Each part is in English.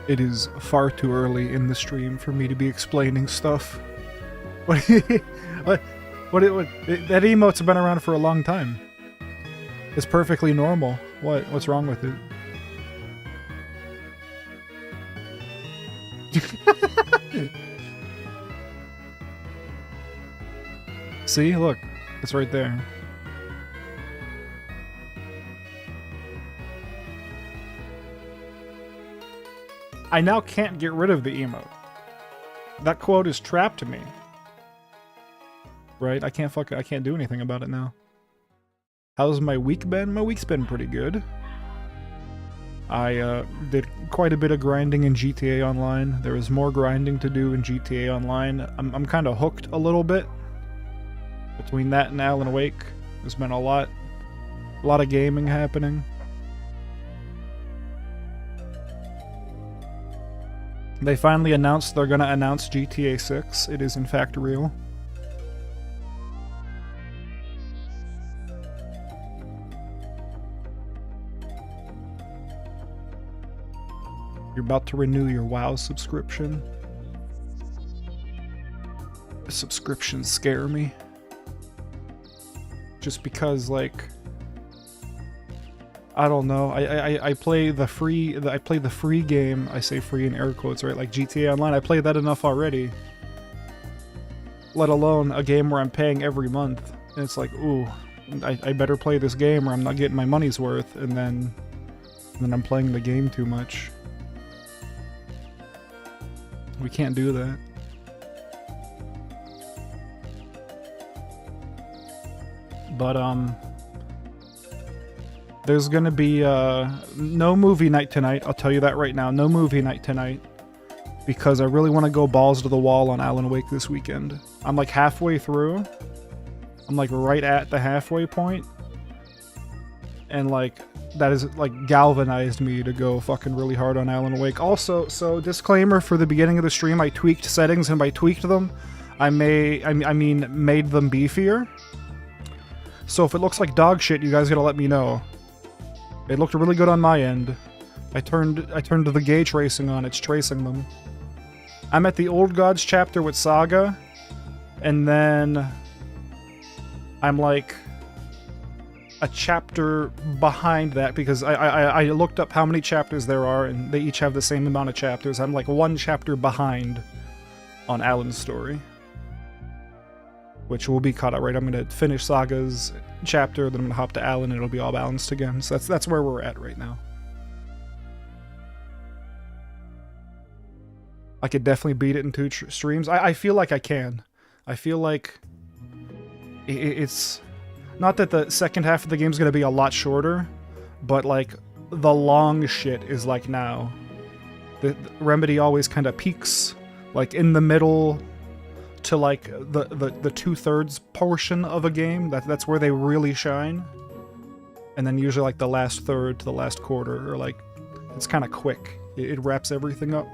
It is far too early in the stream for me to be explaining stuff. What? That emote's been around for a long time. It's perfectly normal. What's wrong with it? See, look, it's right there. I now can't get rid of the emote. That quote is trapped to me. Right? I can't do anything about it now. How's my week been? My week's been pretty good. I did quite a bit of grinding in GTA Online. There is more grinding to do in GTA Online. I'm kind of hooked a little bit. Between that and Alan Wake, there's been a lot. A lot of gaming happening. They finally announced they're gonna announce GTA 6. It is in fact real. You're about to renew your WoW subscription. Subscriptions scare me. Just because, like, I don't know. I play the free game. I say free in air quotes, right? Like GTA Online. I play that enough already. Let alone a game where I'm paying every month. And it's like, ooh, I better play this game or I'm not getting my money's worth. And then I'm playing the game too much. We can't do that. But, there's gonna be, no movie night tonight. I'll tell you that right now. No movie night tonight. Because I really want to go balls to the wall on Alan Wake this weekend. I'm like halfway through. I'm like right at the halfway point. And like, that has like galvanized me to go fucking really hard on Alan Wake. Also, so disclaimer for the beginning of the stream, I tweaked settings, and by tweaked them, I mean made them beefier. So if it looks like dog shit, you guys gotta let me know. It looked really good on my end. I turned the gay tracing on, it's tracing them. I'm at the Old Gods chapter with Saga, and then I'm like a chapter behind that because I looked up how many chapters there are, and they each have the same amount of chapters. I'm like one chapter behind on Alan's story, which will be caught up, right? I'm gonna finish Saga's chapter, then I'm gonna hop to Alan, and it'll be all balanced again. So that's where we're at right now. I could definitely beat it in 2 streams. I feel like I can. I feel like it's not that the second half of the game is gonna be a lot shorter, but like the long shit is like now. The Remedy always kind of peaks like in the middle to like the 2/3 portion of a game. That's where they really shine. And then usually like the last third to the last quarter, or like it's kind of quick. It wraps everything up.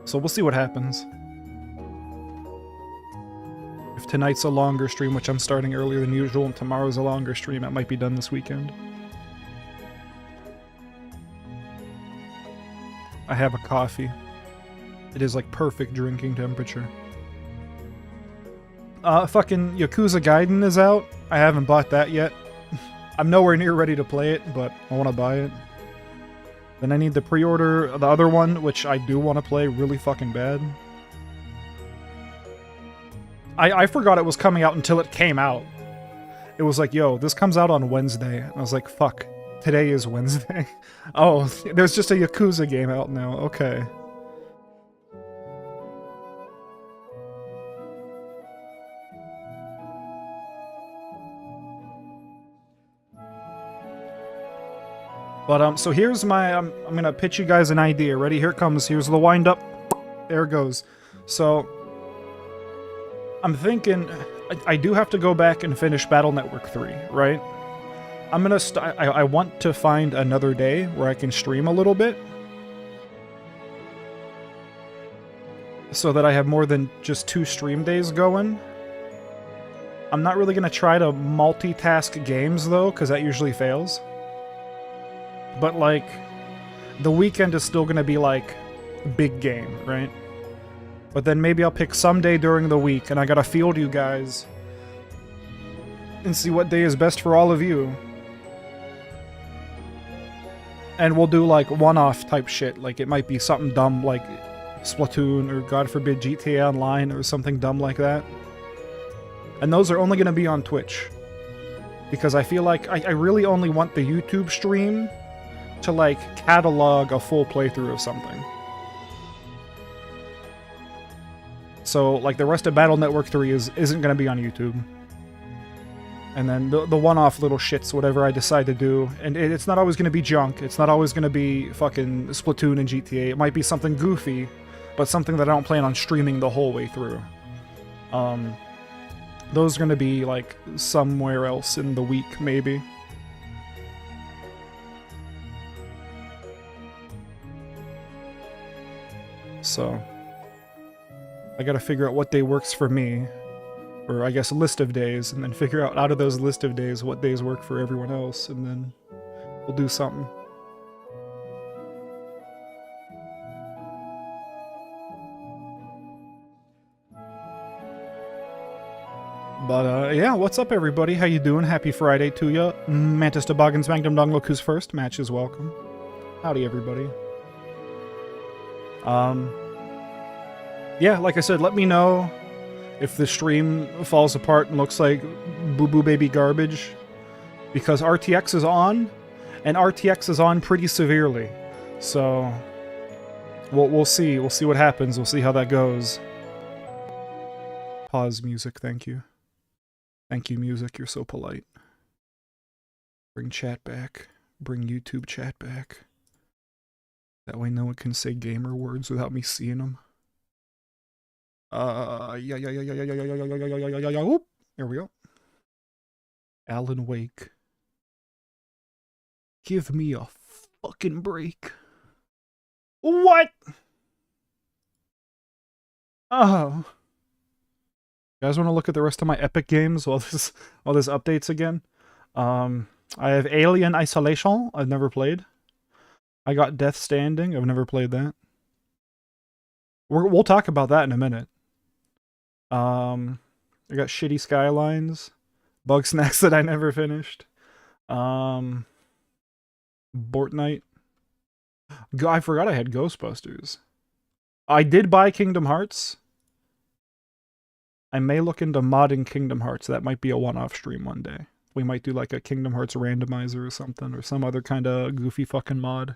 So we'll see what happens. If tonight's a longer stream, which I'm starting earlier than usual, and tomorrow's a longer stream, it might be done this weekend. I have a coffee. It is like perfect drinking temperature. Fucking Yakuza Gaiden is out. I haven't bought that yet. I'm nowhere near ready to play it, but I want to buy it. Then I need to pre-order the other one, which I do want to play really fucking bad. I forgot it was coming out until it came out. It was like, yo, this comes out on Wednesday. And I was like, fuck, today is Wednesday. Oh, there's just a Yakuza game out now. Okay. But, so here's my, I'm gonna pitch you guys an idea. Ready? Here it comes. Here's the wind-up. There it goes. So, I'm thinking, I do have to go back and finish Battle Network 3, right? I'm gonna, I want to find another day where I can stream a little bit. So that I have more than just 2 stream days going. I'm not really gonna try to multitask games, though, because that usually fails. But, like, the weekend is still gonna be, like, big game, right? But then maybe I'll pick some day during the week, and I gotta field you guys and see what day is best for all of you. And we'll do, like, one-off type shit. Like, it might be something dumb like Splatoon, or God forbid GTA Online, or something dumb like that. And those are only gonna be on Twitch. Because I feel like I really only want the YouTube stream to, like, catalog a full playthrough of something. So, like, the rest of Battle Network 3 isn't gonna be on YouTube. And then the one-off little shits, whatever I decide to do. And it's not always going to be junk. It's not always going to be fucking Splatoon and GTA. It might be something goofy, but something that I don't plan on streaming the whole way through. Those are going to be, like, somewhere else in the week, maybe. So, I gotta figure out what day works for me. Or I guess a list of days, and then figure out of those list of days what days work for everyone else, and then we'll do something. But yeah, what's up everybody? How you doing? Happy Friday to ya. Mantis Toboggan's Magnum Dong, who's first. Match is welcome. Howdy everybody. Yeah, like I said, let me know if the stream falls apart and looks like boo-boo baby garbage, because RTX is on, and RTX is on pretty severely. So we'll see. We'll see what happens. We'll see how that goes. Pause music, thank you. Thank you, music. You're so polite. Bring chat back. Bring YouTube chat back. That way no one can say gamer words without me seeing them. Yeah. Whoop. Here we go. Alan Wake. Give me a fucking break. What? Oh. You guys want to look at the rest of my Epic games while this updates again? I have Alien Isolation. I've never played. I got Death Standing. I've never played that. We'll talk about that in a minute. I got Shitty Skylines, Bug Snacks that I never finished. Fortnite. I forgot I had Ghostbusters. I did buy Kingdom Hearts. I may look into modding Kingdom Hearts. That might be a one-off stream one day. We might do like a Kingdom Hearts randomizer or something, or some other kind of goofy fucking mod.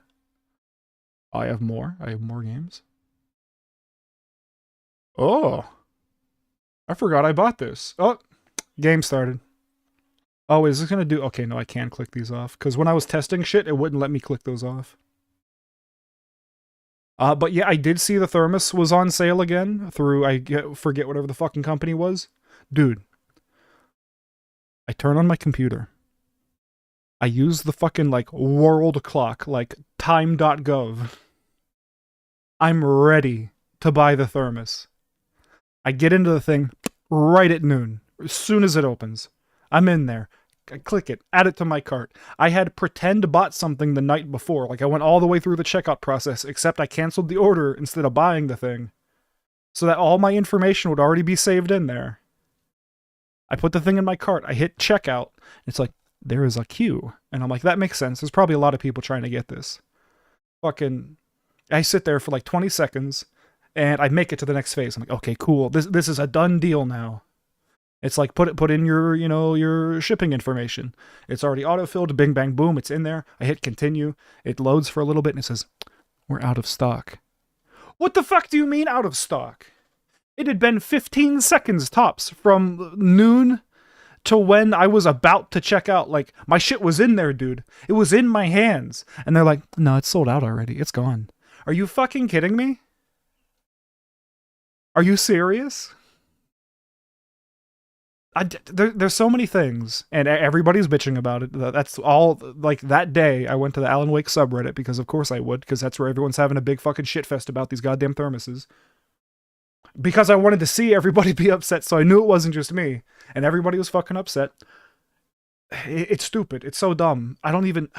I have more. I have more games. Oh. I forgot I bought this. Oh, game started. Oh, is this gonna do... Okay, no, I can click these off. Because when I was testing shit, it wouldn't let me click those off. But yeah, I did see the thermos was on sale again through... I forget whatever the fucking company was. Dude. I turn on my computer. I use the fucking, like, world clock, like, time.gov. I'm ready to buy the thermos. I get into the thing right at noon, as soon as it opens. I'm in there. I click it, add it to my cart. I had pretend bought something the night before. Like, I went all the way through the checkout process, except I canceled the order instead of buying the thing. So that all my information would already be saved in there. I put the thing in my cart. I hit checkout. It's like, there is a queue. And I'm like, that makes sense. There's probably a lot of people trying to get this. Fucking... I sit there for like 20 seconds. And I make it to the next phase. I'm like, okay, cool. This is a done deal now. It's like put in your, you know, your shipping information. It's already autofilled. Bing, bang, boom. It's in there. I hit continue. It loads for a little bit and it says, we're out of stock. What the fuck do you mean out of stock? It had been 15 seconds tops from noon to when I was about to check out. Like, my shit was in there, dude. It was in my hands. And they're like, no, it's sold out already. It's gone. Are you fucking kidding me? Are you serious? There's so many things, and everybody's bitching about it. That's all, like, that day, I went to the Alan Wake subreddit, because of course I would, because that's where everyone's having a big fucking shitfest about these goddamn thermoses. Because I wanted to see everybody be upset, so I knew it wasn't just me, and everybody was fucking upset. It's stupid. It's so dumb. I don't even...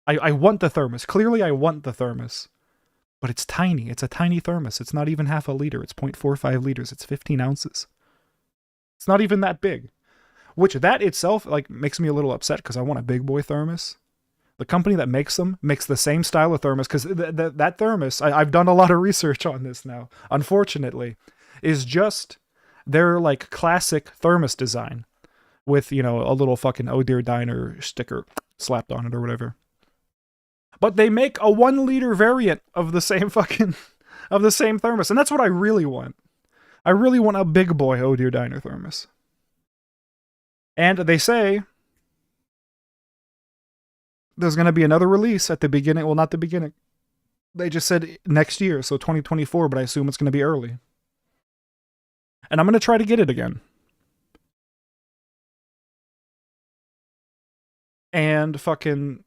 I want the thermos. Clearly I want the thermos. But it's tiny. It's a tiny thermos. It's not even half a liter. It's 0.45 liters. It's 15 ounces. It's not even that big. Which, that itself, like, makes me a little upset because I want a big boy thermos. The company that makes them makes the same style of thermos, because that thermos, I've done a lot of research on this now, unfortunately, is just their, like, classic thermos design with, you know, a little fucking Oh Dear Diner sticker slapped on it or whatever. But they make a 1 liter variant of the same fucking, of the same thermos. And that's what I really want. I really want a big boy Oh Dear Diner thermos. And they say there's going to be another release at the beginning. Well, not the beginning. They just said next year, so 2024, but I assume it's going to be early. And I'm going to try to get it again. And fucking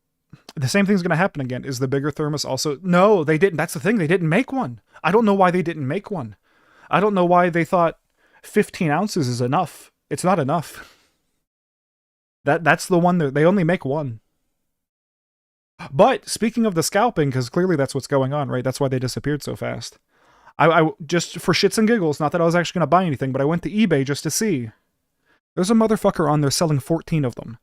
the same thing's going to happen again. Is the bigger thermos also... No, they didn't. That's the thing. They didn't make one. I don't know why they didn't make one. I don't know why they thought 15 ounces is enough. It's not enough. That's the one that they only make one. But speaking of the scalping, because clearly that's what's going on, right? That's why they disappeared so fast. I just for shits and giggles, not that I was actually going to buy anything, but I went to eBay just to see. There's a motherfucker on there selling 14 of them.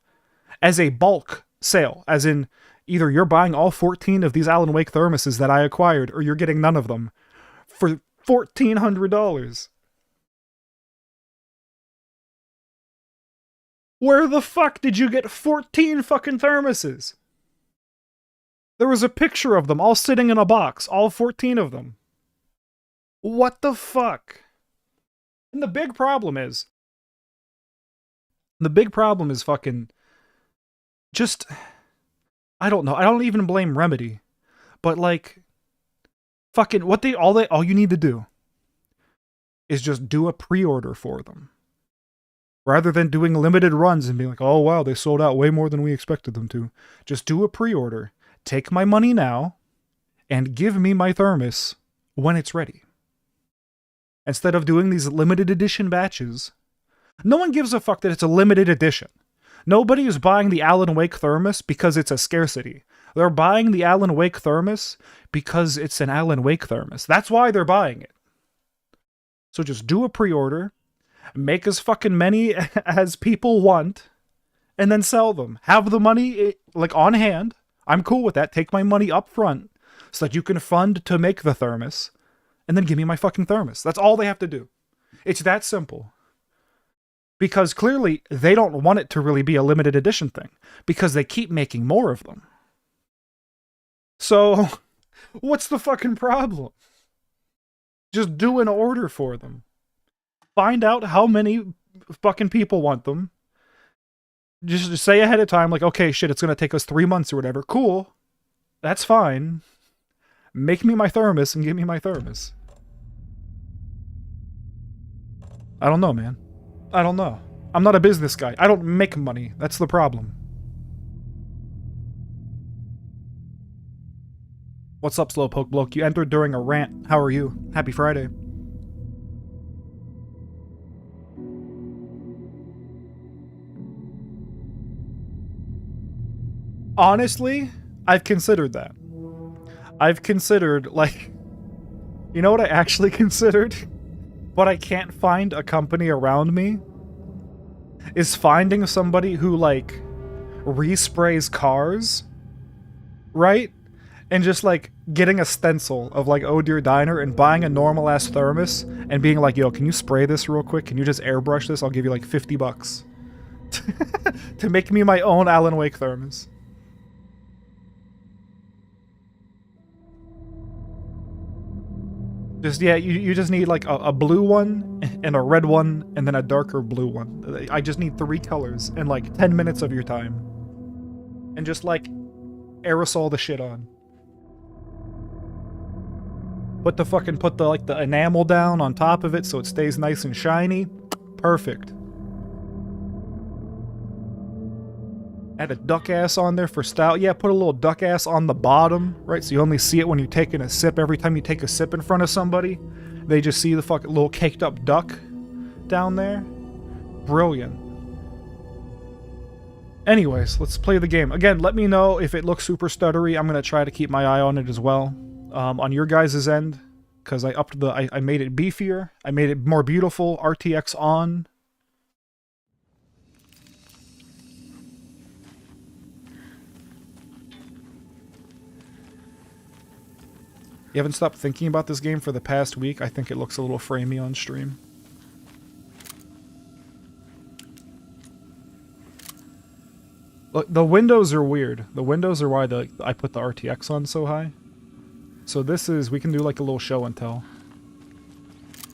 As a bulk sale, as in either you're buying all 14 of these Alan Wake thermoses that I acquired, or you're getting none of them for $1,400. Where the fuck did you get 14 fucking thermoses? There was a picture of them all sitting in a box, all 14 of them. What the fuck? And the big problem is fucking just, I don't know. I don't even blame Remedy, but like fucking all you need to do is just do a pre-order for them. Rather than doing limited runs and being like, oh wow, they sold out way more than we expected them to. Just do a pre-order, take my money now, and give me my thermos when it's ready. Instead of doing these limited edition batches. No one gives a fuck that it's a limited edition. Nobody is buying the Alan Wake thermos because it's a scarcity. They're buying the Alan Wake thermos because it's an Alan Wake thermos. That's why they're buying it. So just do a pre-order, make as fucking many as people want, and then sell them. Have the money like on hand. I'm cool with that. Take my money up front so that you can fund to make the thermos, and then give me my fucking thermos. That's all they have to do. It's that simple. Because clearly they don't want it to really be a limited edition thing, because they keep making more of them. So, what's the fucking problem? Just do an order for them. Find out how many fucking people want them. Just say ahead of time, like, okay, shit, it's gonna take us 3 months or whatever. Cool. That's fine. Make me my thermos and give me my thermos. I don't know, man. I don't know. I'm not a business guy. I don't make money. That's the problem. What's up, Slowpoke Bloke? You entered during a rant. How are you? Happy Friday. Honestly, I've considered that. I've considered, like... You know what I actually considered? But I can't find a company around me, is finding somebody who, like, resprays cars, right? And just, like, getting a stencil of, like, Oh Dear Diner and buying a normal-ass thermos and being like, yo, can you spray this real quick? Can you just airbrush this? I'll give you, like, 50 bucks. To make me my own Alan Wake thermos. Just, yeah, you just need, like, a blue one, and a red one, and then a darker blue one. I just need 3 colors in, like, 10 minutes of your time. And just, like, aerosol the shit on. Put the enamel down on top of it so it stays nice and shiny. Perfect. Add a duck ass on there for style. Yeah, put a little duck ass on the bottom, right? So you only see it when you're taking a sip. Every time you take a sip in front of somebody, they just see the fucking little caked up duck down there. Brilliant. Anyways, let's play the game. Again, let me know if it looks super stuttery. I'm going to try to keep my eye on it as well. On your guys' end, because I made it beefier. I made it more beautiful. RTX on. You haven't stopped thinking about this game for the past week? I think it looks a little framey on stream. Look, the windows are weird. The windows are why I put the RTX on so high. So this is, we can do like a little show and tell.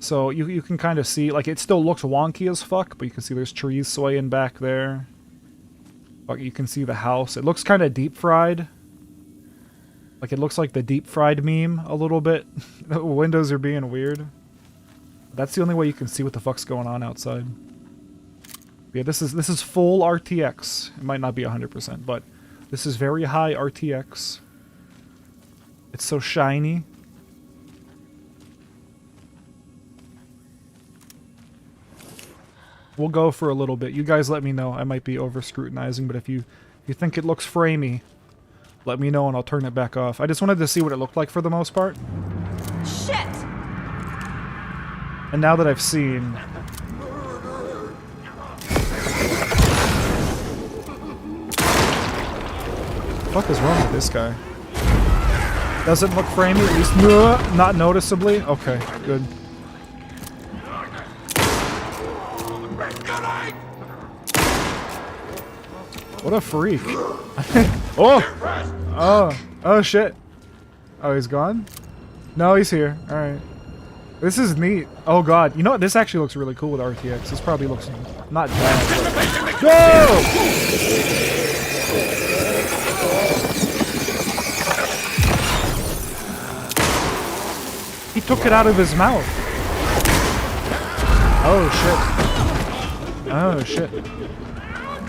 So you can kind of see, like, it still looks wonky as fuck, but you can see there's trees swaying back there. But you can see the house. It looks kind of deep fried. Like, it looks like the deep fried meme a little bit. The windows are being weird. That's the only way you can see what the fuck's going on outside. Yeah, this is full RTX. It might not be 100%, but this is very high RTX. It's so shiny. We'll go for a little bit. You guys let me know. I might be over-scrutinizing, but if you think it looks framey, let me know and I'll turn it back off. I just wanted to see what it looked like for the most part. Shit! And now that I've seen... What the fuck is wrong with this guy? Doesn't look framey, at least not noticeably? Okay, good. What a freak. Oh shit. Oh, he's gone? No, he's here. Alright. This is neat. Oh god. You know what? This actually looks really cool with RTX. This probably looks not bad. Go! He took it out of his mouth. Oh shit. Oh shit.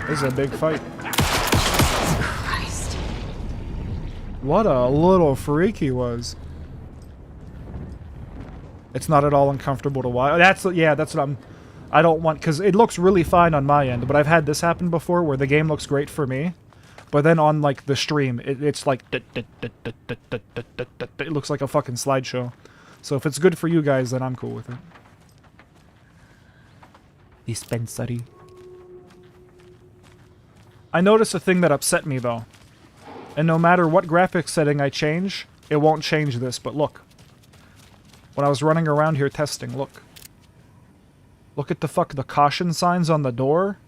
This is a big fight. Christ. What a little freak he was. It's not at all uncomfortable to watch. That's what I don't want, because it looks really fine on my end, but I've had this happen before where the game looks great for me, but then on like the stream, it's like it looks like a fucking slideshow. So if it's good for you guys, then I'm cool with it. Dispensary. I noticed a thing that upset me though. And no matter what graphics setting I change, it won't change this, but look. When I was running around here testing, look. Look at the caution signs on the door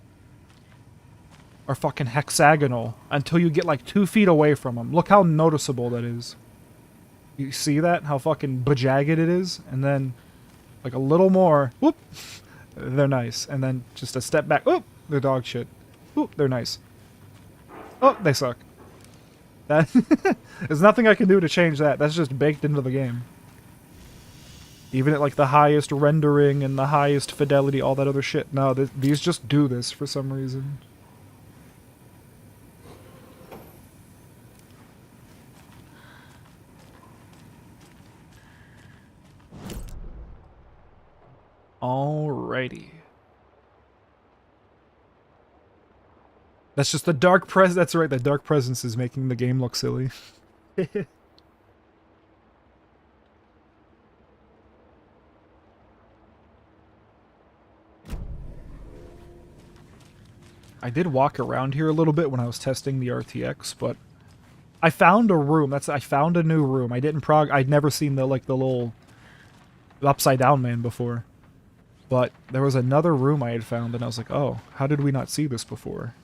are fucking hexagonal until you get like 2 feet away from them. Look how noticeable that is. You see that? How fucking bejagged it is? And then like a little more, whoop, they're nice. And then just a step back, whoop, they're dog shit. Whoop, they're nice. Oh, they suck. That there's nothing I can do to change that. That's just baked into the game. Even at like the highest rendering and the highest fidelity, all that other shit. No, these just do this for some reason. Alrighty. That's just the dark presence. That's right, the dark presence is making the game look silly. I did walk around here a little bit when I was testing the RTX, but I found a room. I found a new room. I'd never seen the little upside down man before. But there was another room I had found and I was like, "Oh, how did we not see this before?"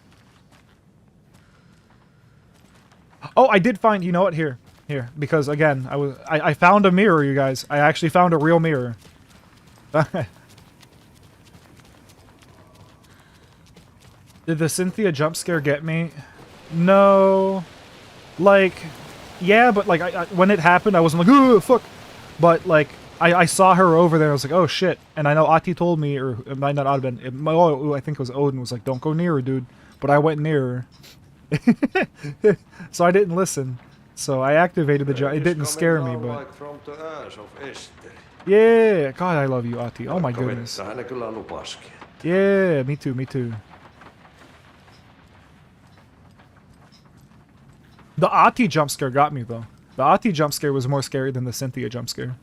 Oh, I did find, you know what, here, because again, I found a mirror, you guys. I actually found a real mirror. Did the Cynthia jump scare get me? No. Like, yeah, but like, when it happened, I wasn't like, "Oh, fuck." But like, I saw her over there, and I was like, "Oh shit." And I know Ati told me, or it might not have been, I think it was Odin, was like, "Don't go near her, dude." But I went near her. So I didn't listen. So I activated the jump. It didn't scare me, but... Yeah, God, I love you, Ati. Oh my goodness. Yeah, me too, me too. The Ati jump scare got me, though. The Ati jump scare was more scary than the Cynthia jump scare.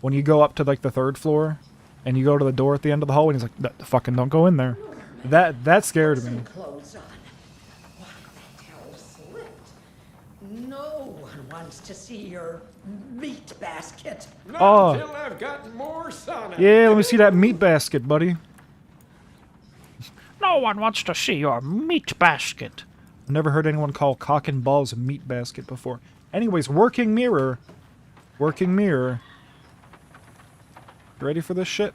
When you go up to, like, the 3rd floor, and you go to the door at the end of the hall, and he's like, fucking don't go in there. That scared me. No one wants to see your meat basket. Not until I've gotten more sun. Yeah, let me see that meat basket, buddy. No one wants to see your meat basket. I've never heard anyone call cock and balls a meat basket before. Anyways, working mirror. Working mirror. You ready for this shit?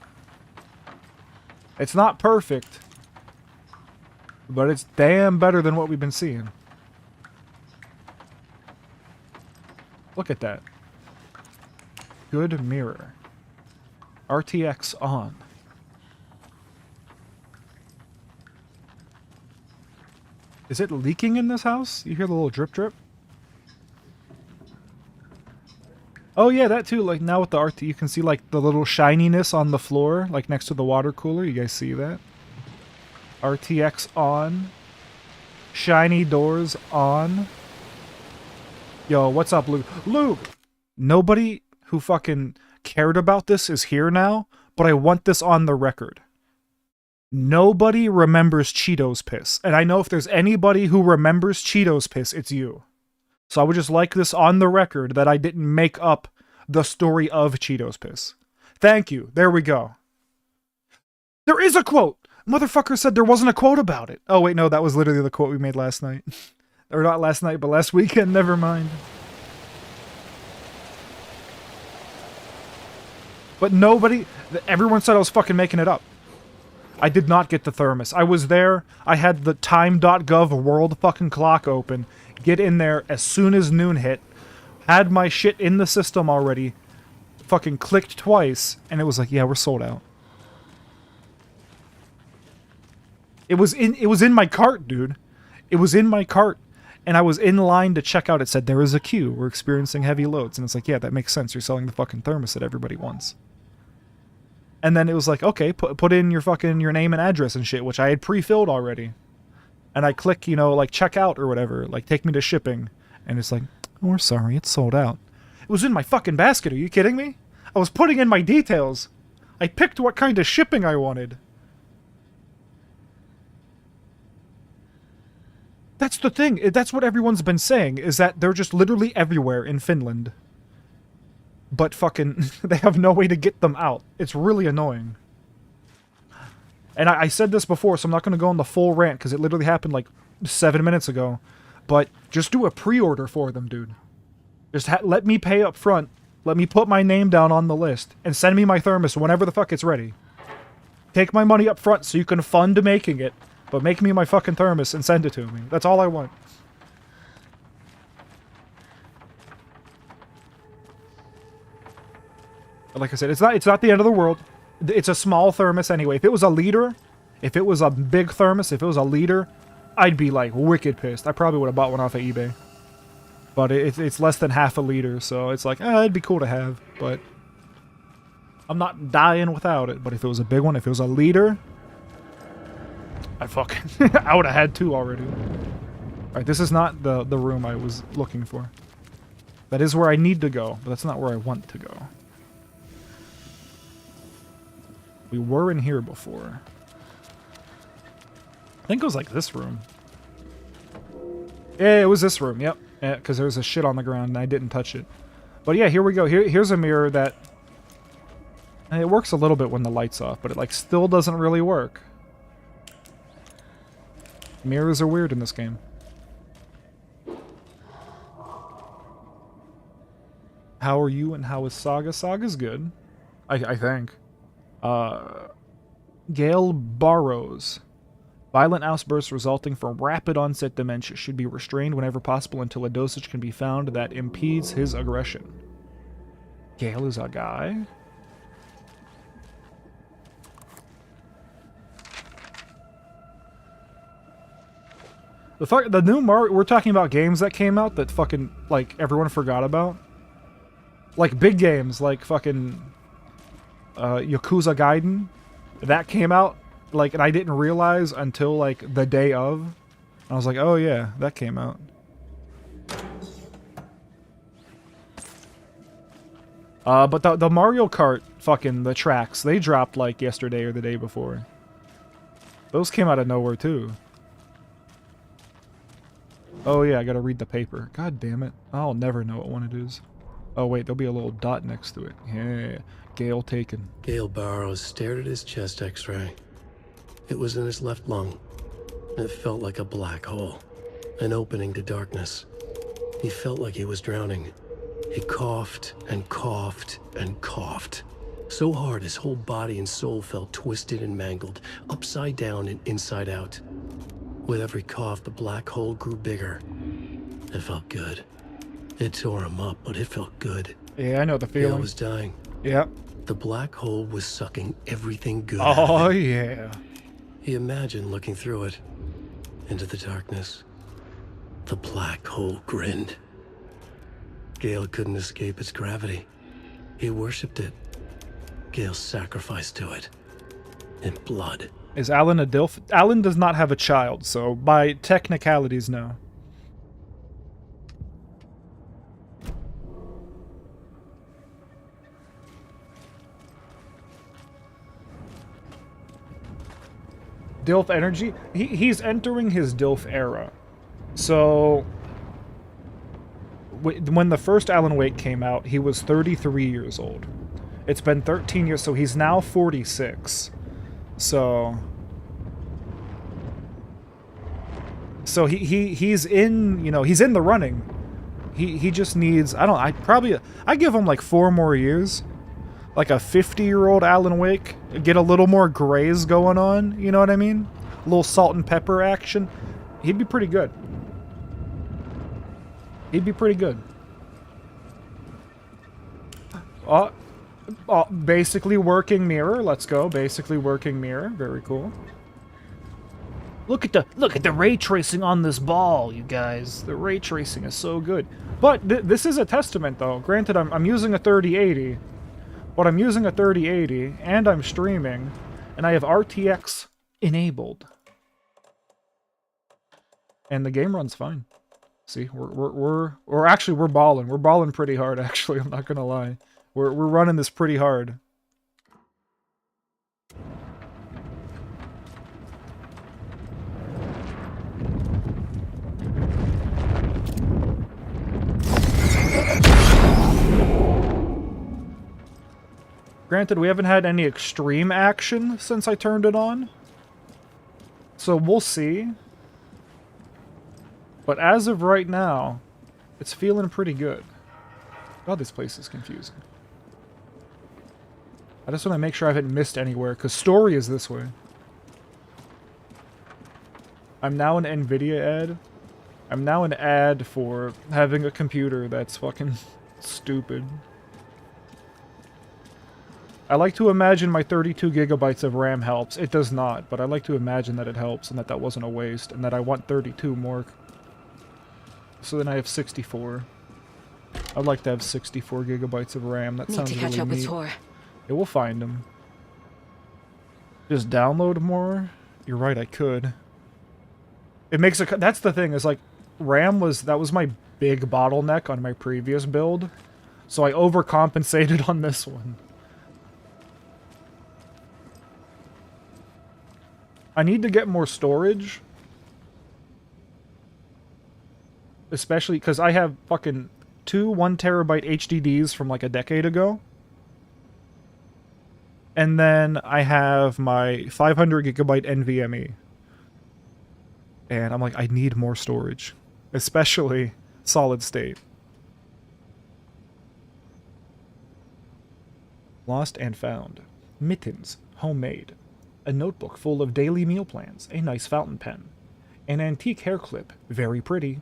It's not perfect, but it's damn better than what we've been seeing. Look at that. Good mirror. RTX on. Is it leaking in this house? You hear the little drip drip? Oh yeah, that too. Like now with the RT, you can see like the little shininess on the floor, like next to the water cooler. You guys see that? RTX on. Shiny doors on. Yo, what's up, Luke? Luke! Nobody who fucking cared about this is here now, but I want this on the record. Nobody remembers Cheetos piss. And I know if there's anybody who remembers Cheetos piss, it's you. So I would just like this on the record that I didn't make up the story of Cheetos piss. Thank you. There we go. There is a quote! Motherfucker said there wasn't a quote about it. Oh wait, no, that was literally the quote we made last night. Or not last night, but last weekend. Never mind. But nobody... Everyone said I was fucking making it up. I did not get the thermos. I was there. I had the time.gov world fucking clock open. Get in there as soon as noon hit. Had my shit in the system already. Fucking clicked twice. And it was like, yeah, we're sold out. It was in my cart, dude. It was in my cart. And I was in line to check out. It said, there is a queue. We're experiencing heavy loads. And it's like, yeah, that makes sense. You're selling the fucking thermos that everybody wants. And then it was like, okay, put in your fucking, your name and address and shit, which I had pre-filled already. And I click, you know, like check out or whatever, like take me to shipping. And it's like, oh, we're sorry, it's sold out. It was in my fucking basket, are you kidding me? I was putting in my details. I picked what kind of shipping I wanted. That's the thing, that's what everyone's been saying, is that they're just literally everywhere in Finland. But fucking, they have no way to get them out. It's really annoying. And I said this before, so I'm not going to go on the full rant, because it literally happened like 7 minutes ago. But just do a pre-order for them, dude. Just let me pay up front. Let me put my name down on the list. And send me my thermos whenever the fuck it's ready. Take my money up front so you can fund making it. But make me my fucking thermos and send it to me. That's all I want. Like I said, it's not the end of the world. It's a small thermos anyway. If it was a liter, if it was a big thermos, if it was a liter, I'd be like wicked pissed. I probably would have bought one off of eBay. But it's less than half a liter, so it's like, it'd be cool to have, but I'm not dying without it. But if it was a big one, if it was a liter, I fucking I would have had two already. Alright, this is not the room I was looking for. That is where I need to go, but that's not where I want to go. We were in here before. I think it was like this room. Yeah, it was this room, yep. Yeah, because there was a shit on the ground and I didn't touch it. But yeah, here we go. Here's a mirror that... It works a little bit when the light's off, but it like still doesn't really work. Mirrors are weird in this game. How are you and how is Saga? Saga's good. I think. Gale Barrows. Violent outbursts resulting from rapid onset dementia should be restrained whenever possible until a dosage can be found that impedes his aggression. Gale is a guy? The new Mario... We're talking about games that came out that fucking, like, everyone forgot about. Like, big games, like fucking... Yakuza Gaiden, that came out, like, and I didn't realize until, like, the day of. I was like, oh yeah, that came out. But the Mario Kart fucking, the tracks, they dropped, like, yesterday or the day before. Those came out of nowhere, too. Oh yeah, I gotta read the paper. God damn it. I'll never know what one it is. Oh wait, there'll be a little dot next to it. Yeah. Gale taken. Gale Barrows stared at his chest x-ray. It was in his left lung. It felt like a black hole. An opening to darkness. He felt like he was drowning. He coughed and coughed and coughed. So hard his whole body and soul felt twisted and mangled, upside down and inside out. With every cough, the black hole grew bigger. It felt good. It tore him up, but it felt good. Yeah, I know the Gale feeling. was dying. Yep. The black hole was sucking everything good out of Oh, it. yeah. He imagined looking through it, into the darkness. The black hole grinned. Gale couldn't escape its gravity. He worshipped it. Gale sacrificed to it. In blood. Is Alan a DILF? Alan does not have a child, so by technicalities, no. DILF energy? He's entering his DILF era. So, when the first Alan Wake came out, he was 33 years old. It's been 13 years, so he's now 46. So he's in, you know, he's in the running. He just needs, I give him like 4 more years. Like a 50-year-old Alan Wake, get a little more grays going on, you know what I mean? A little salt and pepper action. He'd be pretty good. He'd be pretty good. Basically working mirror. Let's go. Basically working mirror. Very cool. Look at the ray tracing on this ball, you guys. The ray tracing is so good. But this is a testament, though. Granted, I'm using a 3080. But I'm using a 3080, and I'm streaming, and I have RTX enabled. And the game runs fine. See, we're balling. We're balling pretty hard, actually. I'm not gonna lie. We're running this pretty hard. Granted, we haven't had any extreme action since I turned it on. So we'll see. But as of right now, it's feeling pretty good. God, this place is confusing. I just want to make sure I haven't missed anywhere, because story is this way. I'm now an NVIDIA ad. I'm now an ad for having a computer that's fucking stupid. I like to imagine my 32 gigabytes of RAM helps. It does not, but I like to imagine that it helps and that wasn't a waste and that I want 32 more. So then I have 64. I'd like to have 64 gigabytes of RAM. That sounds really neat. Need to catch up with Tor. Yeah, we'll find him. Just download more? You're right, I could. It makes a... That's the thing, is like, RAM was... That was my big bottleneck on my previous build. So I overcompensated on this one. I need to get more storage. Especially because I have fucking 2 1 terabyte HDDs from like a decade ago. And then I have my 500 gigabyte NVMe. And I'm like, I need more storage. Especially solid state. Lost and found. Mittens, homemade. A notebook full of daily meal plans, a nice fountain pen, an antique hair clip, very pretty.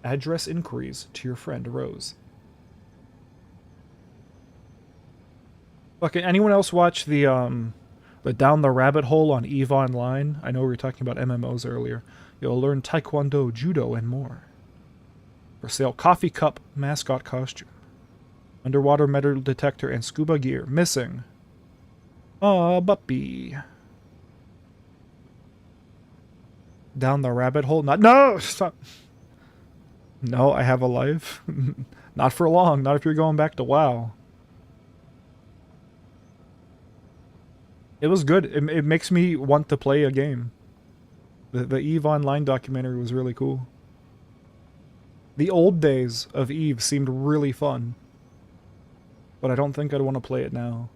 Address inquiries to your friend Rose. Okay, anyone else watch the Down the Rabbit Hole on EVE Online? I know we were talking about MMOs earlier. You'll learn Taekwondo, Judo, and more. For sale, coffee cup mascot costume. Underwater metal detector and scuba gear. Missing. Aw, puppy. Down the rabbit hole? Not. No! Stop. No, I have a life. Not for long. Not if you're going back to WoW. It was good. It makes me want to play a game. The EVE Online documentary was really cool. The old days of EVE seemed really fun. But I don't think I'd want to play it now.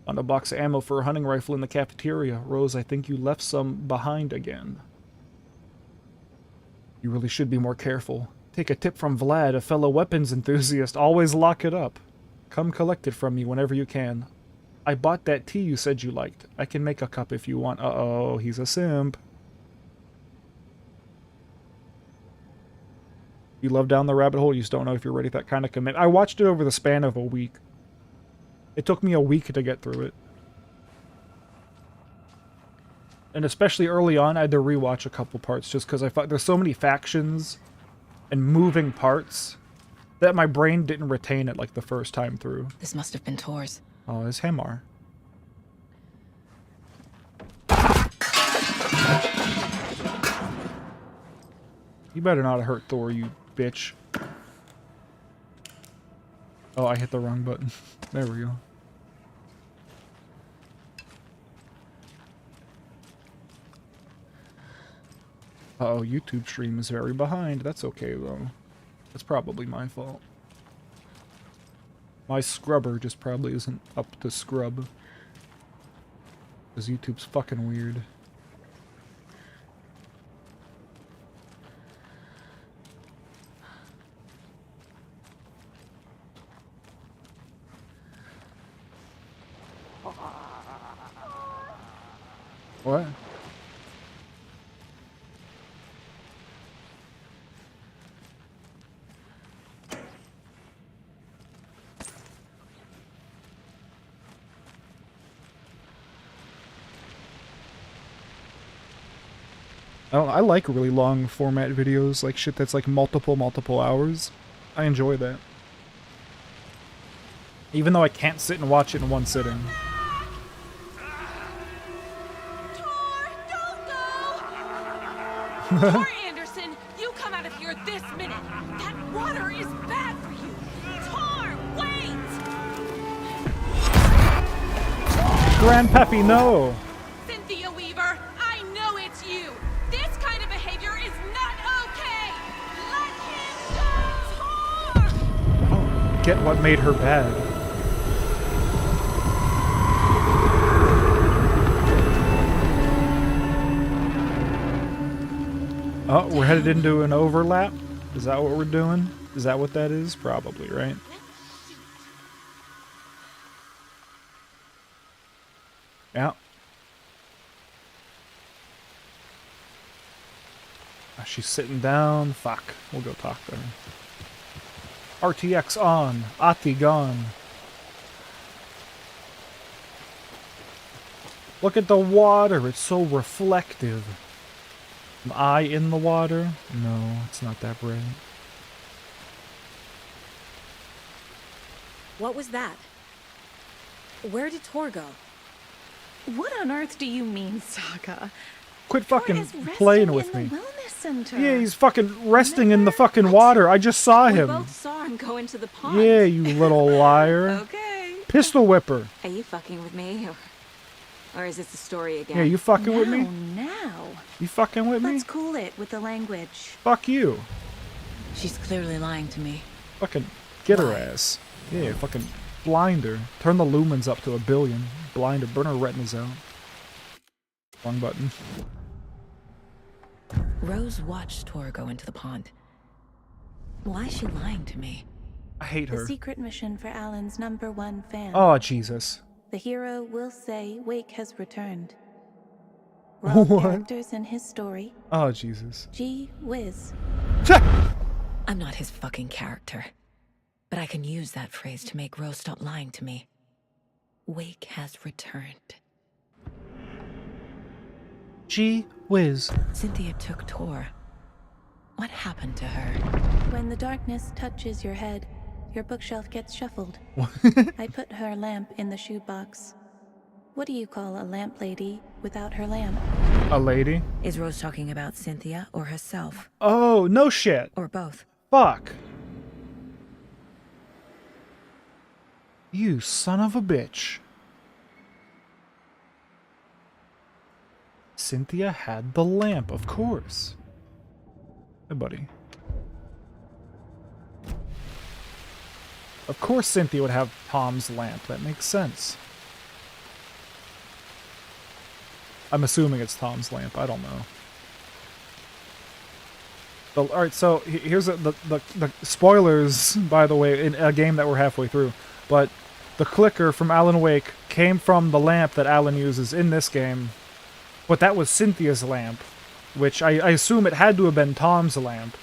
On a box of ammo for a hunting rifle in the cafeteria. Rose, I think you left some behind again. You really should be more careful. Take a tip from Vlad, a fellow weapons enthusiast. Always lock it up. Come collect it from me whenever you can. I bought that tea you said you liked. I can make a cup if you want. Uh-oh, he's a simp. You love down the rabbit hole, you just don't know if you're ready for that kind of commitment. I watched it over the span of a week. It took me a week to get through it. And especially early on, I had to rewatch a couple parts just because I thought there's so many factions and moving parts that my brain didn't retain it like the first time through. This must have been Tor's. Oh, it's Hamar. You better not have hurt Thor, you bitch. Oh, I hit the wrong button. There we go. Uh-oh, YouTube stream is very behind. That's okay, though. That's probably my fault. My scrubber just probably isn't up to scrub. Because YouTube's fucking weird. What? I like really long format videos, like shit that's like multiple hours. I enjoy that. Even though I can't sit and watch it in one sitting. Tor, don't go! Tor Anderson, you come out of here this minute. That water is bad for you. Tor, wait! Grandpappy, no! Cynthia Weaver, I know it's you. This kind of behavior is not okay. Let him go, Tor! Get what made her bad. Oh, we're headed into an overlap? Is that what we're doing? Is that what that is? Probably, right? Yeah. She's sitting down. Fuck. We'll go talk to her. RTX on. Ati gone. Look at the water. It's so reflective. Am I in the water? No, it's not that bright. What was that? Where did Tor go? What on earth do you mean, Saga? Quit Tor fucking is resting playing with in me. the wellness center. Yeah, he's fucking resting in the fucking water. I just saw We him. both saw him go into the pond. Yeah, you little liar. Okay. Pistol whipper. Are you fucking with me? Or is this the story again? Yeah, you fucking with me? Now. You fucking with me? Let's cool it with the language. Fuck you. She's clearly lying to me. Fucking get her Why? ass. Yeah, fucking blind her. Turn the lumens up to 1 billion. Blind her. Burn her retinas out. Wrong button. Rose watched Tor go into the pond. Why is she lying to me? I hate The her. secret mission for Alan's #1 fan. Oh, Jesus. The hero will say Wake has returned. Raw What? characters in his story. Oh, Jesus. Gee whiz. I'm not his fucking character. But I can use that phrase to make Rose stop lying to me. Wake has returned. Gee whiz. Cynthia took Tor. What happened to her? When the darkness touches your head, your bookshelf gets shuffled. I put her lamp in the shoebox. What do you call a lamp lady without her lamp? A lady? Is Rose talking about Cynthia or herself? Oh, no shit. Or both? Fuck. You son of a bitch. Cynthia had the lamp, of course. Hey, buddy. Of course Cynthia would have Tom's lamp. That makes sense. I'm assuming it's Tom's lamp. I don't know. Alright, so here's the spoilers, by the way, in a game that we're halfway through. but the clicker from Alan Wake came from the lamp that Alan uses in this game, but that was Cynthia's lamp, which I assume it had to have been Tom's lamp,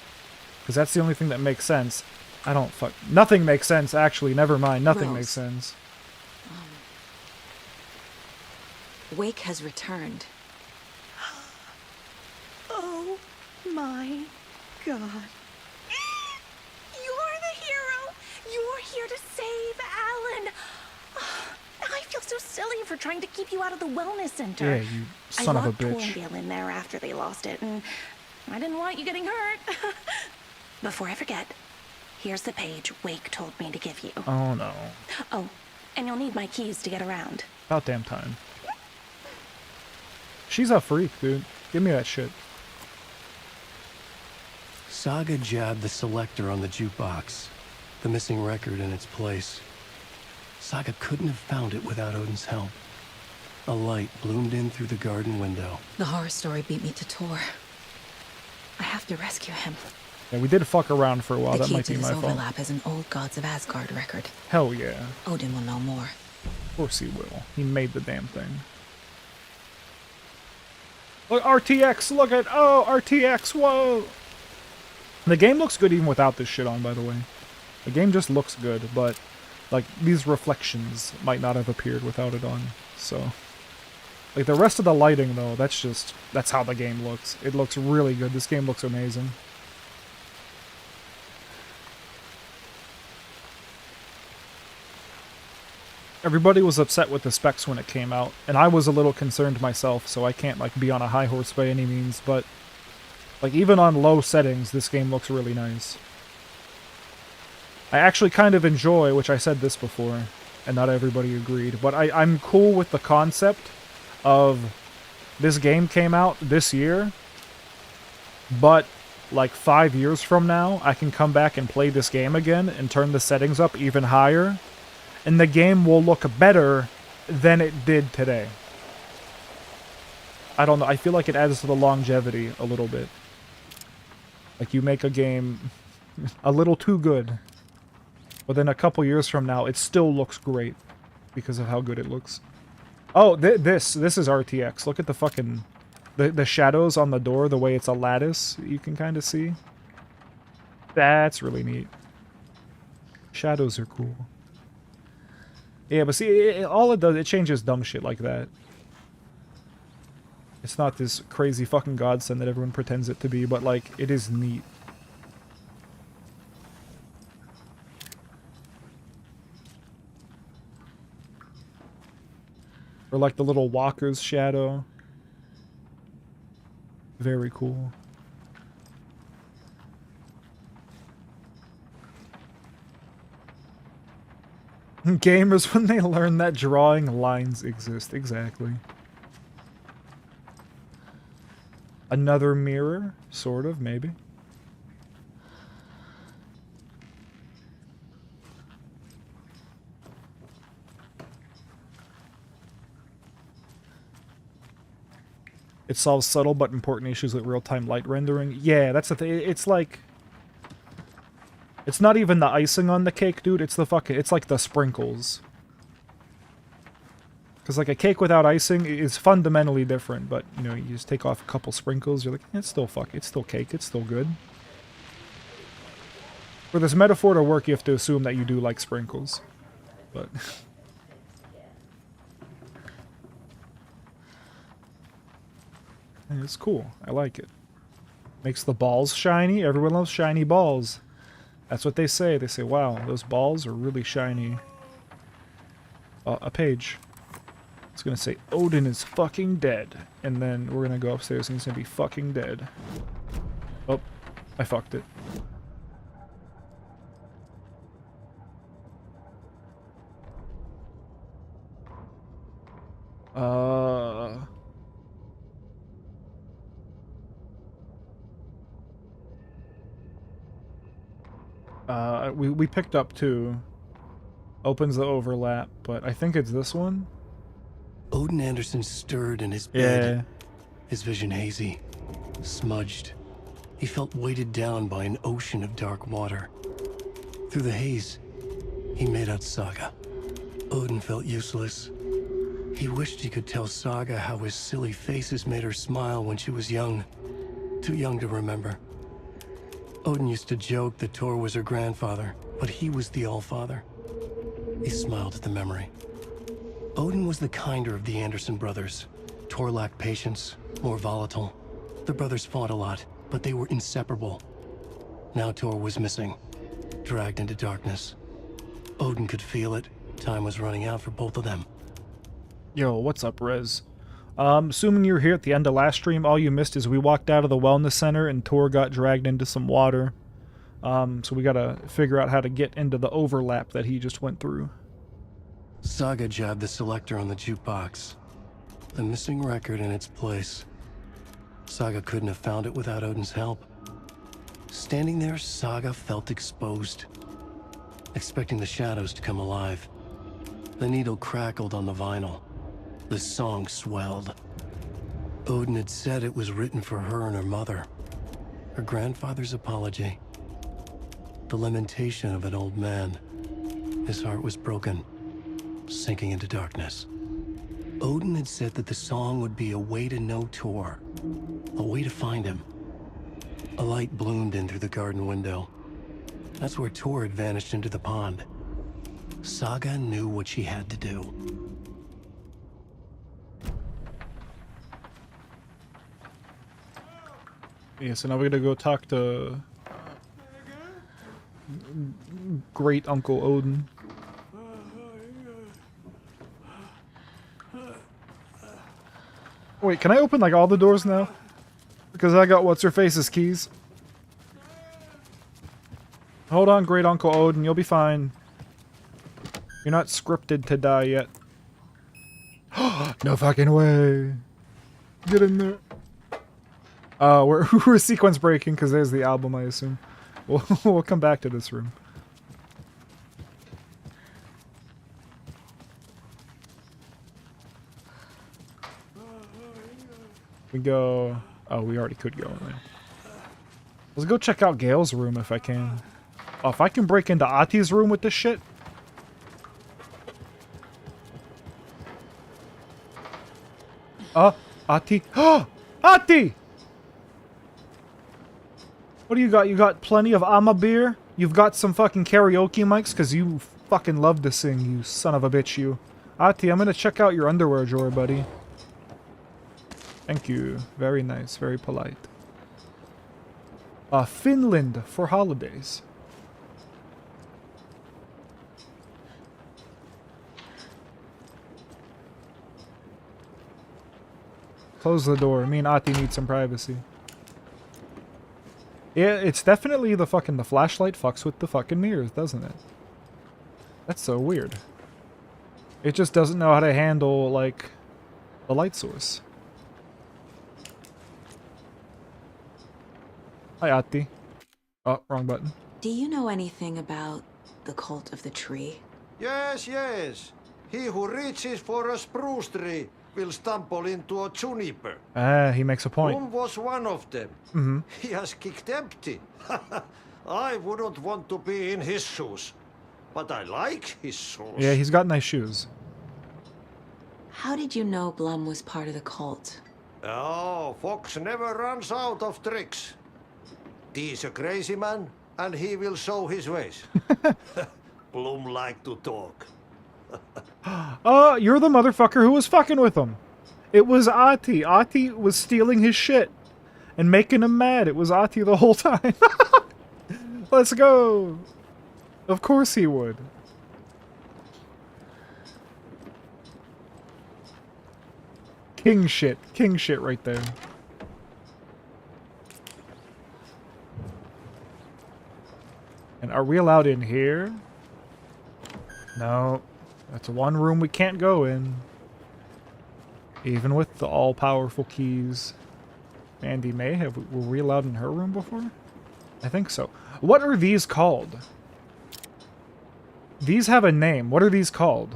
because that's the only thing that makes sense. Nothing makes sense, actually, never mind, nothing Rose. makes sense. Wake has returned. Oh my god. You're the hero! You're here to save Alan! I feel so silly for trying to keep you out of the wellness center. Yeah, you son of a I locked bitch. Torndale in there after they lost it, and I didn't want you getting hurt. Before I forget, here's the page Wake told me to give you. Oh no. Oh, and you'll need my keys to get around. About damn time. She's a freak, dude. Give me that shit. Saga jabbed the selector on the jukebox, the missing record in its place. Saga couldn't have found it without Odin's help. A light bloomed in through the garden window. The horror story beat me to Tor. I have to rescue him. Yeah, we did fuck around for a while. The That key might to be this my fault. overlap is an old Gods of Asgard record. Hell yeah. Odin will know more. Of course he will. He made the damn thing. Look, RTX, look at, oh, RTX, whoa! The game looks good even without this shit on, by the way. The game just looks good, but, like, these reflections might not have appeared without it on, so... Like, the rest of the lighting, though, that's how the game looks. It looks really good. This game looks amazing. Everybody was upset with the specs when it came out, and I was a little concerned myself, so I can't, like, be on a high horse by any means, but, like, even on low settings, this game looks really nice. I actually kind of enjoy, which I said this before, and not everybody agreed, but I'm cool with the concept of this game came out this year, but, like, 5 years from now, I can come back and play this game again and turn the settings up even higher, and the game will look better than it did today. I don't know, I feel like it adds to the longevity a little bit. Like, you make a game a little too good, but then a couple years from now, it still looks great because of how good it looks. Oh, this is RTX. Look at the fucking... The shadows on the door, the way it's a lattice, you can kind of see. That's really neat. Shadows are cool. Yeah, but see, all it does, it changes dumb shit like that. It's not this crazy fucking godsend that everyone pretends it to be, but, like, it is neat. Or, like, the little walker's shadow. Very cool. Gamers, when they learn that drawing lines exist. Exactly. Another mirror? Sort of, maybe. It solves subtle but important issues with real-time light rendering. Yeah, that's the thing. It's like... It's not even the icing on the cake, dude. It's the fucking... It's like the sprinkles. Because, like, a cake without icing is fundamentally different, but, you know, you just take off a couple sprinkles, you're like, it's still it's still cake, it's still good. For this metaphor to work, you have to assume that you do like sprinkles. But... It's cool. I like it. Makes the balls shiny. Everyone loves shiny balls. That's what they say. They say, wow, those balls are really shiny. A page. It's gonna say, Odin is fucking dead. And then we're gonna go upstairs and he's gonna be fucking dead. Oh, I fucked it. We picked up two. Opens the overlap, but I think it's this one. Odin Anderson stirred in his bed, Yeah. his vision hazy, smudged. He felt weighted down by an ocean of dark water. Through the haze, He made out Saga. Odin felt useless. He wished he could tell Saga how his silly faces made her smile when she was young. Too young to remember. Odin used to joke that Thor was her grandfather, but he was the Allfather. He smiled at the memory. Odin was the kinder of the Anderson brothers. Thor lacked patience, more volatile. The brothers fought a lot, but they were inseparable. Now Thor was missing, dragged into darkness. Odin could feel it. Time was running out for both of them. Yo, what's up, Rez? Assuming you were here at the end of last stream, all you missed is we walked out of the wellness center and Tor got dragged into some water. So we gotta figure out how to get into the overlap that he just went through. Saga jabbed the selector on the jukebox. The missing record in its place. Saga couldn't have found it without Odin's help. Standing there, Saga felt exposed, expecting the shadows to come alive. The needle crackled on the vinyl. The song swelled. Odin had said it was written for her and her mother. Her grandfather's apology. The lamentation of an old man. His heart was broken, sinking into darkness. Odin had said that the song would be a way to know Thor, a way to find him. A light bloomed in through the garden window. That's where Thor had vanished into the pond. Saga knew what she had to do. Yeah, so now we gotta go talk to Great Uncle Odin. Wait, can I open like all the doors now? Because I got what's-her-face's keys. Hold on, Great Uncle Odin, you'll be fine. You're not scripted to die yet. No fucking way. Get in there. We're sequence breaking because there's the album, I assume. We'll come back to this room. We go... Oh, we already could go in there. Let's go check out Gale's room if I can. Oh, if I can break into Ati's room with this shit. Ati. Ati! What do you got? You got plenty of Ama beer? You've got some fucking karaoke mics? Because you fucking love to sing, you son of a bitch, you. Ati, I'm gonna check out your underwear drawer, buddy. Thank you. Very nice. Very polite. Finland for holidays. Close the door. Me and Ati need some privacy. Yeah, it's definitely the flashlight fucks with the fucking mirrors, doesn't it? That's so weird. It just doesn't know how to handle, like, the light source. Hi, Ati. Oh, wrong button. Do you know anything about the cult of the tree? Yes, yes. He who reaches for a spruce tree will stumble into a juniper. Ah, he makes a point. Bloom was one of them. Mm-hmm. He has kicked empty. I wouldn't want to be in his shoes. But I like his shoes. Yeah, he's got nice shoes. How did you know Blum was part of the cult? Oh, Fox never runs out of tricks. He's a crazy man, and he will show his ways. Bloom like to talk. You're the motherfucker who was fucking with him. It was Ati. Ati was stealing his shit and making him mad. It was Ati the whole time. Let's go. Of course he would. King shit right there. And are we allowed in here? No. That's one room we can't go in. Even with the all-powerful keys. Mandy May, were we allowed in her room before? I think so. What are these called? These have a name. What are these called?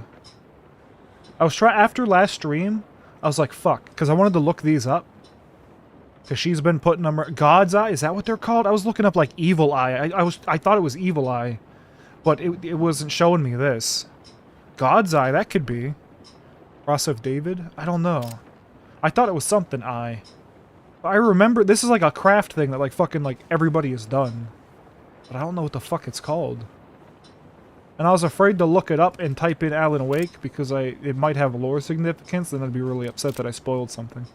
I was after last stream, I was like, fuck, because I wanted to look these up. Because she's been putting them... God's Eye? Is that what they're called? I was looking up, like, Evil Eye. I thought it was Evil Eye. But it wasn't showing me this. God's Eye, that could be. Cross of David? I don't know. I thought it was something eye. But I remember, this is like a craft thing that like fucking like everybody has done. But I don't know what the fuck it's called. And I was afraid to look it up and type in Alan Wake because it might have lore significance and I'd be really upset that I spoiled something.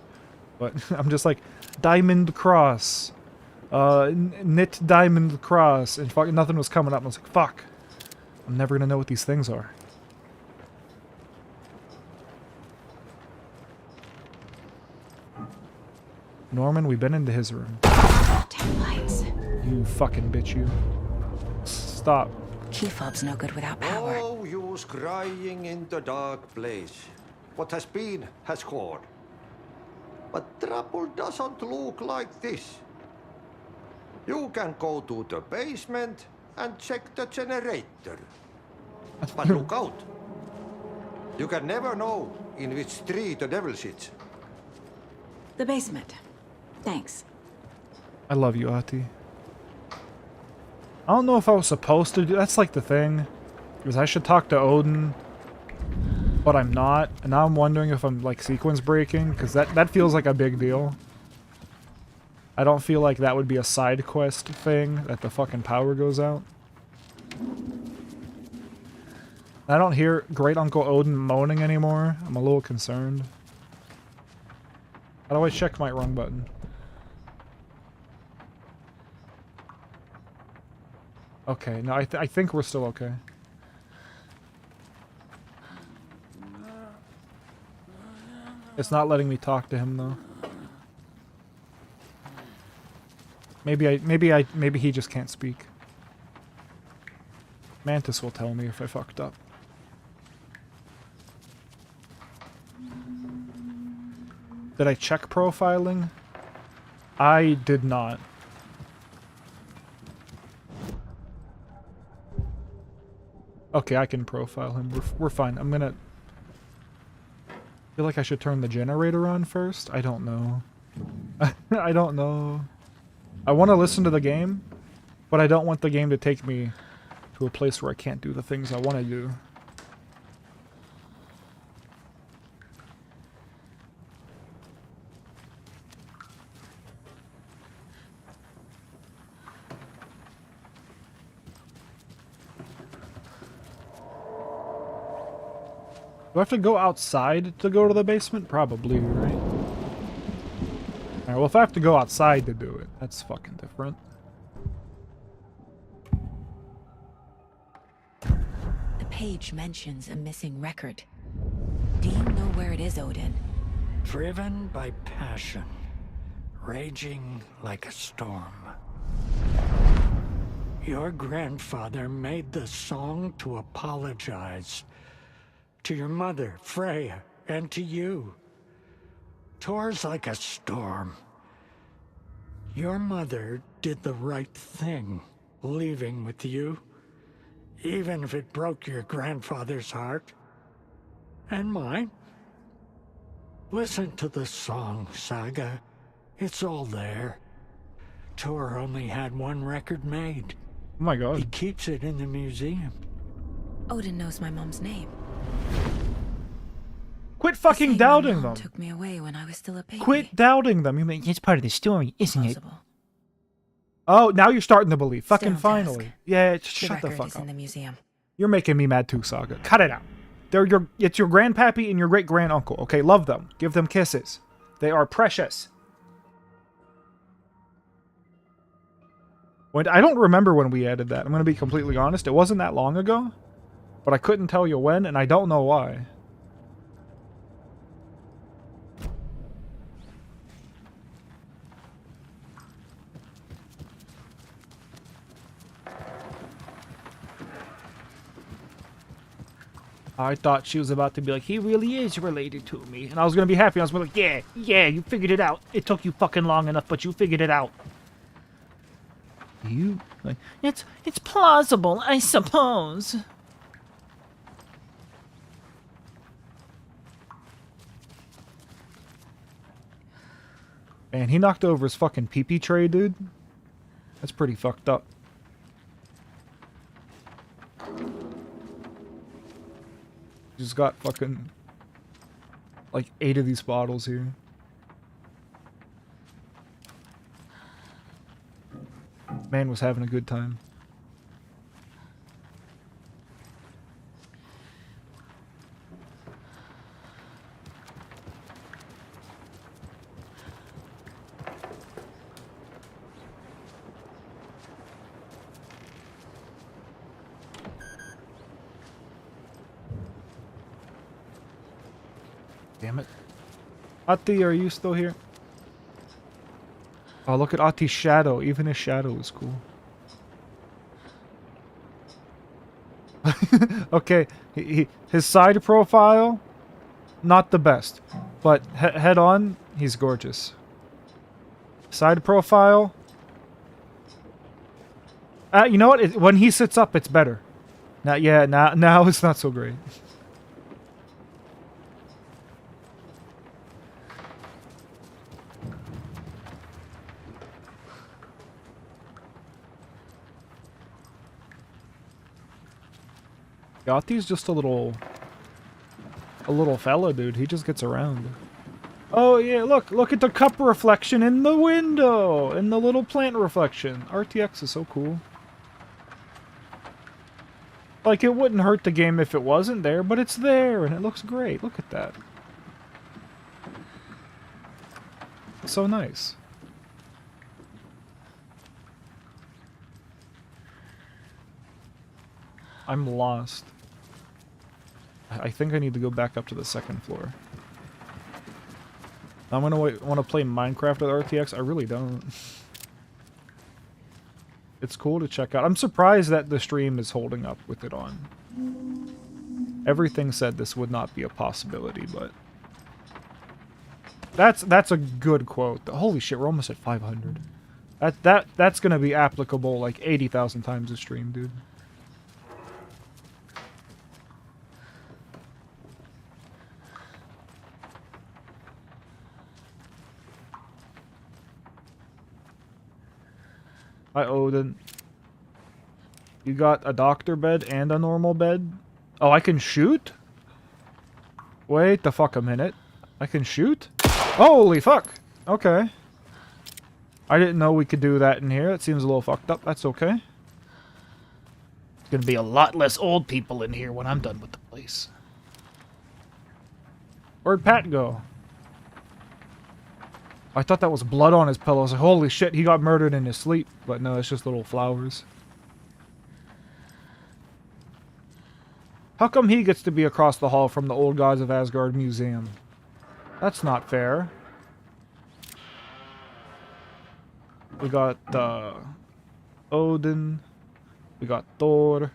But I'm just like, Diamond Cross. Knit Diamond Cross. And fucking nothing was coming up. I was like, fuck. I'm never gonna know what these things are. Norman, we've been into his room. Damn lights. You fucking bitch, you. Stop. Key fob's no good without power. Oh, you's crying in the dark place. What has been has gone. But trouble doesn't look like this. You can go to the basement and check the generator. But look out. You can never know in which tree the devil sits. The basement. Thanks. I love you, Ati. I don't know if I was supposed to do... That's like the thing. Because I should talk to Odin. But I'm not. And now I'm wondering if I'm like sequence breaking. Because that feels like a big deal. I don't feel like that would be a side quest thing. That the fucking power goes out. I don't hear Great Uncle Odin moaning anymore. I'm a little concerned. How do I check my wrong button? Okay, no, I think we're still okay. It's not letting me talk to him though. Maybe he just can't speak. Mantis will tell me if I fucked up. Did I check profiling? I did not. Okay, I can profile him. We're fine. I'm gonna... feel like I should turn the generator on first? I don't know. I don't know. I want to listen to the game, but I don't want the game to take me to a place where I can't do the things I want to do. Do I have to go outside to go to the basement? Probably, right? Alright, well if I have to go outside to do it, that's fucking different. The page mentions a missing record. Do you know where it is, Odin? Driven by passion, raging like a storm. Your grandfather made the song to apologize. To your mother, Freya, and to you. Tor's like a storm. Your mother did the right thing, leaving with you, even if it broke your grandfather's heart. And mine. Listen to the song, Saga. It's all there. Tor only had one record made. Oh my god. He keeps it in the museum. Odin knows my mom's name. Quit fucking doubting my mom them. Took me away when I was still a baby. Quit doubting them. You mean it's part of the story, isn't it? Possible. Oh, now you're starting to believe. Fucking Still on finally. task. Yeah, The shut the record fuck is up. in the museum. You're making me mad too, Saga. Cut it out. It's your grandpappy and your great-granduncle. Okay, love them. Give them kisses. They are precious. I don't remember when we added that. I'm going to be completely honest. It wasn't that long ago. But I couldn't tell you when, and I don't know why. I thought she was about to be like, he really is related to me. And I was going to be happy. I was going to be like, yeah, you figured it out. It took you fucking long enough, but you figured it out. You? Like, it's plausible, I suppose. Man, he knocked over his fucking pee-pee tray, dude. That's pretty fucked up. Just got fucking like 8 of these bottles here. Man was having a good time. Damn it. Ati, are you still here? Oh, look at Ati's shadow. Even his shadow is cool. Okay, his side profile, not the best. But head on, he's gorgeous. Side profile. You know what? When he sits up, it's better. Now it's not so great. Yachty's just a little fella, dude. He just gets around. Oh yeah, look at the cup reflection in the window, and the little plant reflection. RTX is so cool. Like, it wouldn't hurt the game if it wasn't there, but it's there, and it looks great. Look at that. So nice. I'm lost. I think I need to go back up to the second floor. I'm gonna want to play Minecraft with RTX. I really don't. It's cool to check out. I'm surprised that the stream is holding up with it on. Everything said this would not be a possibility, but that's a good quote. Holy shit, we're almost at 500. That's gonna be applicable like 80,000 times a stream, dude. Hi, Odin. You got a doctor bed and a normal bed? Oh, I can shoot? Wait the fuck a minute. I can shoot? Holy fuck! Okay. I didn't know we could do that in here. It seems a little fucked up. That's okay. There's gonna be a lot less old people in here when I'm done with the place. Where'd Pat go? I thought that was blood on his pillow. I was like, holy shit, he got murdered in his sleep. But no, it's just little flowers. How come he gets to be across the hall from the Old Gods of Asgard Museum? That's not fair. We got Odin. We got Thor.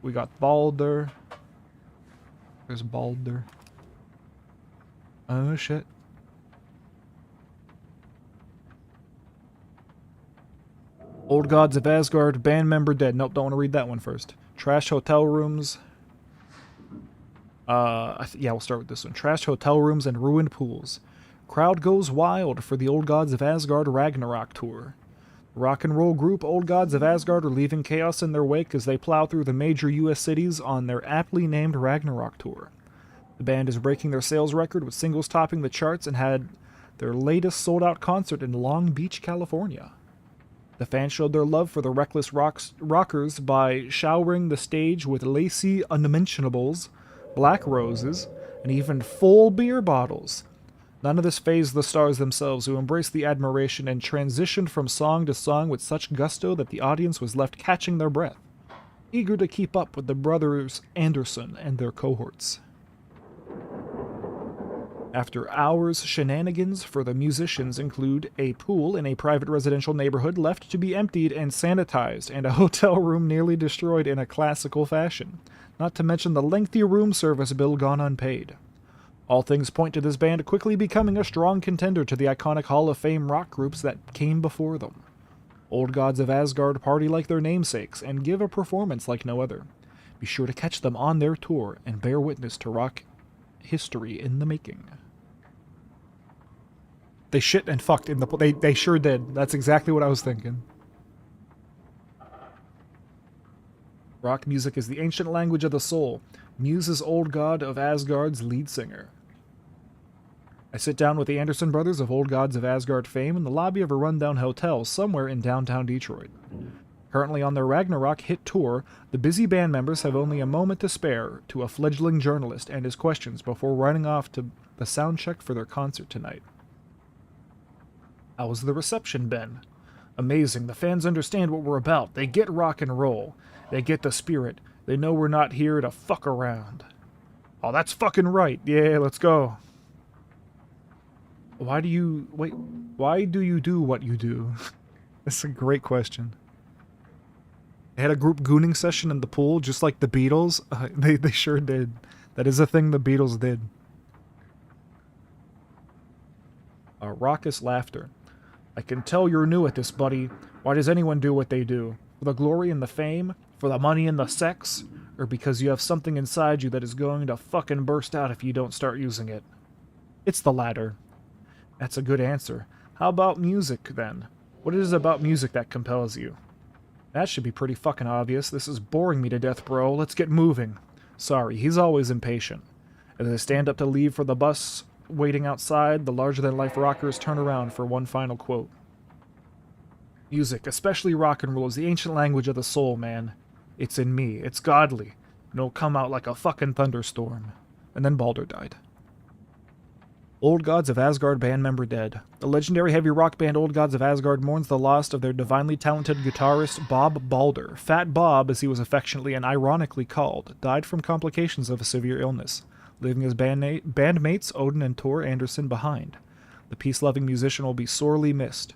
We got Balder. There's Balder. Oh shit. Old Gods of Asgard, band member dead. Nope, don't want to read that one first. Trash hotel rooms. Yeah, we'll start with this one. Trash hotel rooms and ruined pools. Crowd goes wild for the Old Gods of Asgard Ragnarok tour. The rock and roll group Old Gods of Asgard are leaving chaos in their wake as they plow through the major US cities on their aptly named Ragnarok tour. The band is breaking their sales record with singles topping the charts and had their latest sold-out concert in Long Beach, California. The fans showed their love for the reckless rockers by showering the stage with lacy unmentionables, black roses, and even full beer bottles. None of this fazed the stars themselves, who embraced the admiration and transitioned from song to song with such gusto that the audience was left catching their breath, eager to keep up with the brothers Anderson and their cohorts. After hours, shenanigans for the musicians include a pool in a private residential neighborhood left to be emptied and sanitized, and a hotel room nearly destroyed in a classical fashion, not to mention the lengthy room service bill gone unpaid. All things point to this band quickly becoming a strong contender to the iconic Hall of Fame rock groups that came before them. Old Gods of Asgard party like their namesakes and give a performance like no other. Be sure to catch them on their tour and bear witness to rock history in the making. They shit and fucked in the... They sure did. That's exactly what I was thinking. Rock music is the ancient language of the soul. Muse is old god of Asgard's lead singer. I sit down with the Anderson brothers of Old Gods of Asgard fame in the lobby of a rundown hotel somewhere in downtown Detroit. Currently on their Ragnarok hit tour, the busy band members have only a moment to spare to a fledgling journalist and his questions before running off to the sound check for their concert tonight. How's the reception been? Amazing. The fans understand what we're about. They get rock and roll. They get the spirit. They know we're not here to fuck around. Oh, that's fucking right. Yeah, let's go. Why do you do what you do? That's a great question. They had a group gooning session in the pool, just like the Beatles. They sure did. That is a thing the Beatles did. Raucous laughter. I can tell you're new at this, buddy. Why does anyone do what they do? For the glory and the fame? For the money and the sex? Or because you have something inside you that is going to fucking burst out if you don't start using it? It's the latter. That's a good answer. How about music, then? What is it about music that compels you? That should be pretty fucking obvious. This is boring me to death, bro. Let's get moving. Sorry, he's always impatient. As I stand up to leave for the bus, waiting outside, the larger-than-life rockers turn around for one final quote. Music, especially rock and roll, is the ancient language of the soul, man. It's in me. It's godly. And it'll come out like a fucking thunderstorm. And then Balder died. Old Gods of Asgard band member dead. The legendary heavy rock band Old Gods of Asgard mourns the loss of their divinely talented guitarist Bob Balder. Fat Bob, as he was affectionately and ironically called, died from complications of a severe illness, leaving his bandmates Odin and Tor Anderson behind. The peace-loving musician will be sorely missed,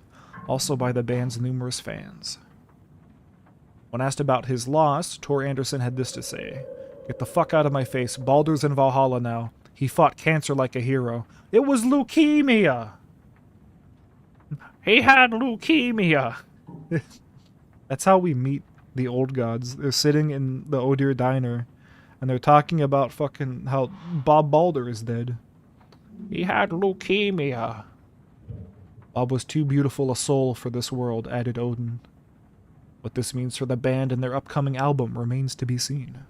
also by the band's numerous fans. When asked about his loss, Tor Anderson had this to say: "Get the fuck out of my face. Balder's in Valhalla now. He fought cancer like a hero. It was leukemia! He had leukemia!" That's how we meet the Old Gods. They're sitting in the Odir Diner, and they're talking about fucking how Bob Balder is dead. He had leukemia. Bob was too beautiful a soul for this world, added Odin. What this means for the band and their upcoming album remains to be seen.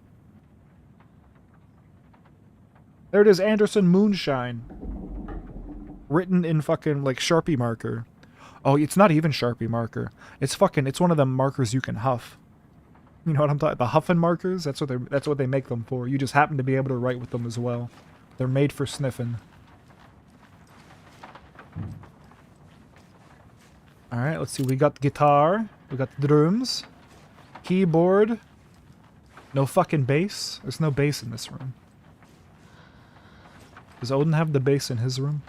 There it is, Anderson Moonshine. Written in fucking, like, Sharpie marker. Oh, it's not even Sharpie marker. It's one of them markers you can huff. You know what I'm talking about? The huffing markers? That's what they make them for. You just happen to be able to write with them as well. They're made for sniffing. Alright, let's see. We got the guitar. We got the drums. Keyboard. No fucking bass. There's no bass in this room. Does Odin have the bass in his room?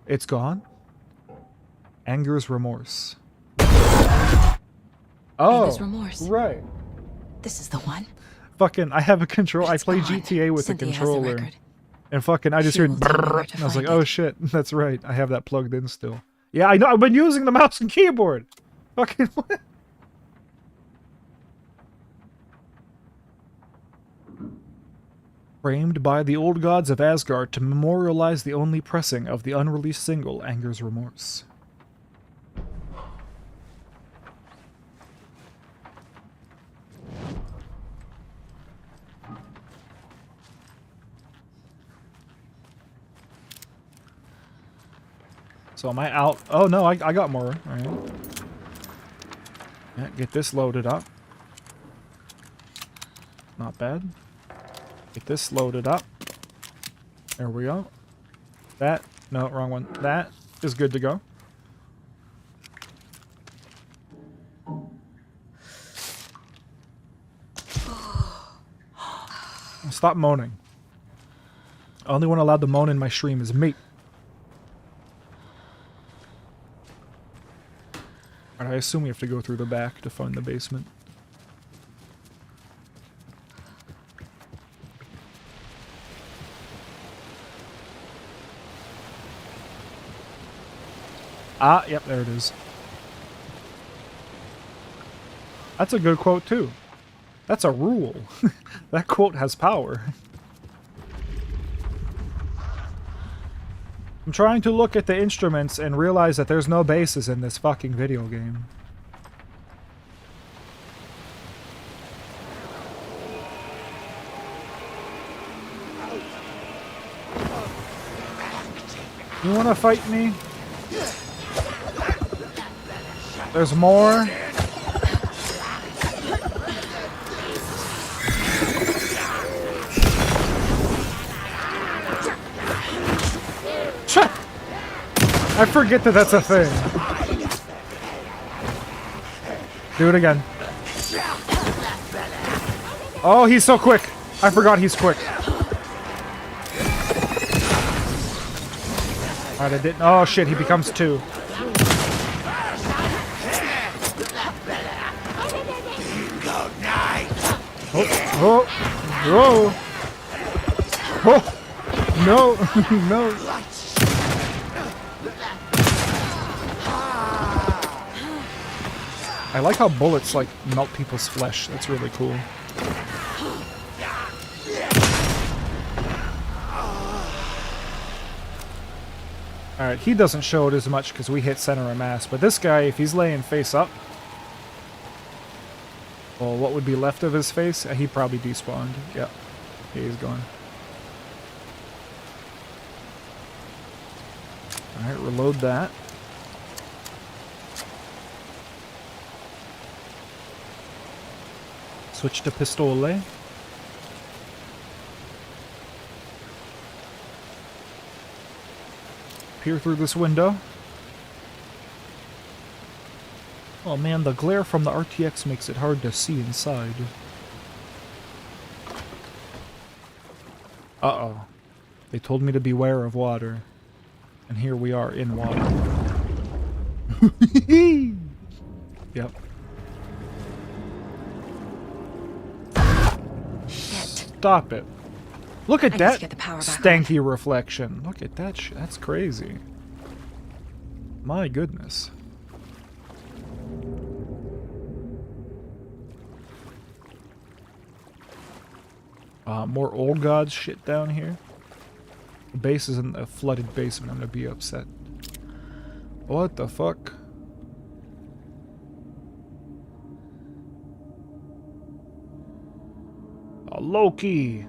It's gone? Anger's remorse. Oh! Anger's remorse. Right. This is the one? Fucking, I have a control. I It's play gone. GTA with Cynthia a has the controller. record. And fucking, I just She heard will tell me brrrr, where to and I was like, find oh it. shit, that's right. I have that plugged in still. Yeah, I know, I've been using the mouse and keyboard! Fucking what? Framed by the Old Gods of Asgard to memorialize the only pressing of the unreleased single, Anger's Remorse. So am I out? Oh no, I got more. Alright. Yeah, get this loaded up. Not bad. Get this loaded up. There we go. That, no, wrong one. That is good to go. Stop moaning. Only one allowed to moan in my stream is me. Alright, I assume we have to go through the back to find the basement. Ah, yep, there it is. That's a good quote, too. That's a rule. That quote has power. I'm trying to look at the instruments and realize that there's no basses in this fucking video game. You wanna fight me? There's more. I forget that that's a thing. Do it again. Oh, he's so quick. I forgot he's quick. Alright, I didn't. Oh shit, he becomes 2. Oh, oh, whoa. Oh, no, no. I like how bullets, like, melt people's flesh. That's really cool. Alright, he doesn't show it as much because we hit center of mass, but this guy, if he's laying face up, well, what would be left of his face? He probably despawned. Yep. Yeah, he's gone. Alright, reload that. Switch to pistole. Peer through this window. Oh man, the glare from the RTX makes it hard to see inside. Uh-oh. They told me to beware of water. And here we are in water. Yep. Stop it. Look at that stanky reflection. Look at that shit. That's crazy. My goodness. More old gods shit down here. The base is in a flooded basement. I'm gonna be upset. What the fuck? Loki!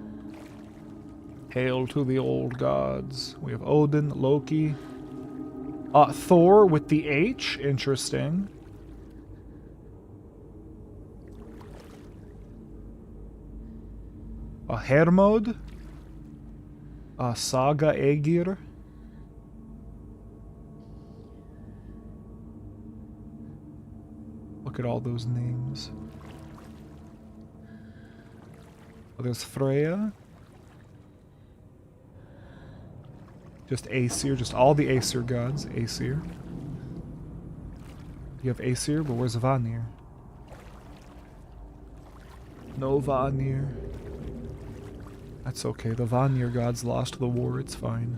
Hail to the old gods. We have Odin, Loki. Thor with the H. Interesting. Hermod. Saga Aegir. Look at all those names. Oh, there's Freya. Just Aesir, just all the Aesir gods. Aesir. You have Aesir, but where's Vanir? No Vanir. That's okay, the Vanir gods lost the war, it's fine.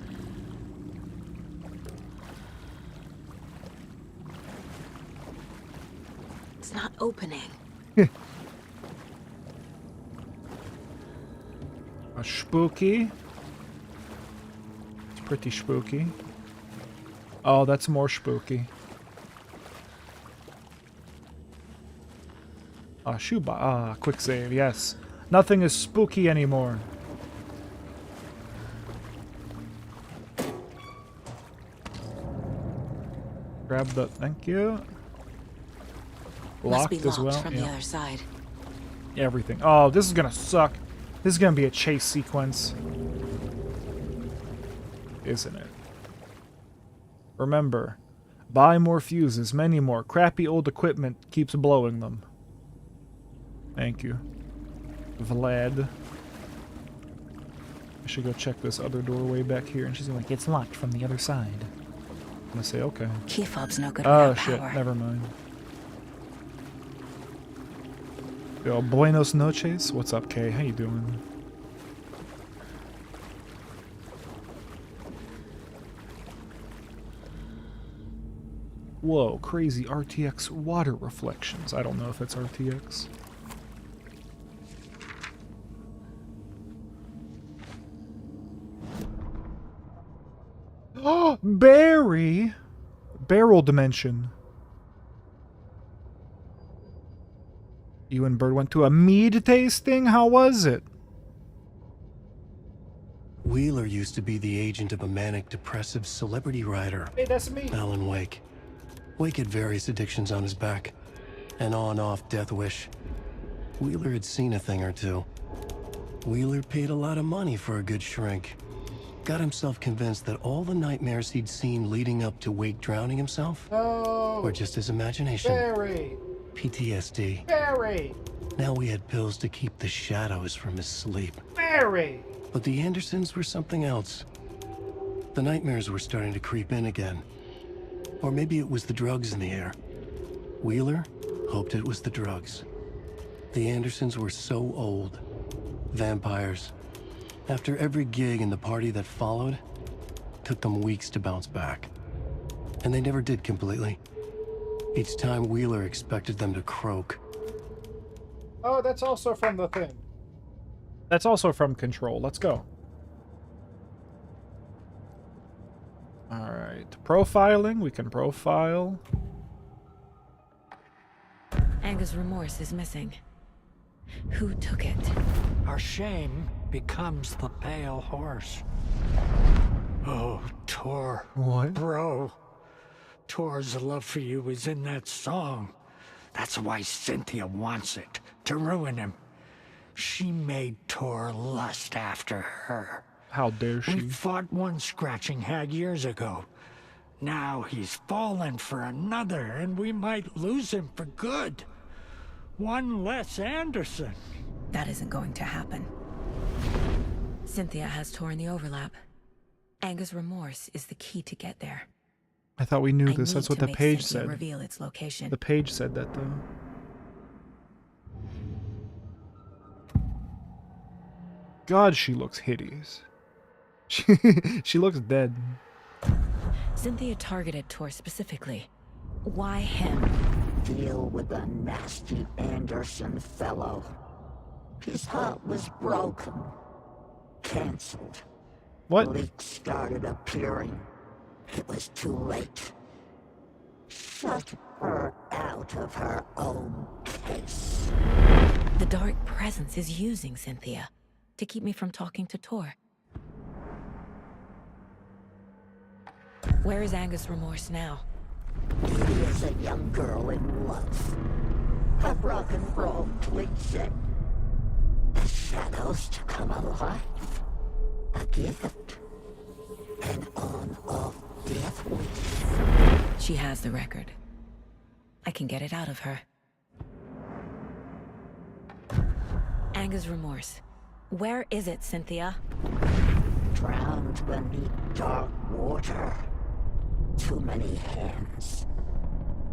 It's not opening. A spooky. It's pretty spooky. Oh, that's more spooky. Quick save, yes. Nothing is spooky anymore. Grab the, thank you. Must be Locked as locked well. from the other side. Everything. Oh, this is gonna suck. This is gonna be a chase sequence. Isn't it? Remember, buy more fuses, many more. Crappy old equipment keeps blowing them. Thank you. Vlad. I should go check this other doorway back here, and she's like, it's locked from the other side. I'm gonna say, okay. Key fob's no good Oh without shit, power. never mind. Yo, buenos noches. What's up, Kay? How you doing? Whoa, crazy RTX water reflections. I don't know if it's RTX. Oh, Barry! Barrel dimension. You and Bird went to a mead tasting? How was it? Wheeler used to be the agent of a manic-depressive celebrity writer, Hey, that's me. Alan Wake. Wake had various addictions on his back. An on-off death wish. Wheeler had seen a thing or two. Wheeler paid a lot of money for a good shrink. Got himself convinced that all the nightmares he'd seen leading up to Wake drowning himself were just his imagination. Barry. PTSD. Barry. Now we had pills to keep the shadows from his sleep. Barry. But the Andersons were something else. The nightmares were starting to creep in again. Or maybe it was the drugs in the air. Wheeler hoped it was the drugs. The Andersons were so old. Vampires. After every gig and the party that followed, took them weeks to bounce back. And they never did completely. Each time Wheeler expected them to croak. Oh, that's also from the thing. That's also from Control. Let's go. Alright. Profiling. We can profile. Anger's remorse is missing. Who took it? Our shame becomes the pale horse. Oh, Tor. What? Bro. Tor's love for you is in that song. That's why Cynthia wants it, to ruin him. She made Tor lust after her. How dare she? We fought one scratching hag years ago. Now he's fallen for another, and we might lose him for good. One less Anderson. That isn't going to happen. Cynthia has Tor in the overlap. Anger's remorse is the key to get there. I thought we knew I this. need That's what to the make page Cynthia said. reveal its location. The page said that, though. God, she looks hideous. She looks dead. Cynthia targeted Tor specifically. Why him? Deal with the nasty Anderson fellow. His heart was broken. Cancelled. What? Leaks started appearing. It was too late. Shut her out of her own case. The dark presence is using Cynthia to keep me from talking to Tor. Where is Anger's remorse now? He is a young girl in love. A rock and roll twitch. The shadows to come alive. A gift. An on-off death wish. She has the record. I can get it out of her. Anger's remorse. Where is it, Cynthia? Drowned beneath dark water. Too many hands.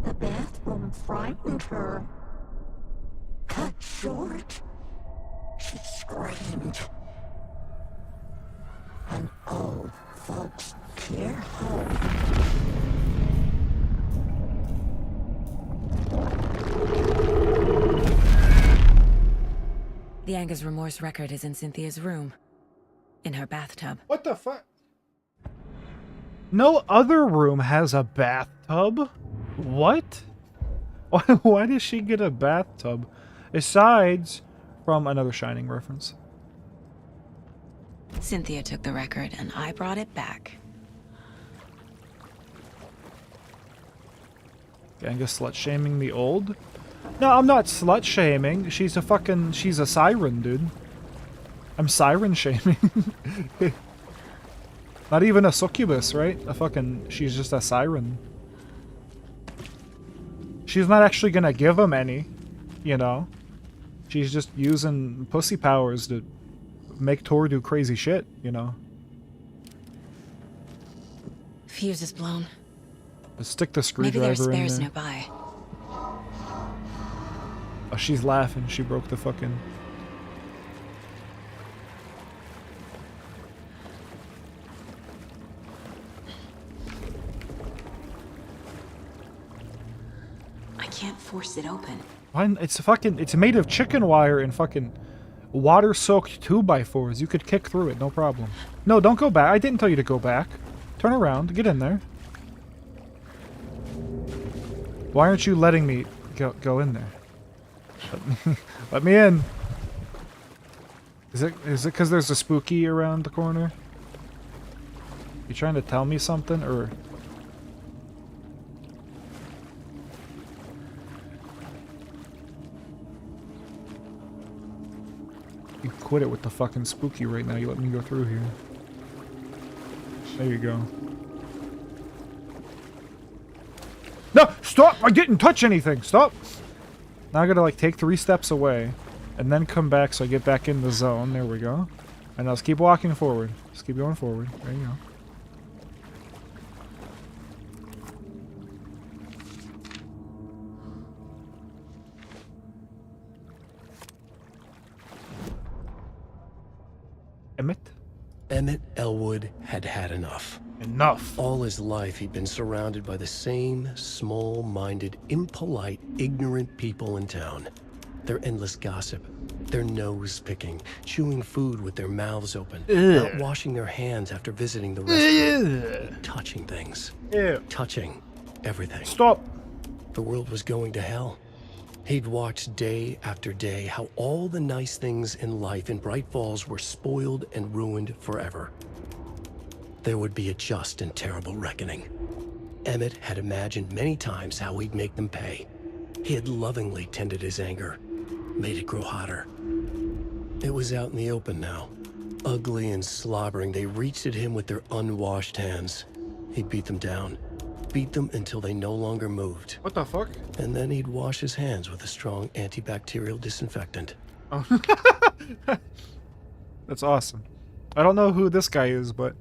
The bathroom frightened her. Cut short. She screamed. An old folks care home. The Anger's remorse record is in Cynthia's room. In her bathtub. What the fuck? No other room has a bathtub? What? Why does she get a bathtub? Asides from another Shining reference. Cynthia took the record and I brought it back. Genghis slut-shaming the old? No, I'm not slut-shaming. She's a siren, dude. I'm siren-shaming. Not even a succubus, right? She's just a siren. She's not actually gonna give him any, you know? She's just using pussy powers to make Tor do crazy shit, you know? Fuse is blown. Just stick the Maybe there's screwdriver in spares there. nearby. Oh, she's laughing. She broke the fucking... I can't force it open. Why? It's made of chicken wire and fucking water-soaked 2x4s. You could kick through it, no problem. No, don't go back. I didn't tell you to go back. Turn around. Get in there. Why aren't you letting me go in there? Let me in. Is it because there's a spooky around the corner? You trying to tell me something, or... You quit it with the fucking spooky right now. You let me go through here. There you go. No! Stop! I didn't touch anything! Stop! Now I gotta, like, take 3 steps away. And then come back so I get back in the zone. There we go. And now let's keep walking forward. Just keep going forward. There you go. Emmett? Emmett Elwood had had enough. Enough. All his life, he'd been surrounded by the same small-minded, impolite, ignorant people in town. Their endless gossip, their nose-picking, chewing food with their mouths open, not washing their hands after visiting the restaurant, touching things, touching everything. Stop. The world was going to hell. He'd watched day after day how all the nice things in life in Bright Falls were spoiled and ruined forever. There would be a just and terrible reckoning. Emmett had imagined many times how he'd make them pay. He had lovingly tended his anger, made it grow hotter. It was out in the open now. Ugly and slobbering, they reached at him with their unwashed hands. He'd beat them down. Beat them until they no longer moved. What the fuck? And then he'd wash his hands with a strong antibacterial disinfectant. Oh. That's awesome. I don't know who this guy is, but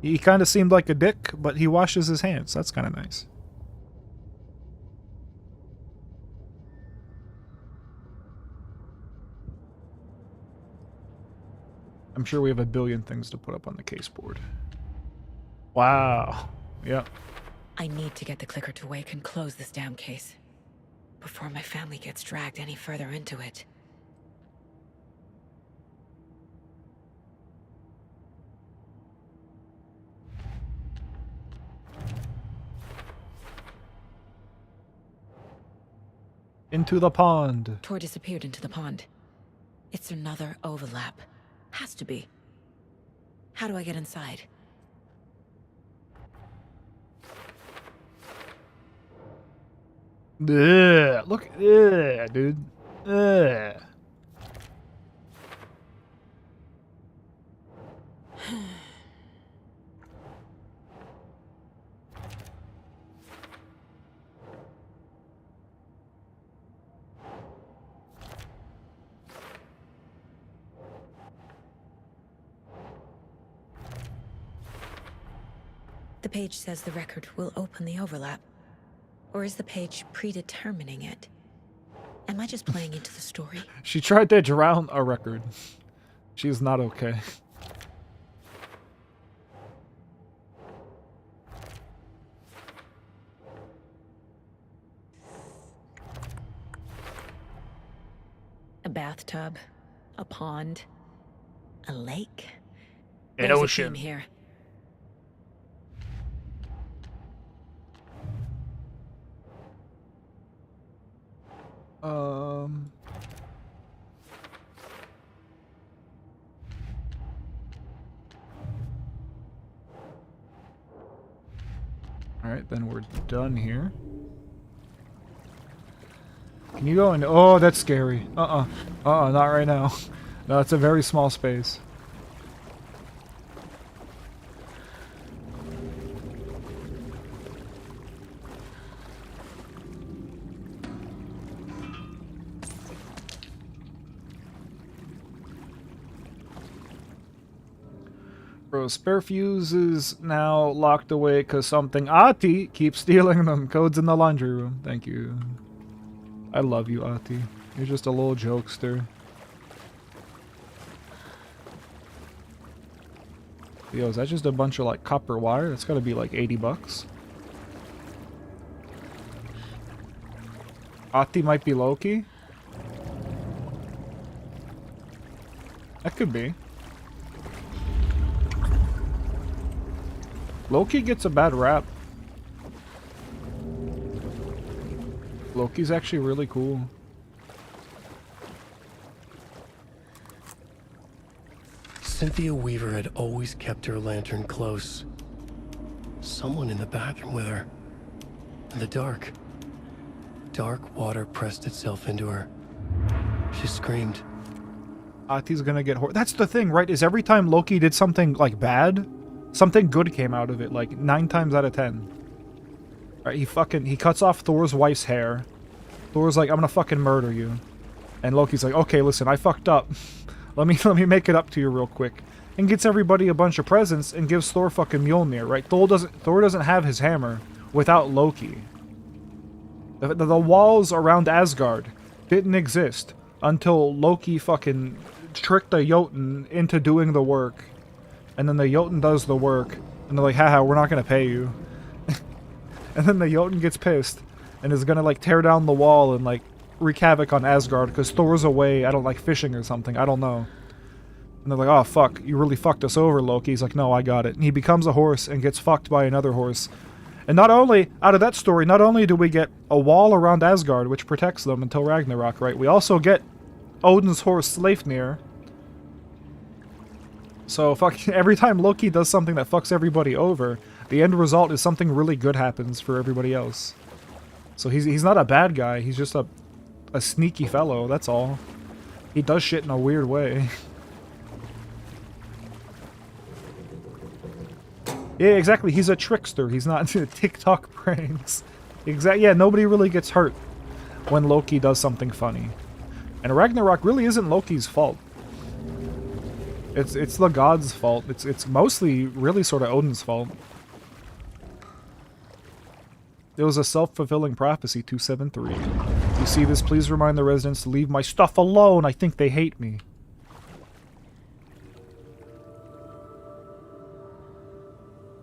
he kind of seemed like a dick, but he washes his hands. That's kind of nice. I'm sure we have a billion things to put up on the case board. Wow. Yep. I need to get the clicker to wake and close this damn case before my family gets dragged any further into it. Into the pond. Tor disappeared into the pond. It's another overlap. Has to be. How do I get inside? Ugh, look, dude. Ugh. The page says the record will open the overlap. Or is the page predetermining it? Am I just playing into the story? She tried to drown a record. She's not okay. A bathtub, a pond, a lake. An There's ocean. A theme here. Alright, then we're done here. Can you go in? Oh, that's scary. Not right now. No, it's a very small space. Bro, spare fuse is now locked away because something Ati keeps stealing them. Code's in the laundry room. Thank you. I love you, Ati. You're just a little jokester. Yo, is that just a bunch of like copper wire? That's gotta be like 80 bucks. Ati might be Loki. That could be. Loki gets a bad rap. Loki's actually really cool. Cynthia Weaver had always kept her lantern close, someone in the bathroom with her. In the dark. Dark water pressed itself into her. She screamed. Ati's gonna get That's the thing, right? Is every time Loki did something, like, bad, something good came out of it, like, 9 times out of 10. Right, he cuts off Thor's wife's hair. Thor's like, I'm gonna fucking murder you. And Loki's like, okay, listen, I fucked up. let me make it up to you real quick. And gets everybody a bunch of presents and gives Thor fucking Mjolnir, right? Thor doesn't have his hammer without Loki. The walls around Asgard didn't exist until Loki fucking tricked the Jotun into doing the work. And then the Jotun does the work. And they're like, haha, we're not gonna pay you. And then the Jotun gets pissed. And is gonna, like, tear down the wall and, like, wreak havoc on Asgard. Because Thor's away, I don't like fishing or something. I don't know. And they're like, oh, fuck, you really fucked us over, Loki. He's like, no, I got it. And he becomes a horse and gets fucked by another horse. And not only, out of that story, not only do we get a wall around Asgard, which protects them until Ragnarok, right? We also get Odin's horse, Sleipnir. So, fuck, every time Loki does something that fucks everybody over, the end result is something really good happens for everybody else. So he's not a bad guy, he's just a sneaky fellow, that's all. He does shit in a weird way. Yeah, exactly. He's a trickster. He's not TikTok pranks. Yeah, nobody really gets hurt when Loki does something funny. And Ragnarok really isn't Loki's fault. It's the gods' fault. It's mostly really sort of Odin's fault. It was a self-fulfilling prophecy, 273. You see this, please remind the residents to leave my stuff alone. I think they hate me.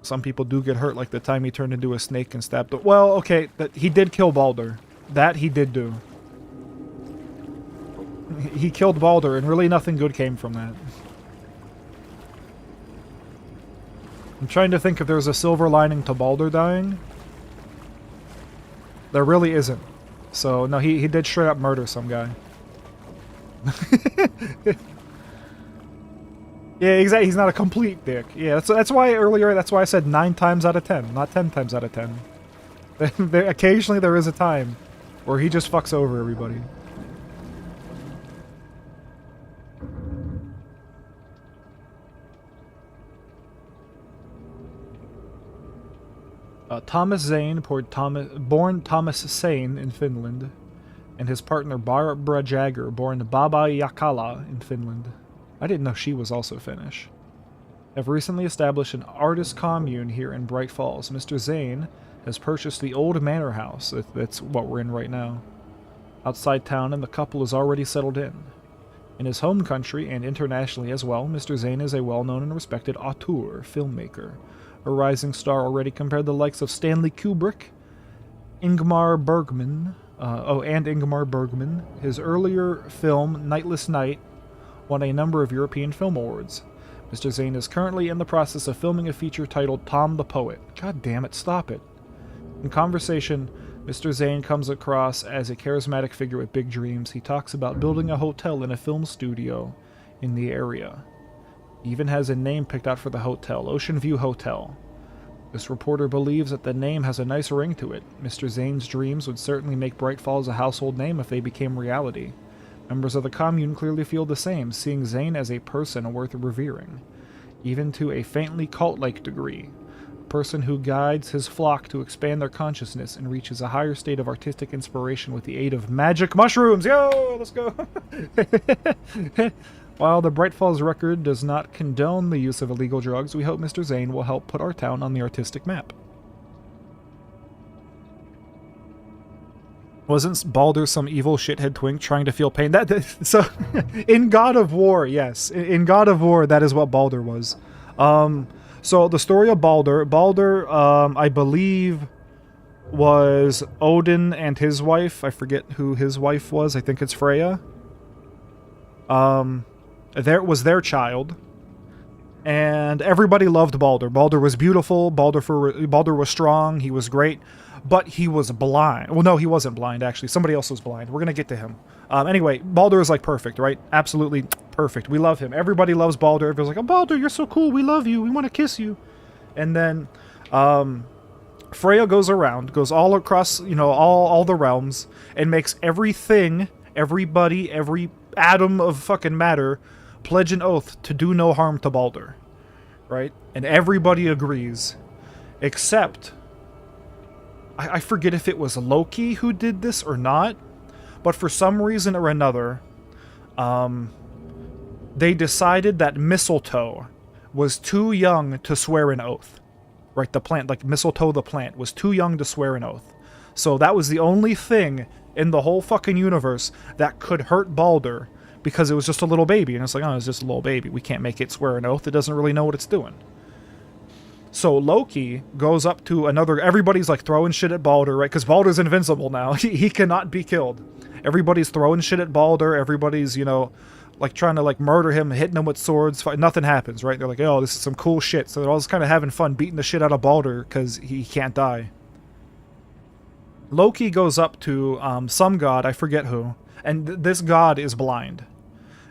Some people do get hurt, like the time he turned into a snake and stabbed it. Well, okay, he did kill Balder. That he did do. He killed Balder, and really nothing good came from that. I'm trying to think if there's a silver lining to Balder dying. There really isn't. So, no, he did straight up murder some guy. Yeah, exactly. He's not a complete dick. Yeah, that's why earlier, that's why I said 9 times out of 10, not 10 times out of 10. Occasionally there is a time where he just fucks over everybody. Thomas Zane, born Thomas Sane in Finland, and his partner Barbara Jagger, born Baba Jakala in Finland. I didn't know she was also Finnish. Have recently established an artist commune here in Bright Falls. Mr. Zane has purchased the old manor house, that's what we're in right now, outside town, and the couple is already settled in. In his home country and internationally as well, Mr. Zane is a well-known and respected auteur, filmmaker, a rising star already compared to the likes of Stanley Kubrick, Ingmar Bergman, His earlier film, Nightless Night, won a number of European Film Awards. Mr. Zane is currently in the process of filming a feature titled Tom the Poet. God damn it, stop it. In conversation, Mr. Zane comes across as a charismatic figure with big dreams. He talks about building a hotel and a film studio in the area. He even has a name picked out for the hotel, Ocean View Hotel. This reporter believes that the name has a nice ring to it. Mr. Zane's dreams would certainly make Bright Falls a household name if they became reality. Members of the commune clearly feel the same, seeing Zane as a person worth revering, even to a faintly cult-like degree. A person who guides his flock to expand their consciousness and reaches a higher state of artistic inspiration with the aid of magic mushrooms. Yo, let's go! While the Bright Falls Record does not condone the use of illegal drugs, we hope Mr. Zane will help put our town on the artistic map. Wasn't Balder some evil shithead twink trying to feel pain? So, in God of War, yes. In God of War, that is what Balder was. So the story of Balder, I believe, was Odin and his wife. I forget who his wife was. I think it's Freya. There was their child. And everybody loved Balder. Balder was beautiful. Balder was strong. He was great. But he was blind. Well, no, he wasn't blind, actually. Somebody else was blind. We're going to get to him. Anyway, Balder is, like, perfect, right? Absolutely perfect. We love him. Everybody loves Balder. Everybody's like, oh, Balder, you're so cool. We love you. We want to kiss you. And then Freya goes around, goes all across, you know, all the realms, and makes everything, everybody, every atom of fucking matter pledge an oath to do no harm to Baldur. Right? And everybody agrees. Except, I forget if it was Loki who did this or not, but for some reason or another, they decided that mistletoe was too young to swear an oath. Right, the plant, like mistletoe the plant, was too young to swear an oath. So that was the only thing in the whole fucking universe that could hurt Baldur, because it was just a little baby. And it's like, oh, it's just a little baby. We can't make it swear an oath. It doesn't really know what it's doing. So Loki goes up to another... Everybody's like throwing shit at Baldur, right? Because Baldur's invincible now. He cannot be killed. Everybody's throwing shit at Baldur. Everybody's, you know, like trying to like murder him, hitting him with swords. Nothing happens, right? They're like, oh, this is some cool shit. So they're all just kind of having fun beating the shit out of Baldur because he can't die. Loki goes up to some god, I forget who, and this god is blind.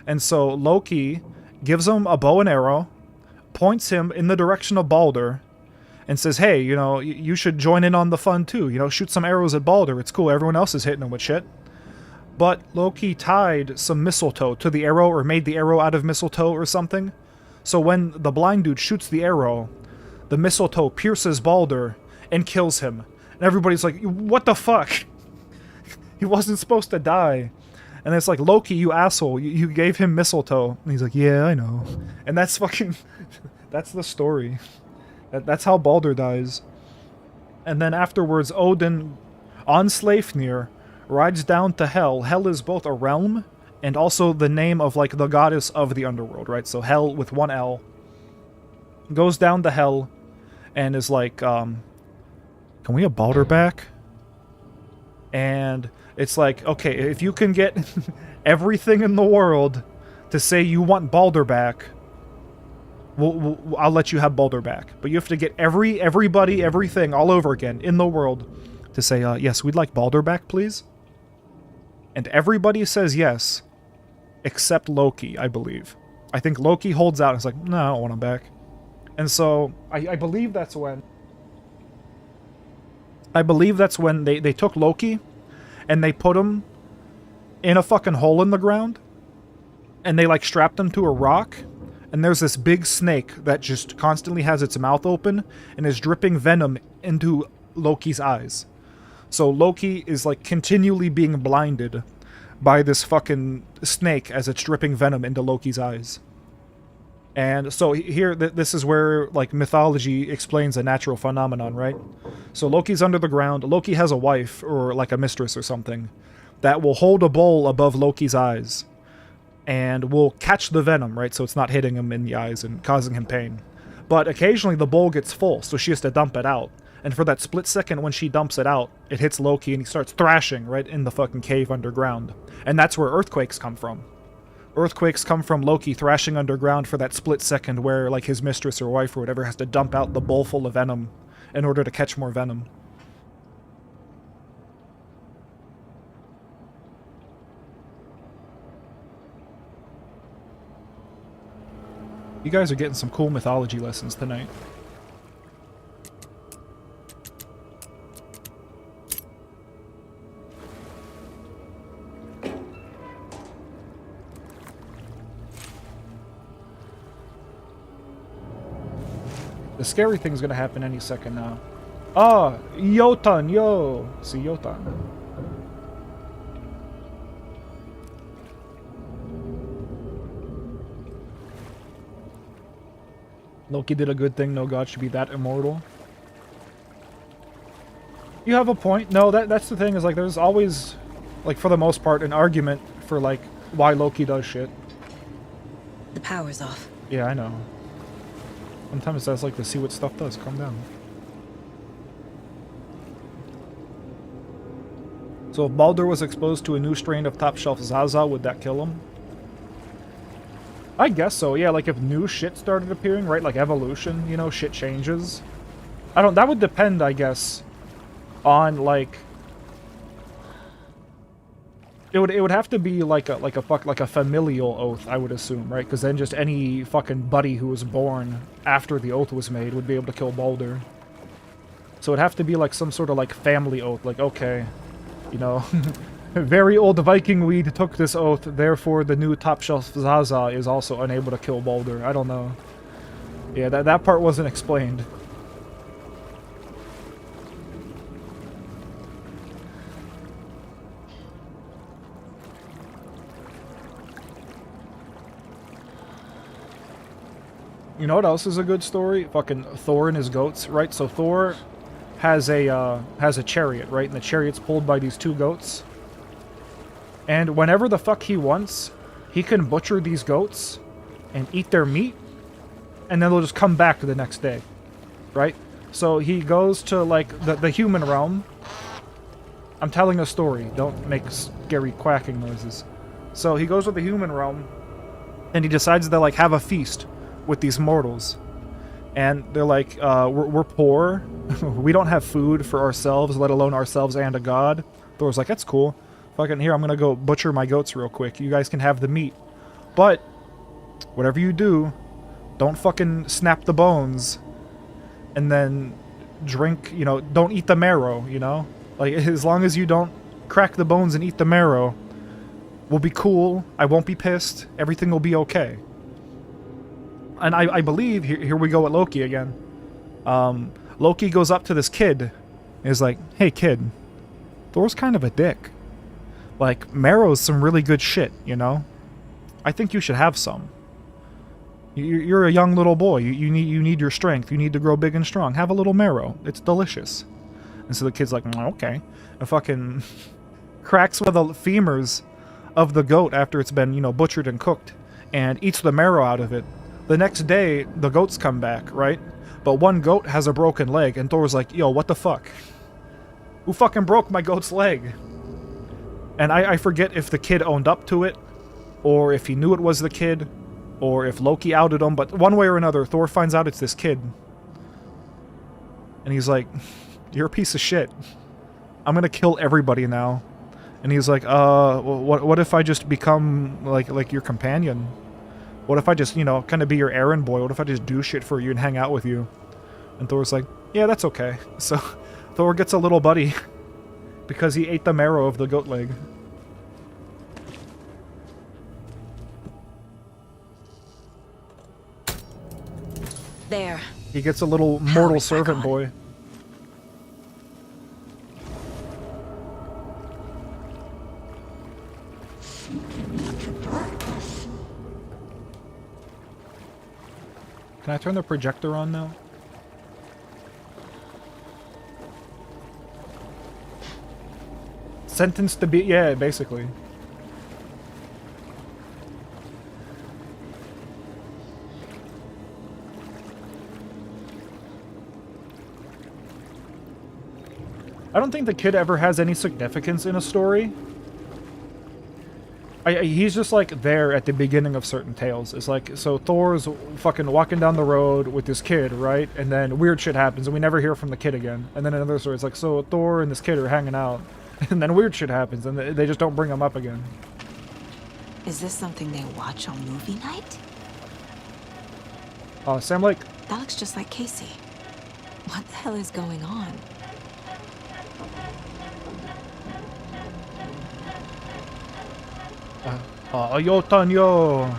And so Loki gives him a bow and arrow, points him in the direction of Baldur, and says, hey, you know, you should join in on the fun too. You know, shoot some arrows at Baldur. It's cool. Everyone else is hitting him with shit. But Loki tied some mistletoe to the arrow, or made the arrow out of mistletoe or something. So when the blind dude shoots the arrow, the mistletoe pierces Baldur and kills him. And everybody's like, what the fuck? He wasn't supposed to die. And it's like, Loki, you asshole, you gave him mistletoe. And he's like, yeah, I know. And that's fucking... that's the story. That's how Baldur dies. And then afterwards, Odin, on Sleipnir, rides down to Hel. Hel is both a realm and also the name of, like, the goddess of the underworld, right? So Hel with one L. Goes down to Hel and is like, can we have Baldur back? And it's like, okay, if you can get everything in the world to say you want Baldur back, I'll let you have Baldur back. But you have to get everybody, everything all over again in the world to say, yes, we'd like Baldur back, please. And everybody says yes, except Loki, I believe. I think Loki holds out and is like, no, I don't want him back. And so, I believe that's when... they took Loki and they put him in a fucking hole in the ground and they like strapped him to a rock, and there's this big snake that just constantly has its mouth open and is dripping venom into Loki's eyes. So Loki is like continually being blinded by this fucking snake as it's dripping venom into Loki's eyes. And so here, this is where, like, mythology explains a natural phenomenon, right? So Loki's under the ground. Loki has a wife, or, like, a mistress or something, that will hold a bowl above Loki's eyes and will catch the venom, right? So it's not hitting him in the eyes and causing him pain. But occasionally the bowl gets full, so she has to dump it out. And for that split second when she dumps it out, it hits Loki and he starts thrashing right in the fucking cave underground. And that's where earthquakes come from. Earthquakes come from Loki thrashing underground for that split second where, like, his mistress or wife or whatever has to dump out the bowl full of venom in order to catch more venom. You guys are getting some cool mythology lessons tonight. The scary thing's gonna happen any second now. Ah, Jotun, yo! See Jotun. Loki did a good thing, no god should be that immortal. You have a point. No, that's the thing, is like there's always, like for the most part, an argument for like why Loki does shit. The power's off. Yeah, I know. Sometimes I just like to see what stuff does. Calm down. So if Baldur was exposed to a new strain of top shelf Zaza, would that kill him? I guess so, yeah, like if new shit started appearing, right? Like evolution, you know, shit changes. That would depend, I guess, on like... It would have to be like a familial oath, I would assume, right? Because then just any fucking buddy who was born after the oath was made would be able to kill Baldur. So it'd have to be like some sort of like family oath. Like, okay, you know, very old Viking weed took this oath, therefore the new top shelf Zaza is also unable to kill Baldur. I don't know. Yeah, that part wasn't explained. You know what else is a good story? Fucking Thor and his goats, right? So Thor has a chariot, right? And the chariot's pulled by these two goats. And whenever the fuck he wants, he can butcher these goats and eat their meat, and then they'll just come back the next day, right? So he goes to like the human realm. I'm telling a story. Don't make scary quacking noises. So he goes to the human realm, and he decides to like have a feast with these mortals, and they're like, we're poor, we don't have food for ourselves, let alone ourselves and a god. Thor's like, that's cool, fucking here, I'm gonna go butcher my goats real quick, you guys can have the meat, but whatever you do, don't fucking snap the bones and then drink, you know, don't eat the marrow, you know, like as long as you don't crack the bones and eat the marrow, we'll be cool, I won't be pissed, everything will be okay. And I believe, here we go with Loki again. Loki goes up to this kid and is like, hey kid, Thor's kind of a dick. Like, marrow's some really good shit, you know? I think you should have some. You're a young little boy, you need your strength, you need to grow big and strong. Have a little marrow, it's delicious. And so the kid's like, okay. And fucking cracks one of the femurs of the goat after it's been, you know, butchered and cooked, and eats the marrow out of it. The next day, the goats come back, right? But one goat has a broken leg, and Thor's like, yo, what the fuck? Who fucking broke my goat's leg? And I forget if the kid owned up to it, or if he knew it was the kid, or if Loki outed him, but one way or another, Thor finds out it's this kid. And he's like, you're a piece of shit. I'm gonna kill everybody now. And he's like, what if I just become, like your companion? What if I just, you know, kind of be your errand boy? What if I just do shit for you and hang out with you? And Thor's like, yeah, that's okay. So Thor gets a little buddy because he ate the marrow of the goat leg. There. He gets a little mortal servant boy. Can I turn the projector on now? Sentenced to be... yeah, basically. I don't think the kid ever has any significance in a story. He's just like there at the beginning of certain tales. It's like, so Thor's fucking walking down the road with this kid, right? And then weird shit happens and we never hear from the kid again. And then another story, it's like, so Thor and this kid are hanging out. And then weird shit happens and they just don't bring him up again. Is this something they watch on movie night? Sam Lake. That looks just like Casey. What the hell is going on? Ayotanyo.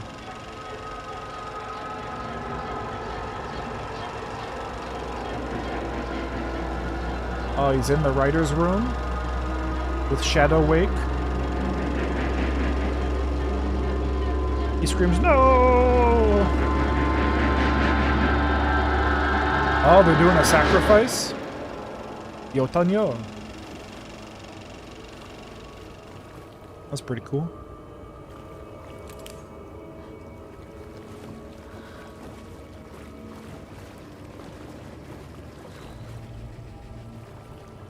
Oh, he's in the writer's room with Shadow Wake. He screams, no! Oh, they're doing a sacrifice? Yotanyo. That's pretty cool.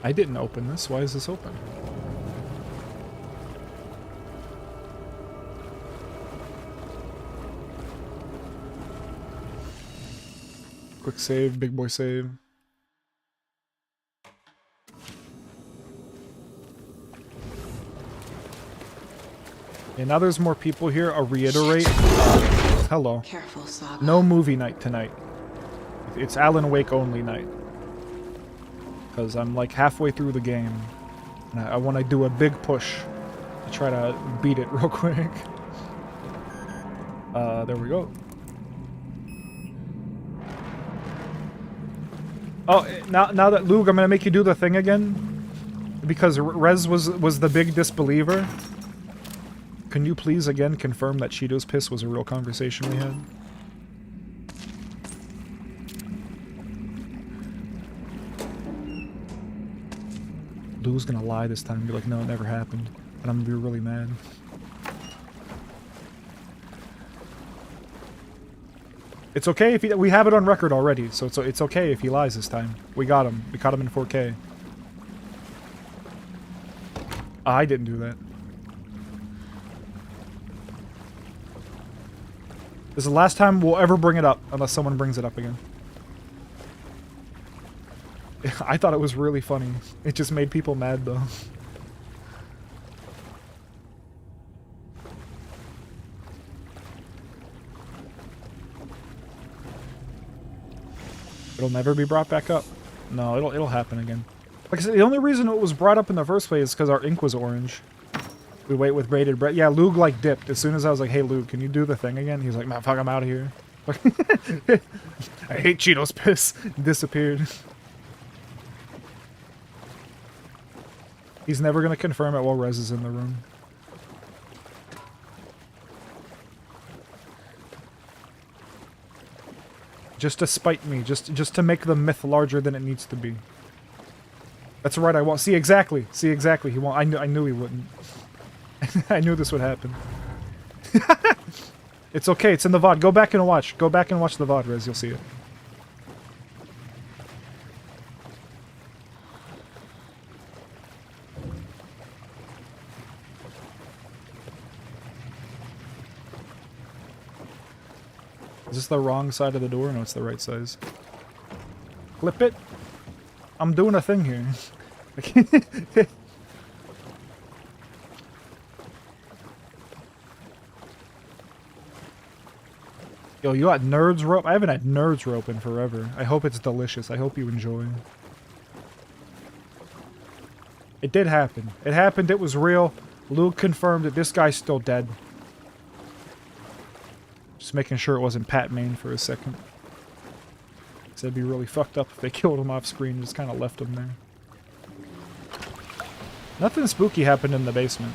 I didn't open this. Why is this open? Quick save, big boy save. And now there's more people here. I'll reiterate. Hello. Careful, Saga. No movie night tonight. It's Alan Wake only night. Because I'm like halfway through the game. And I want to do a big push to try to beat it real quick. There we go. Oh, now that Luke, I'm gonna make you do the thing again. Because Rez was the big disbeliever. Can you please again confirm that Cheeto's piss was a real conversation we had? Lou's gonna lie this time and be like, no, it never happened. And I'm gonna be really mad. It's okay if we have it on record already, so it's okay if he lies this time. We got him. We caught him in 4K. I didn't do that. This is the last time we'll ever bring it up, unless someone brings it up again. I thought it was really funny. It just made people mad, though. It'll never be brought back up. No, it'll happen again. Like I said, the only reason it was brought up in the first place is because our ink was orange. We wait with bated breath. Yeah, Luke like dipped. As soon as I was like, hey Luke, can you do the thing again? He was like, man, fuck, I'm out of here. I hate Cheeto's piss. Disappeared. He's never gonna confirm it while Rez is in the room. Just to spite me, just to make the myth larger than it needs to be. That's right, I won't. See exactly, he won't. I knew he wouldn't. I knew this would happen. It's okay, it's in the VOD. Go back and watch. Go back and watch the VOD, Rez, you'll see it. Is this the wrong side of the door? No, it's the right size. Flip it. I'm doing a thing here. Yo, you got Nerds Rope? I haven't had Nerds Rope in forever. I hope it's delicious. I hope you enjoy. It did happen. It happened. It was real. Luke confirmed that this guy's still dead. Just making sure it wasn't Pat Main for a second. So it'd be really fucked up if they killed him off screen and just kind of left him there. Nothing spooky happened in the basement.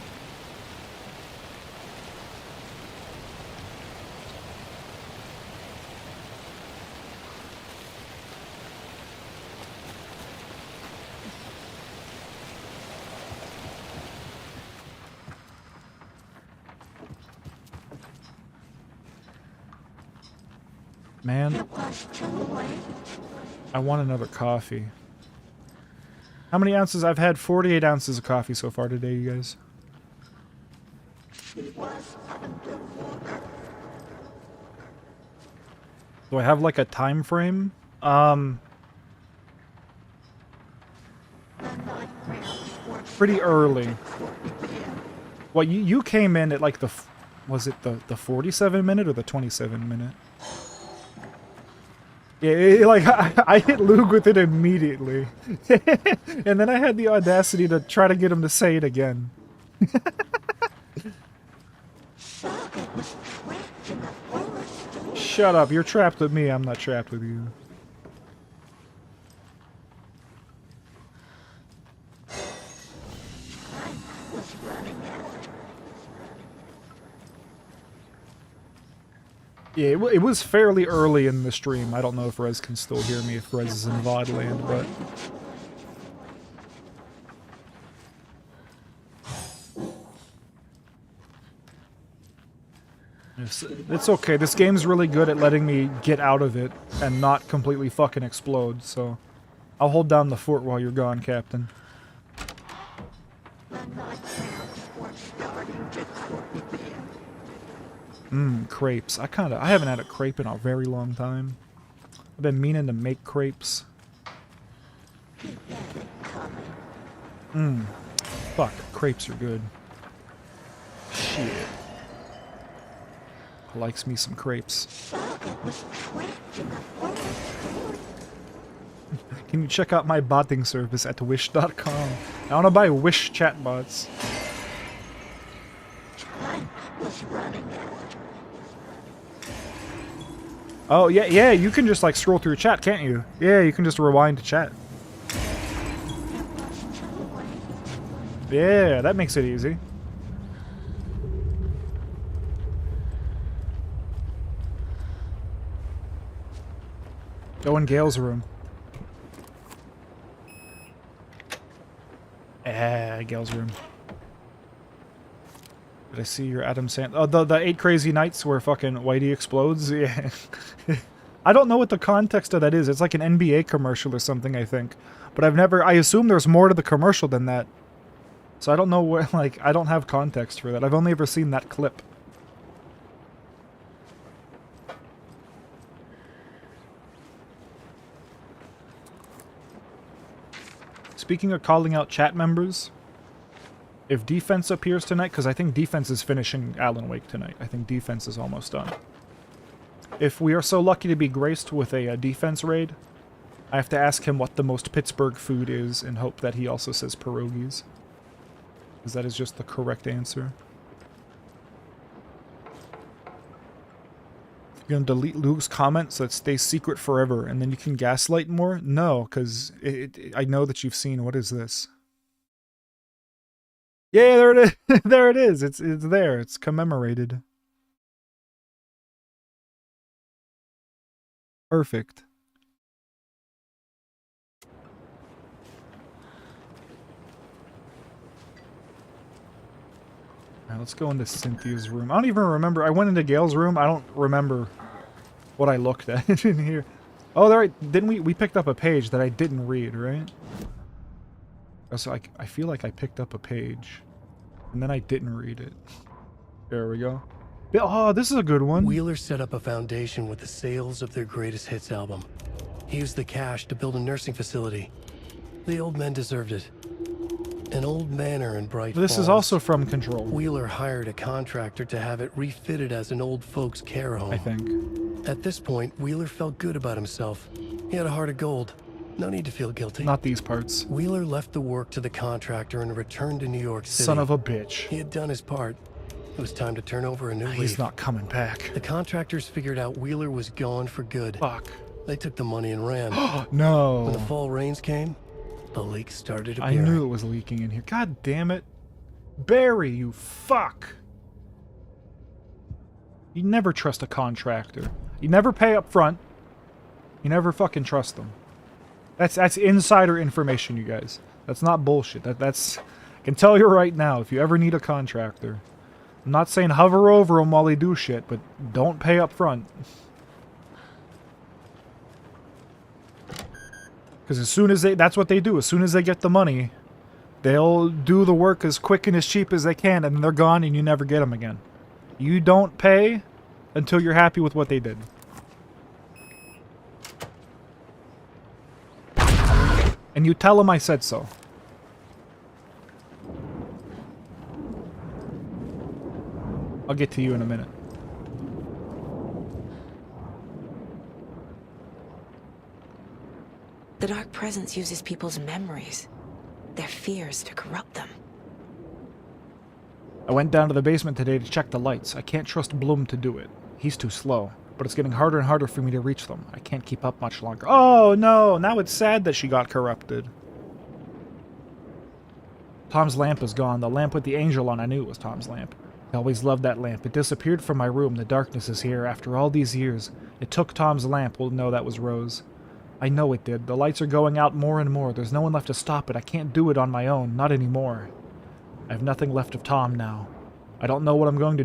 Man, I want another coffee. How many ounces? I've had 48 ounces of coffee so far today, you guys. Do I have like a time frame? Pretty early. Well, you came in at like the, was it the 47 minute or the 27 minute? Yeah, like, I hit Luke with it immediately. And then I had the audacity to try to get him to say it again. Shut up, you're trapped with me, I'm not trapped with you. Yeah, it was fairly early in the stream. I don't know if Rez can still hear me, if Rez is in VOD land, but... It's okay. This game's really good at letting me get out of it and not completely fucking explode, so... I'll hold down the fort while you're gone, Captain. Crepes. I haven't had a crepe in a very long time. I've been meaning to make crepes. Fuck, crepes are good. Shit. Likes me some crepes. Can you check out my botting service at wish.com? I want to buy Wish chatbots. Time was running out. Oh, yeah, you can just like scroll through chat, can't you? Yeah, you can just rewind to chat. Yeah, that makes it easy. Go in Gale's room. Gale's room. Did I see your Adam Sand? Oh, the 8 Crazy Nights where fucking Whitey explodes? Yeah. I don't know what the context of that is. It's like an NBA commercial or something, I think. But I assume there's more to the commercial than that. So I don't know where, like, I don't have context for that. I've only ever seen that clip. Speaking of calling out chat members, if Defense appears tonight, because I think Defense is finishing Alan Wake tonight. I think Defense is almost done. If we are so lucky to be graced with a Defense raid, I have to ask him what the most Pittsburgh food is and hope that he also says pierogies. Because that is just the correct answer. You're gonna delete Luke's comment so it stays secret forever and then you can gaslight more? No, because I know that you've seen. What is this? Yeah, there it is. There it is. It's there. It's commemorated. Perfect. Alright, let's go into Cynthia's room. I don't even remember. I went into Gale's room. I don't remember what I looked at in here. Oh, there. Didn't we picked up a page that I didn't read, right? So I feel like I picked up a page, and then I didn't read it. There we go. Oh, this is a good one. Wheeler set up a foundation with the sales of their greatest hits album. He used the cash to build a nursing facility. The old men deserved it. An old manor in Bright Falls. This is also from Control. Wheeler hired a contractor to have it refitted as an old folks care home. I think. At this point, Wheeler felt good about himself. He had a heart of gold. No need to feel guilty. Not these parts. Wheeler left the work to the contractor and returned to New York City. Son of a bitch. He had done his part. It was time to turn over a new leaf. He's not coming back. The contractors figured out Wheeler was gone for good. Fuck. They took the money and ran. No. When the fall rains came, the leak started I appearing. knew it was leaking in here. God damn it. Barry, you fuck. You never trust a contractor. You never pay up front. You never fucking trust them. That's insider information, you guys. That's not bullshit. That's... I can tell you right now, if you ever need a contractor, I'm not saying hover over them while they do shit, but don't pay up front. Because as soon as that's what they do. As soon as they get the money, they'll do the work as quick and as cheap as they can, and then they're gone and you never get them again. You don't pay until you're happy with what they did. And you tell them I said so. I'll get to you in a minute. The Dark Presence uses people's memories, their fears to corrupt them. I went down to the basement today to check the lights. I can't trust Bloom to do it. He's too slow. But it's getting harder and harder for me to reach them. I can't keep up much longer. Oh, no! Now it's sad that she got corrupted. Tom's lamp is gone. The lamp with the angel on, I knew it was Tom's lamp. I always loved that lamp. It disappeared from my room. The darkness is here. After all these years, it took Tom's lamp. Well, no, that was Rose. I know it did. The lights are going out more and more. There's no one left to stop it. I can't do it on my own. Not anymore. I have nothing left of Tom now. I don't know what I'm going to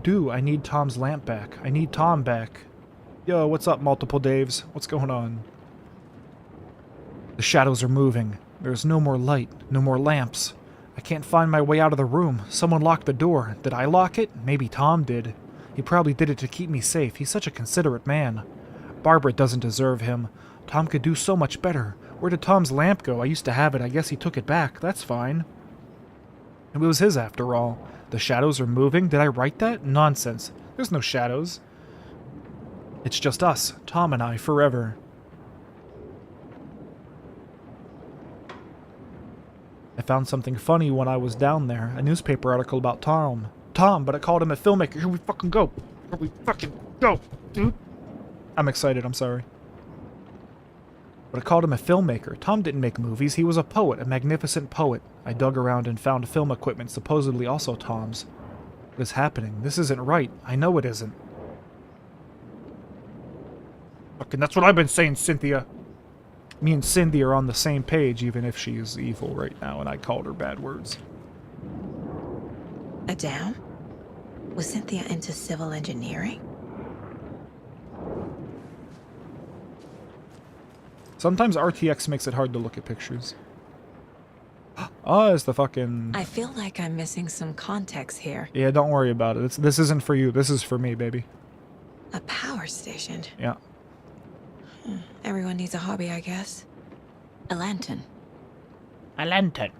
do. I need Tom's lamp back. I need Tom back. Yo, what's up, Multiple Daves? What's going on? The shadows are moving. There's no more light. No more lamps. I can't find my way out of the room. Someone locked the door. Did I lock it? Maybe Tom did. He probably did it to keep me safe. He's such a considerate man. Barbara doesn't deserve him. Tom could do so much better. Where did Tom's lamp go? I used to have it. I guess he took it back. That's fine. It was his after all. The shadows are moving? Did I write that? Nonsense. There's no shadows. It's just us, Tom and I, forever. I found something funny when I was down there. A newspaper article about Tom. Tom, but it called him a filmmaker. Here we fucking go. Here we fucking go, dude. I'm excited, I'm sorry. But it called him a filmmaker. Tom didn't make movies. He was a poet, a magnificent poet. I dug around and found film equipment, supposedly also Tom's. What is happening? This isn't right. I know it isn't. Fucking, that's what I've been saying, Cynthia. Me and Cindy are on the same page, even if she is evil right now, and I called her bad words. A dam? Was Cynthia into civil engineering? Sometimes RTX makes it hard to look at pictures. Oh, it's the fucking... I feel like I'm missing some context here. Yeah, don't worry about it. This isn't for you. This is for me, baby. A power station? Yeah. Everyone needs a hobby, I guess. A lantern. A lantern.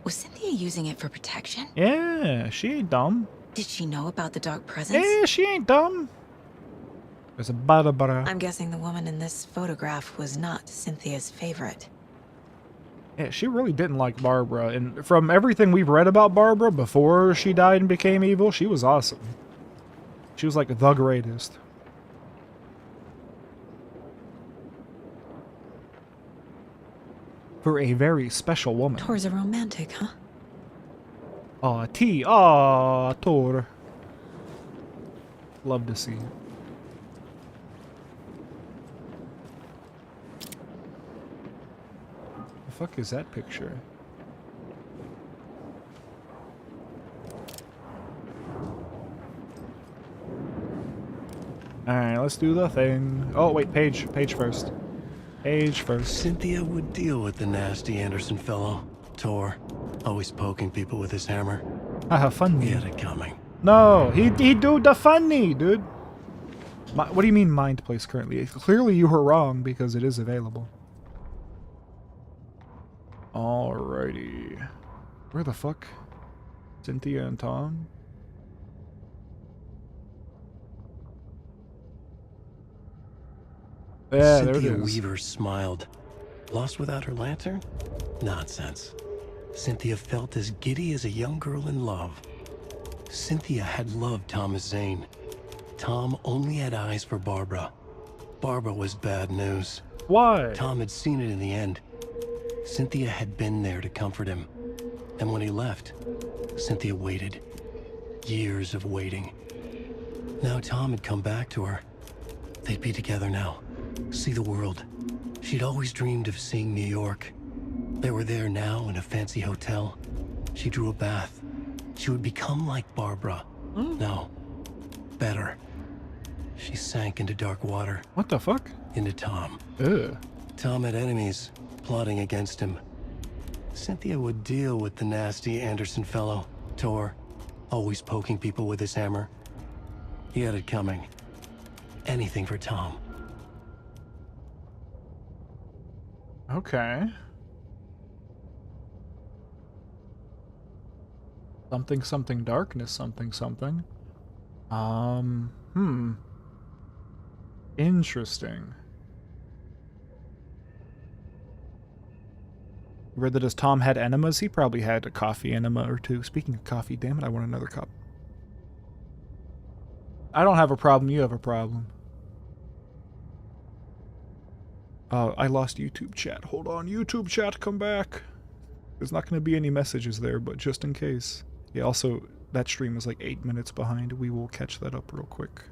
Was Cynthia using it for protection? Yeah, she ain't dumb. Did she know about the dark presence? Yeah, she ain't dumb. There's a bada. I'm guessing the woman in this photograph was not Cynthia's favorite. Yeah, she really didn't like Barbara. And from everything we've read about Barbara before she died and became evil, she was awesome. She was like the greatest. For a very special woman. Tor's a romantic, huh? Aw, Tor. Love to see. The fuck is that picture? Alright, let's do the thing. Oh, wait, page first. Page first. Cynthia would deal with the nasty Anderson fellow. Tor, always poking people with his hammer. Haha, funny. He had it coming. No, he do the funny, dude. What do you mean mind place currently? Clearly you were wrong because it is available. Alrighty. Where the fuck? Cynthia and Tom? Yeah, there it Cynthia is. Weaver smiled. Lost without her lantern? Nonsense. Cynthia felt as giddy as a young girl in love. Cynthia had loved Thomas Zane. Tom only had eyes for Barbara. Barbara was bad news. Why? Tom had seen it in the end. Cynthia had been there to comfort him. And when he left, Cynthia waited. Years of waiting. Now Tom had come back to her. They'd be together now. See the world. She'd always dreamed of seeing New York. They were there now in a fancy hotel. She drew a bath. She would become like Barbara. No. Better. She sank into dark water. What the fuck? Into Tom. Ugh. Tom had enemies plotting against him. Cynthia would deal with the nasty Anderson fellow. Tor, always poking people with his hammer. He had it coming. Anything for Tom. Okay. Something darkness something. Interesting. You read that as Tom had enemas? He probably had a coffee enema or two. Speaking of coffee, damn it, I want another cup. I don't have a problem, you have a problem. I lost YouTube chat. Hold on, YouTube chat, come back. There's not going to be any messages there, but just in case. Yeah, also, that stream is like 8 minutes behind. We will catch that up real quick.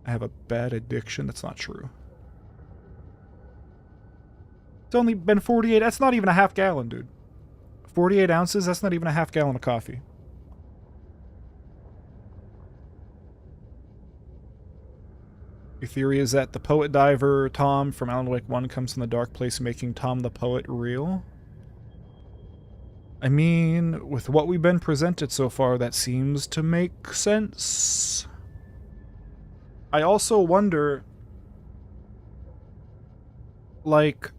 I have a bad addiction. That's not true. It's only been 48. That's not even a half gallon, dude. 48 ounces? That's not even a half gallon of coffee. Your theory is that the poet diver Tom from Alan Wake 1 comes from the dark place, making Tom the poet real? I mean, with what we've been presented so far, that seems to make sense. I also wonder, like,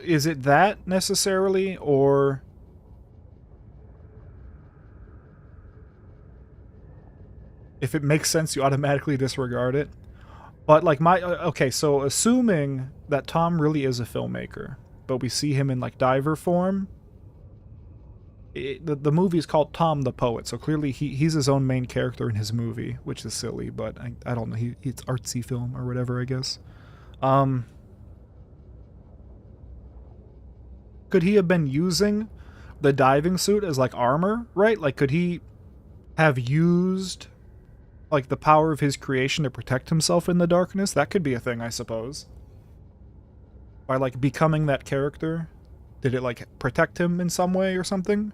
is it that necessarily, or if it makes sense, you automatically disregard it? But like okay, so assuming that Tom really is a filmmaker, but we see him in like diver form. The movie is called Tom the Poet, so clearly he's his own main character in his movie, which is silly, but I don't know. It's artsy film or whatever, I guess. Could he have been using the diving suit as like armor, right? Like, could he have used like the power of his creation to protect himself in the darkness? That could be a thing, I suppose. By like becoming that character, did it like protect him in some way or something?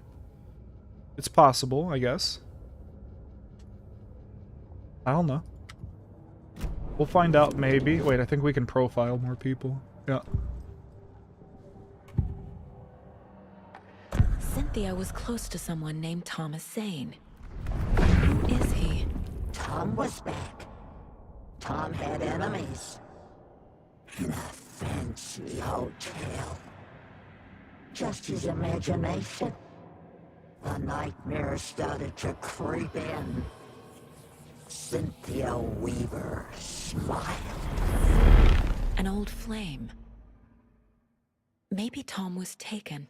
It's possible, I guess. I don't know. We'll find out maybe. Wait, I think we can profile more people. Yeah. Cynthia was close to someone named Thomas Zane. Who is he? Tom was back. Tom had enemies. In a fancy hotel. Just his imagination. The nightmare started to creep in. Cynthia Weaver smiled. An old flame. Maybe Tom was taken.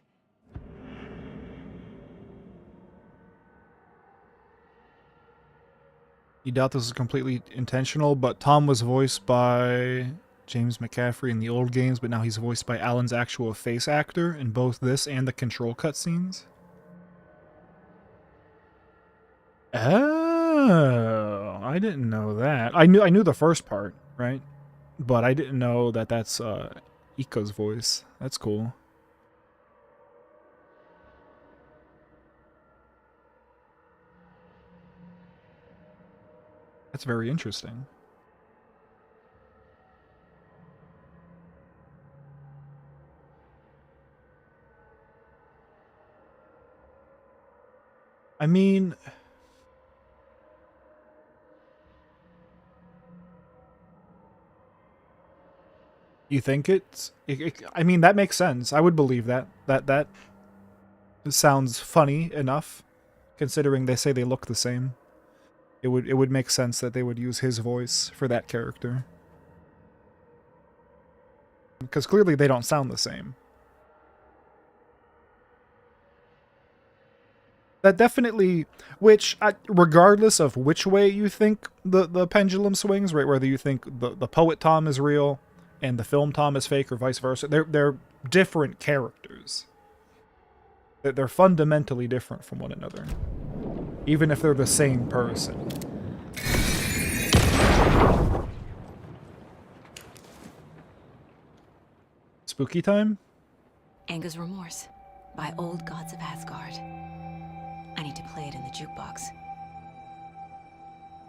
You doubt this is completely intentional, but Tom was voiced by James McCaffrey in the old games, but now he's voiced by Alan's actual face actor in both this and the Control cutscenes. Oh, I didn't know that. I knew the first part, right? But I didn't know that that's Ika's voice. That's cool. That's very interesting. I mean, you think I mean, that makes sense. I would believe that. That sounds funny enough, considering they say they look the same. It would make sense that they would use his voice for that character. Because clearly they don't sound the same. That definitely, which, regardless of which way you think the pendulum swings, right, whether you think the poet Tom is real and the film Tom is fake or vice versa, they're different characters. They're fundamentally different from one another. Even if they're the same person. Spooky time? Anga's Remorse by Old Gods of Asgard. I need to play it in the jukebox.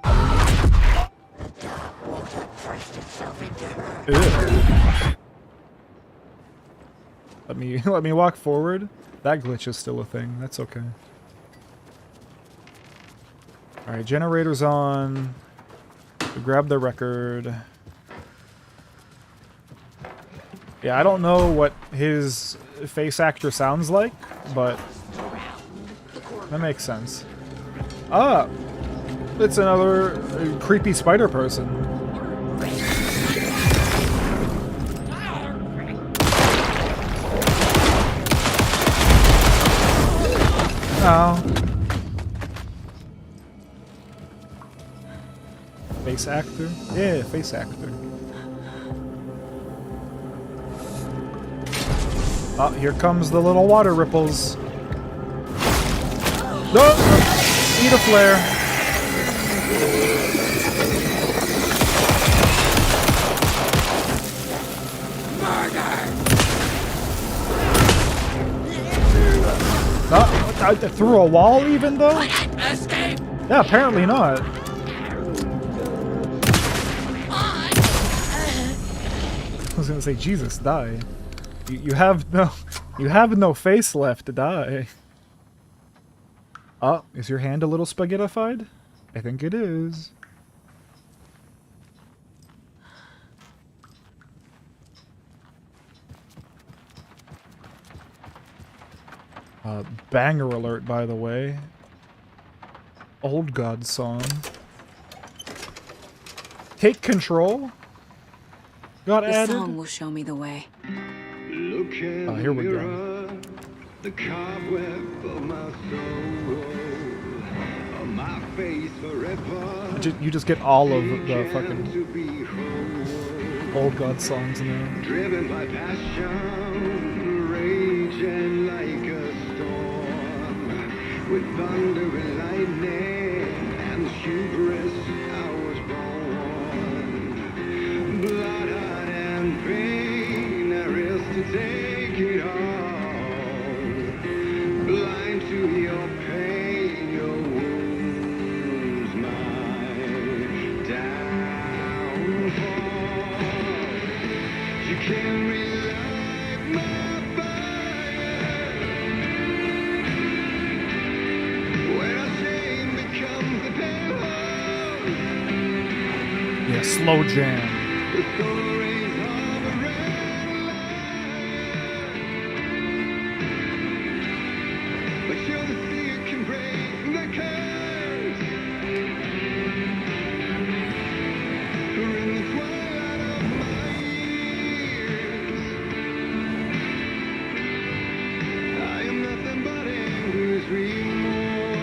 The dark water pressed itself into her. Ew. Let me walk forward. That glitch is still a thing. That's okay. Alright, generator's on. We grab the record. Yeah, I don't know what his face actor sounds like, but that makes sense. Ah! It's another creepy spider person. Oh. Face actor? Yeah, face actor. Oh, here comes the little water ripples. No! Eat a flare. Through a wall even though? Yeah, apparently not. I was gonna say, Jesus, die. You have no face left to die. Oh, is your hand a little spaghettified? I think it is. Banger alert, by the way. Old God song. Take Control? got The added. song will show me the way. Oh, here we go. The cobweb of my soul, of my face forever. You just get all of the fucking old God songs now. Driven by passion, raging like a storm, with thunder and lightning and hubris I was born. Blood, heart, and pain, there is to take it all. Blind to your pain, your wounds, my downfall. You can't relight my fire when our shame becomes the pale. Yeah, slow jam. The stories of a red light, but you're the sea who can break the curse. For in the twilight of my years, I am nothing but anger's remorse.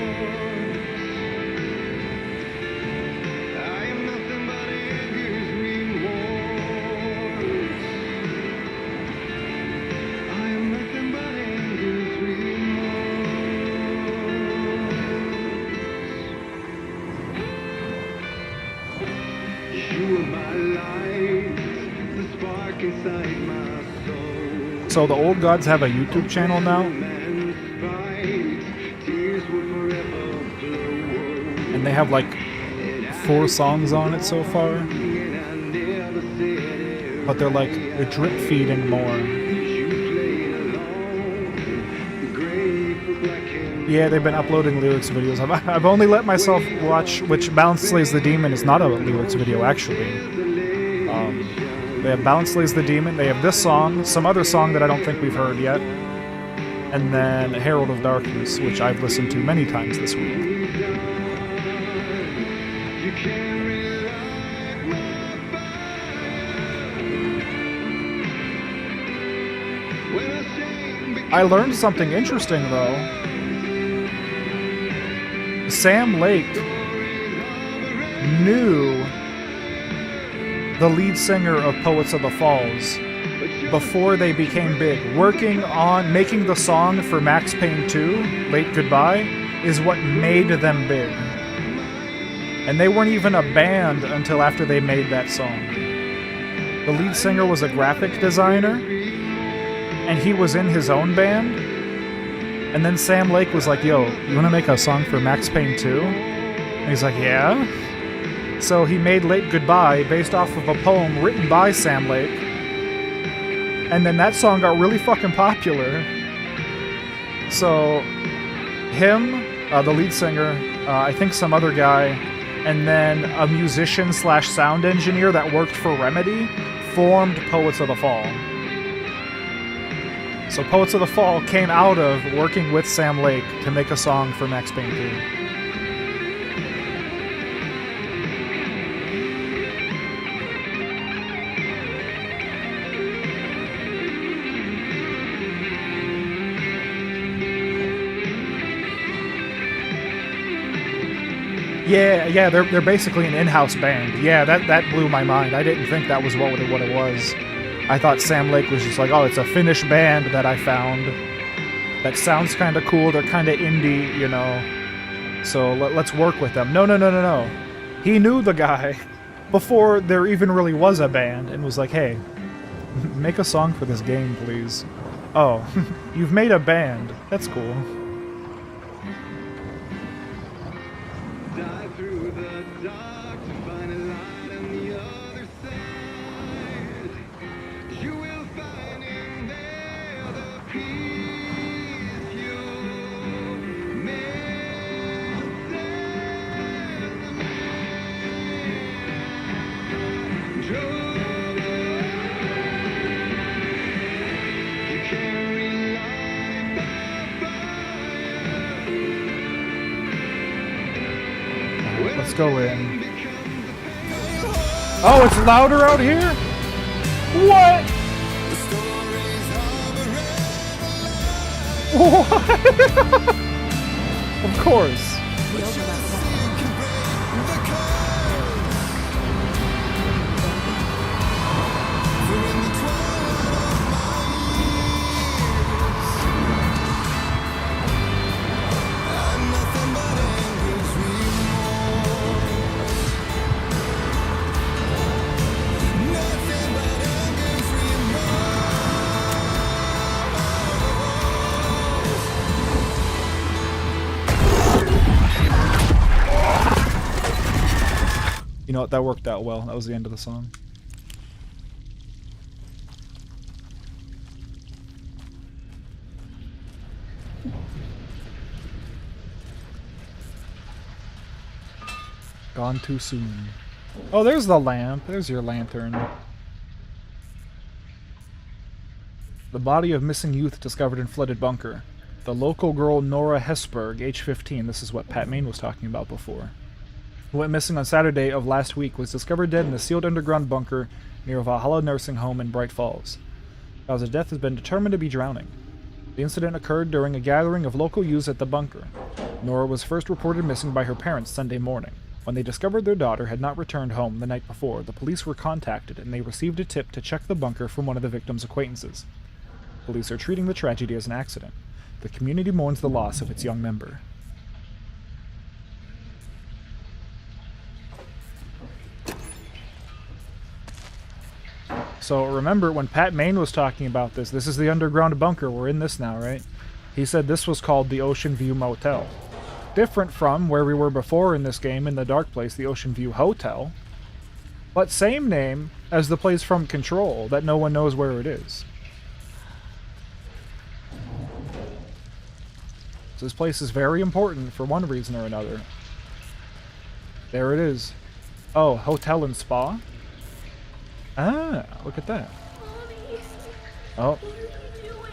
I am nothing but anger's remorse. I am nothing but anger's remorse. You are my light, the spark inside my soul. So the old gods have a YouTube channel now, Man's fight, tears will forever flow. and they have like 4 songs on it so far. And I never said it. But they're like, they're drip feeding more. You played along, the grave of black and Yeah, they've been uploading lyrics videos. I've only let myself watch, which Balance Slays the Demon is not a lyrics video, actually. They have Balance Slays the Demon, they have this song, some other song that I don't think we've heard yet, and then Herald of Darkness, which I've listened to many times this week. you can't relight my fire. When our shame becomes I learned something interesting, though. Sam Lake knew the lead singer of Poets of the Falls before they became big. Working on making the song for Max Payne 2, Late Goodbye, is what made them big. And they weren't even a band until after they made that song. The lead singer was a graphic designer, and he was in his own band. And then Sam Lake was like, yo, you want to make a song for Max Payne 2? And he's like, yeah. So he made Late Goodbye based off of a poem written by Sam Lake. And then that song got really fucking popular. So him, the lead singer, I think some other guy, and then a musician slash sound engineer that worked for Remedy formed Poets of the Fall. So Poets of the Fall came out of working with Sam Lake to make a song for Max Payne 2. Yeah, they're basically an in-house band. Yeah, that blew my mind. I didn't think that was what it was. I thought Sam Lake was just like, oh, it's a Finnish band that I found that sounds kind of cool. They're kind of indie, you know. So let's work with them. No. He knew the guy before there even really was a band and was like, hey, make a song for this game, please. Oh, you've made a band. That's cool. dive through the dark to find a light on the other side. You will find in there the peace you're missing. You can't relight the fire. Let's go in. Oh, it's louder out here? What? What? Of course. You know what? That worked out well. That was the end of the song. Gone too soon. Oh, there's the lamp. There's your lantern. The body of missing youth discovered in flooded bunker. The local girl Nora Hesberg, age 15. This is what Pat Main was talking about before. Who went missing on Saturday of last week, was discovered dead in a sealed underground bunker near Valhalla Nursing Home in Bright Falls. Cause of death has been determined to be drowning. The incident occurred during a gathering of local youths at the bunker. Nora was first reported missing by her parents Sunday morning. When they discovered their daughter had not returned home the night before, the police were contacted and they received a tip to check the bunker from one of the victim's acquaintances. Police are treating the tragedy as an accident. The community mourns the loss of its young member. So remember when Pat Main was talking about this is the underground bunker. We're in this now, right? He said this was called the Ocean View Motel. Different from where we were before in this game, in the dark place, the Ocean View Hotel. But same name as the place from Control, that no one knows where it is. So this place is very important for one reason or another. There it is. Oh, hotel and spa? Ah, look at that. Mommy, Oh. what are you doing?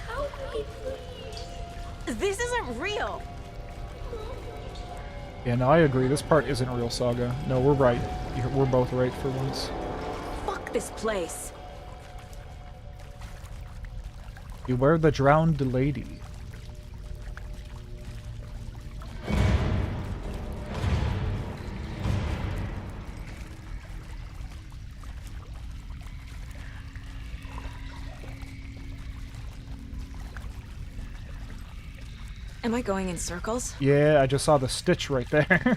Help me, please. This isn't real. Yeah, no, I agree. This part isn't real, Saga. No, we're right. We're both right for once. Fuck this place. Beware the drowned lady. Am I going in circles? Yeah, I just saw the stitch right there.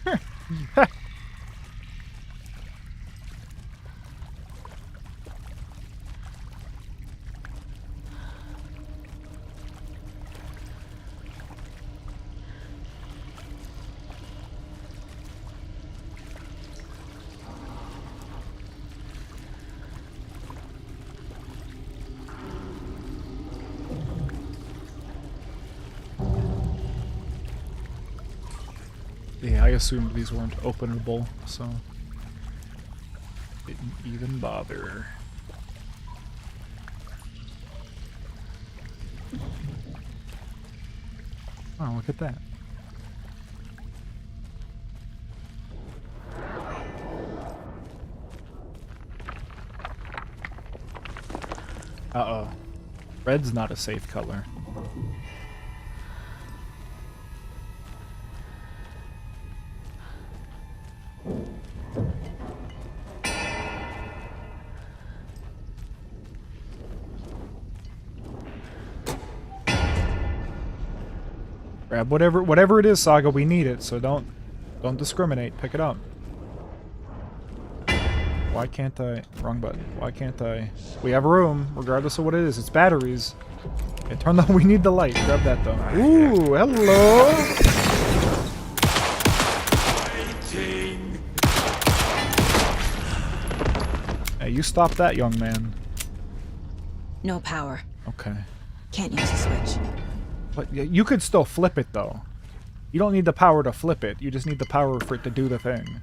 Yeah, I assumed these weren't openable, so didn't even bother. Oh, look at that. Uh-oh. Red's not a safe color. Grab whatever it is, Saga. We need it, so don't discriminate. Pick it up. Why can't I? Wrong button. Why can't I? We have room, regardless of what it is. It's batteries. Okay, turn the. We need the light. Grab that though. Ooh, hello. Hey, you stop that, young man. No power. Okay. Can't use the switch. But you could still flip it, though. You don't need the power to flip it. You just need the power for it to do the thing.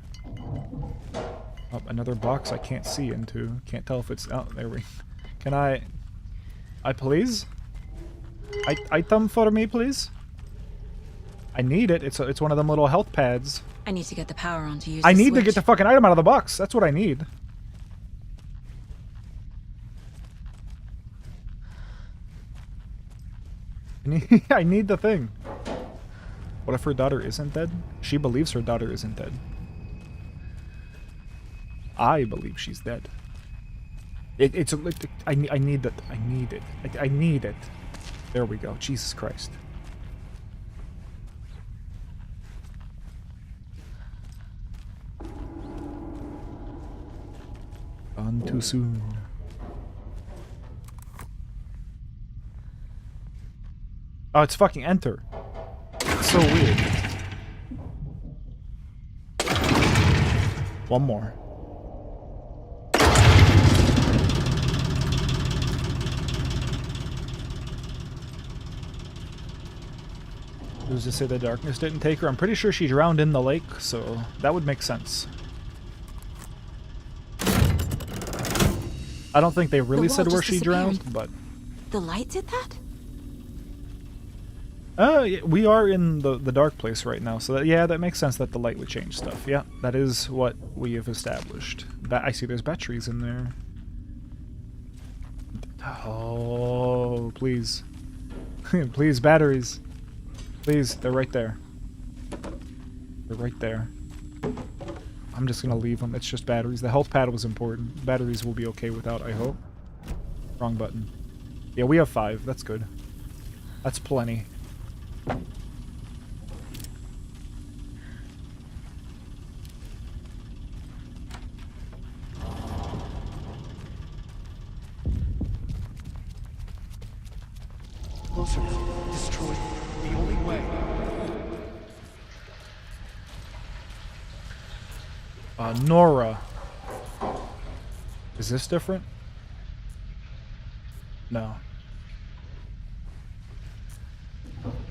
Oh, another box I can't see into. Can't tell if it's... Oh, there we... Can I please? Item for me, please? I need it. It's one of them little health pads. I need to get the power on to use I the need switch. to get the fucking item out of the box. That's what I need. I need the thing. What if her daughter isn't dead? She believes her daughter isn't dead. I believe she's dead. I need that. I need it. I need it. There we go. Jesus Christ. Gone too soon. Oh, it's fucking enter. It's so weird. One more. Who's to say the darkness didn't take her? I'm pretty sure she drowned in the lake, so that would make sense. I don't think they really said where she drowned, but... The light did that? Yeah, we are in the dark place right now, so that, yeah, that makes sense that the light would change stuff. Yeah, that is what we have established. That I see there's batteries in there. Oh, please. Please, batteries. Please, they're right there. They're right there. I'm just gonna leave them. It's just batteries. The health pad was important. Batteries will be okay without, I hope. Wrong button. Yeah, we have 5. That's good. That's plenty. Closer. Destroy the only way. Nora. Is this different? No.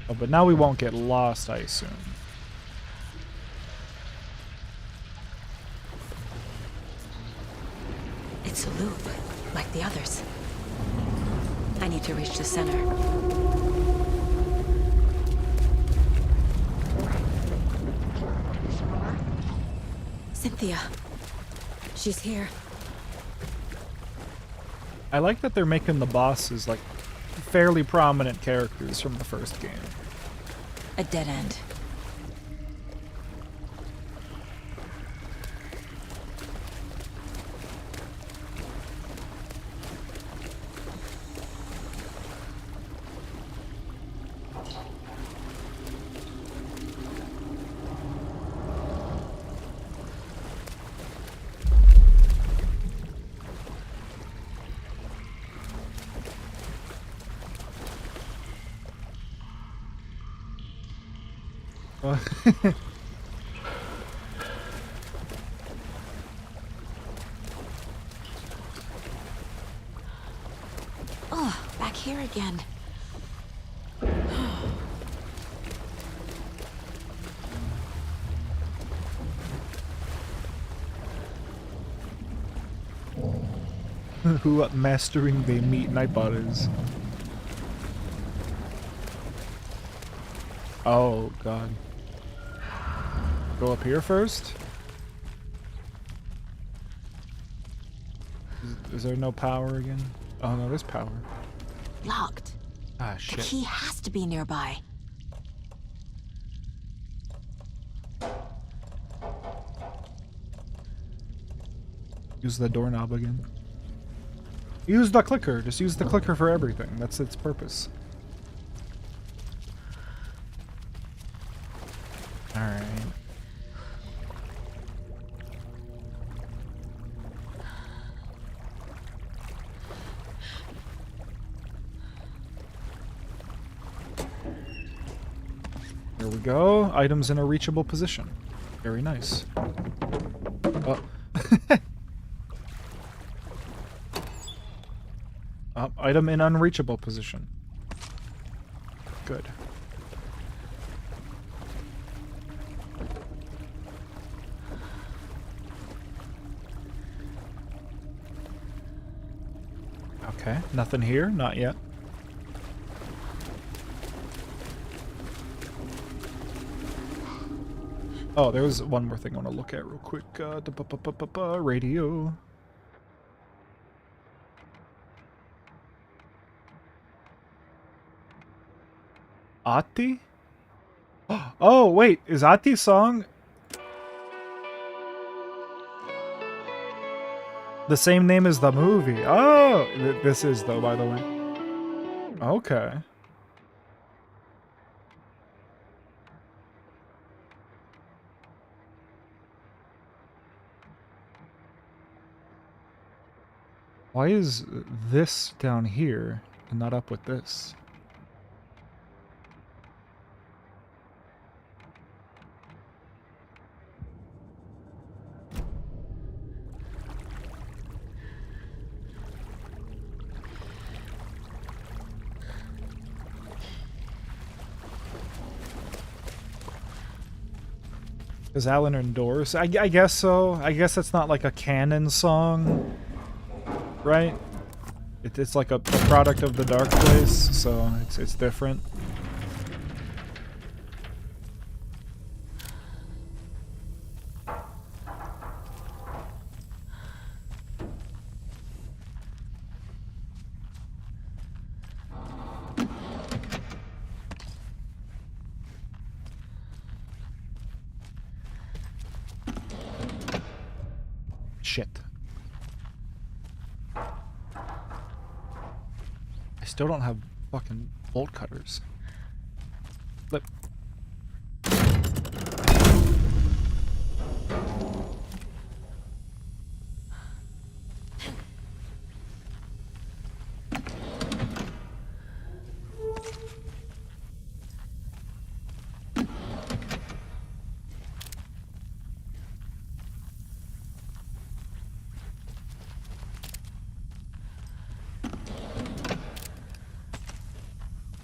Oh, but now we won't get lost, I assume. It's a loop, like the others. I need to reach the center. Cynthia. She's here. I like that they're making the bosses, like, fairly prominent characters from the first game. A dead end. Oh, back here again. Who mastering the meat nightbot is. Oh, God. Go up here first? Is there no power again? Oh, no, there's power. Locked. Ah, The shit. key has to be nearby. Use the doorknob again. Use the clicker. Just use the clicker for everything. That's its purpose. Alright. There we go. Items in a reachable position. Very nice. Oh. Item in unreachable position. Good. Okay, nothing here, not yet. Oh, there was one more thing I want to look at real quick. Radio. Ati? Oh, wait, is Ati's song the same name as the movie? Oh, this is though, by the way. Okay. Why is this down here and not up with this? Does Alan endorse? I guess so. I guess it's not like a canon song, right? It's like a product of the Dark Place, so it's different. Shit. I still don't have fucking bolt cutters. Flip.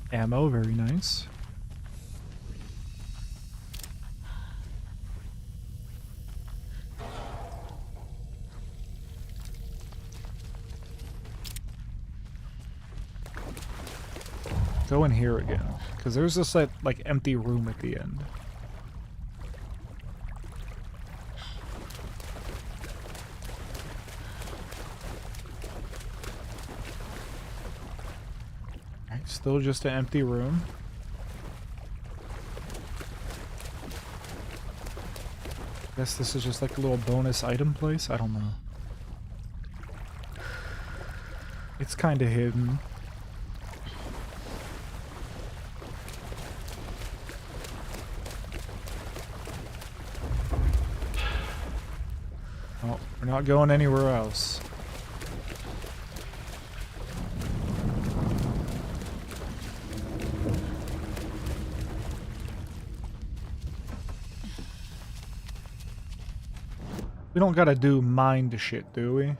Ammo, very nice. Go in here again, because there's this like empty room at the end. Still just an empty room. Guess this is just like a little bonus item place? I don't know. It's kind of hidden. Oh, we're not going anywhere else. We don't gotta do mind shit, do we?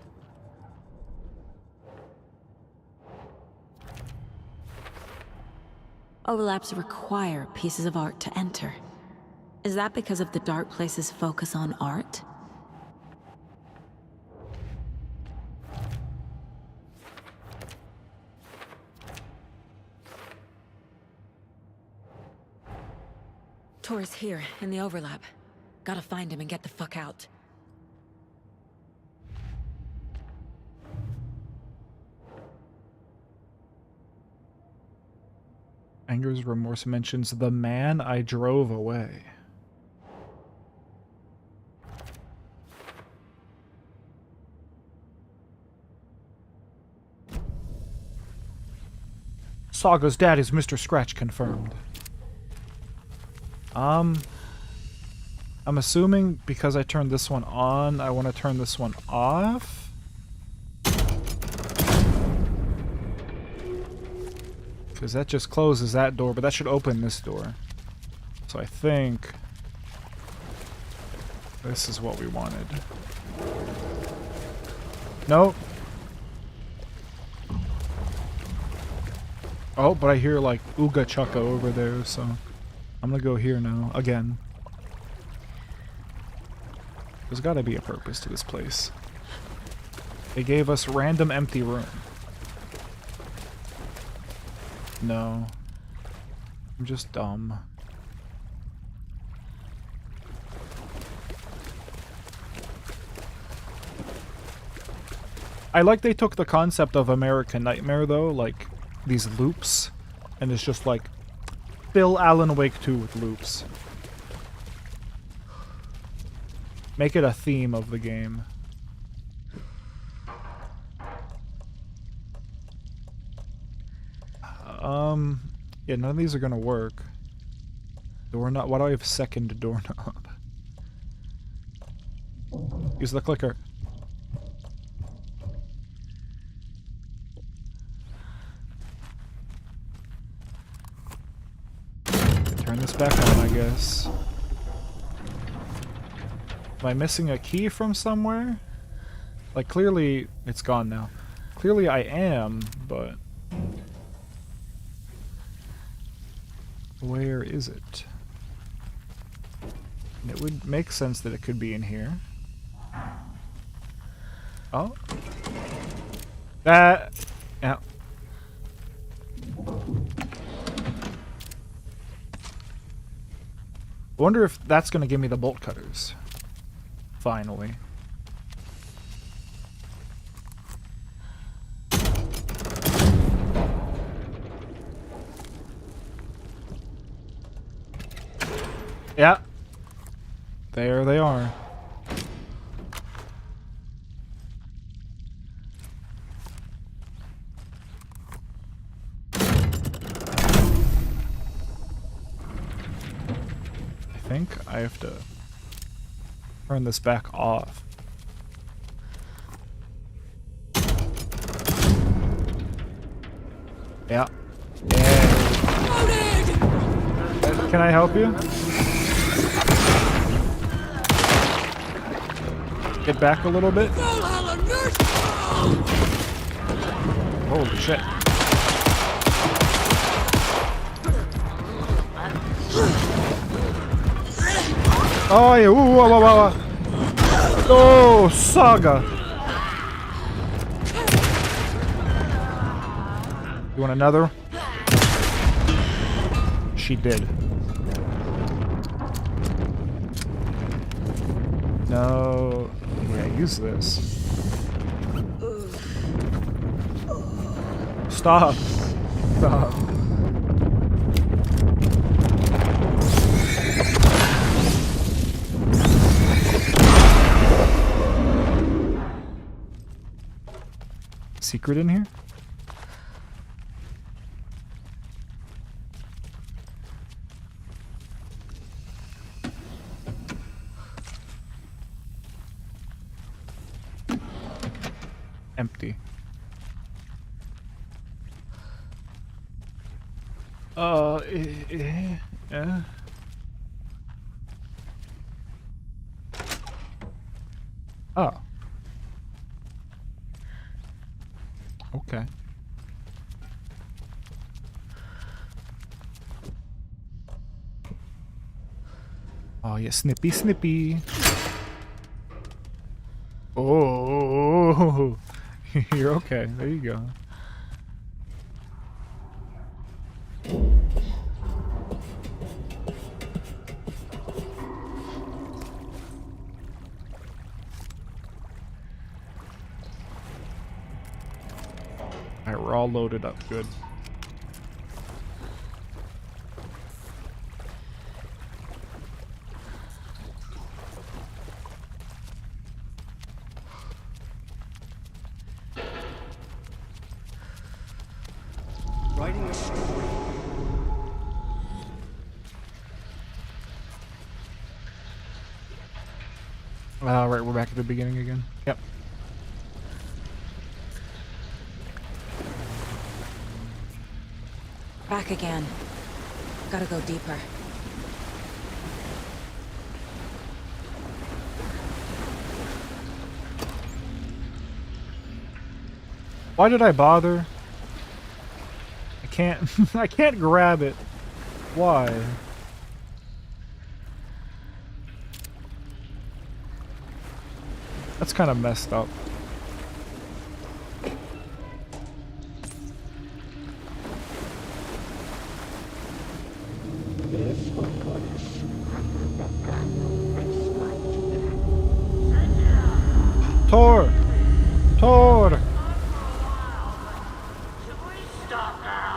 Overlaps require pieces of art to enter. Is that because of the Dark Place's focus on art? Tor's here, in the overlap. Gotta find him and get the fuck out. Anger's remorse mentions the man I drove away. Saga's dad is Mr. Scratch confirmed. I'm assuming because I turned this one on, I want to turn this one off. Because that just closes that door, but that should open this door. So I think this is what we wanted. Nope. Oh, but I hear like Ooga Chukka over there, so I'm gonna go here now, again. There's gotta be a purpose to this place. They gave us random empty room. No. I'm just dumb. I like they took the concept of American Nightmare though, like these loops, and it's just like Spill Alan Wake 2 with loops. Make it a theme of the game. Yeah, none of these are gonna work. Doorknob. Why do I have second doorknob? Use the clicker. Turn this back on, I guess. Am I missing a key from somewhere? Like, clearly it's gone now. Clearly I am, but... where is it? And it would make sense that it could be in here. Oh. That... yeah. I wonder if that's going to give me the bolt cutters. Finally. Yeah. There they are. I think I have to turn this back off. Yeah. Yeah. Can I help you? Get back a little bit. Holy shit. Oh yeah, whoa, whoa, whoa, whoa. Oh, Saga. You want another? She did. No. Yeah, use this. Stop. Stop. Secret in here? Empty. Yeah. Oh. Okay. Oh yeah, snippy, snippy. Oh, you're okay. There you go. Alright, we're all loaded up. Good. Writing a story. Alright, we're back at the beginning again. Yep. Back again. Gotta go deeper. Why did I bother? I can't I can't grab it. Why? That's kind of messed up. Tor! Tor! Stop now!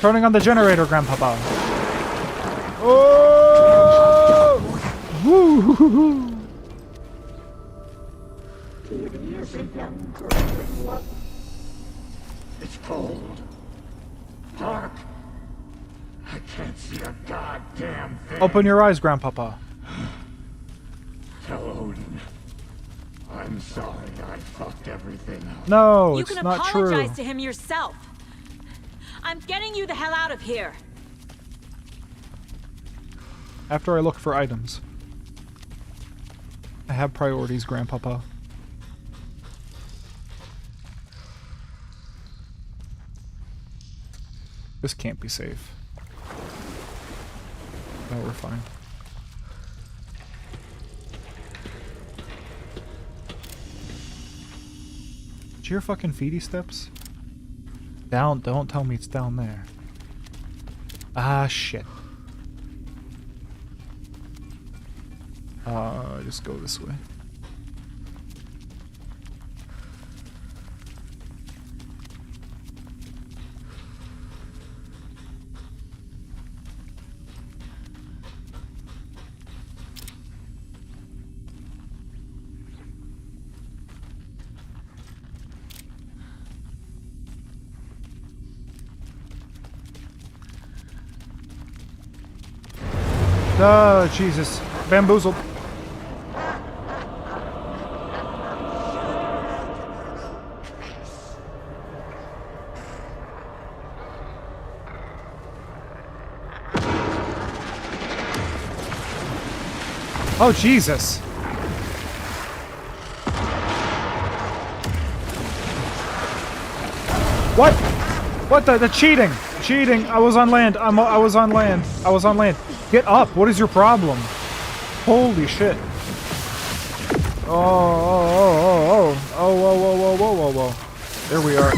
Turning on the generator, Grandpapa. Oh! Woo! Is a young girl in love. It's cold. Dark. I can't see a goddamn thing. Open your eyes, Grandpapa. Tell Odin. I'm sorry I fucked everything up. No, You it's can not true. apologize to him yourself. I'm getting you the hell out of here. After I look for items. I have priorities, Grandpapa. This can't be safe. No, we're fine. Did you hear fucking feety steps? Down, don't tell me it's down there. Ah, shit. Just go this way. Oh, Jesus. Bamboozled. Oh, Jesus. What? What the cheating? Cheating. I was on land. I was on land. I was on land. Get up. What is your problem? Holy shit. Oh, whoa. There we are.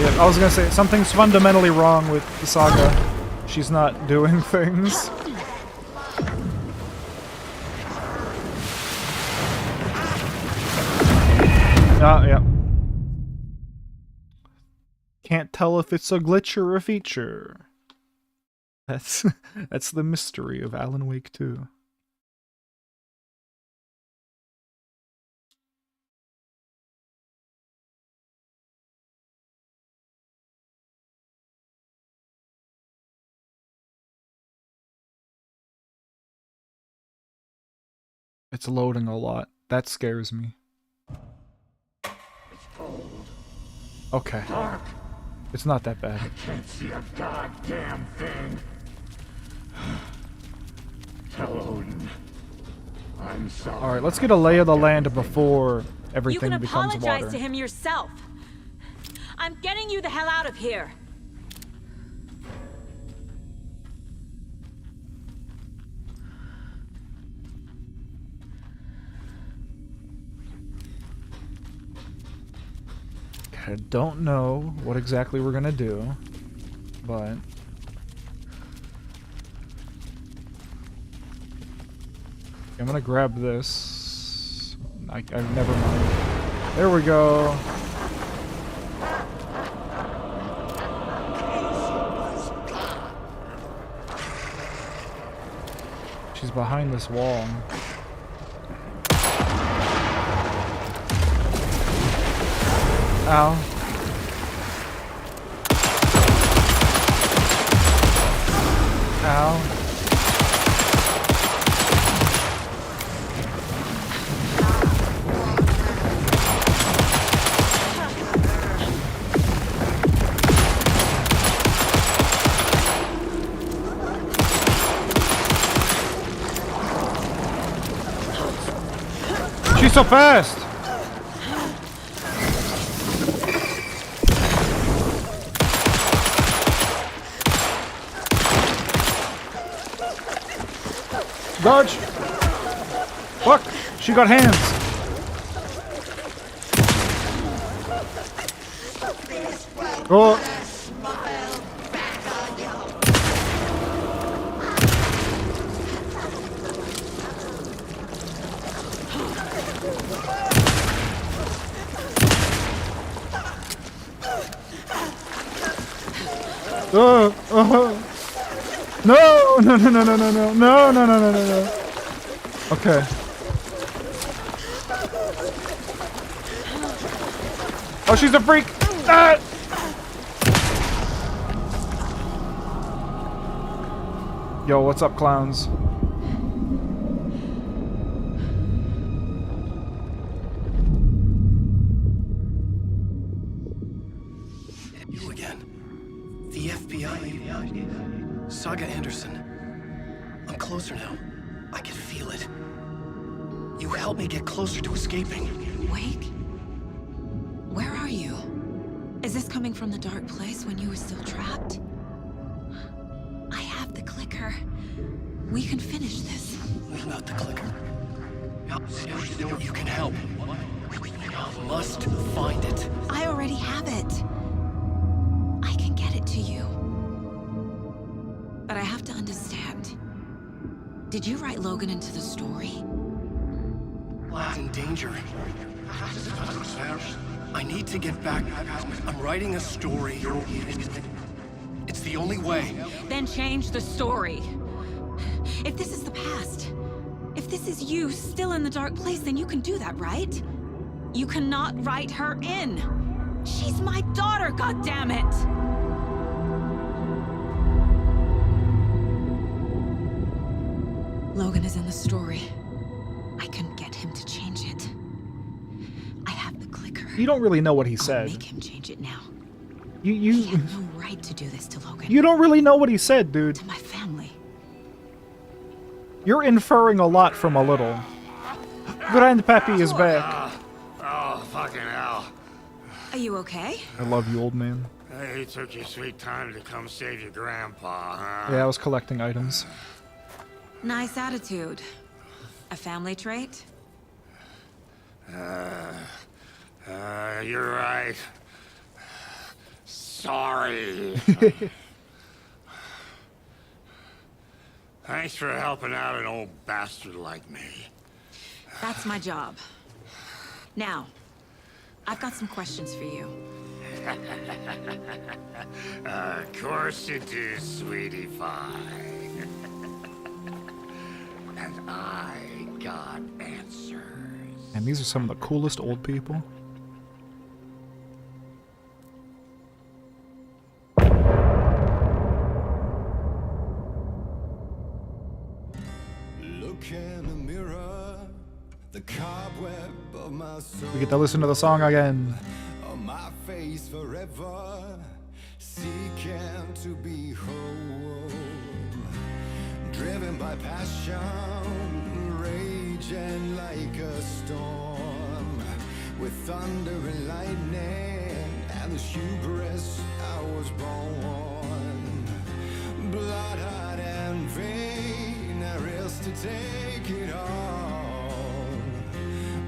Yeah, I was gonna say, something's fundamentally wrong with the saga. She's not doing things. Yeah. Can't tell if it's a glitch or a feature. That's the mystery of Alan Wake 2. It's loading a lot. That scares me. Okay. It's not that bad. I can't see a goddamn thing. Tell Odin. I'm sorry. Alright, let's get a lay of the land before You everything can becomes apologize water. to him yourself. I'm getting you the hell out of here. I don't know what exactly we're gonna do, but I'm gonna grab this. I never mind. There we go. She's behind this wall. Ow. Ow. She's so fast! Dodge! Fuck! She got hands! Oh! No, no, no, no, no, no, no, no, no, no, no, no. Okay. Oh, she's a freak! Ah! Yo, what's up, clowns? You again. The FBI. Saga Anderson. I'm closer now. I can feel it. You helped me get closer to escaping. Wake? Where are you? Is this coming from the dark place when you were still trapped? I have the clicker. We can finish this. Not the clicker. You can help. You must find it. I already have it. I can get it to you. But I have to understand. Did you write Logan into the story? Lad's in danger. I need to get back. I'm writing a story. It's the only way. Then change the story. If this is the past, if this is you still in the dark place, then you can do that, right? You cannot write her in. She's my daughter, goddammit! Logan is in the story. I can get him to change it. I have the clicker. You don't really know what he I'll said. make him change it now. You He had no right to do this to Logan. you don't really know what he said, dude. To my family. You're inferring a lot from a little. Grandpappy is back. Oh, fucking hell. Are you okay? I love you, old man. Hey, you took your sweet time to come save your grandpa, huh? Yeah, I was collecting items. Nice attitude. A family trait? You're right. Sorry. Thanks for helping out an old bastard like me. That's my job. Now, I've got some questions for you. Of course you do, sweetie pie. And I got answers. And these are some of the coolest old people. Look in the mirror, the cobweb of my soul. We get to listen to the song again. On my face forever, seeking to be whole. Driven by passion, raging like a storm. With thunder and lightning, and the hubris I was born. Blood, heart, and vein, I risk to take it all.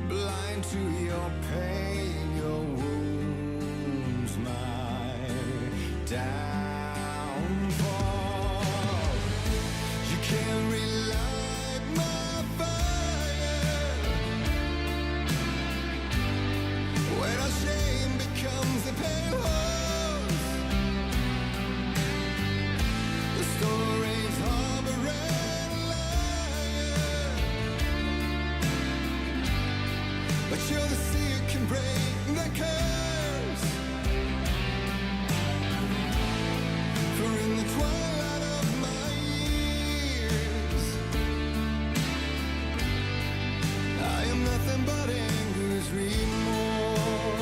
Blind to your pain, your wounds, my downfall. You can't relight my fire when our shame becomes the pale horse. The stories harboring liar, but you're the sea that can break the curse. For in the twilight of my years, I am nothing but anger's remorse.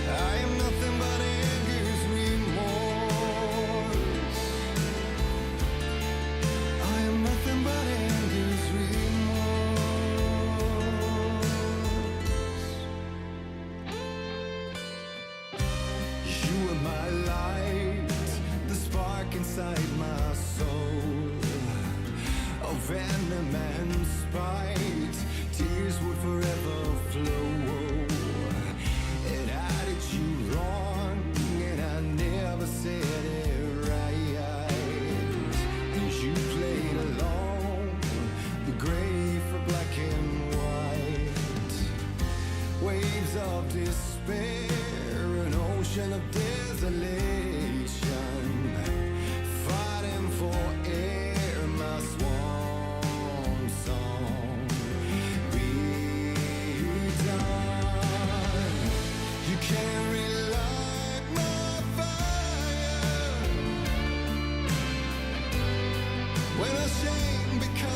I am nothing but anger's remorse. I am nothing but anger's remorse.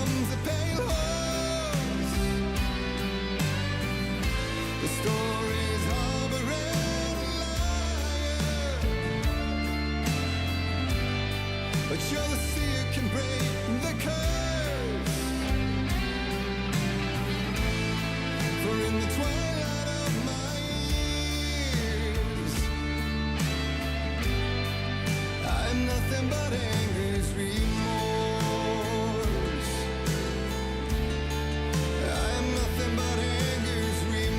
becomes a pale horse. The story's harboring a liar, but you're the sea who can break the curse. For in the twilight of my years, I'm nothing but anger's remorse. I'm nothing but anger's remorse.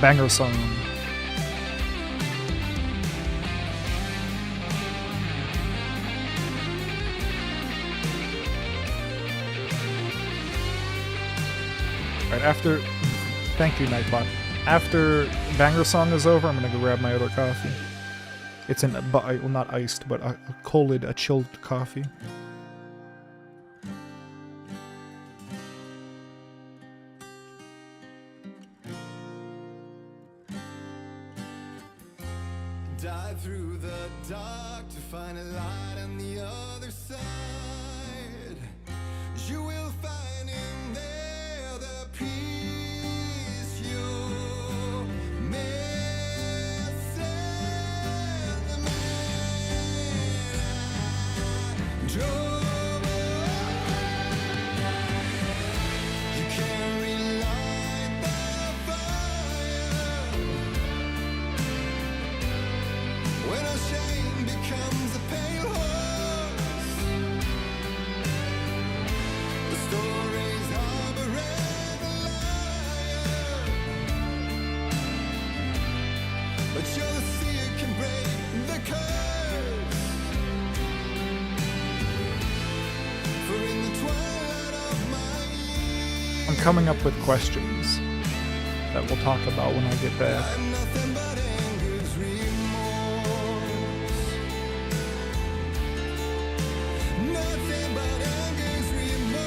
Banger song. Right after, thank you, Nightbot. After Banger song is over, I'm gonna go grab my other coffee. It's an, well, not iced, but a cold, a chilled coffee. Dive through the dark to find a light on the other side. You will find in there the peace you're missing. The man I drove away. You can't relight the fire when our shame becomes a pale horse. The story's harboring a liar, but you're the sea who can break the curse. For in the twilight of my years, I'm coming up with questions that we'll talk about when I get back. I'm nothing but anger's remorse. Nothing but anger's remorse.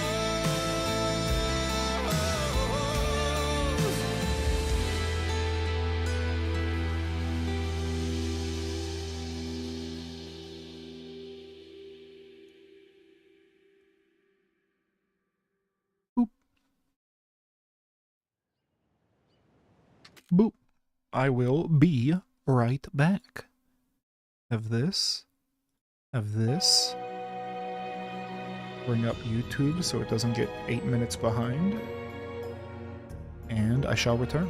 Boop. I will be right back. Have this. Have this. Bring up YouTube so it doesn't get 8 minutes behind. And I shall return.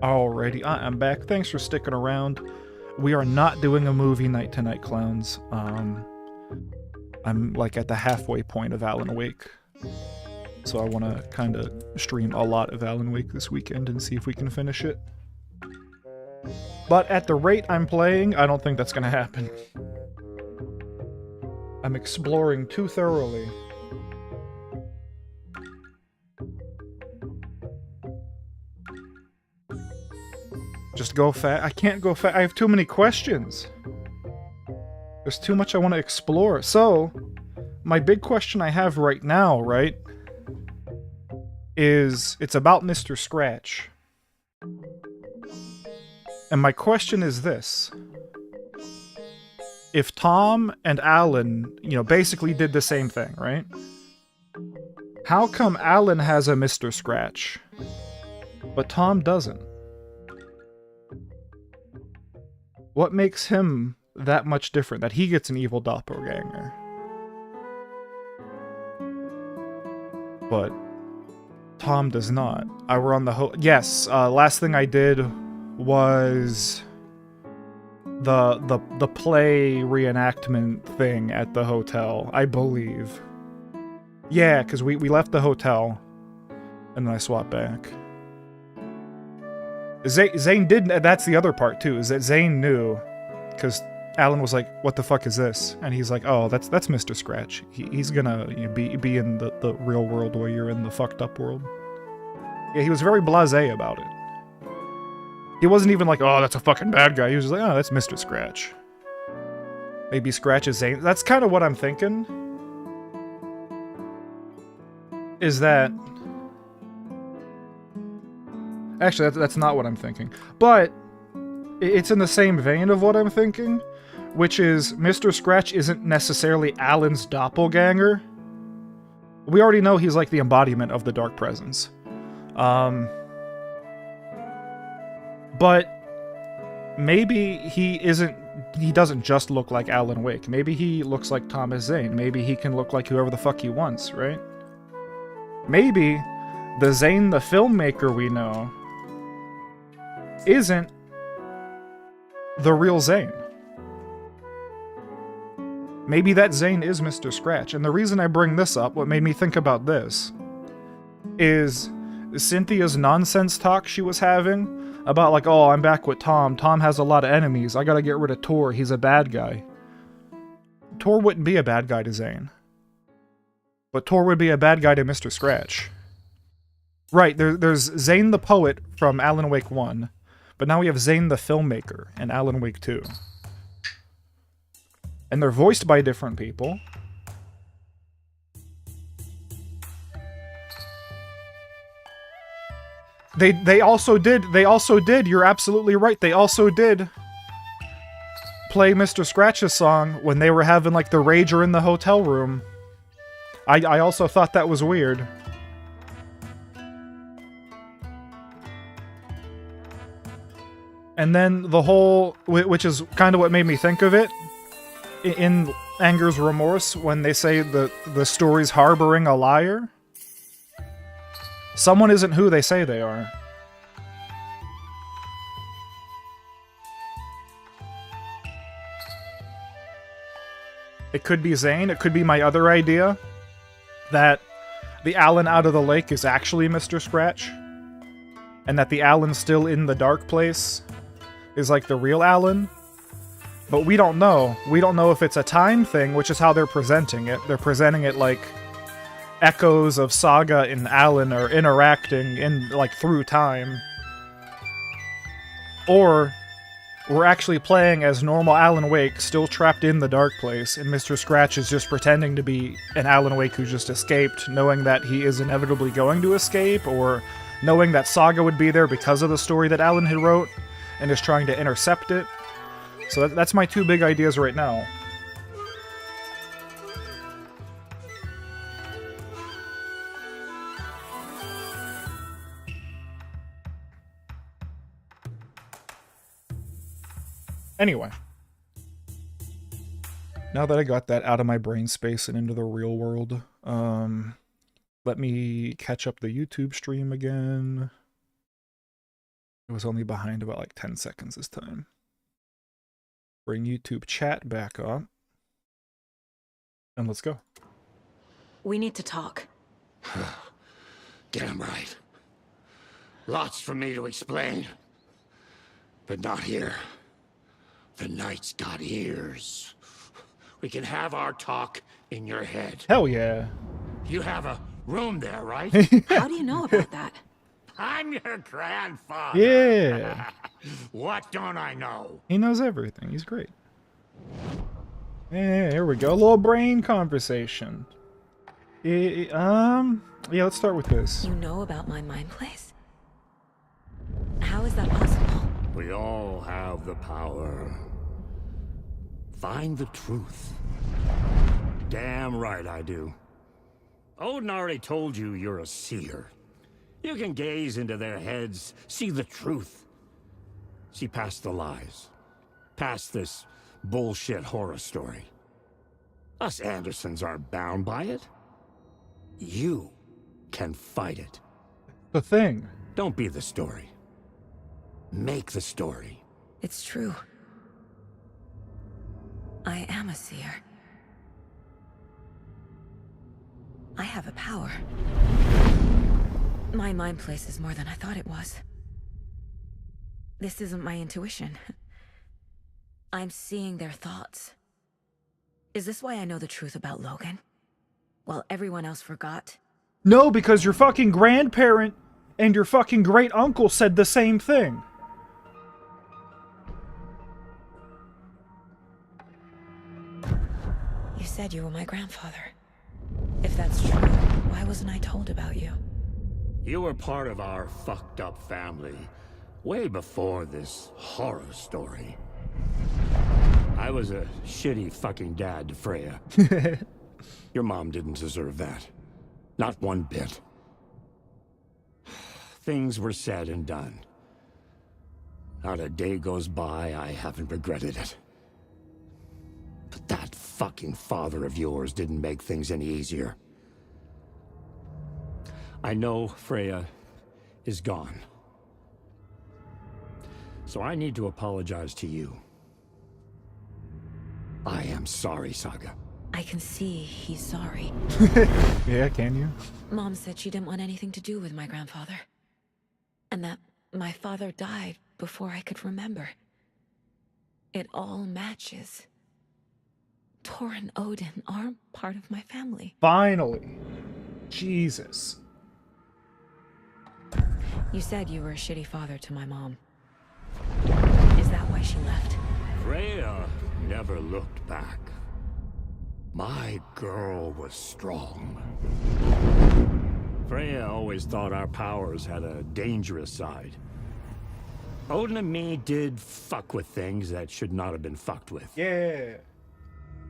Alrighty, I'm back. Thanks for sticking around. We are not doing a movie night tonight, clowns. I'm like at the halfway point of Alan Wake. So I want to kind of stream a lot of Alan Wake this weekend and see if we can finish it. But at the rate I'm playing, I don't think that's going to happen. I'm exploring too thoroughly. Just go fast. I can't go fast. I have too many questions. There's too much I want to explore. So, my big question I have right now, right, is it's about Mr. Scratch. And my question is this. If Tom and Alan, you know, basically did the same thing, right? How come Alan has a Mr. Scratch, but Tom doesn't? What makes him that much different, that he gets an evil doppelganger? But Tom does not. I were on the yes, last thing I did was the play reenactment thing at the hotel, I believe. Yeah, because we left the hotel, and then I swapped back. Zane did, that's the other part too, is that Zane knew, because Alan was like, what the fuck is this? And he's like, oh, that's Mr. Scratch. He's gonna, you know, be in the real world while you're in the fucked up world. Yeah, he was very blasé about it. He wasn't even like, oh, that's a fucking bad guy. He was just like, oh, that's Mr. Scratch. Maybe Scratch is Zane. That's kind of what I'm thinking. Is that... Actually, that's not what I'm thinking. But it's in the same vein of what I'm thinking, which is Mr. Scratch isn't necessarily Alan's doppelganger. We already know he's like the embodiment of the dark presence. But maybe he doesn't just look like Alan Wake. Maybe he looks like Thomas Zane. Maybe he can look like whoever the fuck he wants, right? Maybe the Zane the filmmaker we know isn't the real Zane. Maybe that Zane is Mr. Scratch. And the reason I bring this up, what made me think about this, is Cynthia's nonsense talk she was having about like, oh, I'm back with Tom. Tom has a lot of enemies. I gotta get rid of Tor. He's a bad guy. Tor wouldn't be a bad guy to Zane. But Tor would be a bad guy to Mr. Scratch. Right, there's Zane the poet from Alan Wake 1. But now we have Zane the filmmaker in Alan Wake 2. And they're voiced by different people. They also did, you're absolutely right, they also did play Mr. Scratch's song when they were having like the rager in the hotel room. I also thought that was weird. And then the whole, which is kind of what made me think of it, in Anger's Remorse, when they say the story's harboring a liar. Someone isn't who they say they are. It could be Zane, it could be my other idea, that the Alan out of the lake is actually Mr. Scratch, and that the Alan still in the dark place is like the real Alan. But we don't know. We don't know if it's a time thing, which is how they're presenting it. They're presenting it like echoes of Saga and Alan are interacting in like through time. Or we're actually playing as normal Alan Wake, still trapped in the dark place, and Mr. Scratch is just pretending to be an Alan Wake who just escaped, knowing that he is inevitably going to escape, or knowing that Saga would be there because of the story that Alan had wrote, and is trying to intercept it. So that's my two big ideas right now. Anyway. Now that I got that out of my brain space and into the real world, let me catch up the YouTube stream again. It was only behind about like 10 seconds this time. Bring YouTube chat back up. And let's go. We need to talk. Damn right. Lots for me to explain. But not here. The night's got ears. We can have our talk in your head. Hell yeah. You have a room there, right? How do you know about that? I'm your grandfather. Yeah. What don't I know? He knows everything. He's great. Yeah, here we go. A little brain conversation. Yeah, let's start with this. You know about my mind place? How is that possible? We all have the power. Find the truth. Damn right I do. Odin already told you you're a seer. You can gaze into their heads, see the truth. See past the lies. Past this bullshit horror story. Us Andersons aren't bound by it. You can fight it. The thing. Don't be the story. Make the story. It's true. I am a seer. I have a power. My mind place is more than I thought it was. This isn't my intuition. I'm seeing their thoughts. Is this why I know the truth about Logan? While everyone else forgot? No, because your fucking grandparent and your fucking great uncle said the same thing. You said you were my grandfather. If that's true, why wasn't I told about you? You were part of our fucked up family, way before this horror story. I was a shitty fucking dad to Freya. Your mom didn't deserve that. Not one bit. Things were said and done. Not a day goes by I haven't regretted it. But that fucking father of yours didn't make things any easier. I know Freya is gone. So I need to apologize to you. I am sorry, Saga. I can see he's sorry. Yeah, can you? Mom said she didn't want anything to do with my grandfather. And that my father died before I could remember. It all matches. Tor and Odin are part of my family. Finally. Jesus. You said you were a shitty father to my mom. Is that why she left? Freya never looked back. My girl was strong. Freya always thought our powers had a dangerous side. Odin and me did fuck with things that should not have been fucked with. Yeah.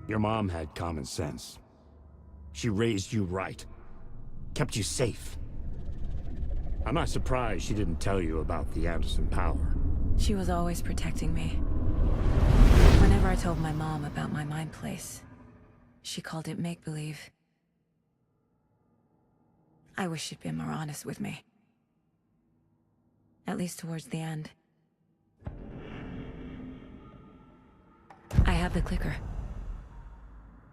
Your mom had common sense. She raised you right. Kept you safe. I'm not surprised she didn't tell you about the Anderson power. She was always protecting me. Whenever I told my mom about my mind place, she called it make-believe. I wish she'd been more honest with me. At least towards the end. I have the clicker.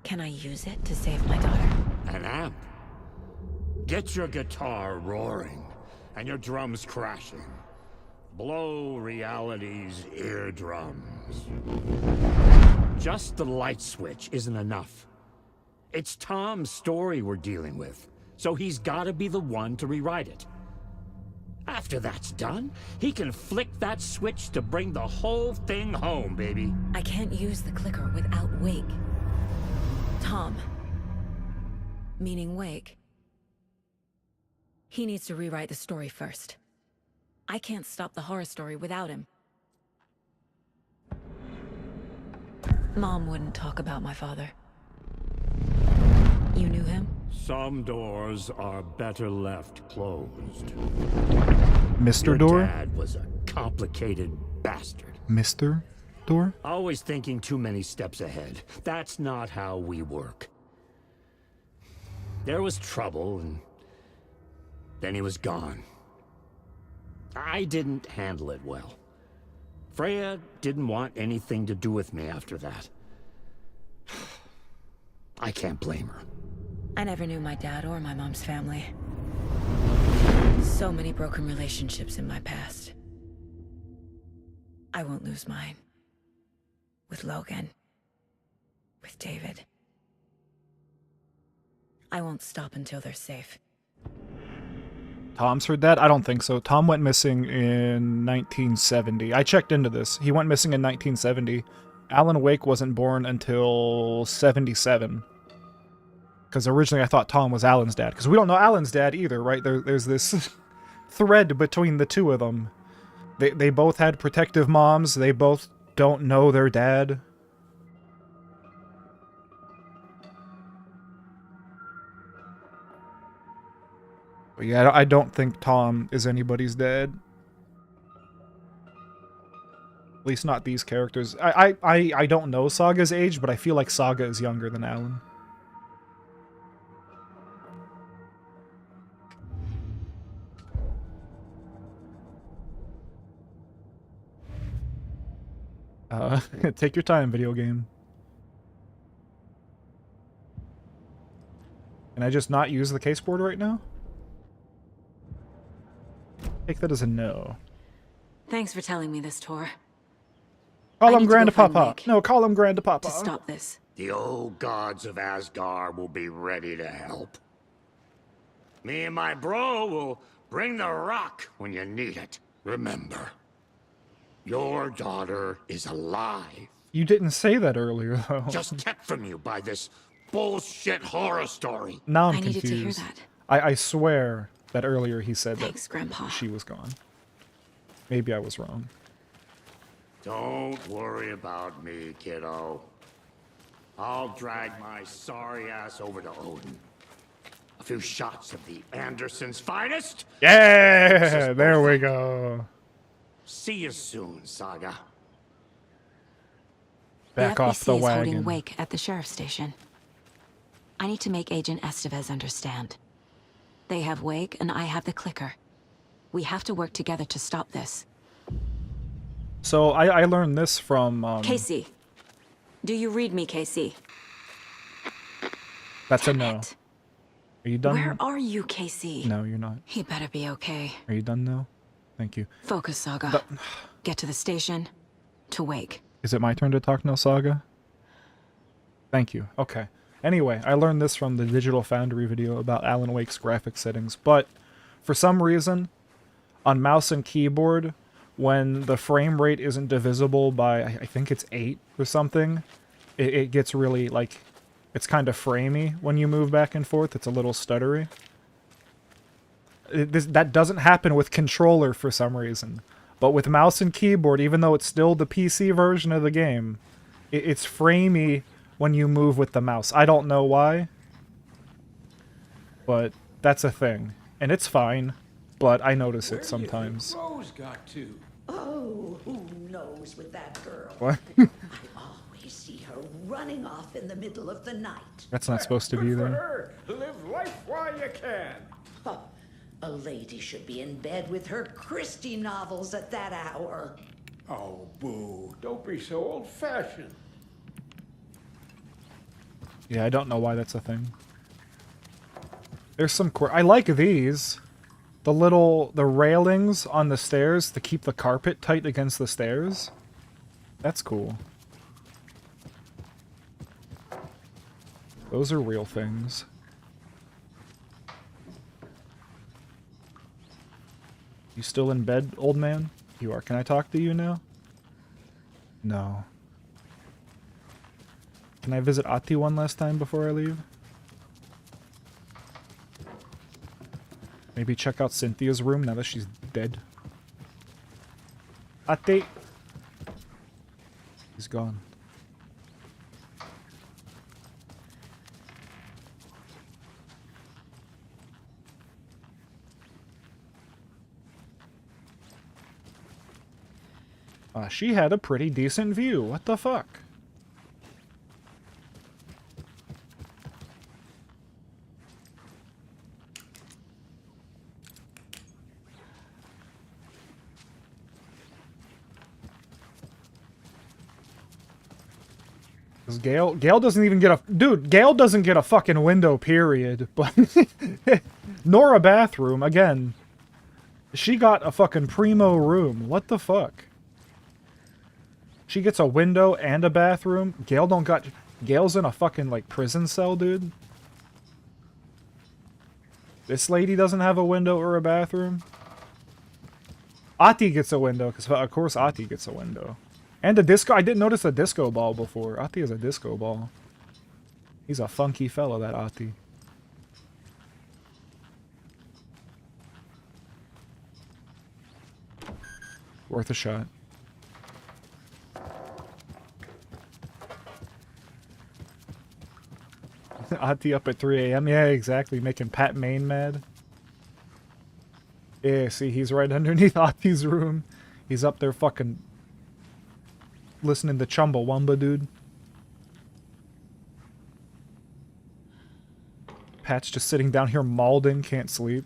Can I use it to save my daughter? An amp. Get your guitar roaring and your drums crashing. Blow reality's eardrums. Just the light switch isn't enough. It's Tom's story we're dealing with, so he's gotta be the one to rewrite it. After that's done, he can flick that switch to bring the whole thing home, baby. I can't use the clicker without Wake. Tom, meaning Wake, he needs to rewrite the story first. I can't stop the horror story without him. Mom wouldn't talk about my father. You knew him? Some doors are better left closed. Mr. Your Door? dad was a complicated bastard. Mr. Door? Always thinking too many steps ahead. That's not how we work. There was trouble, and then he was gone. I didn't handle it well. Freya didn't want anything to do with me after that. I can't blame her. I never knew my dad or my mom's family. So many broken relationships in my past. I won't lose mine. With Logan. With David. I won't stop until they're safe. Tom's her dad? I don't think so. Tom went missing in 1970. I checked into this. He went missing in 1970. Alan Wake wasn't born until 77. Because originally I thought Tom was Alan's dad. Because we don't know Alan's dad either, right? There's this thread between the two of them. They both had protective moms. They both don't know their dad. But yeah, I don't think Tom is anybody's dad. At least not these characters. I don't know Saga's age, but I feel like Saga is younger than Alan. Take your time, video game. Can I just not use the case board right now? Take that as a no. Thanks for telling me this, Tor. Call I him need to go find Grandpapa. Wake. No, call him Grandpapa. To stop this. The old gods of Asgard will be ready to help. Me and my bro will bring the rock when you need it. Remember, your daughter is alive. You didn't say that earlier, though. Just kept from you by this bullshit horror story. Now I'm I needed confused. to hear that. I swear that earlier he said Thanks, that Grandpa. she was gone. Maybe I was wrong. Don't worry about me, kiddo. I'll drag my sorry ass over to Odin. A few shots of the Andersons' finest. Yeah, there we go. See you soon, Saga. Back off the FBC is holding wagon. Wake at the sheriff's station. I need to make Agent Estevez understand. They have Wake and I have the clicker. We have to work together to stop this. So I learned this from Casey. Do you read me, Casey? That's a Damn no. it. Are you done? Where are you, Casey? No, you're not. He better be okay. Are you done now? Thank you. Focus, Saga. Get to the station. To Wake. Is it my turn to talk now, Saga? Thank you. Okay. Anyway, I learned this from the Digital Foundry video about Alan Wake's graphic settings, but for some reason, on mouse and keyboard, when the frame rate isn't divisible by, I think it's 8 or something, it gets really, like, it's kind of framey when you move back and forth. It's a little stuttery. That doesn't happen with controller for some reason. But with mouse and keyboard, even though it's still the PC version of the game, it's framey when you move with the mouse. I don't know why, but that's a thing. And it's fine, but I notice it sometimes. Rose got to. Oh, who knows with that girl? What? I always see her running off in the middle of the night. That's not supposed to be Good for there. her. Live life while you can. Huh. A lady should be in bed with her Christie novels at that hour. Oh, boo. Don't be so old-fashioned. Yeah, I don't know why that's a thing. There's some I like these. The railings on the stairs to keep the carpet tight against the stairs. That's cool. Those are real things. You still in bed, old man? You are. Can I talk to you now? No. Can I visit Ati one last time before I leave? Maybe check out Cynthia's room now that she's dead. Ati! He's gone. She had a pretty decent view. What the fuck? Because Gale doesn't even get a... Dude, Gale doesn't get a fucking window, period. But nor a bathroom, again. She got a fucking primo room. What the fuck? She gets a window and a bathroom. Gale don't got... Gale's in a fucking, like, prison cell, dude. This lady doesn't have a window or a bathroom. Ati gets a window, because of course Ati gets a window. And a disco. I didn't notice a disco ball before. Ati has a disco ball. He's a funky fella, that Ati. Worth a shot. Ati up at 3 a.m. Yeah, exactly. Making Pat Main mad. Yeah, see, he's right underneath Ati's room. He's up there fucking listening to Chumbawamba, dude. Pat's just sitting down here mauling, can't sleep.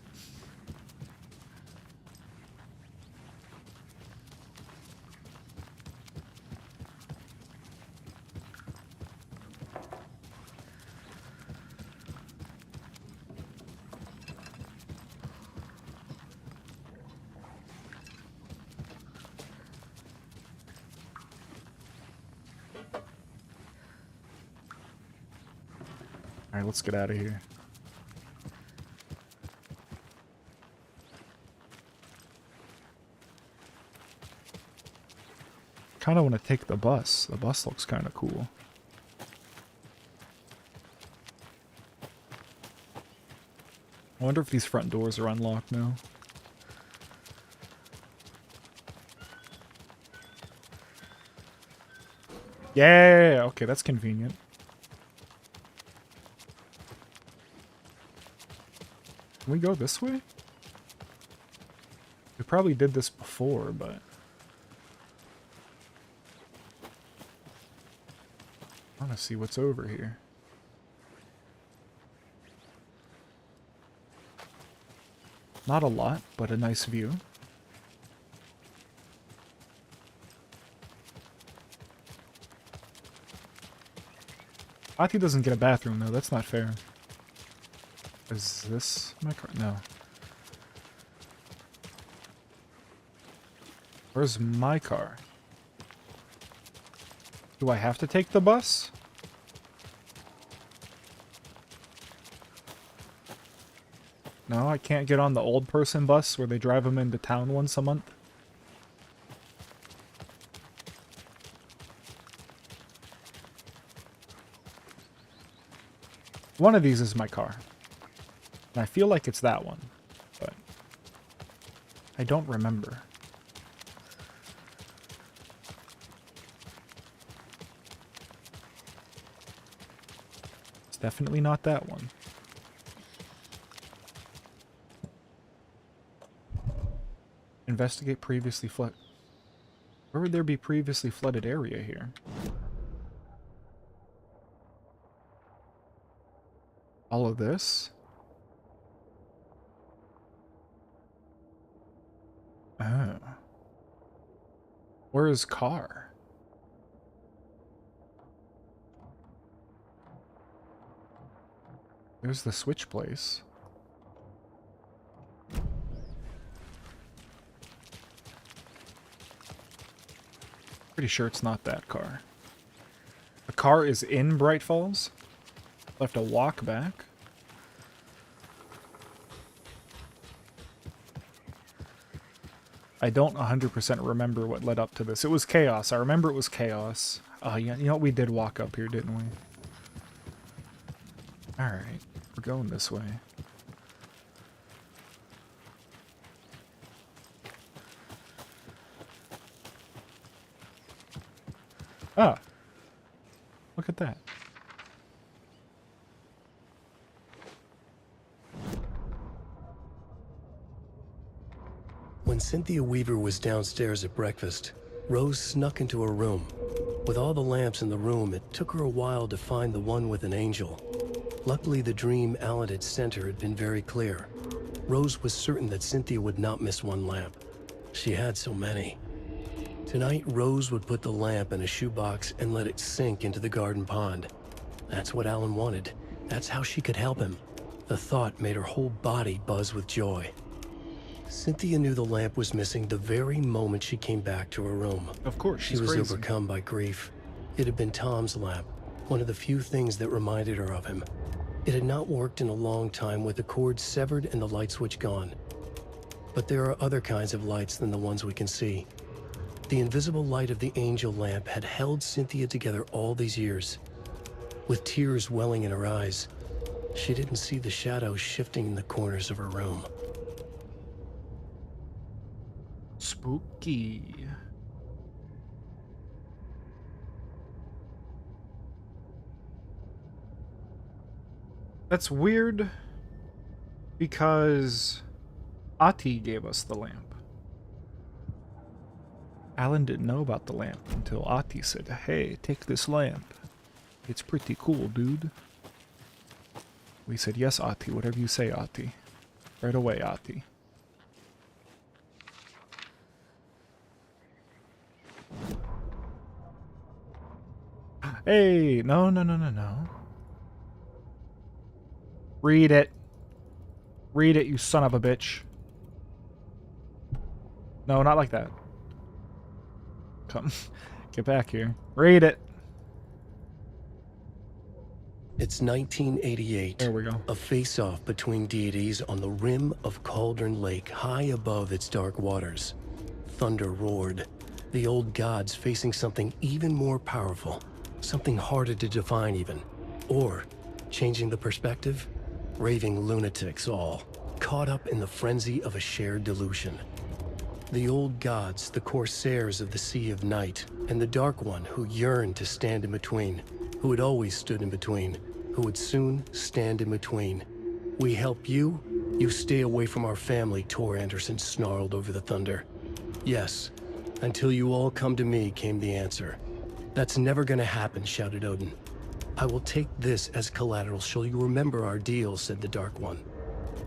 Alright, let's get out of here. Kind of want to take the bus. The bus looks kind of cool. I wonder if these front doors are unlocked now. Yeah, okay, that's convenient. Can we go this way? We probably did this before, but... I want to see what's over here. Not a lot, but a nice view. Ati doesn't get a bathroom, though. That's not fair. Is this my car? No. Where's my car? Do I have to take the bus? No, I can't get on the old person bus where they drive them into town once a month. One of these is my car. And I feel like it's that one, but I don't remember. It's definitely not that one. Investigate previously flood. Where would there be previously flooded area here? All of this? Oh. Where is car? There's the switch place. Pretty sure it's not that car. The car is in Bright Falls. I'll have to walk back. I don't 100% remember what led up to this. It was chaos. I remember it was chaos. Yeah, you know what? We did walk up here, didn't we? Alright. We're going this way. Ah. Look at that. When Cynthia Weaver was downstairs at breakfast, Rose snuck into her room. With all the lamps in the room, it took her a while to find the one with an angel. Luckily, the dream Alan had sent her had been very clear. Rose was certain that Cynthia would not miss one lamp. She had so many. Tonight, Rose would put the lamp in a shoebox and let it sink into the garden pond. That's what Alan wanted. That's how she could help him. The thought made her whole body buzz with joy. Cynthia knew the lamp was missing the very moment she came back to her room. Of course, She she's was crazy. overcome by grief. It had been Tom's lamp, one of the few things that reminded her of him. It had not worked in a long time with the cord severed and the light switch gone. But there are other kinds of lights than the ones we can see. The invisible light of the angel lamp had held Cynthia together all these years. With tears welling in her eyes, she didn't see the shadows shifting in the corners of her room. Spooky. That's weird because Ati gave us the lamp. Alan didn't know about the lamp until Ati said, "Hey, take this lamp. It's pretty cool, dude." We said, "Yes, Ati, whatever you say, Ati." Right away, Ati. Hey, no. Read it. Read it, you son of a bitch. No, not like that. Come, get back here. Read it. It's 1988. There we go. A face-off between deities on the rim of Cauldron Lake, high above its dark waters. Thunder roared. The old gods facing something even more powerful. Something harder to define even. Or, changing the perspective, raving lunatics all, caught up in the frenzy of a shared delusion. The old gods, the corsairs of the Sea of Night, and the Dark One who yearned to stand in between, who had always stood in between, who would soon stand in between. We help you, you stay away from our family, Tor Anderson snarled over the thunder. Yes, until you all come to me, came the answer. That's never gonna happen, shouted Odin. I will take this as collateral, shall you remember our deal, said the Dark One.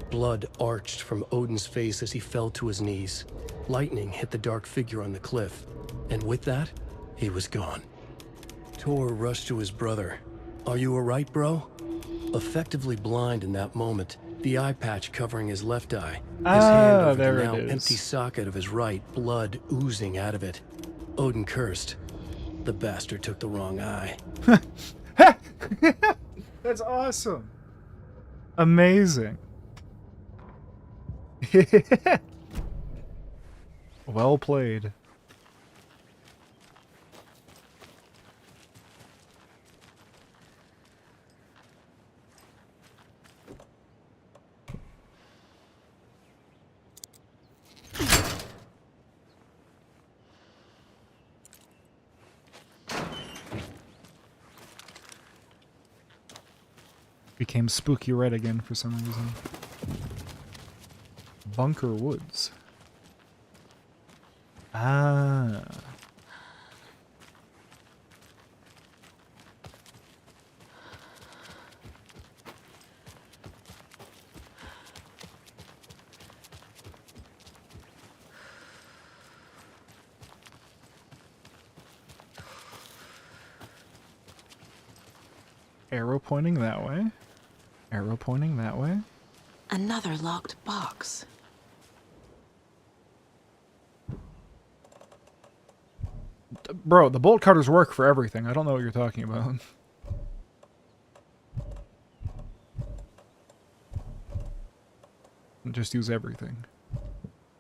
Blood arched from Odin's face as he fell to his knees. Lightning hit the dark figure on the cliff, and with that, he was gone. Tor rushed to his brother. Are you alright, bro? Effectively blind in that moment, the eye patch covering his left eye, his hand over there the it now is. empty socket of his right, blood oozing out of it. Odin cursed. The bastard took the wrong eye. That's awesome. Amazing. Well played. Became spooky red again for some reason. Bunker Woods. Ah. Arrow pointing that way. Arrow pointing that way. Another locked box. Bro, the bolt cutters work for everything. I don't know what you're talking about. Just use everything.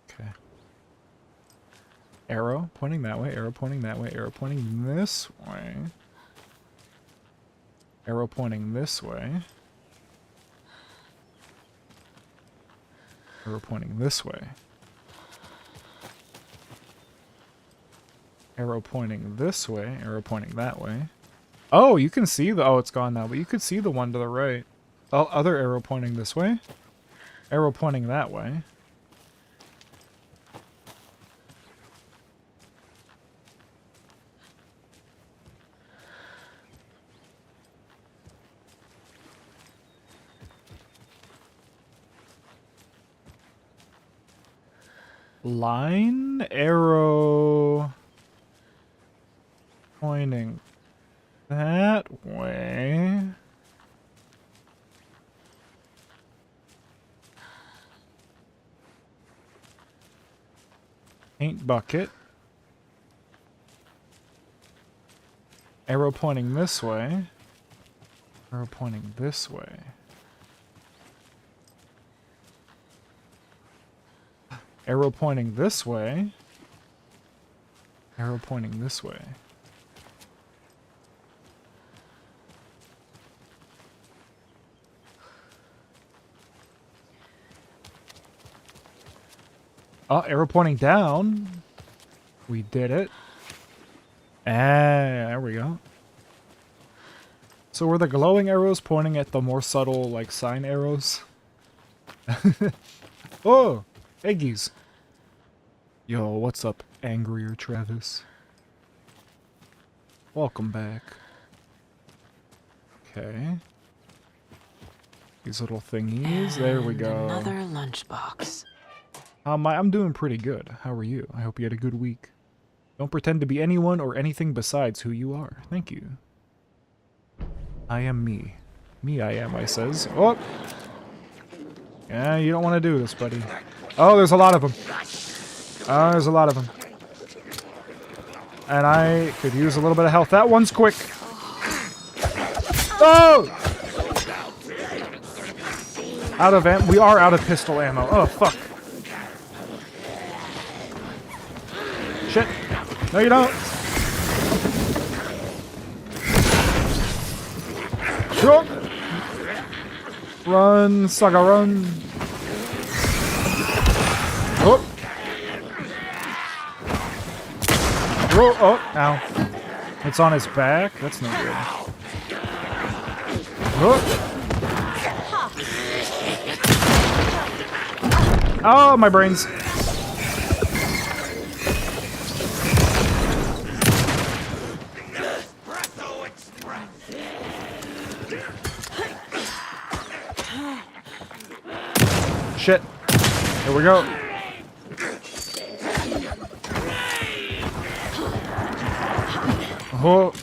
Okay. Arrow pointing that way, arrow pointing that way, arrow pointing this way. Arrow pointing this way. Arrow pointing this way. Arrow pointing this way, arrow pointing that way. Oh, you can see the... Oh, it's gone now, but you could see the one to the right. Oh, other arrow pointing this way. Arrow pointing that way. Line, arrow... pointing that way. Paint bucket. Arrow pointing this way. Arrow pointing this way. Arrow pointing this way. Arrow pointing this way. Oh, arrow pointing down. We did it. Ah, there we go. So were the glowing arrows pointing at the more subtle, like, sign arrows? Oh! Eggies! Yo, what's up, Angrier Travis? Welcome back. Okay. These little thingies. There we go. Another lunchbox. I'm doing pretty good. How are you? I hope you had a good week. Don't pretend to be anyone or anything besides who you are. Thank you. I am me. Me I am, I says. Oh! Yeah, you don't want to do this, buddy. Oh, there's a lot of them. Oh, there's a lot of them. And I could use a little bit of health. That one's quick. Oh! Out of ammo. We are out of pistol ammo. Oh, fuck. Shit. No, you don't. Sure. Run, Saga, run. Oh. Oh, oh, ow. It's on his back? That's no good. Oh. Oh, my brains. Shit. Here we go. Oh.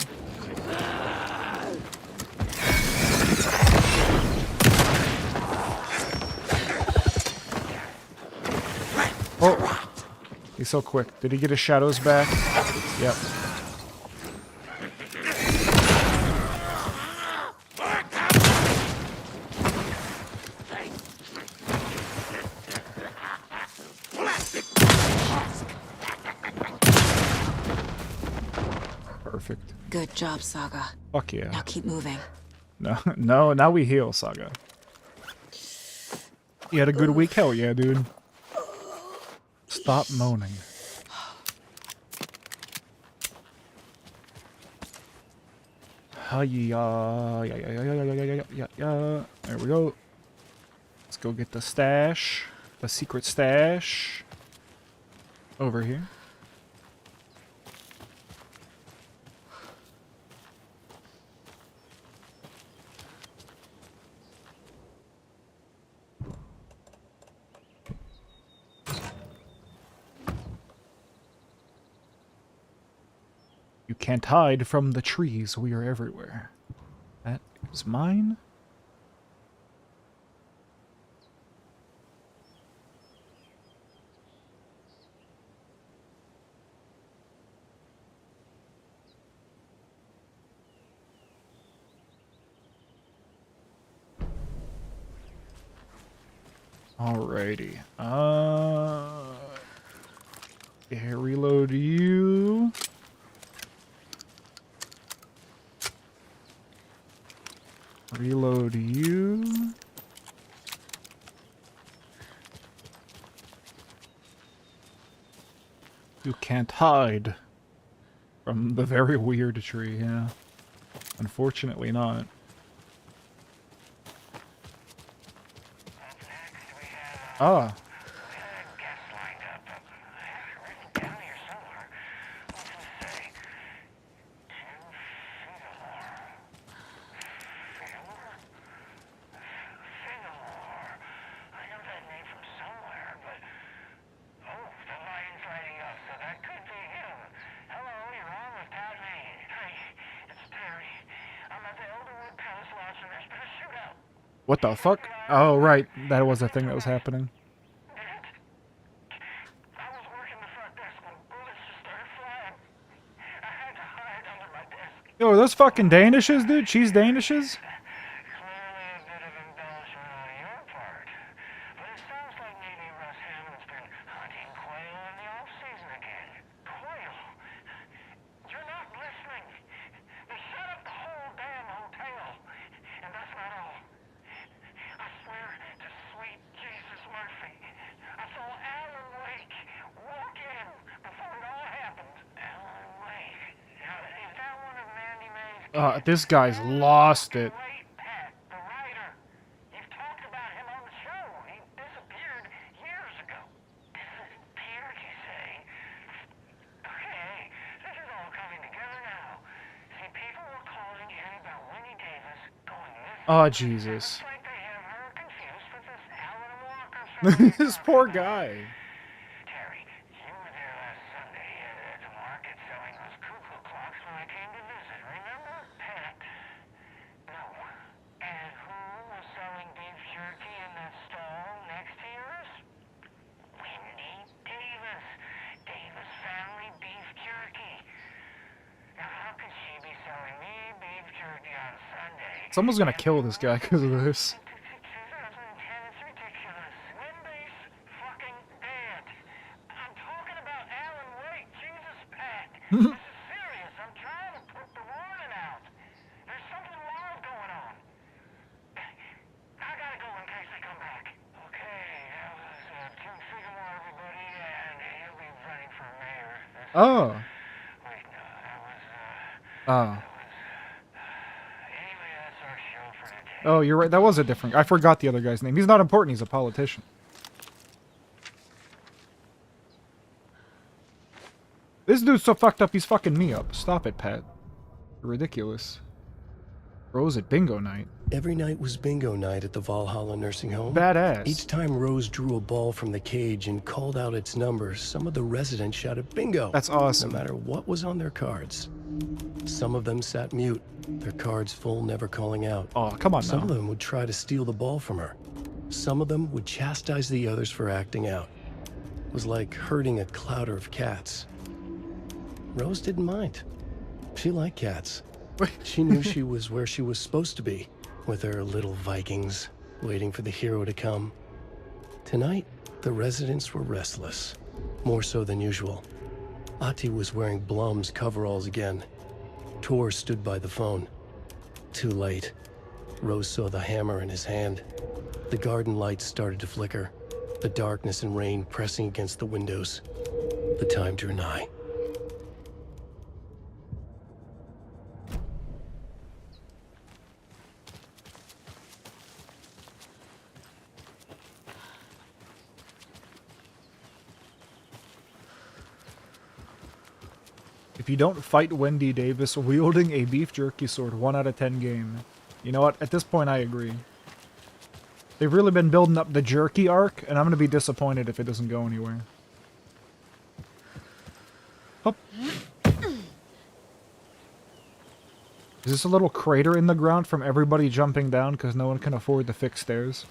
Oh. He's so quick. Did he get his shadows back? Yep. Perfect. Good job, Saga. Fuck yeah. Now keep moving. No, no, now we heal, Saga. You had a good week? Hell yeah, dude. Stop moaning. Yeah. There we go. Let's go get the stash. The secret stash. Over here. You can't hide from the trees. We are everywhere. That is mine. Alrighty. Yeah, reload you. Reload you. You can't hide from the very weird tree, yeah. Unfortunately not. Ah. What the fuck? Oh, right. That was a thing that was happening. Yo, are those fucking Danishes, dude? Cheese Danishes? This guy's lost it. Oh, Jesus. This poor guy. Someone's gonna kill this guy because of this. Oh. Oh. Oh, you're right. That was a different... I forgot the other guy's name. He's not important. He's a politician. This dude's so fucked up, he's fucking me up. Stop it, Pat. You're ridiculous. Rose at bingo night. Every night was bingo night at the Valhalla nursing home. Badass. Each time Rose drew a ball from the cage and called out its number, some of the residents shouted bingo. That's awesome. No matter what was on their cards. Some of them sat mute, their cards full, never calling out. Oh, come on now. Some of them would try to steal the ball from her. Some of them would chastise the others for acting out. It was like herding a clouder of cats. Rose didn't mind. She liked cats. She knew she was where she was supposed to be, with her little Vikings, waiting for the hero to come. Tonight, the residents were restless, more so than usual. Ati was wearing Blum's coveralls again. Tor stood by the phone. Too late. Rose saw the hammer in his hand. The garden lights started to flicker, the darkness and rain pressing against the windows. The time drew nigh. If you don't fight Wendy Davis wielding a beef jerky sword, 1 out of 10 game. You know what? At this point, I agree. They've really been building up the jerky arc, and I'm going to be disappointed if it doesn't go anywhere. Hop. Is this a little crater in the ground from everybody jumping down because no one can afford to fix stairs?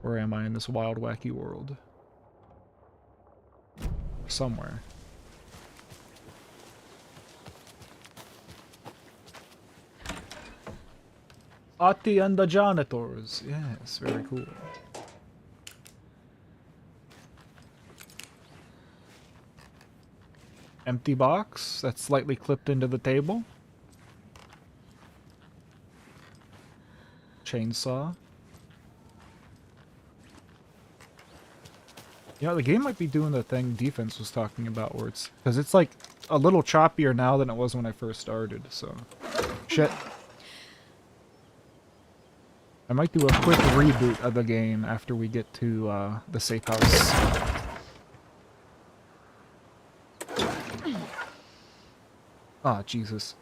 Where am I in this wild, wacky world? Somewhere. Ati and the janitors. Yes, very cool. Empty box that's slightly clipped into the table. Chainsaw. You know, the game might be doing the thing Defense was talking about, where it's... Because it's, like, a little choppier now than it was when I first started, so... Shit. I might do a quick reboot of the game after we get to, the safe house. Ah, Jesus.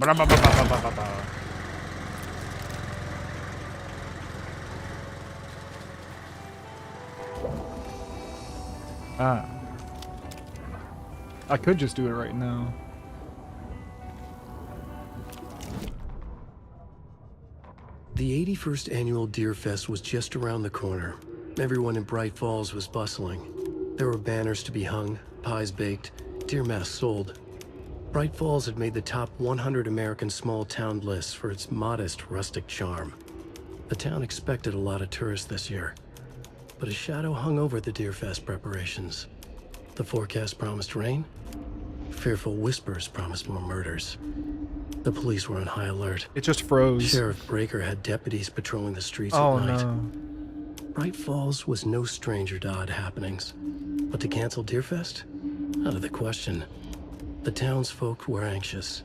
Blah, blah, blah, blah, blah, blah, blah. Ah. I could just do it right now. The 81st annual Deer Fest was just around the corner. Everyone in Bright Falls was bustling. There were banners to be hung, pies baked, deer masks sold. Bright Falls had made the top 100 American small town lists for its modest rustic charm. The town expected a lot of tourists this year, but a shadow hung over the Deer Fest preparations. The forecast promised rain. Fearful whispers promised more murders. The police were on high alert. It just froze. Sheriff Breaker had deputies patrolling the streets Oh at night. no. Bright Falls was no stranger to odd happenings, but to cancel Deerfest? Out of the question. The townsfolk were anxious,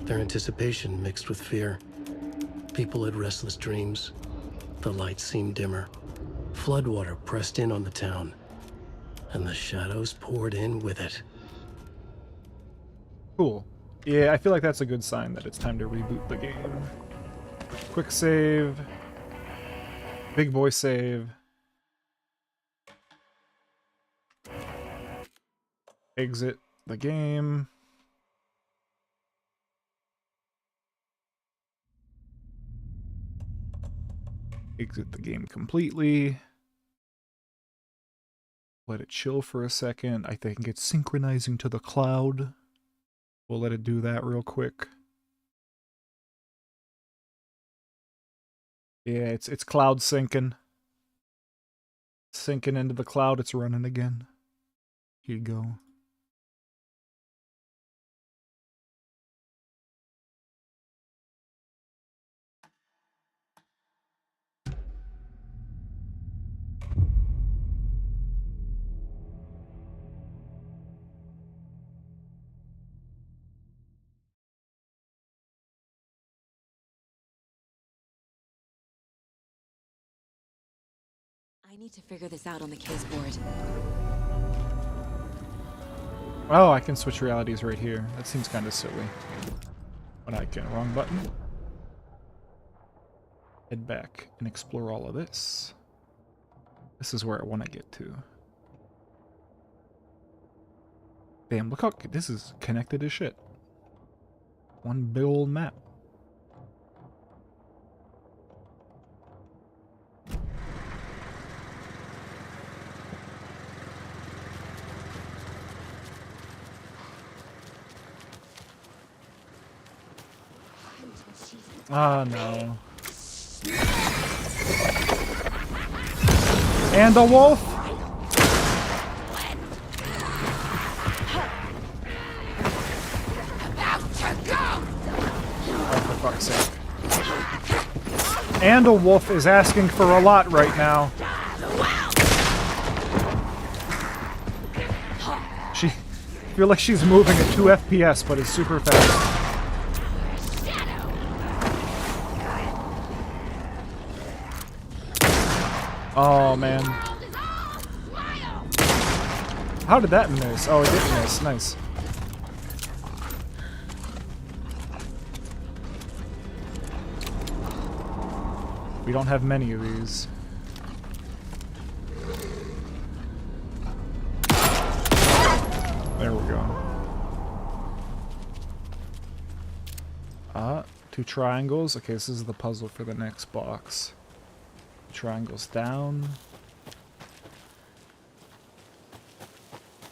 their anticipation mixed with fear. People had restless dreams. The lights seemed dimmer. Floodwater pressed in on the town, and the shadows poured in with it. Cool. Yeah, I feel like that's a good sign that it's time to reboot the game. Quick save. Big boy save. Exit the game. Exit the game completely. Let it chill for a second. I think it's synchronizing to the cloud. We'll let it do that real quick. Yeah, it's cloud syncing. Syncing into the cloud, it's running again. Here you go. I need to figure this out on the case board. Oh, I can switch realities right here. That seems kind of silly. But I can. Wrong button. Head back and explore all of this. This is where I want to get to. Damn, look how this is connected as shit. One big old map. Ah, no. And a wolf? Oh, for fuck's sake. And a wolf is asking for a lot right now. I feel like she's moving at 2 FPS, but it's super fast. Oh, man. How did that miss? Oh, it didn't miss. Nice. We don't have many of these. There we go. 2 triangles. Okay, this is the puzzle for the next box. Triangles down.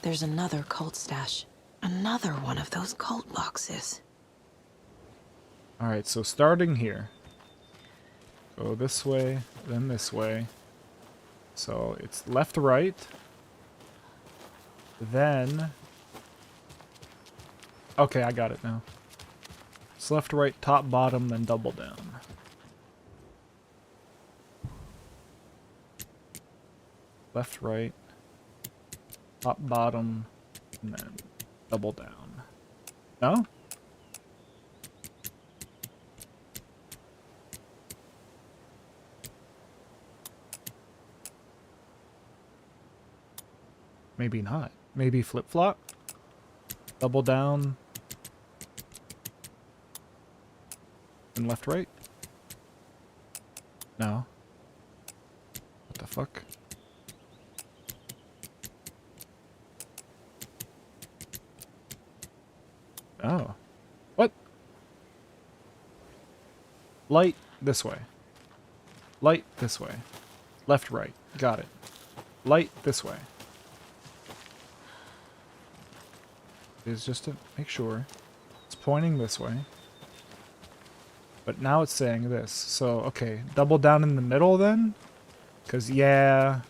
There's another cult stash. Another one of those cult boxes. Alright, so starting here. Go this way, then this way. So it's left, right. Then... Okay, I got it now. It's left, right, top, bottom, then double down. Left, right, top, bottom, and then double down. No? Maybe not. Maybe flip-flop? Double down. and left, right? No. What the fuck? Oh. What? Light this way. Light this way. Left, right. Got it. Light this way. Is just to make sure. It's pointing this way. But now it's saying this. So, okay. Double down in the middle then? Because, yeah.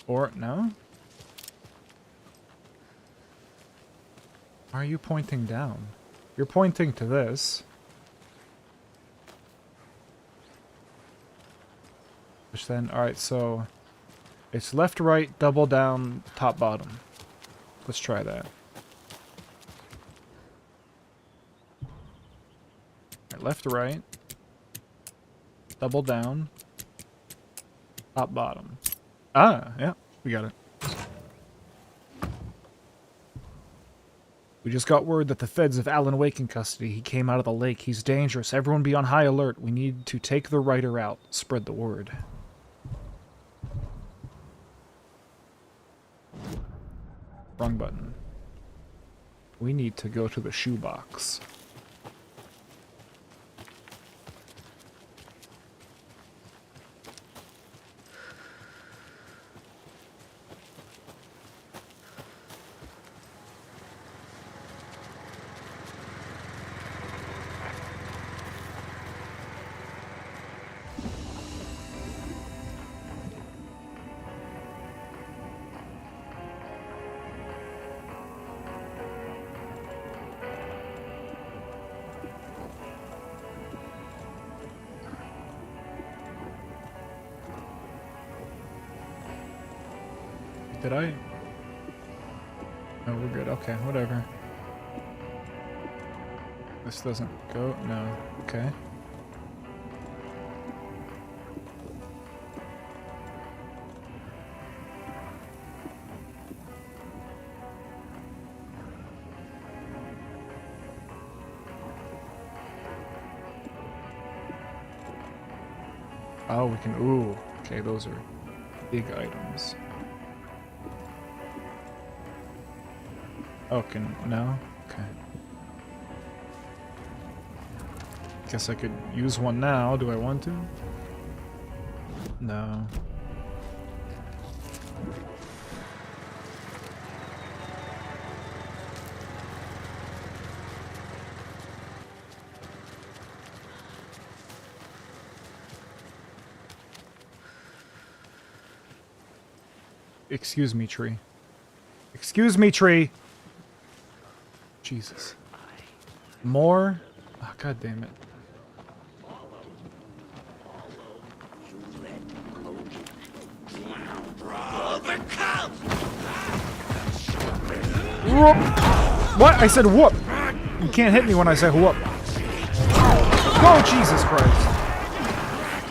Or, no? Why are you pointing down? You're pointing to this. Which then, alright, so it's left, right, double down, top, bottom. Let's try that. Alright, left, right, double down, top, bottom. Ah, yeah, we got it. We just got word that the feds have Alan Wake in custody. He came out of the lake. He's dangerous. Everyone be on high alert. We need to take the writer out. Spread the word. Wrong button. We need to go to the shoebox. Did I? No, we're good. Okay, whatever. This doesn't go? No. Okay. Oh, we can... Ooh. Okay, those are big items. Oh, can... No? Okay. Guess I could use one now. Do I want to? No. Excuse me, tree. Excuse me, tree! Jesus. More? Oh, God damn it. Whoop. What? I said whoop! You can't hit me when I say whoop. Oh, Jesus Christ.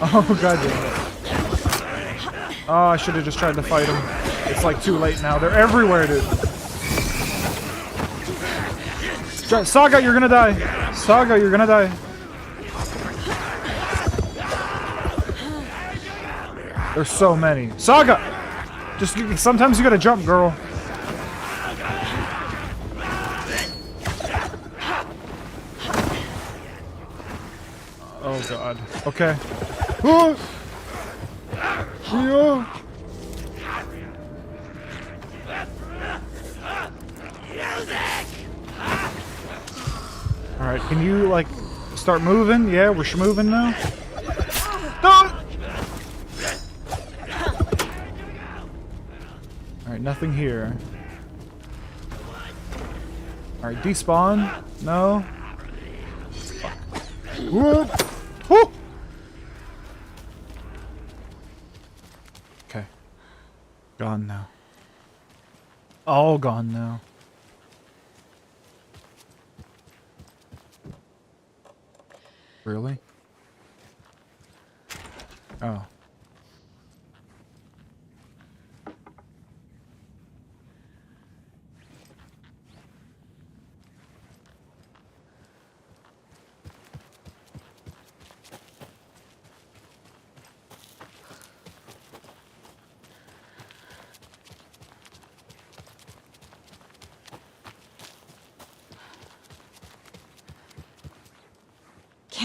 Oh, God damn it. Oh, I should have just tried to fight him. It's like too late now. They're everywhere, dude. Saga, you're gonna die. Saga, you're gonna die. There's so many. Saga! Just, sometimes you gotta jump, girl. Oh, God. Okay. Yeah. Alright, can you, like, start moving? Yeah, we're moving now. Alright, nothing here. Alright, despawn. No. Whoop. Whoop. Okay. Gone now. All gone now. Really? Oh.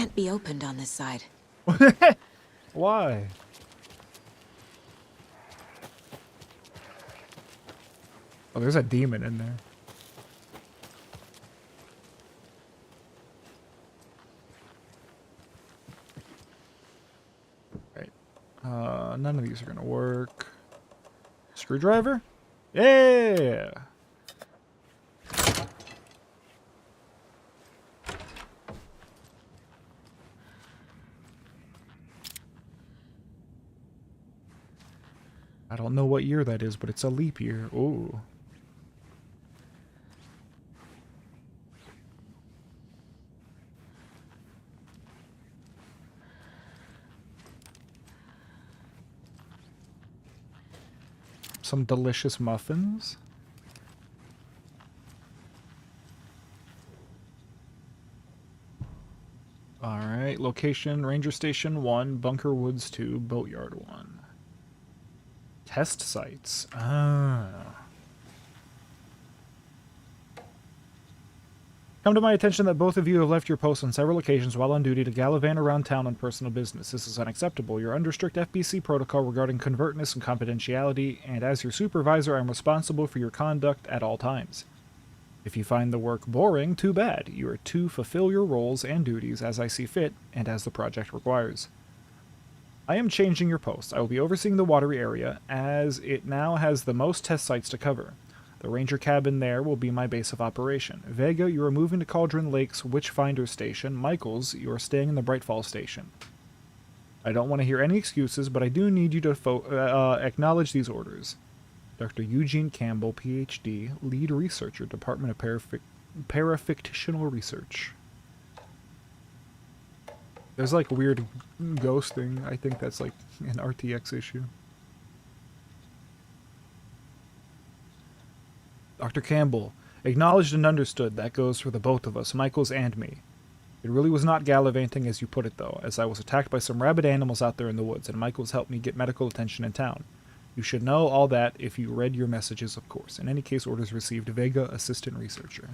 can't be opened on this side. Why? Oh, there's a demon in there. Right. None of these are gonna work. Screwdriver? Yeah! I don't know what year that is, but it's a leap year. Ooh. Some delicious muffins. Alright, location, Ranger Station 1, Bunker Woods 2, Boatyard 1. Test sites. Ah. Come to my attention that both of you have left your posts on several occasions while on duty to gallivant around town on personal business. This is unacceptable. You're under strict FBC protocol regarding covertness and confidentiality, and as your supervisor, I'm responsible for your conduct at all times. If you find the work boring, too bad. You are to fulfill your roles and duties as I see fit and as the project requires. I am changing your post. I will be overseeing the watery area, as it now has the most test sites to cover. The ranger cabin there will be my base of operation. Vega, you are moving to Cauldron Lake's Witchfinder Station. Michaels, you are staying in the Brightfall Station. I don't want to hear any excuses, but I do need you to acknowledge these orders. Dr. Eugene Campbell, Ph.D., Lead Researcher, Department of Parafictional Research. There's like weird ghosting. I think that's like an RTX issue. Dr. Campbell, acknowledged and understood. That goes for the both of us, Michaels and me. It really was not gallivanting as you put it, though, as I was attacked by some rabid animals out there in the woods, and Michaels helped me get medical attention in town. You should know all that if you read your messages, of course. In any case, orders received. Vega, Assistant Researcher.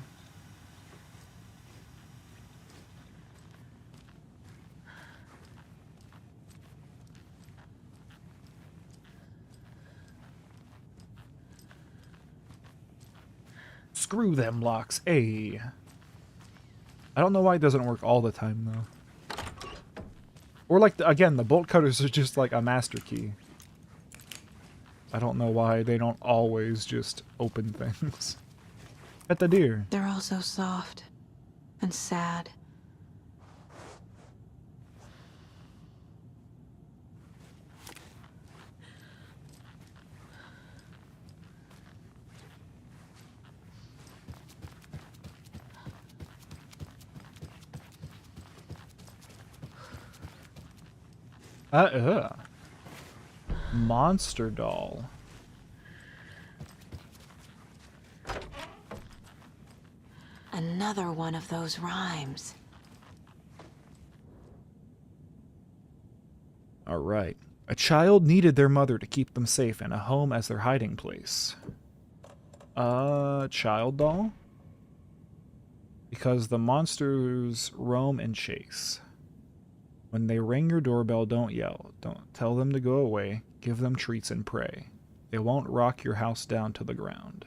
Screw them locks. I don't know why it doesn't work all the time, though. Or, like, again, the bolt cutters are just, like, a master key. I don't know why they don't always just open things. Pet the deer. They're all so soft and sad. Monster doll. Another one of those rhymes. Alright. A child needed their mother to keep them safe and a home as their hiding place. Child doll? Because the monsters roam and chase. When they ring your doorbell, don't yell. Don't tell them to go away. Give them treats and pray. They won't rock your house down to the ground.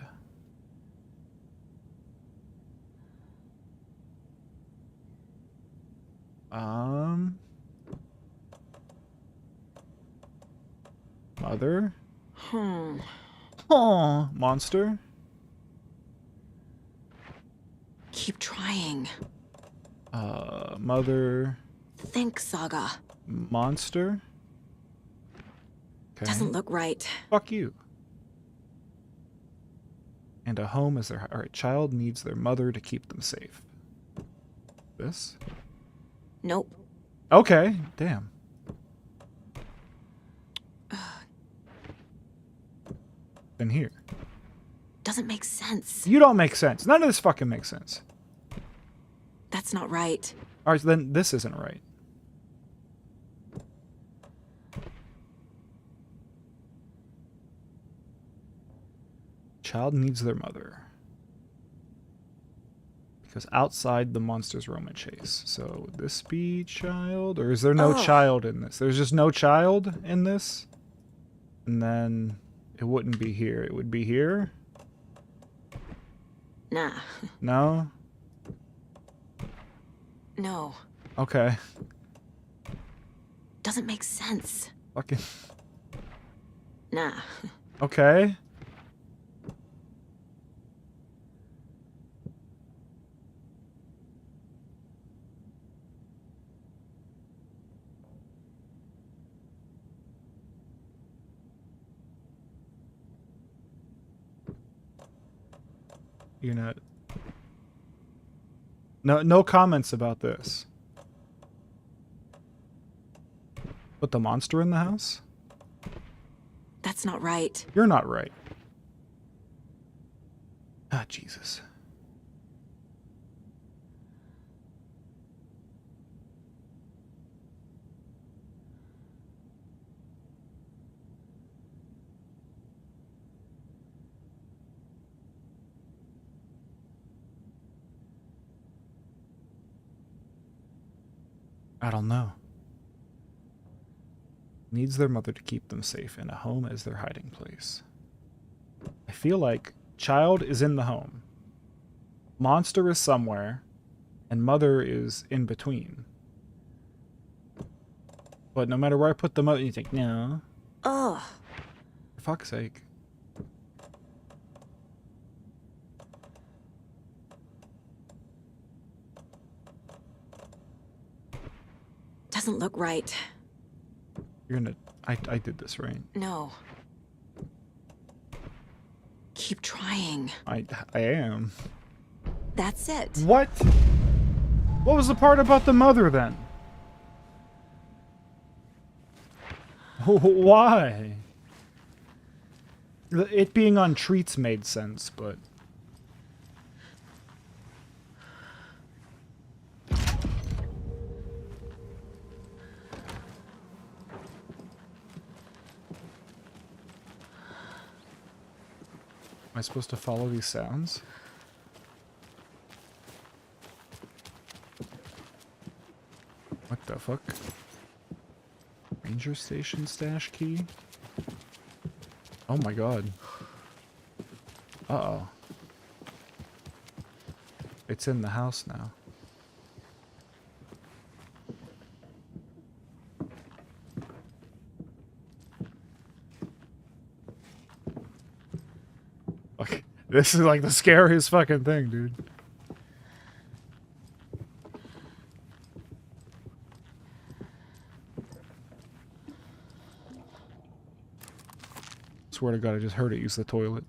Mother? Aw, monster? Keep trying. Mother... Think, Saga. Monster? Okay. Doesn't look right. Fuck you. And a home is their... Alright, child needs their mother to keep them safe. This? Nope. Okay, damn. Then here. Doesn't make sense. You don't make sense. None of this fucking makes sense. That's not right. Alright, so then this isn't right. Child needs their mother. Because outside the monsters roam and chase. So would this be child? Or is there no child in this? There's just no child in this? And then it wouldn't be here. It would be here? Nah. No? No. Okay. Doesn't make sense. Fucking... Nah. Okay. You're not... No comments about this. Put the monster in the house? That's not right. You're not right. Ah, Jesus. I don't know. Needs their mother to keep them safe in a home as their hiding place. I feel like child is in the home. Monster is somewhere. And mother is in between. But no matter where I put the mother, you think, no. Ugh. For fuck's sake. Doesn't look right. You're gonna... I did this, right? No. Keep trying. I am. That's it. What? What was the part about the mother, then? Why? It being on treats made sense, but... Am I supposed to follow these sounds? What the fuck? Ranger station stash key? Oh my god. Uh-oh. It's in the house now. Okay, this is like the scariest fucking thing, dude. Swear to God, I just heard it use the toilet.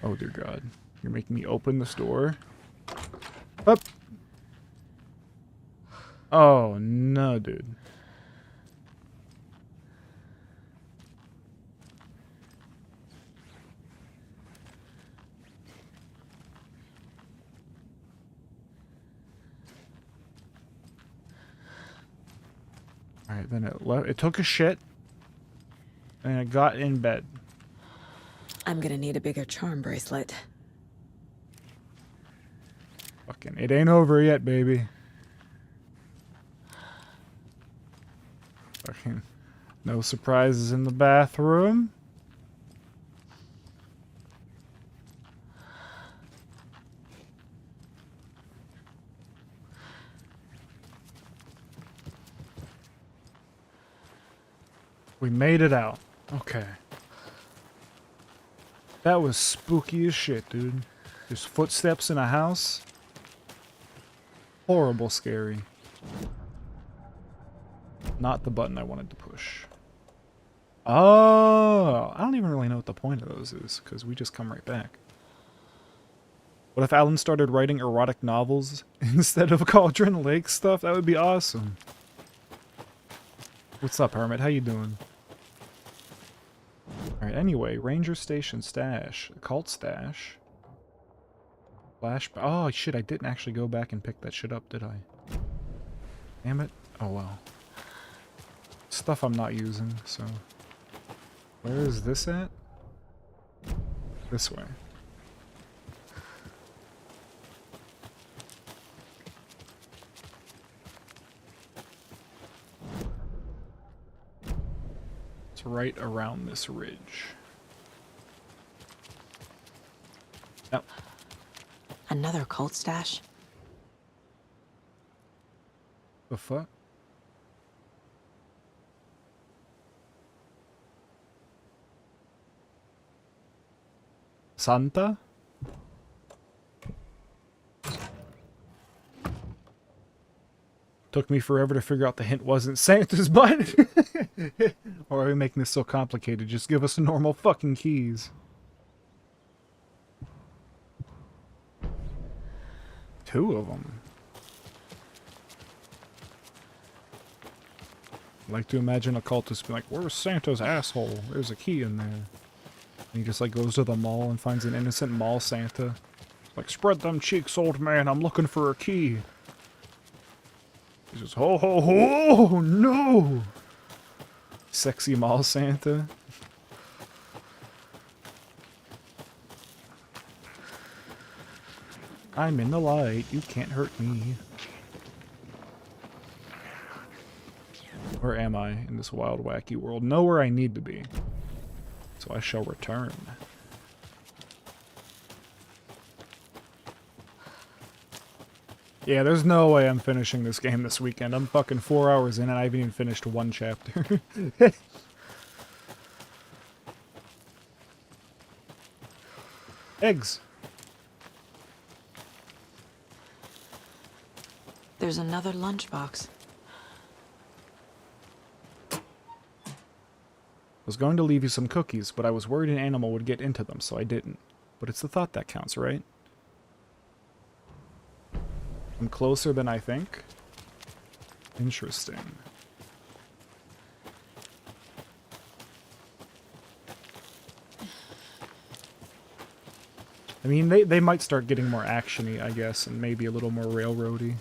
Oh dear God. You're making me open this door. Up! Oh no, dude. Alright, then it took a shit. And it got in bed. I'm gonna need a bigger charm bracelet. Fucking, it ain't over yet, baby. Fucking, no surprises in the bathroom. We made it out. Okay. That was spooky as shit, dude. There's footsteps in a house. Horrible scary. Not the button I wanted to push. Oh, I don't even really know what the point of those is, because we just come right back. What if Alan started writing erotic novels instead of Cauldron Lake stuff? That would be awesome. What's up, Hermit? How you doing? Alright, anyway, Ranger Station stash. Cult stash. Flash... Oh, shit, I didn't actually go back and pick that shit up, did I? Damn it. Oh, well. Stuff I'm not using, so... Where is this at? This way. It's right around this ridge. Yep. Another cult stash? The fuck? Santa? Took me forever to figure out the hint wasn't Santa's butt. Or are we making this so complicated? Just give us normal fucking keys. Two of them. I like to imagine a cultist be like, where's Santa's asshole? There's a key in there. And he just like goes to the mall and finds an innocent mall Santa. Like, spread them cheeks, old man, I'm looking for a key. He's just, ho ho ho, no! Sexy mall Santa. I'm in the light, you can't hurt me. Where am I in this wild, wacky world? Nowhere I need to be. So I shall return. Yeah, there's no way I'm finishing this game this weekend. I'm fucking 4 hours in and I haven't even finished one chapter. Eggs. There's another lunchbox. I was going to leave you some cookies, but I was worried an animal would get into them, so I didn't. But it's the thought that counts, right? I'm closer than I think. Interesting. I mean, they might start getting more action-y, I guess, and maybe a little more railroady.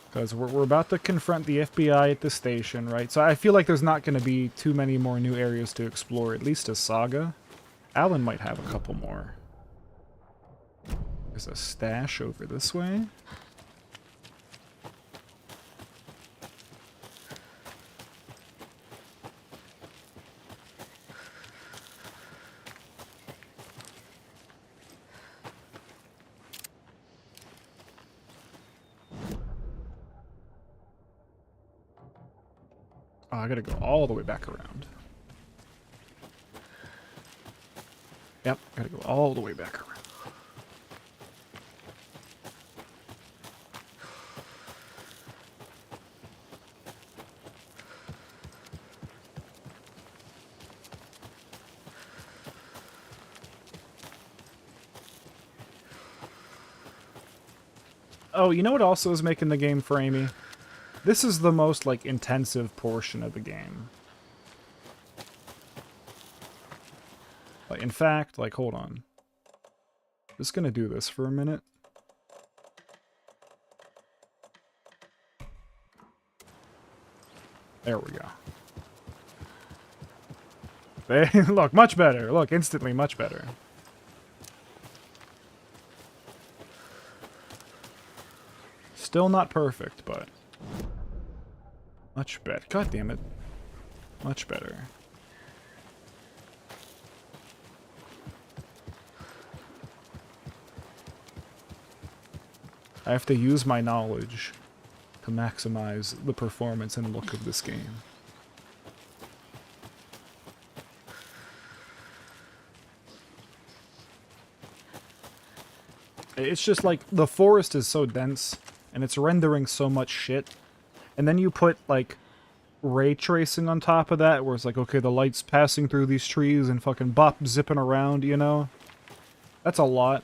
Because we're about to confront the FBI at the station, right? So I feel like there's not going to be too many more new areas to explore, at least as Saga. Alan might have a couple more. There's a stash over this way. Oh, I gotta go all the way back around. Yep, gotta go all the way back around. Oh, you know what also is making the game framey? This is the most, like, intensive portion of the game. Like, in fact, like, hold on. Just gonna do this for a minute. There we go. Look, much better. Look, instantly much better. Still not perfect, but much better. God damn it. Much better. I have to use my knowledge to maximize the performance and look of this game. It's just like the forest is so dense and it's rendering so much shit. And then you put like ray tracing on top of that where it's like, okay, the light's passing through these trees and fucking bop zipping around, you know? That's a lot.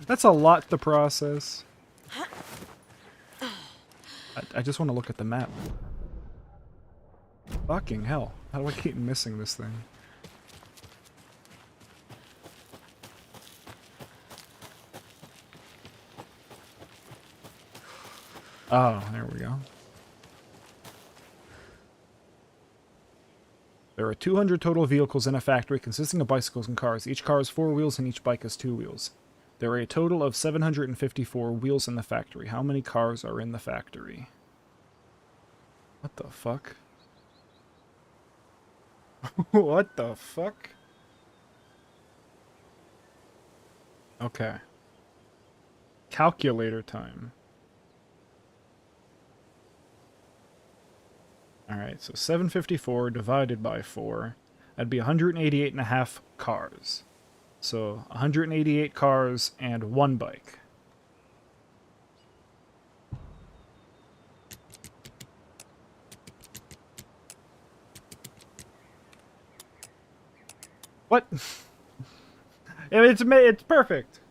That's a lot to process. I just want to look at the map. Fucking hell. How do I keep missing this thing? Oh, there we go. There are 200 total vehicles in a factory consisting of bicycles and cars. Each car has 4 wheels and each bike has 2 wheels. There are a total of 754 wheels in the factory. How many cars are in the factory? What the fuck? What the fuck? Okay. Calculator time. Alright, so 754 divided by 4. That'd be 188 and a half cars. So 188 cars and 1 bike. What? It's perfect.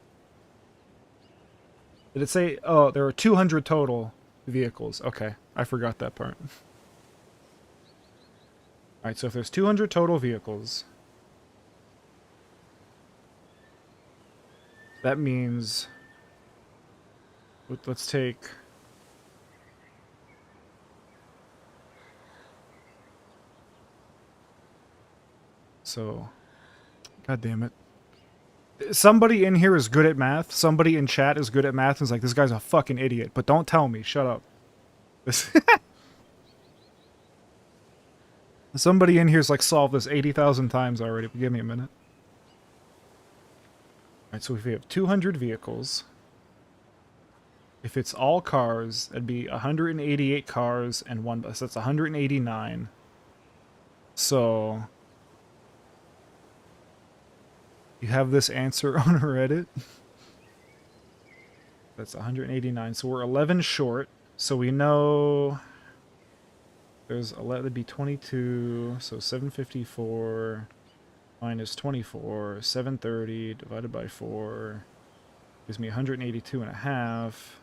Did it say, oh, there are 200 total vehicles. Okay, I forgot that part. Alright, so if there's 200 total vehicles, that means, let's take, so, god damn it. Somebody in here is good at math. Somebody in chat is good at math and is like, this guy's a fucking idiot. But don't tell me. Shut up. Somebody in here's like solved this 80,000 times already. But give me a minute. Alright, so if we have 200 vehicles, if it's all cars, that'd be 188 cars and 1 bus. That's 189. So you have this answer on Reddit. That's 189. So we're 11 short. So we know there's 11, that'd be 22. So 754 minus 24, 730 divided by 4 gives me 182 and a half.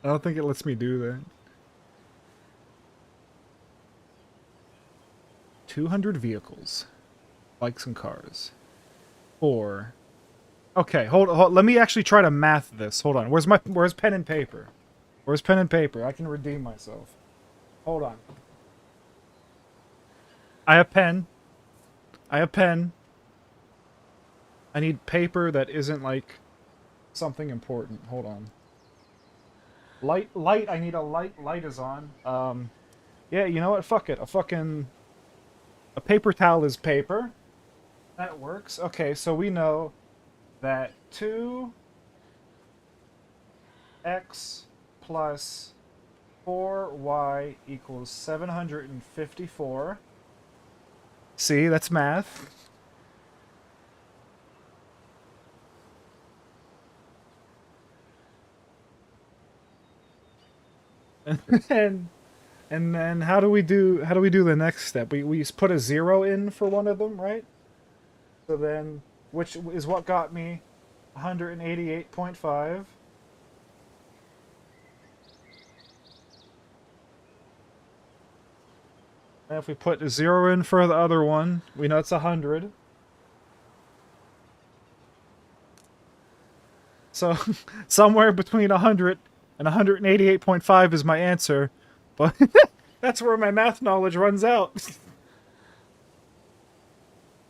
I don't think it lets me do that. 200 vehicles. Bikes and cars. 4. Okay, hold, let me actually try to math this. Hold on. Where's pen and paper? Where's pen and paper? I can redeem myself. Hold on. I have pen. I have pen. I need paper that isn't like something important. Hold on. Light, I need a light. Light is on. Yeah, you know what? Fuck it. A paper towel is paper. That works. Okay, so we know that 2x plus 4y equals 754. See, that's math. And then how do we do the next step? We put a 0 in for one of them, right? So then, which is what got me 188.5. And if we put a 0 in for the other one, we know it's 100. So somewhere between 100 and 188.5 is my answer, but that's where my math knowledge runs out.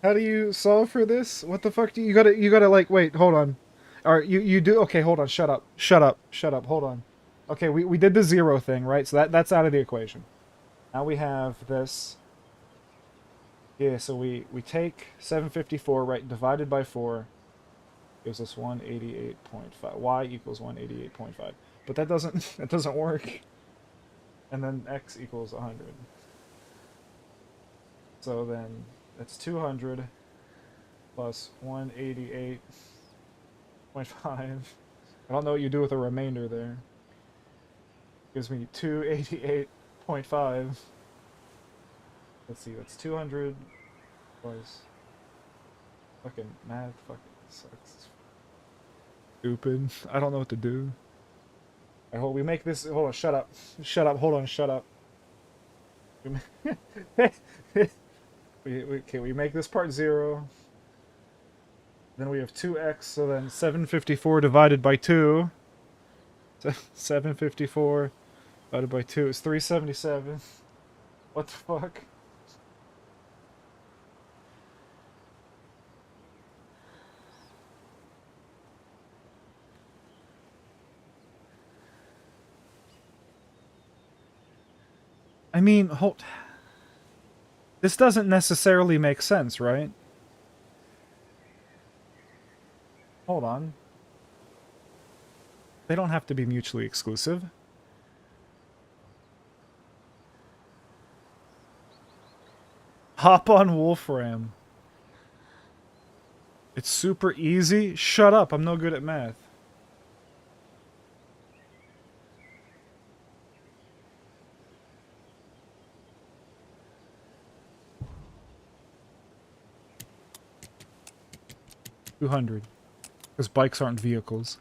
How do you solve for this? What the fuck do you gotta like, wait, hold on. All right, you do. Okay, hold on. Shut up. Shut up. Shut up. Hold on. Okay, we did the 0 thing, right? So that's out of the equation. Now we have this. Yeah, so we take 754, right, divided by 4, gives us 188.5. Y equals 188.5. But that doesn't work. And then x equals 100. So then that's 200 plus 188.5. I don't know what you do with a remainder there. Gives me 288.5. Let's see, that's 200 plus... Fucking math fucking sucks. Stupid. I don't know what to do. I hope we make this... Hold on, shut up. Shut up, hold on, shut up. Okay, we make this part 0. Then we have 2x, so then 754 divided by 2. So 754 divided by 2 is 377. What the fuck? I mean, hold... This doesn't necessarily make sense, right? Hold on. They don't have to be mutually exclusive. Hop on Wolfram. It's super easy. Shut up, I'm no good at math. $200. Because bikes aren't vehicles.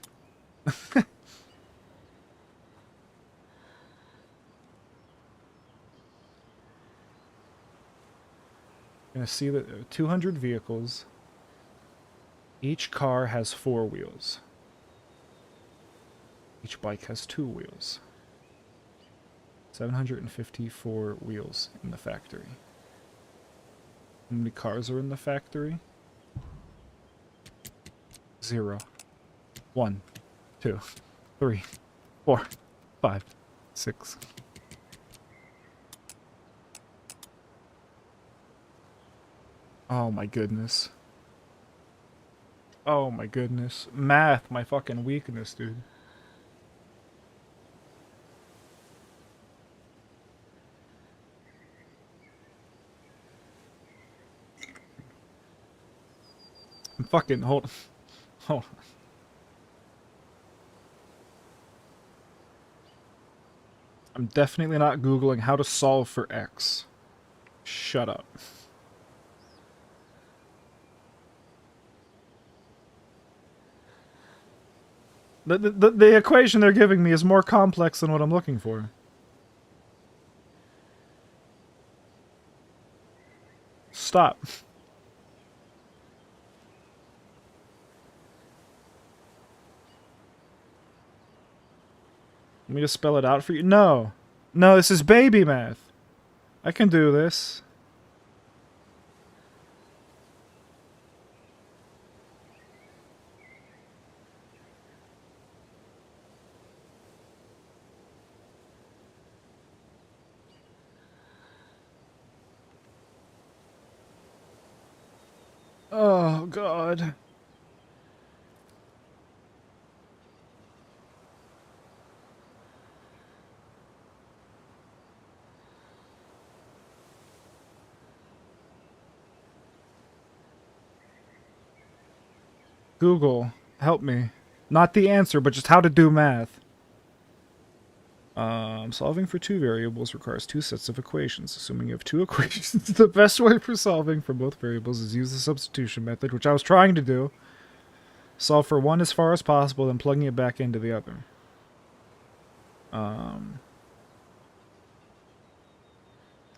Gonna see that there are 200 vehicles. Each car has 4 wheels. Each bike has 2 wheels. 754 wheels in the factory. How many cars are in the factory? 0. 1, 2, 3, 4, 5, 6. Oh my goodness. Oh my goodness. Math, my fucking weakness, dude. I'm fucking... Hold on. I'm definitely not Googling how to solve for X. Shut up. The equation they're giving me is more complex than what I'm looking for. Stop. Want me to spell it out for you? No. No, this is baby math. I can do this. Oh, God. Google, help me. Not the answer, but just how to do math. Solving for 2 variables requires 2 sets of equations. Assuming you have 2 equations, the best way for solving for both variables is use the substitution method, which I was trying to do. Solve for one as far as possible, then plugging it back into the other.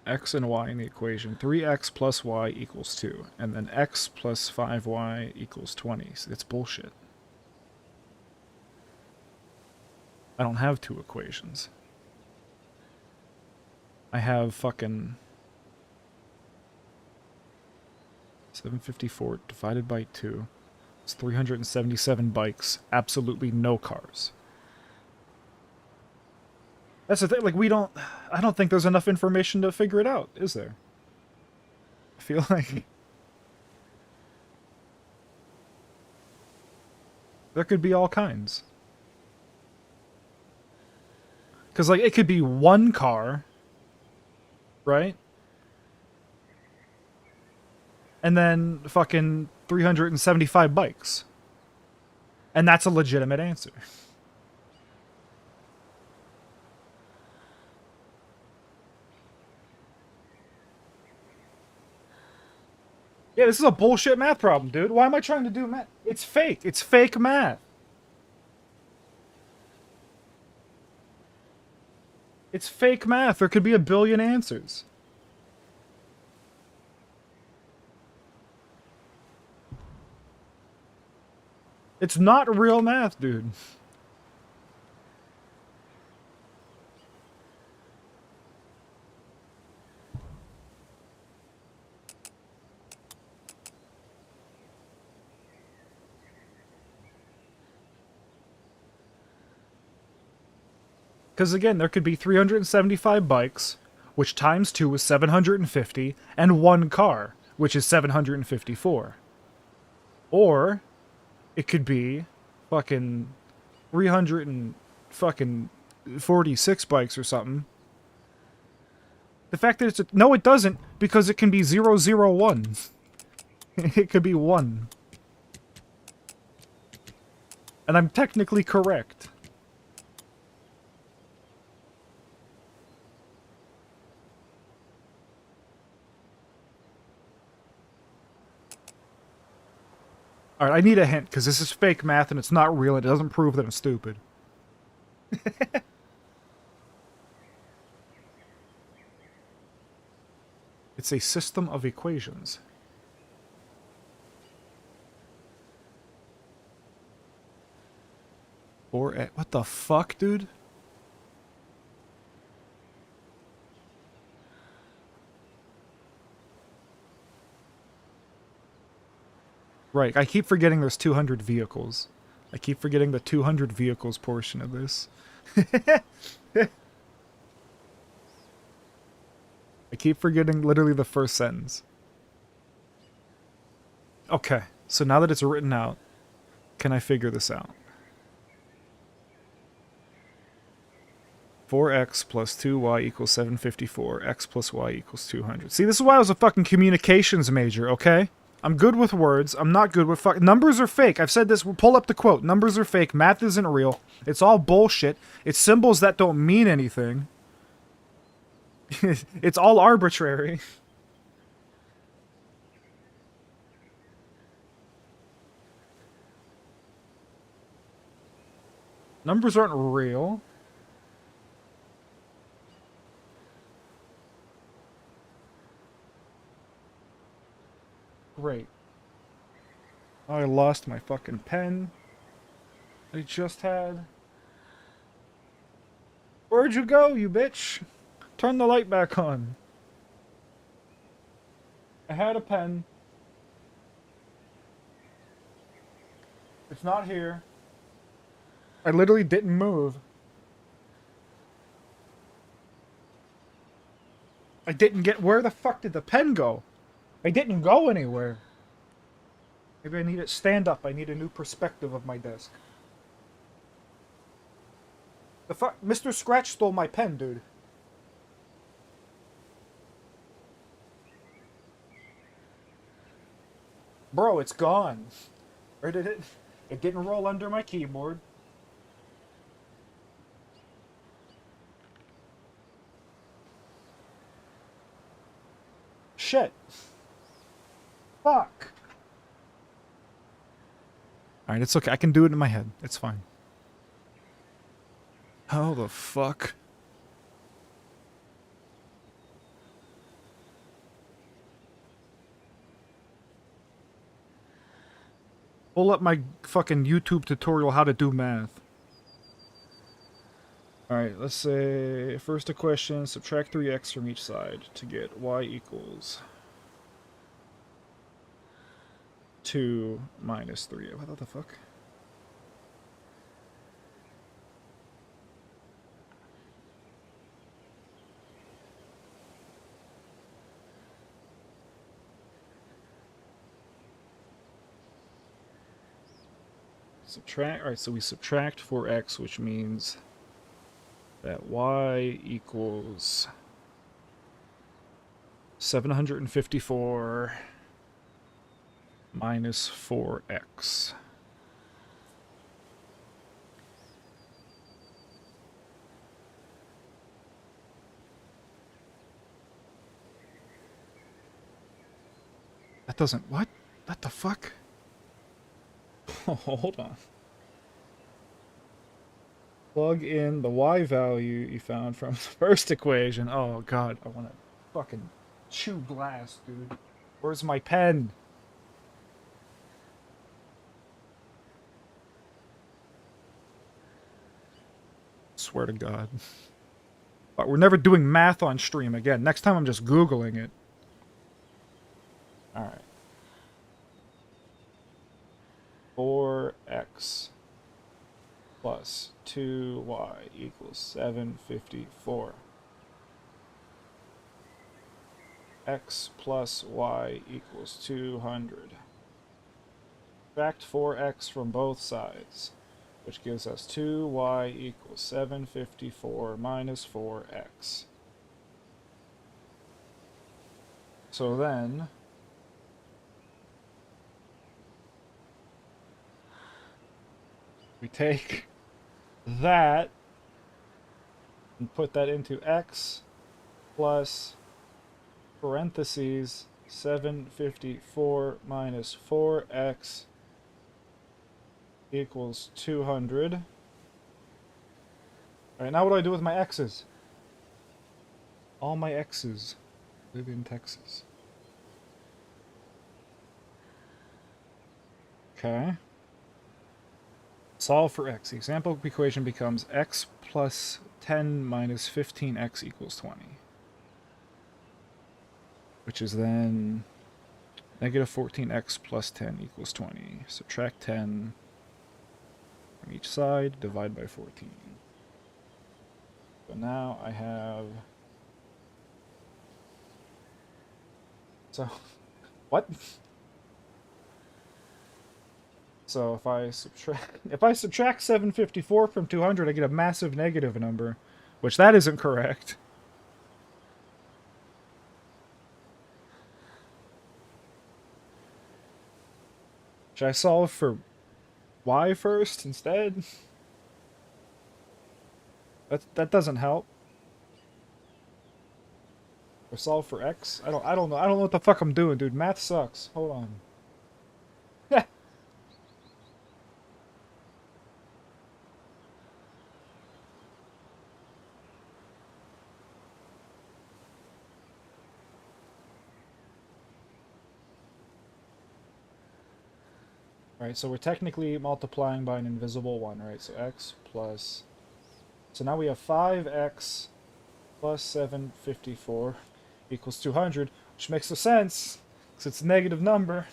X and y in the equation. 3x plus y equals 2. And then x plus 5y equals 20. So it's bullshit. I don't have 2 equations. I have fucking 754 divided by 2 It's 377 bikes. Absolutely no cars. That's the thing, like, I don't think there's enough information to figure it out, is there? I feel like... there could be all kinds. Because, like, it could be one car, right? And then fucking 375 bikes. And that's a legitimate answer. Yeah, this is a bullshit math problem, dude. Why am I trying to do math? It's fake. It's fake math. It's fake math. There could be a billion answers. It's not real math, dude. Because again, there could be 375 bikes, which times 2 is 750, and one car, which is 754. Or it could be fucking 346 bikes or something. The fact that it's a... No, it doesn't, because it can be 001. It could be 1. And I'm technically correct. Alright, I need a hint, because this is fake math and it's not real. It doesn't prove that I'm stupid. It's a system of equations. What the fuck, dude? Right, I keep forgetting there's 200 vehicles. I keep forgetting the 200 vehicles portion of this. I keep forgetting literally the first sentence. Okay, so now that it's written out, can I figure this out? 4x plus 2y equals 754. X plus y equals 200. See, this is why I was a fucking communications major, okay? I'm good with words. I'm not good with numbers are fake. I've said this. We'll pull up the quote. Numbers are fake. Math isn't real. It's all bullshit. It's symbols that don't mean anything. It's all arbitrary. Numbers aren't real. Great. I lost my fucking pen I just had. Where'd you go, you bitch? Turn the light back on. I had a pen. It's not here. I literally didn't move. I didn't get... Where the fuck did the pen go? I didn't go anywhere. Maybe I need it stand up. I need a new perspective of my desk. The fuck? Mr. Scratch stole my pen, dude. Bro, it's gone. Where did it... It didn't roll under my keyboard. Shit. Fuck. Alright, it's okay. I can do it in my head. It's fine. How the fuck? Pull up my fucking YouTube tutorial how to do math. Alright, let's say first equation, subtract 3x from each side to get y equals 2 2 minus 3. What the fuck? Subtract. Alright, so we subtract 4x, which means that y equals 754 minus 4x. That doesn't... What? What the fuck? Hold on. Plug in the y value you found from the first equation. Oh god, I want to fucking chew glass, dude. Where's my pen? Swear to god. But we're never doing math on stream again. Next time I'm just Googling it. Alright. 4x plus 2y equals 754. X plus y equals 200. Subtract 4x from both sides, which gives us 2y equals 754 minus 4x. So then, we take that and put that into x plus parentheses 754 minus 4x equals 200. Alright, now what do I do with my x's? All my x's live in Texas. Okay. Solve for x. The example equation becomes x plus 10 minus 15x equals 20. Which is then negative 14x plus 10 equals 20. Subtract 10 from each side, divide by 14. So now I have... So, what? So if I subtract 754 from 200, I get a massive negative number, which that isn't correct. Should I solve for y first instead? That doesn't help. Or solve for x? I don't know. I don't know what the fuck I'm doing, dude. Math sucks. Hold on. Alright, so we're technically multiplying by an invisible 1, right? So x plus... So now we have 5x plus 754 equals 200, which makes no sense, because it's a negative number.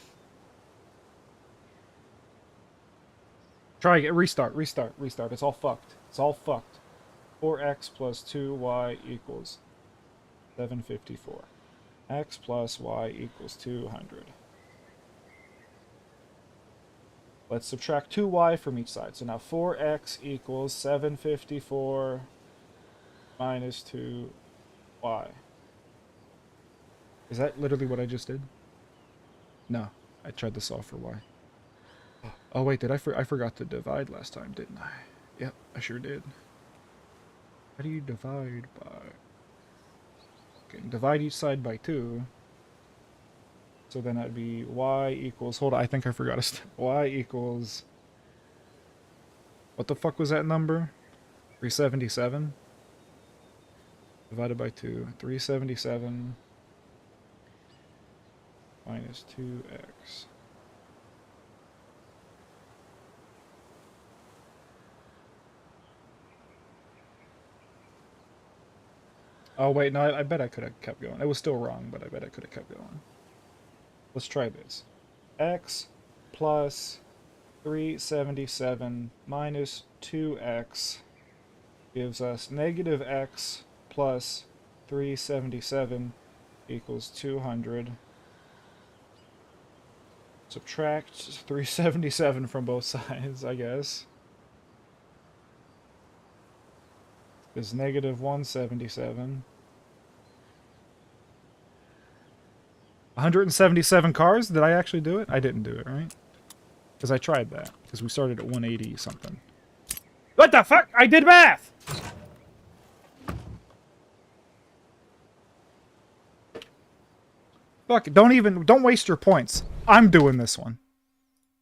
Try again. Restart. It's all fucked. It's all fucked. 4x plus 2y equals 754. X plus y equals 200. Let's subtract 2y from each side. So now 4x equals 754 minus 2y. Is that literally what I just did? No, I tried to solve for y. Oh wait, I forgot to divide last time, didn't I? Yep, I sure did. How do you divide by... Okay, divide each side by 2. So then that'd be y equals... Hold on, I think I forgot a step. Y equals... What the fuck was that number? 377? Divided by 2. 377 minus 2x. Oh wait, no, I bet I could have kept going. It was still wrong, but I bet I could have kept going. Let's try this. X plus 377 minus 2x gives us negative x plus 377 equals 200. Subtract 377 from both sides, I guess. Is negative 177. 177 cars? Did I actually do it? I didn't do it, right? Because I tried that. Because we started at 180 something. What the fuck? I did math! Fuck, don't waste your points. I'm doing this one.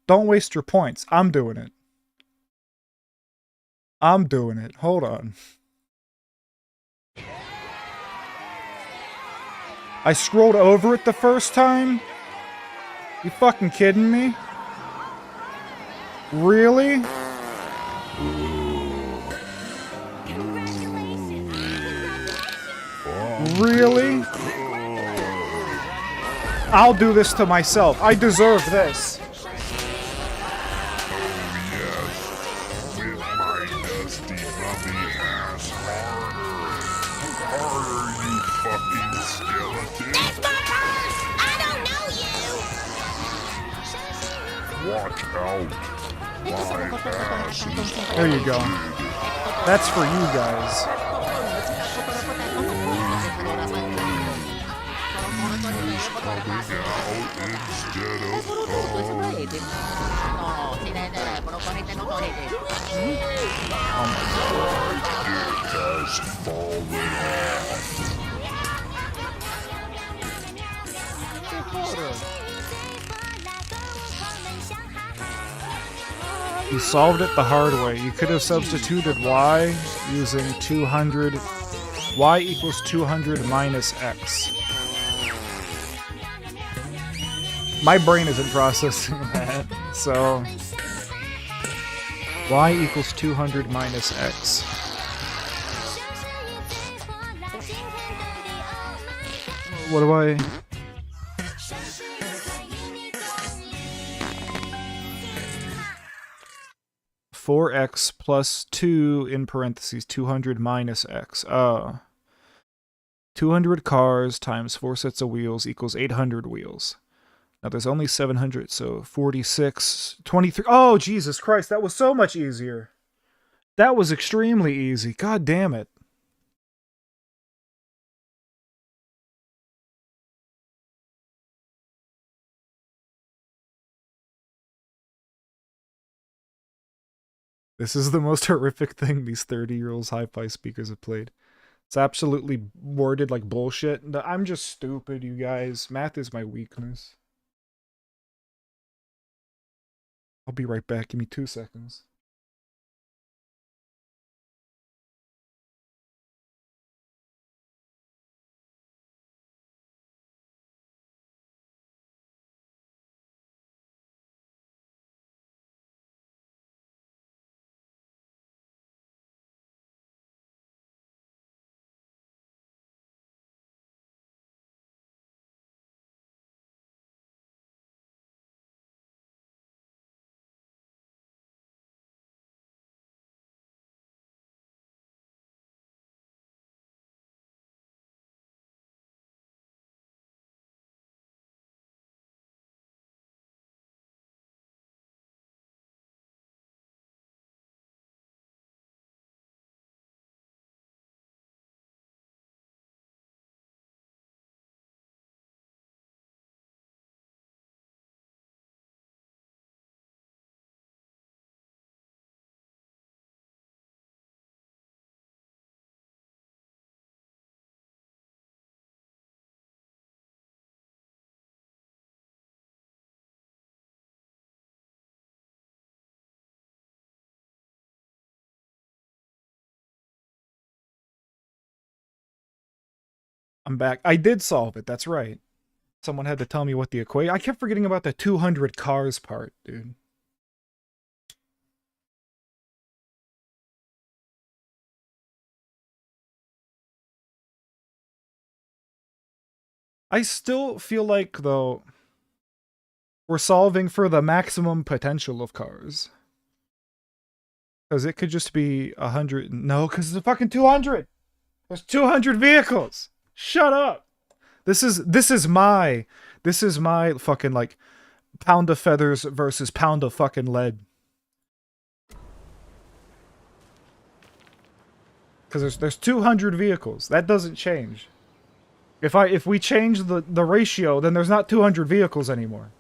Don't waste your points. I'm doing it. I'm doing it. Hold on. I scrolled over it the first time? You fucking kidding me? Really? Really? I'll do this to myself. I deserve this. Watch out. My ass is There you go. That's for you guys. You solved it the hard way. You could have substituted y using 200. Y equals 200 minus x. My brain isn't processing that, so... Y equals 200 minus x. What do I... 4x plus 2 in parentheses, 200 minus x. 200 cars times 4 sets of wheels equals 800 wheels. Now there's only 700, so 46, 23. Oh, Jesus Christ, that was so much easier. That was extremely easy. God damn it. This is the most horrific thing these 30-year-olds hi-fi speakers have played. It's absolutely worded like bullshit. I'm just stupid, you guys. Math is my weakness. I'll be right back. Give me 2 seconds. I'm back. I did solve it. That's right. Someone had to tell me what the equation... I kept forgetting about the 200 cars part, dude. I still feel like, though... We're solving for the maximum potential of cars. Because it could just be 100. No, because it's fucking 200. There's 200 vehicles. Shut up. This is my fucking like pound of feathers versus pound of fucking lead. Because there's 200 vehicles. That doesn't change. If we change the ratio, then there's not 200 vehicles anymore.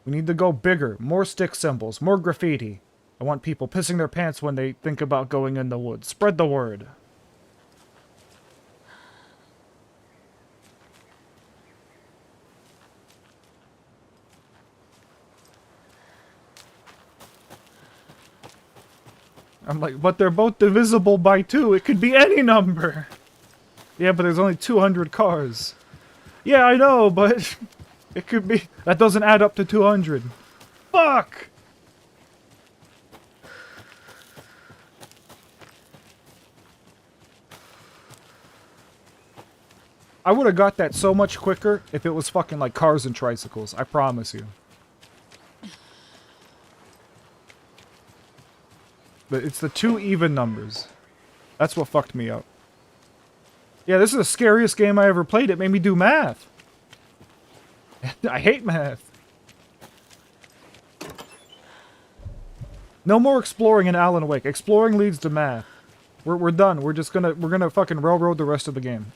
We need to go bigger, more stick symbols, more graffiti. I want people pissing their pants when they think about going in the woods. Spread the word. I'm like, but they're both divisible by 2. It could be any number. Yeah, but there's only 200 cars. Yeah, I know, but it could be... That doesn't add up to 200. Fuck! I would have got that so much quicker if it was fucking like cars and tricycles. I promise you. But it's the 2 even numbers. That's what fucked me up. Yeah, this is the scariest game I ever played. It made me do math. I hate math. No more exploring in Alan Wake. Exploring leads to math. We're done. We're gonna fucking railroad the rest of the game.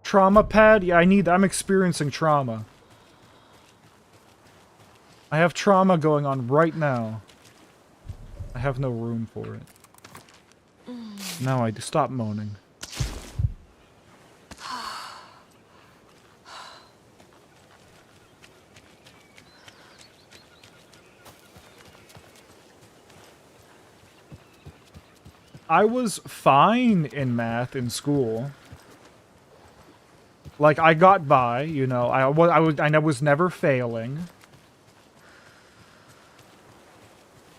Trauma pad? Yeah, I'm experiencing trauma. I have trauma going on right now. I have no room for it. Now I stop moaning. I was fine in math in school. Like, I got by, you know. I was never failing.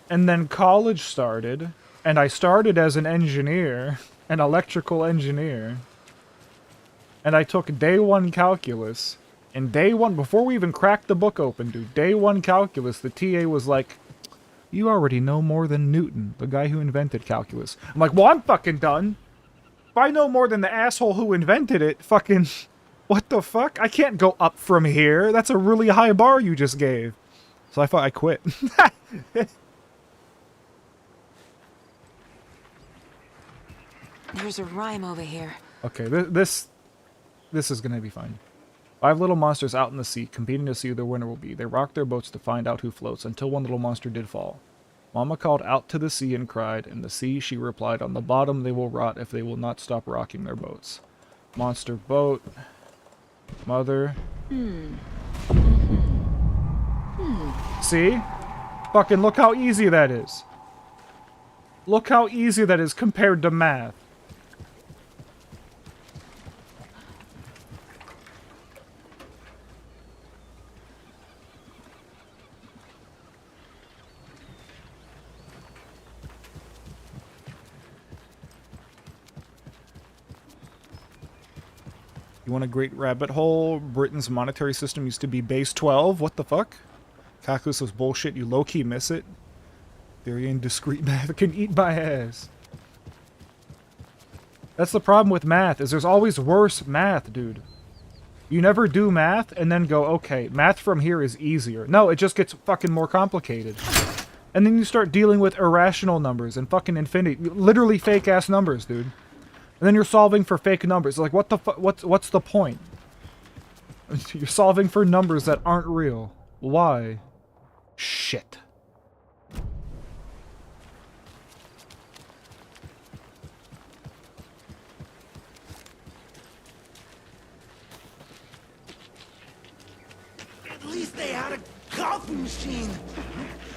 And then college started, and I started as an engineer, an electrical engineer. And I took day 1 calculus. And day 1, before we even cracked the book open, dude, day 1 calculus, the TA was like, you already know more than Newton, the guy who invented calculus. I'm like, well, I'm fucking done. If I know more than the asshole who invented it, fucking, what the fuck? I can't go up from here. That's a really high bar you just gave. So I thought I quit. There's a rhyme over here. Okay, this is gonna be fine. 5 little monsters out in the sea, competing to see who their winner will be. They rocked their boats to find out who floats, until one little monster did fall. Mama called out to the sea and cried, and the sea, she replied, on the bottom they will rot if they will not stop rocking their boats. Monster boat. Mother. See? Fucking look how easy that is. Look how easy that is compared to math. You want a great rabbit hole? Britain's monetary system used to be base 12. What the fuck? Calculus was bullshit. You low-key miss it. Theory and discrete math can eat my ass. That's the problem with math, is there's always worse math, dude. You never do math and then go, okay, math from here is easier. No, it just gets fucking more complicated. And then you start dealing with irrational numbers and fucking infinity. Literally fake-ass numbers, dude. And then you're solving for fake numbers. Like, what the fu- what's the point? You're solving for numbers that aren't real. Why? Shit. At least they had a coffee machine.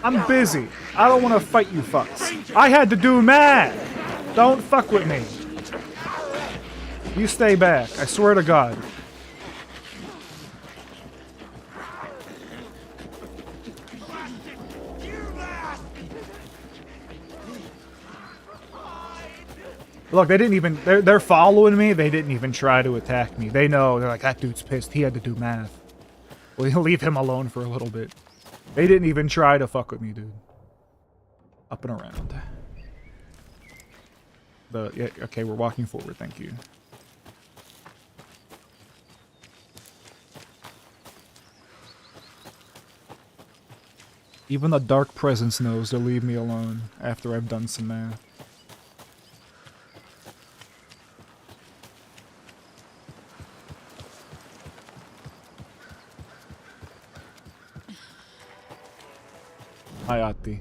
I'm busy. I don't want to fight you fucks. I had to do math. Don't fuck with me. You stay back. I swear to God. Look, they didn't even... They're following me. They didn't even try to attack me. They know. They're like, that dude's pissed. He had to do math. We'll leave him alone for a little bit. They didn't even try to fuck with me, dude. Up and around. Yeah, okay, we're walking forward. Thank you. Even the dark presence knows to leave me alone after I've done some math. Hi, Ati.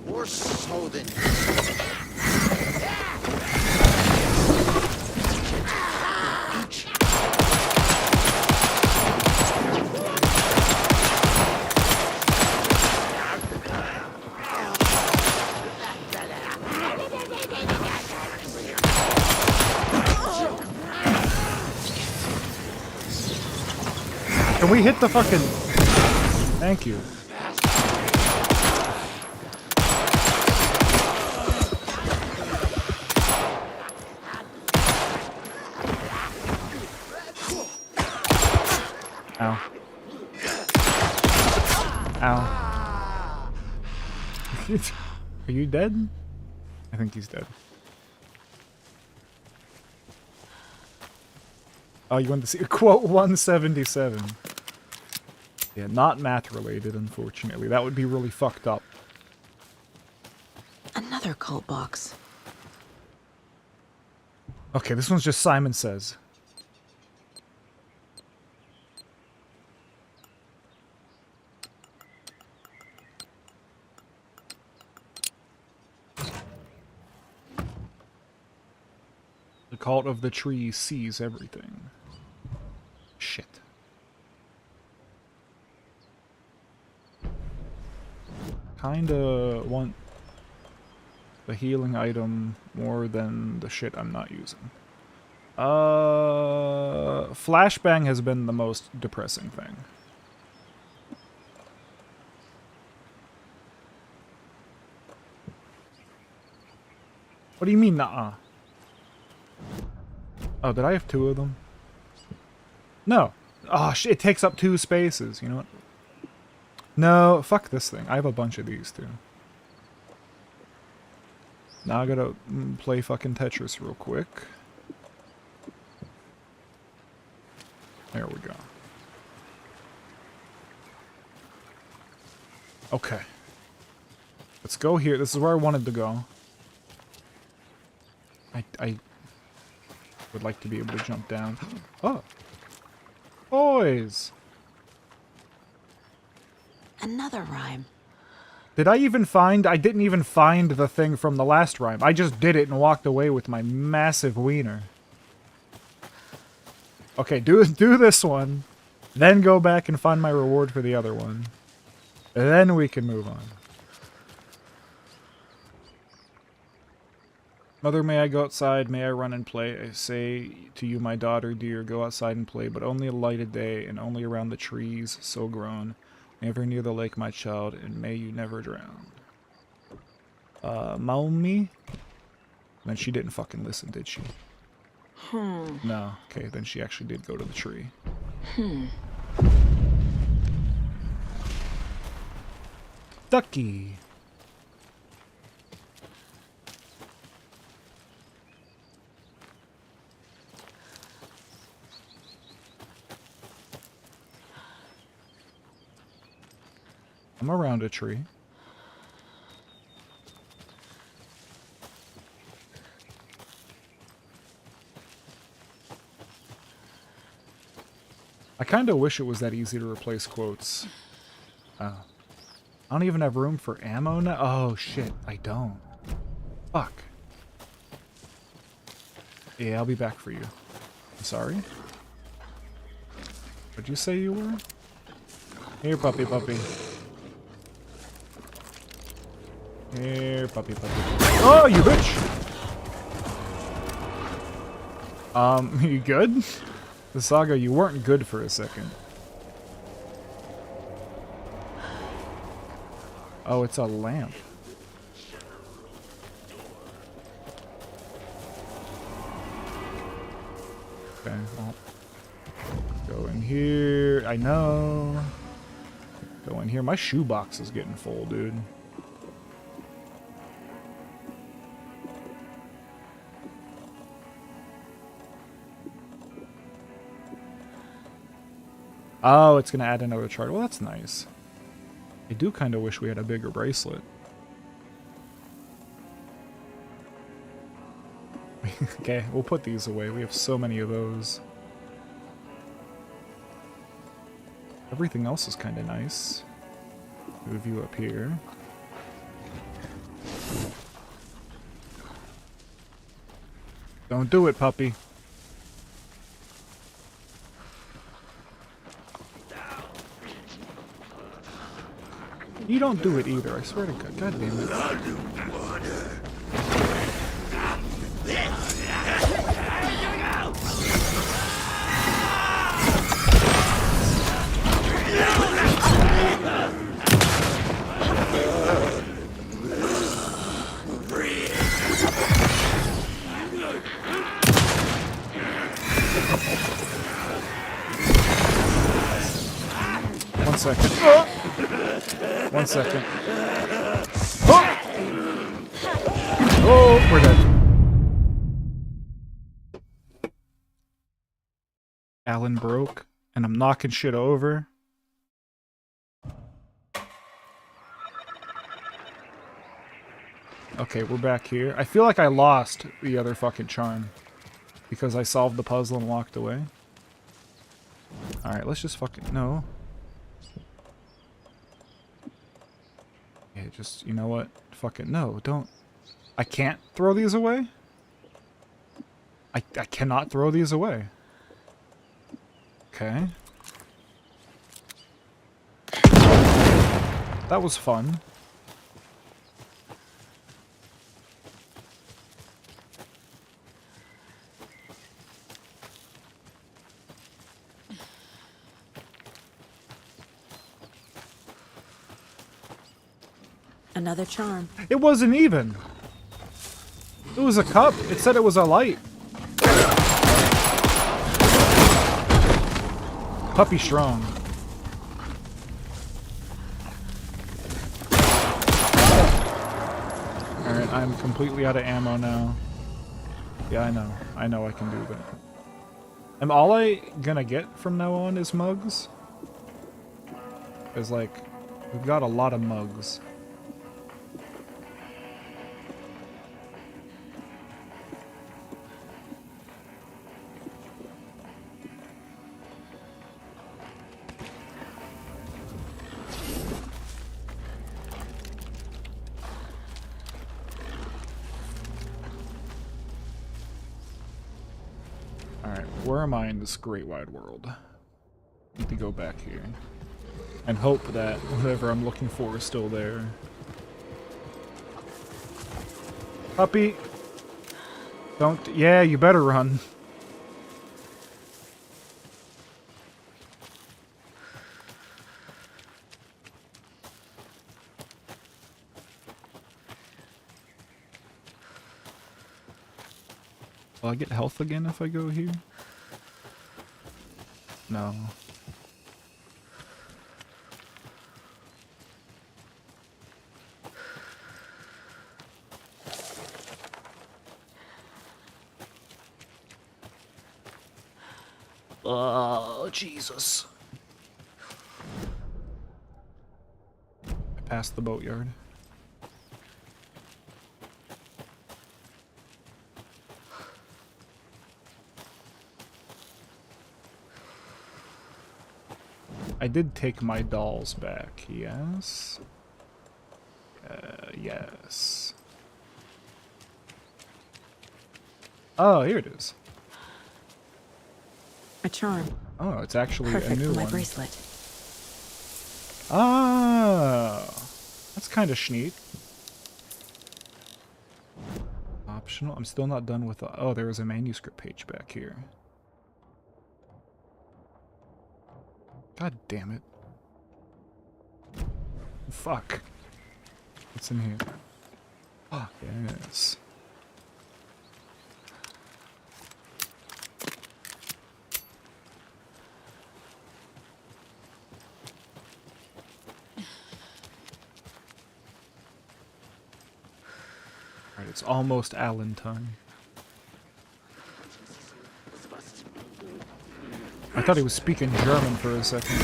Or so then. Can we hit the fucking... Thank you. Ow. Ow. Are you dead? I think he's dead. Oh, you want to see quote 177? Yeah, not math related, unfortunately. That would be really fucked up. Another cult box. Okay, this one's just Simon Says. The cult of the tree sees everything. Shit. Kinda want the healing item more than the shit I'm not using. Flashbang has been the most depressing thing. What do you mean, nuh-uh? Oh, did I have two of them? No. Oh, shit, it takes up 2 spaces. You know what? No, fuck this thing. I have a bunch of these, too. Now I gotta play fucking Tetris real quick. There we go. Okay. Let's go here. This is where I wanted to go. I would like to be able to jump down. Oh. Boys! Another rhyme. Did I even find... I didn't even find the thing from the last rhyme. I just did it and walked away with my massive wiener. Okay, do this one. Then go back and find my reward for the other one. And then we can move on. Mother, may I go outside? May I run and play? I say to you, my daughter dear, go outside and play, but only a lighted day, and only around the trees so grown. Never near the lake, my child, and may you never drown. Maumi? Then she didn't fucking listen, did she? No. Okay, then she actually did go to the tree. Ducky. I'm around a tree. I kind of wish it was that easy to replace quotes. I don't even have room for ammo now. Oh shit, I don't. Fuck. Yeah, I'll be back for you. I'm sorry. What'd you say you were? Here, puppy, puppy. Here, puppy, puppy. Oh, you bitch! You good? The Saga, you weren't good for a second. Oh, it's a lamp. Okay, well, go in here. I know. Go in here. My shoebox is getting full, dude. Oh, it's gonna add another chart. Well, that's nice. I do kind of wish we had a bigger bracelet. Okay, we'll put these away. We have so many of those. Everything else is kind of nice. Move you up here. Don't do it, puppy. You don't do it either, I swear to God. God damn it. One second. One second. Oh, we're dead. Alan broke, and I'm knocking shit over. Okay, we're back here. I feel like I lost the other fucking charm because I solved the puzzle and walked away. Alright, let's just fucking... No. Yeah, just... You know what? Fucking... No, don't... I can't throw these away? I cannot throw these away. Okay. That was fun. Another charm. It wasn't even. It was a cup. It said it was a light. Puppy strong. Alright, I'm completely out of ammo now. Yeah, I know. I know I can do that. Am all I gonna get from now on is mugs? Because, like, we've got a lot of mugs. Where am I in this great wide world? Need to go back here. And hope that whatever I'm looking for is still there. Puppy! Don't... Yeah, you better run. Will I get health again if I go here? No. Oh, Jesus. I passed the boatyard. I did take my dolls back, yes? Yes. Oh, here it is. A charm. Oh, it's actually Perfect a new for my one. bracelet. Oh, that's kind of neat. Optional. I'm still not done with the... Oh, there was a manuscript page back here. God damn it. Fuck. What's in here? Fuck, yes. Alright, it's almost Alan time. I thought he was speaking German for a second.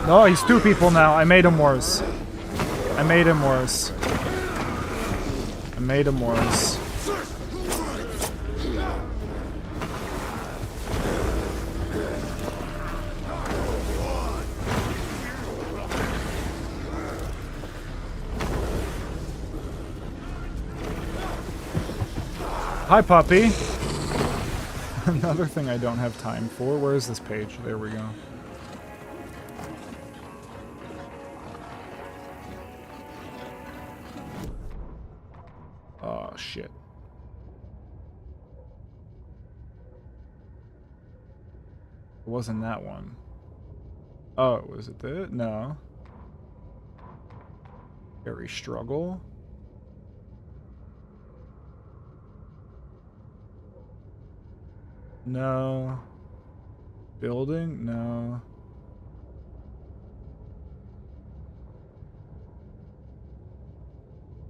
No, he's two people now. I made him worse. I made him worse. I made him worse. Hi, puppy. Another thing I don't have time for. Where is this page? There we go. Oh, shit. It wasn't that one. Oh, was it that? No. Very struggle. No. Building? No.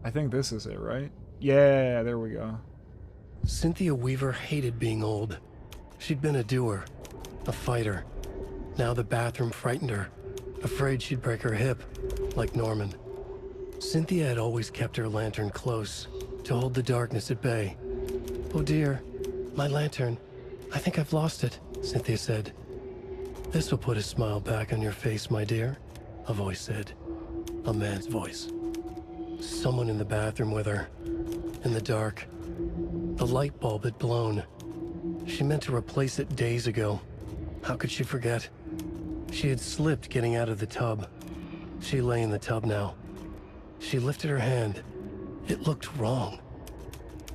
I think this is it, right? Yeah, there we go. Cynthia Weaver hated being old. She'd been a doer, a fighter. Now the bathroom frightened her, afraid she'd break her hip, like Norman. Cynthia had always kept her lantern close, to hold the darkness at bay. "Oh dear, my lantern. I think I've lost it," Cynthia said. "This will put a smile back on your face, my dear," a voice said. A man's voice. Someone in the bathroom with her. In the dark. The light bulb had blown. She meant to replace it days ago. How could she forget? She had slipped getting out of the tub. She lay in the tub now. She lifted her hand. It looked wrong.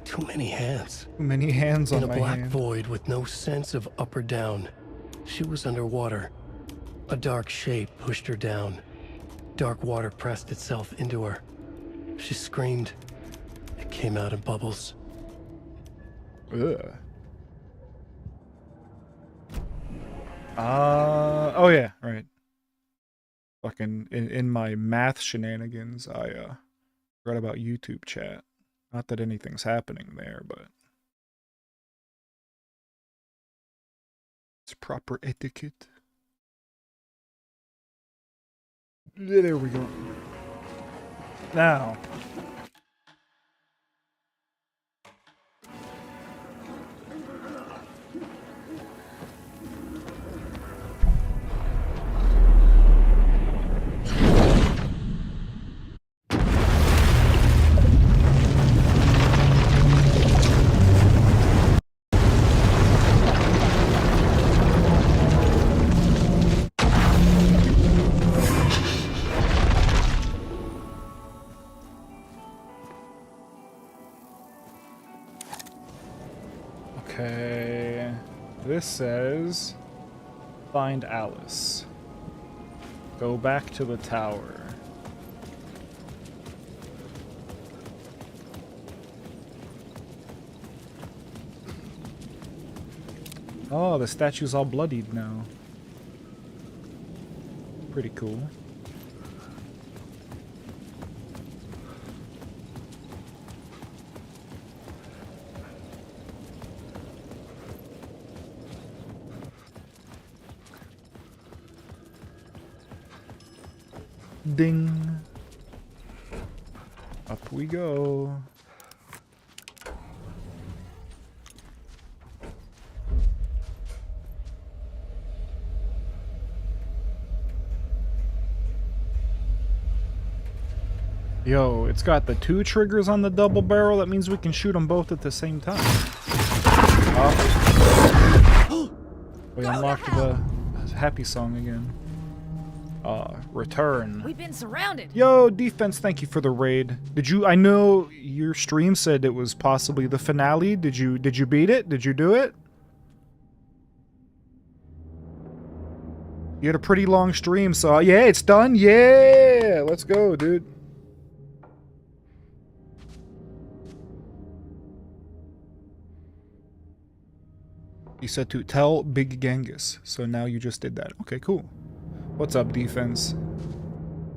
Too many hands. Too many hands on my hand. In a black hand. void with no sense of up or down. She was underwater. A dark shape pushed her down. Dark water pressed itself into her. She screamed. It came out in bubbles. Ugh. Oh yeah, right. Fucking in my math shenanigans, I read about YouTube chat. Not that anything's happening there, but it's proper etiquette. There we go. Now. Okay, this says, find Alice. Go back to the tower. Oh, the statue's all bloodied now. Pretty cool. Ding. Up we go. Yo, it's got the 2 triggers on the double barrel. That means we can shoot them both at the same time. Oh. We unlocked the happy song again. return. We've been surrounded. Yo, defense, thank you for the raid. I know your stream said it was possibly the finale. Did you beat it? Did you do it? You had a pretty long stream, so yeah, it's done. Yeah, let's go, dude. You said to tell Big Genghis, so now you just did that. Okay, cool. What's up, defense?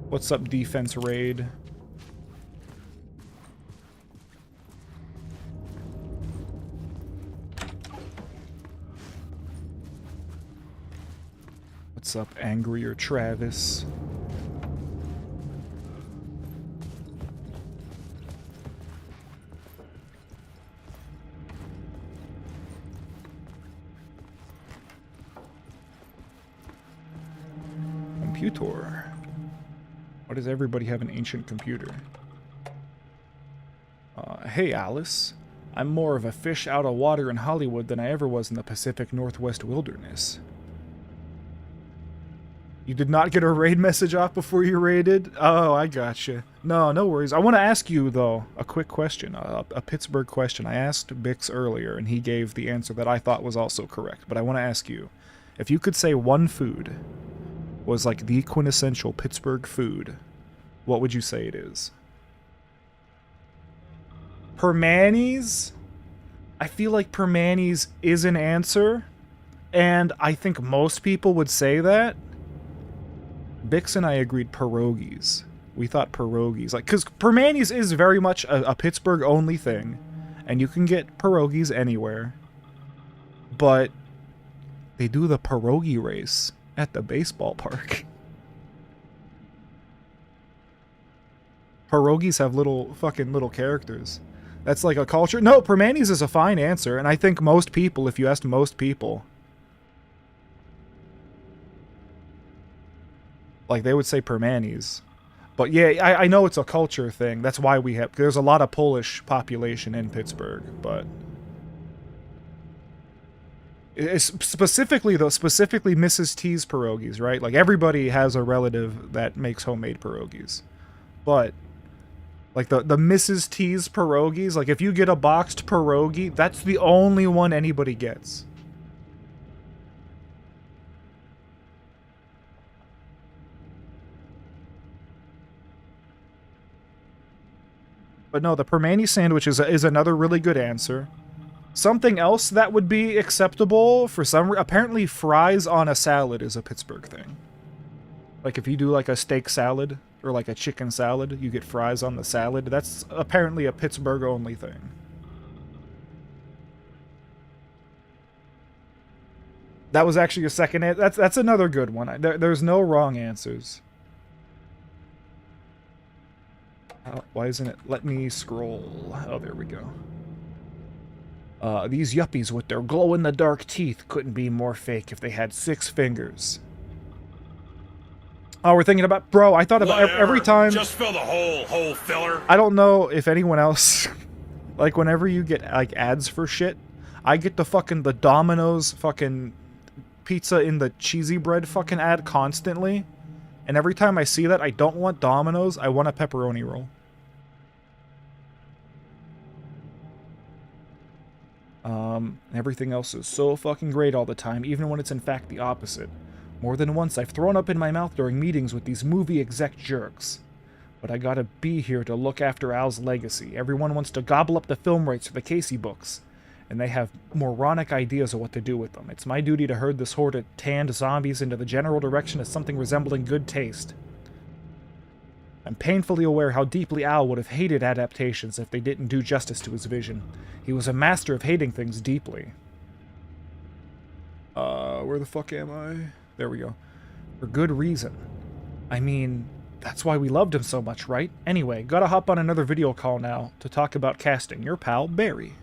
What's up, defense raid? What's up, Angrier Travis? Computer. Why does everybody have an ancient computer? Hey, Alice. I'm more of a fish out of water in Hollywood than I ever was in the Pacific Northwest wilderness. You did not get a raid message off before you raided? Oh, I gotcha. No worries. I want to ask you, though, a quick question. A Pittsburgh question. I asked Bix earlier, and he gave the answer that I thought was also correct. But I want to ask you, if you could say one food was like the quintessential Pittsburgh food, what would you say it is? Permanis? I feel like Permanis is an answer, and I think most people would say that. Bix and I agreed pierogies. We thought pierogies. Like, because Permanis is very much a Pittsburgh-only thing, and you can get pierogies anywhere. But they do the pierogi race at the baseball park. Pierogies have little characters. That's like a culture. No, Permanis is a fine answer, and I think most people, if you asked most people, like, they would say Permanis. But yeah, I know it's a culture thing. That's why we have... There's a lot of Polish population in Pittsburgh, but... It's specifically Mrs. T's pierogies, right? Like, everybody has a relative that makes homemade pierogies. But, like, the Mrs. T's pierogies, like, if you get a boxed pierogi, that's the only one anybody gets. But no, the Permani sandwich is another really good answer. Something else that would be acceptable for apparently fries on a salad is a Pittsburgh thing. Like if you do like a steak salad or like a chicken salad, you get fries on the salad. That's apparently a Pittsburgh only thing. That was actually a second. That's another good one. There's no wrong answers. Why isn't it? Let me scroll. Oh, there we go. These yuppies with their glow-in-the-dark teeth couldn't be more fake if they had 6 fingers. Oh, we're thinking about... Bro, I thought about every time... Just fill the whole filler. I don't know if anyone else... like, whenever you get, like, ads for shit, I get the Domino's fucking pizza in the cheesy bread fucking ad constantly. And every time I see that, I don't want Domino's, I want a pepperoni roll. Everything else is so fucking great all the time, even when it's in fact the opposite. More than once, I've thrown up in my mouth during meetings with these movie exec jerks. But I gotta be here to look after Al's legacy. Everyone wants to gobble up the film rights for the Casey books, and they have moronic ideas of what to do with them. It's my duty to herd this horde of tanned zombies into the general direction of something resembling good taste. I'm painfully aware how deeply Al would have hated adaptations if they didn't do justice to his vision. He was a master of hating things deeply. Where the fuck am I? There we go. For good reason. I mean, that's why we loved him so much, right? Anyway, gotta hop on another video call now to talk about casting. Your pal, Barry.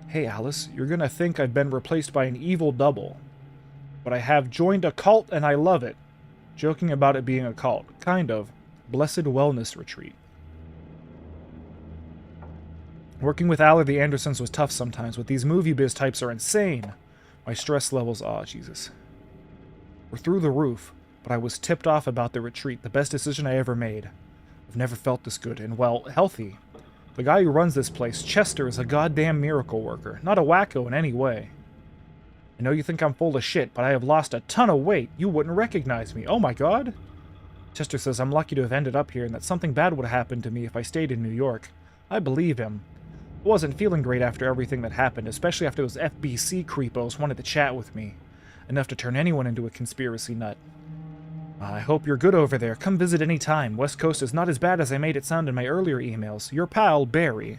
Hey Alice, you're gonna think I've been replaced by an evil double. But I have joined a cult and I love it. Joking about it being a cult. Kind of. Blessed Wellness Retreat. Working with Al or the Andersons was tough sometimes, but these movie biz types are insane. My stress levels, oh Jesus, were through the roof, but I was tipped off about the retreat, the best decision I ever made. I've never felt this good and, well, healthy. The guy who runs this place, Chester, is a goddamn miracle worker, not a wacko in any way. I know you think I'm full of shit, but I have lost a ton of weight. You wouldn't recognize me. Oh my god. Chester says I'm lucky to have ended up here and that something bad would have happened to me if I stayed in New York. I believe him. I wasn't feeling great after everything that happened, especially after those FBC creepos wanted to chat with me. Enough to turn anyone into a conspiracy nut. I hope you're good over there. Come visit any time. West Coast is not as bad as I made it sound in my earlier emails. Your pal, Barry.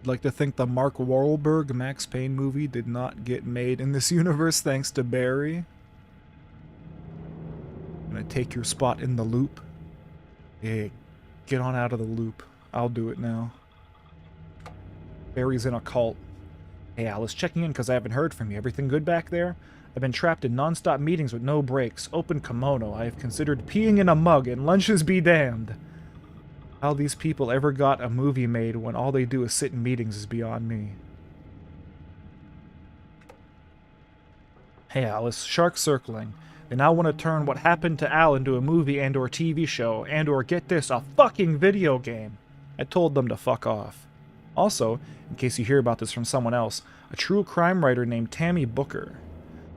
I'd like to think the Mark Wahlberg Max Payne movie did not get made in this universe thanks to Barry. I'm gonna take your spot in the loop. Hey, get on out of the loop. I'll do it now. Barry's in a cult. Hey Alice, checking in because I haven't heard from you. Everything good back there? I've been trapped in non-stop meetings with no breaks. Open kimono. I have considered peeing in a mug and lunches be damned. How these people ever got a movie made when all they do is sit in meetings is beyond me. Hey Alice, sharks circling. They now want to turn what happened to Al into a movie and or TV show and or, get this, a fucking video game. I told them to fuck off. Also, in case you hear about this from someone else, a true crime writer named Tammy Booker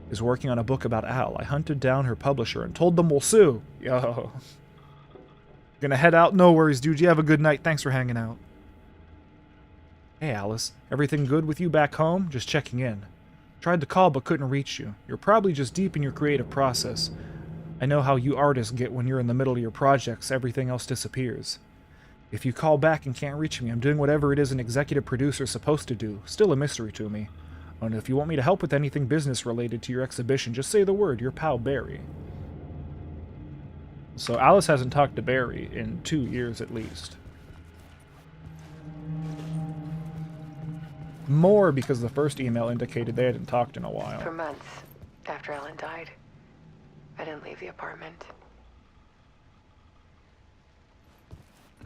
is working on a book about Al. I hunted down her publisher and told them we'll sue. Yo. Gonna head out? No worries, dude. You have a good night. Thanks for hanging out. Hey, Alice. Everything good with you back home? Just checking in. Tried to call but couldn't reach you. You're probably just deep in your creative process. I know how you artists get when you're in the middle of your projects. Everything else disappears. If you call back and can't reach me, I'm doing whatever it is an executive producer's supposed to do. Still a mystery to me. And if you want me to help with anything business related to your exhibition, just say the word. Your pal, Barry. So Alice hasn't talked to Barry in 2 years at least. More because the first email indicated they hadn't talked in a while. For months after Ellen died, I didn't leave the apartment.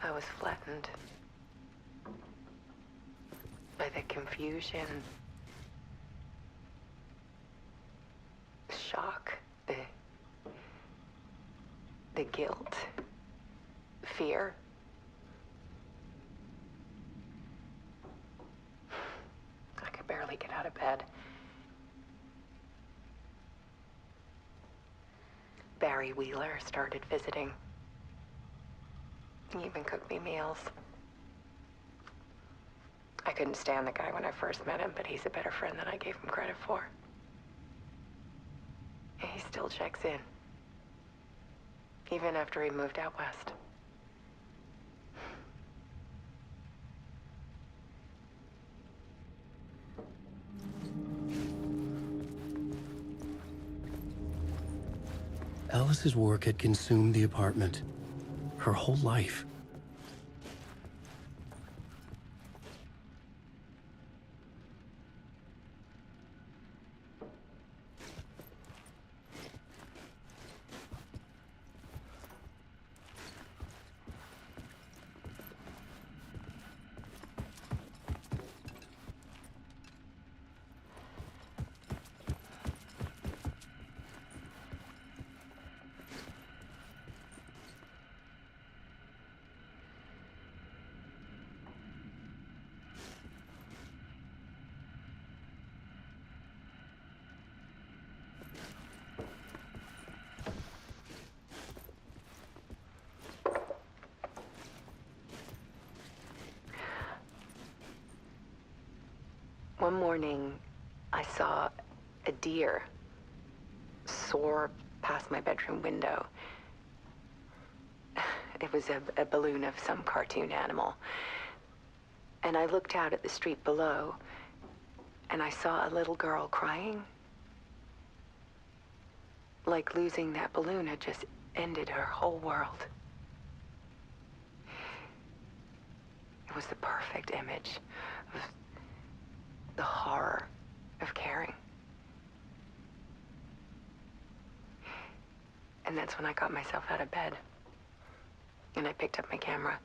I was flattened by the confusion, shock, the guilt, fear. I could barely get out of bed. Barry Wheeler started visiting. He even cooked me meals. I couldn't stand the guy when I first met him, but he's a better friend than I gave him credit for. And he still checks in. Even after he moved out west. Alice's work had consumed the apartment. Her whole life. One morning, I saw a deer soar past my bedroom window. It was a balloon of some cartoon animal. And I looked out at the street below, and I saw a little girl crying. Like losing that balloon had just ended her whole world. It was the perfect image of the horror of caring. And that's when I got myself out of bed. And I picked up my camera.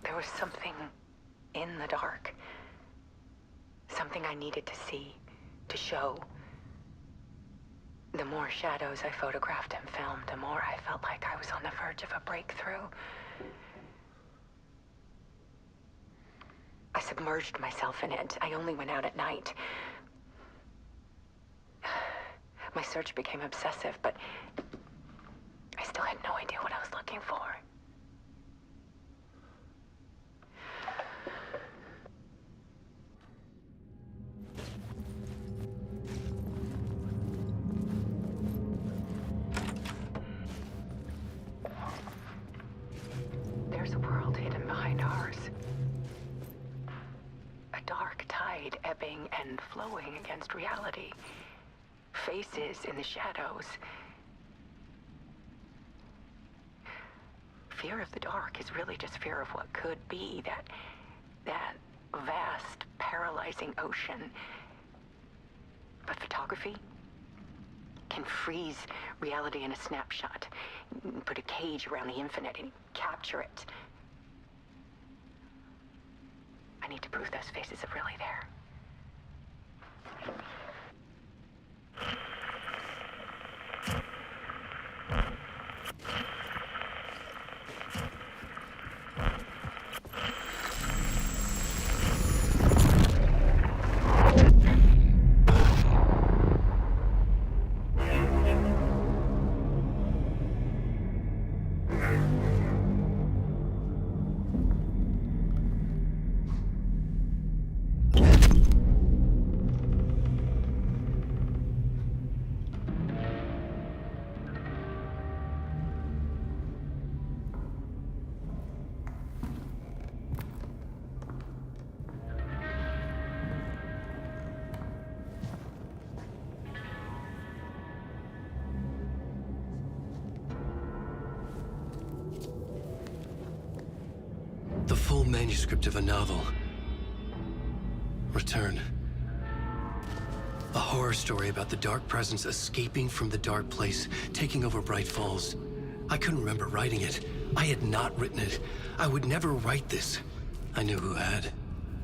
There was something in the dark. Something I needed to see, to show. The more shadows I photographed and filmed, the more I felt like I was on the verge of a breakthrough. I submerged myself in it. I only went out at night. My search became obsessive, but I still had no idea what I was looking for. There's a world hidden behind ours. A dark tide ebbing and flowing against reality. Faces in the shadows. Fear of the dark is really just fear of what could be, that vast, paralyzing ocean. But photography can freeze reality in a snapshot, put a cage around the infinite and capture it. I need to prove those faces are really there. The full manuscript of a novel. Return. A horror story about the dark presence escaping from the dark place, taking over Bright Falls. I couldn't remember writing it. I had not written it. I would never write this. I knew who had.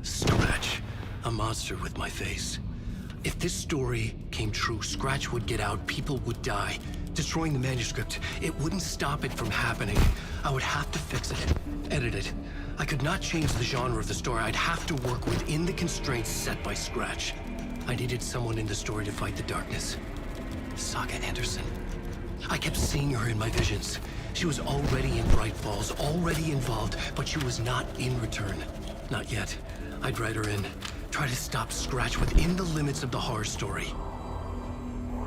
Scratch. A monster with my face. If this story came true, Scratch would get out, people would die. Destroying the manuscript, it wouldn't stop it from happening. I would have to fix it, edit it. I could not change the genre of the story. I'd have to work within the constraints set by Scratch. I needed someone in the story to fight the darkness. Saga Anderson. I kept seeing her in my visions. She was already in Bright Falls, already involved, but she was not in Return. Not yet. I'd write her in. Try to stop Scratch within the limits of the horror story.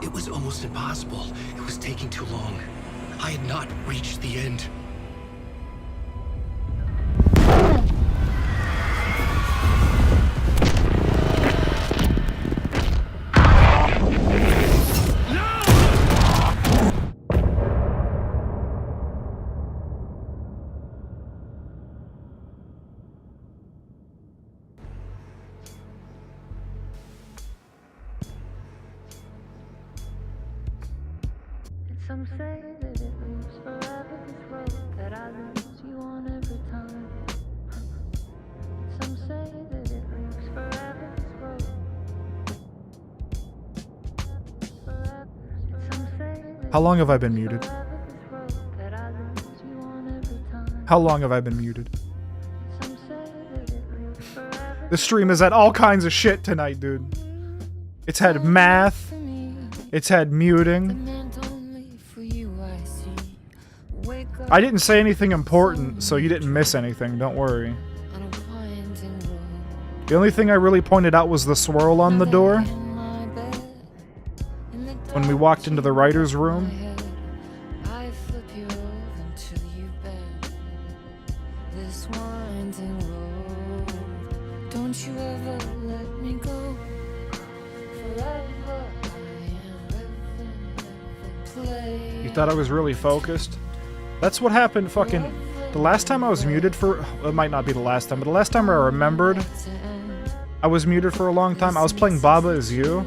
It was almost impossible. It was taking too long. I had not reached the end. Some say that it moves forever, this road that I lose you on every time. Some say that it moves forever, this road. Some say that How long have I been muted? How long have I been muted? This stream is at all kinds of shit tonight, dude. It's had math. It's had muting. I didn't say anything important, so you didn't miss anything, don't worry. The only thing I really pointed out was the swirl on the door. When we walked into the writer's room. this winding road. Don't you ever let me go. Forever I am living in the play. You thought I was really focused? That's what happened fucking... The last time I was muted for... It might not be the last time, but the last time I remembered I was muted for a long time. I was playing Baba Is You,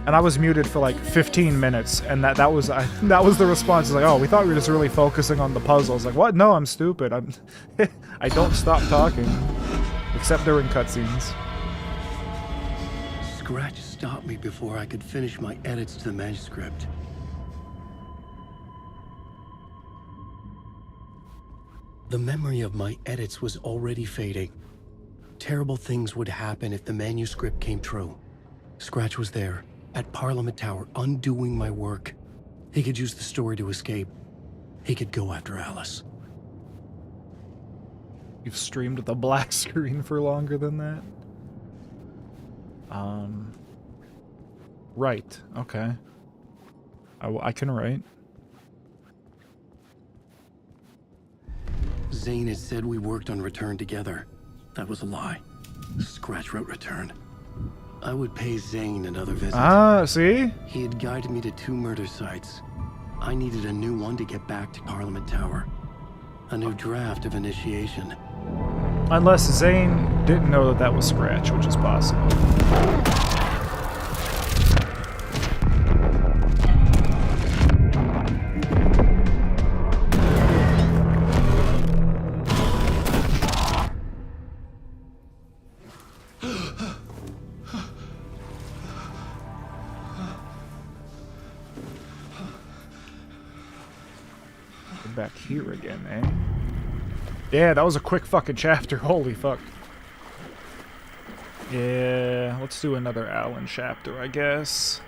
and I was muted for like 15 minutes, and that was the response. It's like, oh, we thought we were just really focusing on the puzzles. Like, what? No, I'm stupid. I don't stop talking, except during cutscenes. Scratch stopped me before I could finish my edits to the manuscript. The memory of my edits was already fading. Terrible things would happen if the manuscript came true. Scratch was there, at Parliament Tower, undoing my work. He could use the story to escape. He could go after Alice. You've streamed with a black screen for longer than that? Right. Okay. I can write. Zane had said we worked on Return together. That was a lie. Scratch wrote Return. I would pay Zane another visit. Ah, see? He had guided me to 2 murder sites. I needed a new one to get back to Parliament Tower. A new draft of initiation. Unless Zane didn't know that that was Scratch, which is possible. Back here again, eh? Yeah, that was a quick fucking chapter. Holy fuck. Yeah, let's do another Alan chapter, I guess.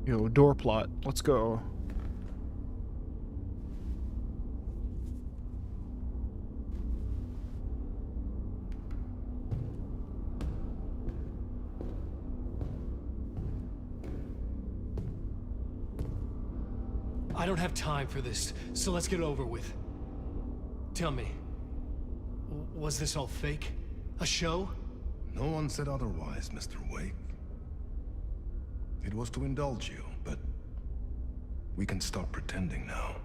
Yo, door plot. Let's go. I don't have time for this, so let's get it over with. Tell me, was this all fake? A show? No one said otherwise, Mr. Wake. It was to indulge you, but we can stop pretending now.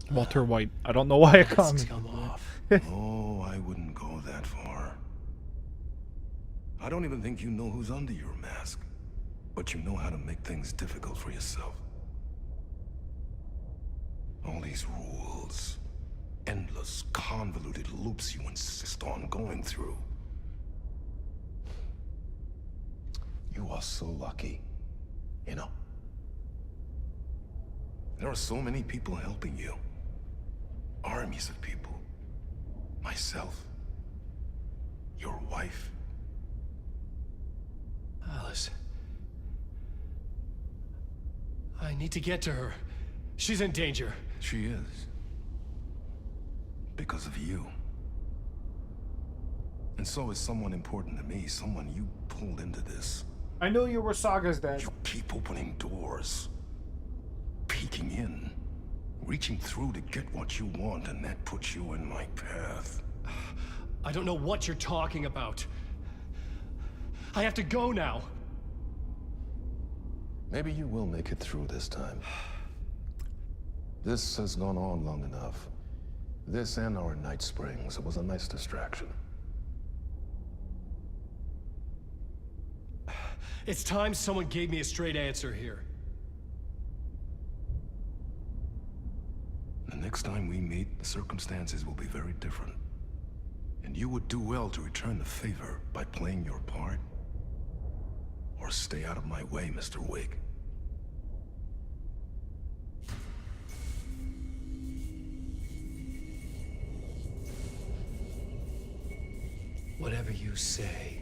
Walter White. I don't know why I commented. Come off. Oh, I wouldn't go that far. I don't even think you know who's under your mask, but you know how to make things difficult for yourself. All these rules, endless, convoluted loops you insist on going through. You are so lucky. You know, there are so many people helping you. Armies of people. Myself. Your wife. Alice. I need to get to her. She's in danger. She is. Because of you. And so is someone important to me, someone you pulled into this. I knew you were Saga's dad. You keep opening doors, peeking in, reaching through to get what you want, and that puts you in my path. I don't know what you're talking about. I have to go now. Maybe you will make it through this time. This has gone on long enough. This and our Night Springs. It was a nice distraction. It's time someone gave me a straight answer here. The next time we meet, the circumstances will be very different. And you would do well to return the favor by playing your part. Or stay out of my way, Mr. Wake. Whatever you say.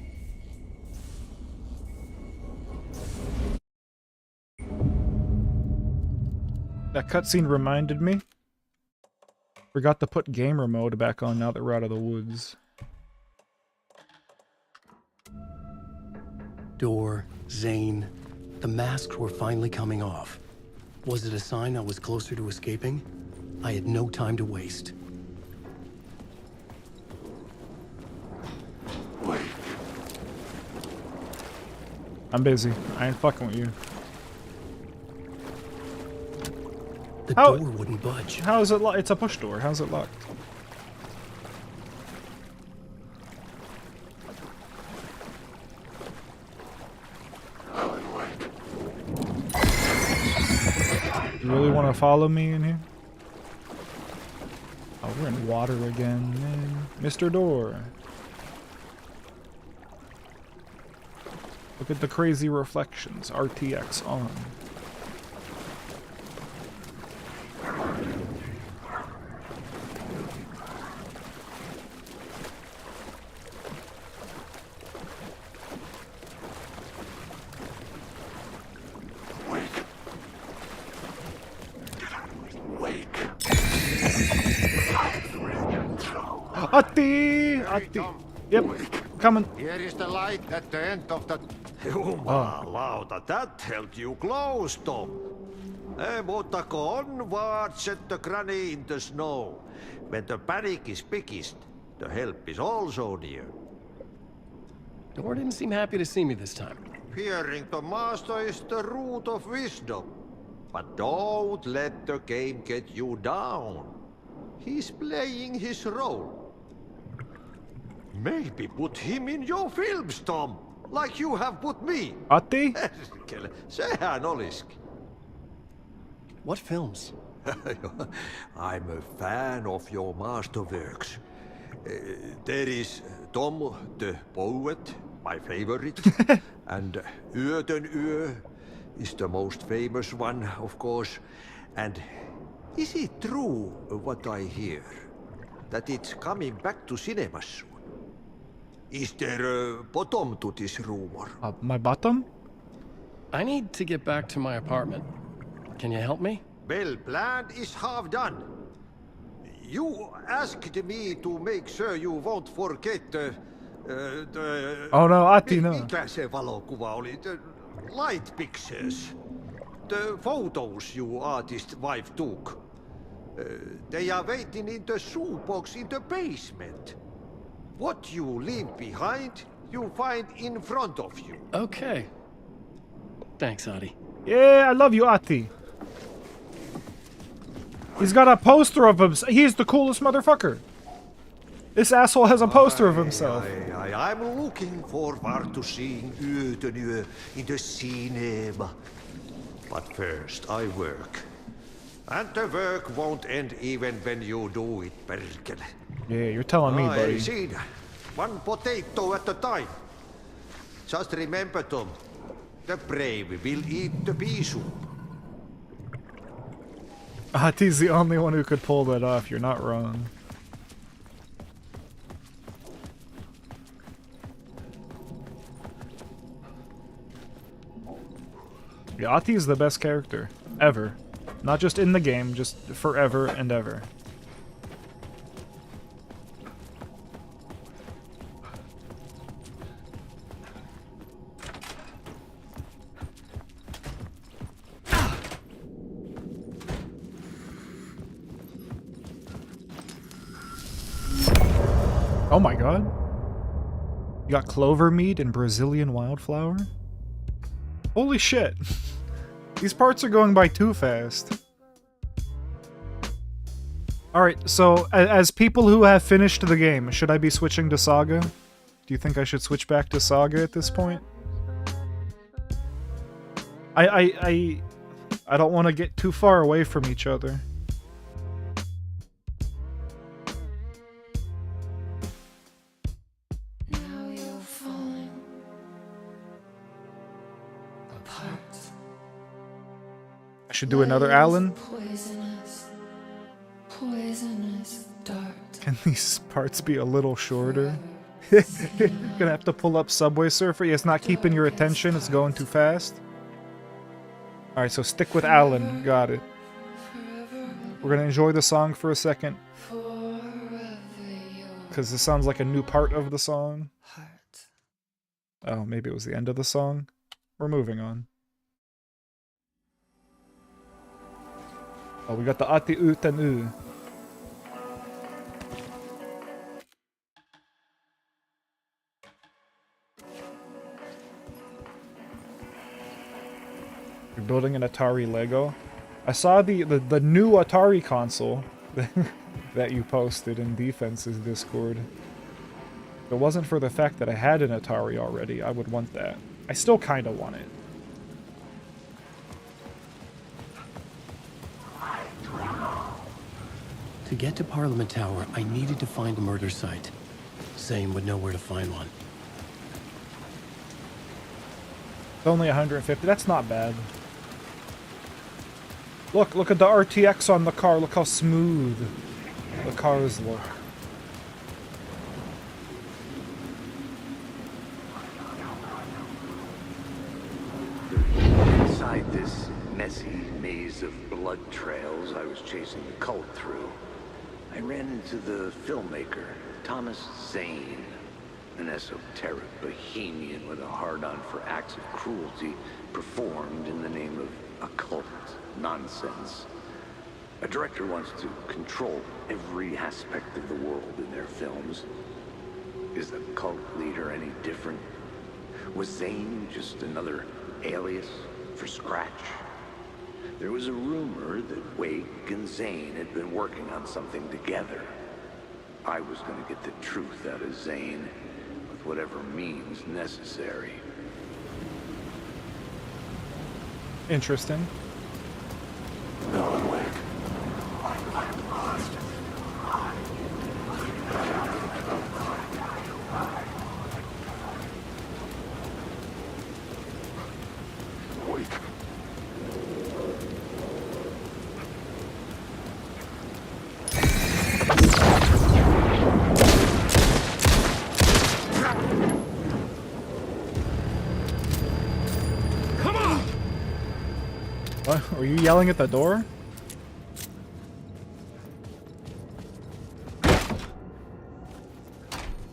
That cutscene reminded me. Forgot to put gamer mode back on now that we're out of the woods. Door, Zane, the masks were finally coming off. Was it a sign I was closer to escaping? I had no time to waste. I'm busy. I ain't fucking with you. The door wouldn't budge. How is it locked? It's a push door. How's it locked? You really want to follow me in here? Oh, we're in water again, man. Mr. Door. Look at the crazy reflections. RTX on. Atti! Yep, coming. Here is the light at the end of the... Jumalauta, that held you close, Tom. Mutta onwards, said the granny in the snow. When the panic is biggest, the help is also near. Door didn't seem happy to see me this time. Fearing the master is the root of wisdom. But don't let the game get you down. He's playing his role. Maybe put him in your films, Tom. Like you have put me. Atti? Sehän oliski. What films? I'm a fan of your masterworks. There is Tom the Poet, my favorite. And Yöten Yö is the most famous one, of course. And is it true what I hear? That it's coming back to cinemas soon? Is there a bottom to this rumor? My bottom? I need to get back to my apartment. Can you help me? Well, plan is half done. You asked me to make sure you won't forget the Oh no, Atti, no. Mikä se valokuva oli? The light pictures. The photos you artist wife took. They are waiting in the shoebox in the basement. What you leave behind, you find in front of you. Okay. Thanks, Adi. Yeah, I love you, Atti. He's got a poster of him. He's the coolest motherfucker. This asshole has a poster of himself. I'm looking forward to seeing Yöten Yö in the cinema. But first, I work. And the work won't end even when you do it, perkele. Yeah, you're telling me, buddy. See, one potato at a time. Just remember, Tom, the brave will eat the pea soup. Atti's the only one who could pull that off. You're not wrong. Yeah, Atti is the best character ever. Not just in the game, just forever and ever. Oh my god. You got clover meat and Brazilian wildflower? Holy shit. These parts are going by too fast. Alright, so as people who have finished the game, should I be switching to Saga? Do you think I should switch back to Saga at this point? I don't want to get too far away from each other. I should do another Alan. Poisonous dart. Can these parts be a little shorter? Gonna have to pull up Subway Surfer. Yeah, it's not keeping your attention. It's going too fast. Alright, so stick with Alan. Got it. We're gonna enjoy the song for a second. Because this sounds like a new part of the song. Oh, maybe it was the end of the song. We're moving on. Oh, we got the ati utan u. You're building an Atari Lego. I saw the new Atari console that you posted in Defense's Discord. If it wasn't for the fact that I had an Atari already, I would want that. I still kinda want it. To get to Parliament Tower, I needed to find a murder site. Zane would know where to find one. It's only 150. That's not bad. Look at the RTX on the car. Look how smooth the cars look. Inside this messy maze of blood trails I was chasing the cult through, I ran into the filmmaker, Thomas Zane, an esoteric bohemian with a hard-on for acts of cruelty performed in the name of occult nonsense. A director wants to control every aspect of the world in their films. Is the cult leader any different? Was Zane just another alias for Scratch? There was a rumor that Wake and Zane had been working on something together. I was going to get the truth out of Zane with whatever means necessary. Interesting. No, Wake. I'm lost. Wait. Come on! What? Were you yelling at the door?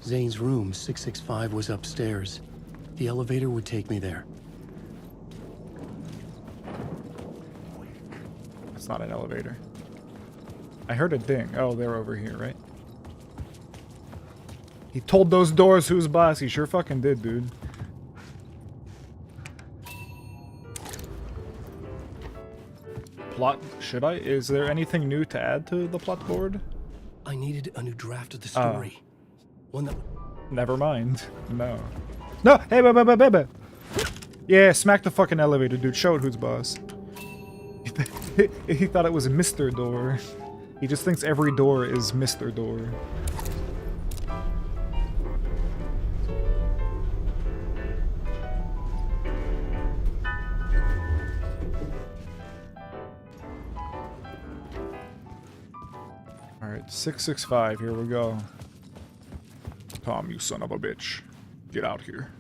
Zane's room, 665, was upstairs. The elevator would take me there. It's not an elevator. I heard a ding. Oh, they're over here, right? He told those doors who's boss. He sure fucking did, dude. Plot, should I? Is there anything new to add to the plot board? I needed a new draft of the story. One that... Never mind. No. No! Hey, baby! Yeah, smack the fucking elevator, dude. Show it who's boss. He thought it was Mr. Door. He just thinks every door is Mr. Door. Alright, 665, here we go. Tom, you son of a bitch. Get out here.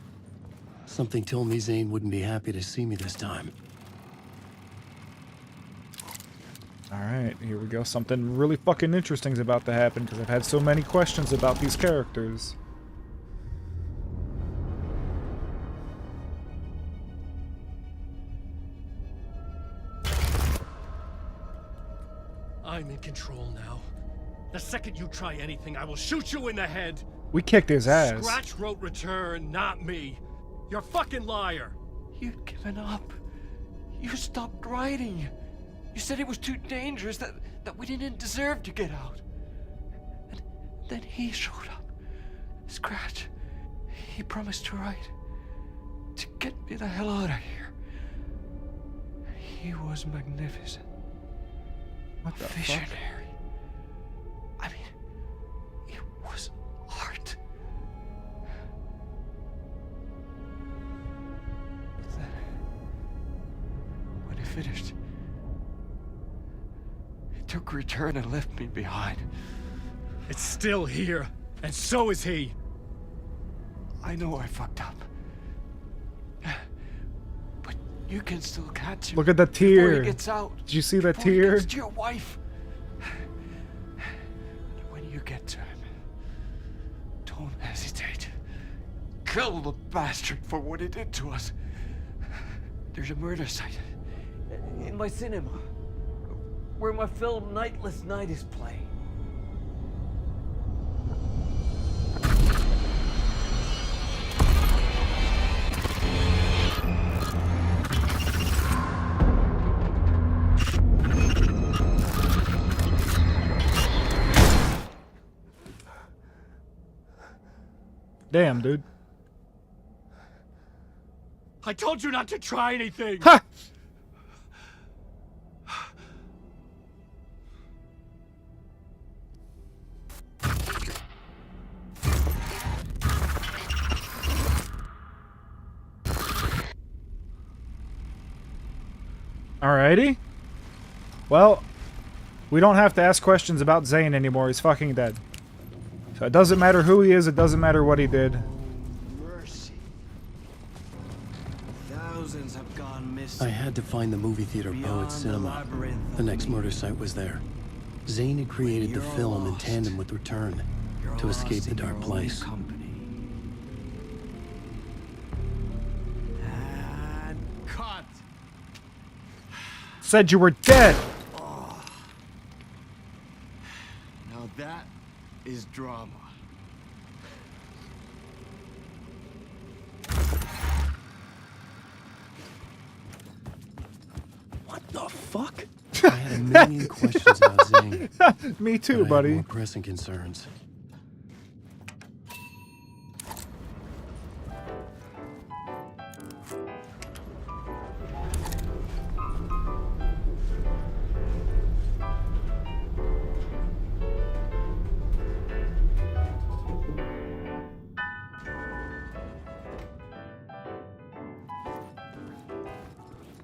Something told me Zane wouldn't be happy to see me this time. Alright, here we go. Something really fucking interesting is about to happen because I've had so many questions about these characters. I'm in control now. The second you try anything, I will shoot you in the head. We kicked his ass. Scratch wrote Return, not me. You're a fucking liar. You'd given up. You stopped writing. You said it was too dangerous, that we didn't deserve to get out. And then he showed up. Scratch. He promised to write. To get me the hell out of here. He was magnificent. What the Visionary. fuck? I mean, it was art. But then, when he finished, he took Return and left me behind. It's still here, and so is he. I know I fucked up. But you can still catch him. Look at the before tear. he gets out. Did you see that Before he tear? gets to your wife. When you get to him, don't hesitate. Kill the bastard for what he did to us. There's a murder site in my cinema where my film Nightless Night is playing. Damn, dude. I told you not to try anything! Ha! Alrighty. Well, we don't have to ask questions about Zane anymore. He's fucking dead. So it doesn't matter who he is, it doesn't matter what he did. Mercy. Thousands have gone missing. I had to find the movie theater Poet Cinema. The next murder site was there. Zane had created the film in tandem with Return to escape the dark place. And cut. Said you were dead! Now that is drama. What the fuck? I had a million questions about Zane. Me too, but I had buddy. more pressing concerns.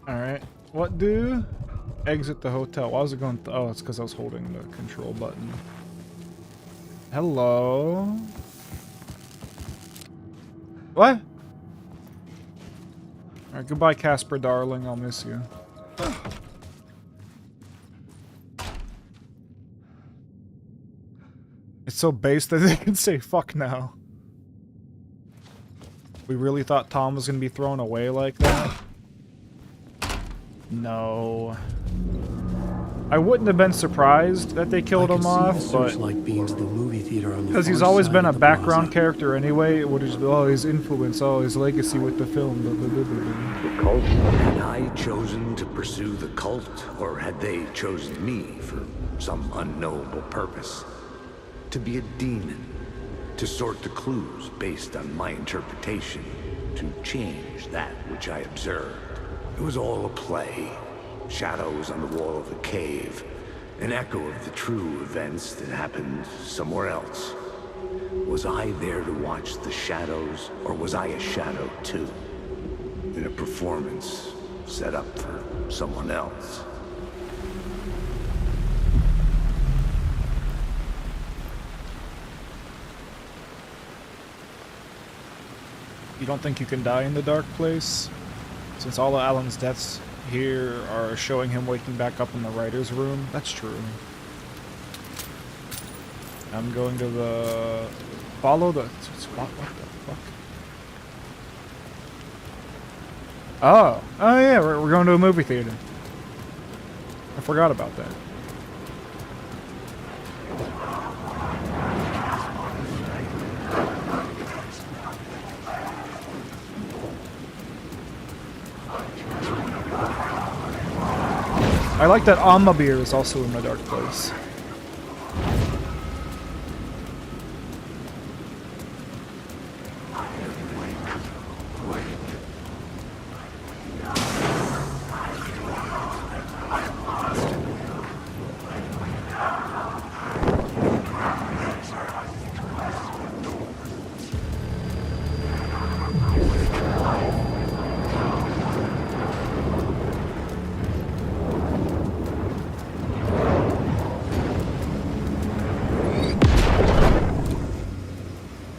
Alright. What do? Exit the hotel. Why was it going? Oh, it's because I was holding the control button. Hello? What? Alright, goodbye, Casper, darling. I'll miss you. It's so base that they can say fuck now. We really thought Tom was going to be thrown away like that? No. I wouldn't have been surprised that they killed him off, but because he's always been a background character anyway, it would have just been, oh, his influence, oh, his legacy with the film. The cult? Had I chosen to pursue the cult, or had they chosen me for some unknowable purpose? To be a demon, to sort the clues based on my interpretation, to change that which I observed. It was all a play. Shadows on the wall of the cave. An echo of the true events that happened somewhere else. Was I there to watch the shadows, or was I a shadow too? In a performance set up for someone else? You don't think you can die in the dark place? Since all of Alan's deaths here are showing him waking back up in the writer's room? That's true. I'm going to the... Follow the... What the fuck? Oh! Oh yeah, we're going to a movie theater. I forgot about that. I like that Amabir is also in the dark place.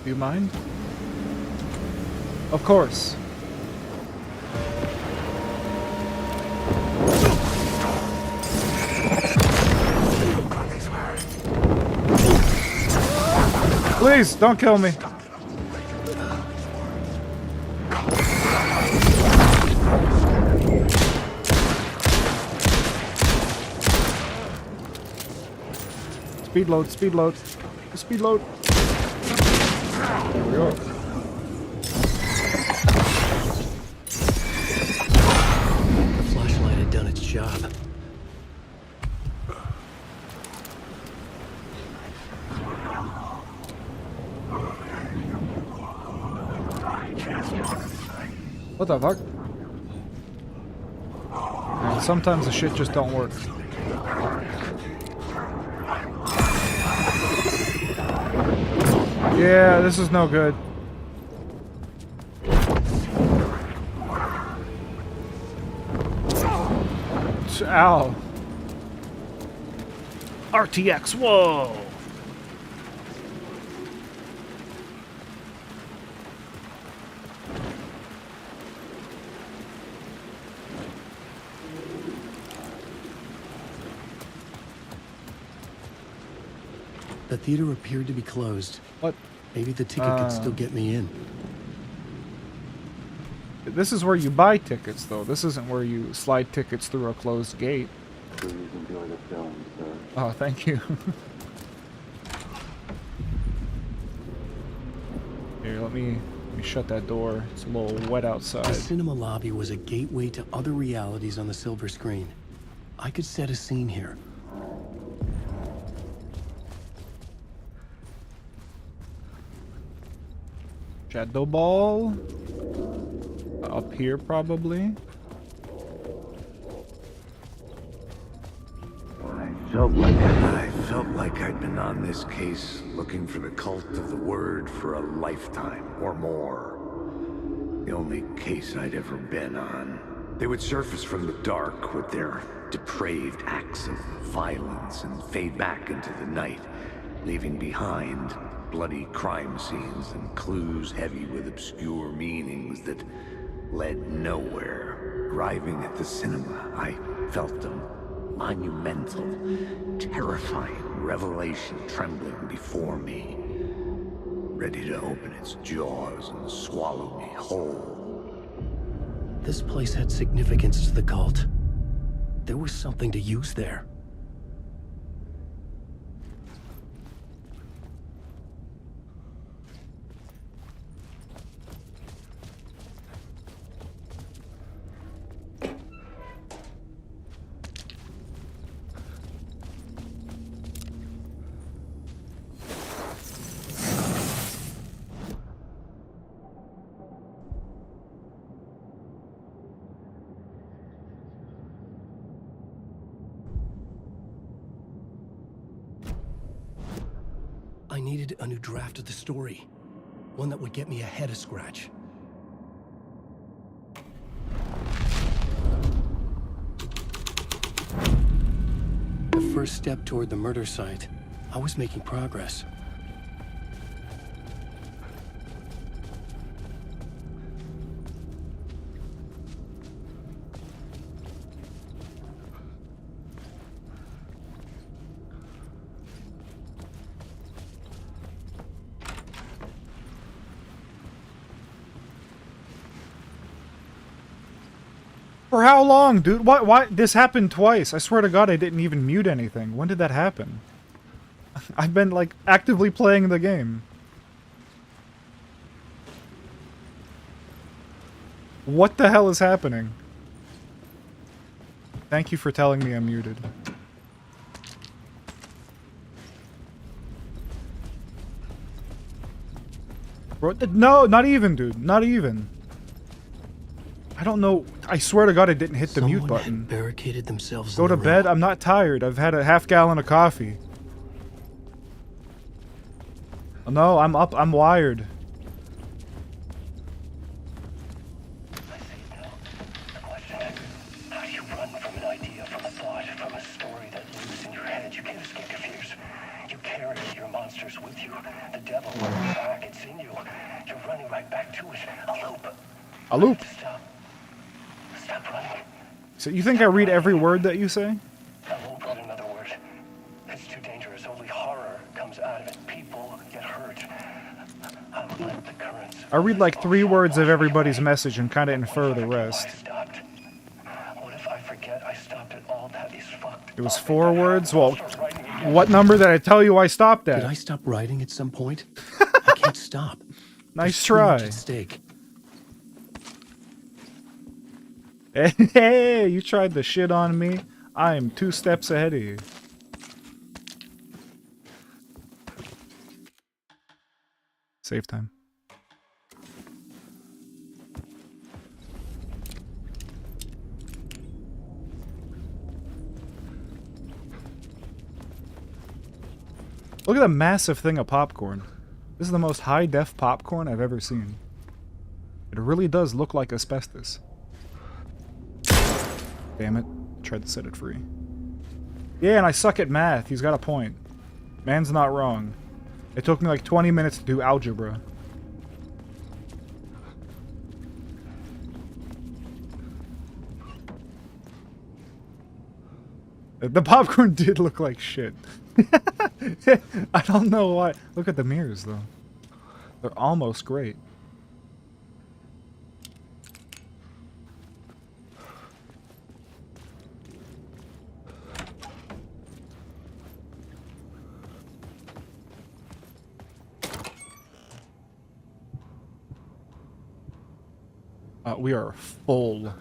Do you mind? Of course. Please, don't kill me. Speed load, speed load, speed load. There we go. The flashlight had done its job. What the fuck? Man, sometimes the shit just don't work. Yeah, this is no good. Ow. RTX, whoa! The theater appeared to be closed. What? Maybe the ticket could still get me in. This is where you buy tickets, though. This isn't where you slide tickets through a closed gate. Please enjoy the film, sir. Oh, thank you. Here, let me shut that door. It's a little wet outside. The cinema lobby was a gateway to other realities on the silver screen. I could set a scene here. Shadow ball. Up here, probably. I felt like I'd been on this case looking for the cult of the word for a lifetime or more. The only case I'd ever been on. They would surface from the dark with their depraved acts of violence and fade back into the night, leaving behind bloody crime scenes and clues heavy with obscure meanings that led nowhere. Arriving at the cinema, I felt a monumental, terrifying revelation trembling before me, ready to open its jaws and swallow me whole. This place had significance to the cult. There was something to use there. I needed a new draft of the story. One that would get me ahead of scratch. The first step toward the murder site. I was making progress. For how long, dude? Why? This happened twice. I swear to God, I didn't even mute anything. When did that happen? I've been, like, actively playing the game. What the hell is happening? Thank you for telling me I'm muted. Bro, no, not even, dude. Not even. I don't know. I swear to God, I didn't hit the mute button. Had barricaded themselves. Go to bed. I'm not tired. I've had a half gallon of coffee. No, I'm up. I'm wired. How do you run from an idea, from a thought, from a story that lives in your head? You can't escape your fears. You carry your monsters with you. The devil, back, it's in you. Your running right back to it. A loop. A loop. Stop running. So you think I read every word that you say? I won't put another word. It's too dangerous. Only horror comes out of it. People get hurt. I'll let the currents. I read like 3 words of everybody's message and kind of infer the rest. What if I forget I stopped at all? That is fucked. It was 4 words? Well, what number did I tell you I stopped at? Did I stop writing at some point? I can't stop. Nice There's too much try. at stake. Hey, you tried to shit on me. I am 2 steps ahead of you. Save time. Look at the massive thing of popcorn. This is the most high-def popcorn I've ever seen. It really does look like asbestos. Damn it. Tried to set it free. Yeah, and I suck at math. He's got a point. Man's not wrong. It took me like 20 minutes to do algebra. The popcorn did look like shit. I don't know why. Look at the mirrors, though. They're almost great. We are full.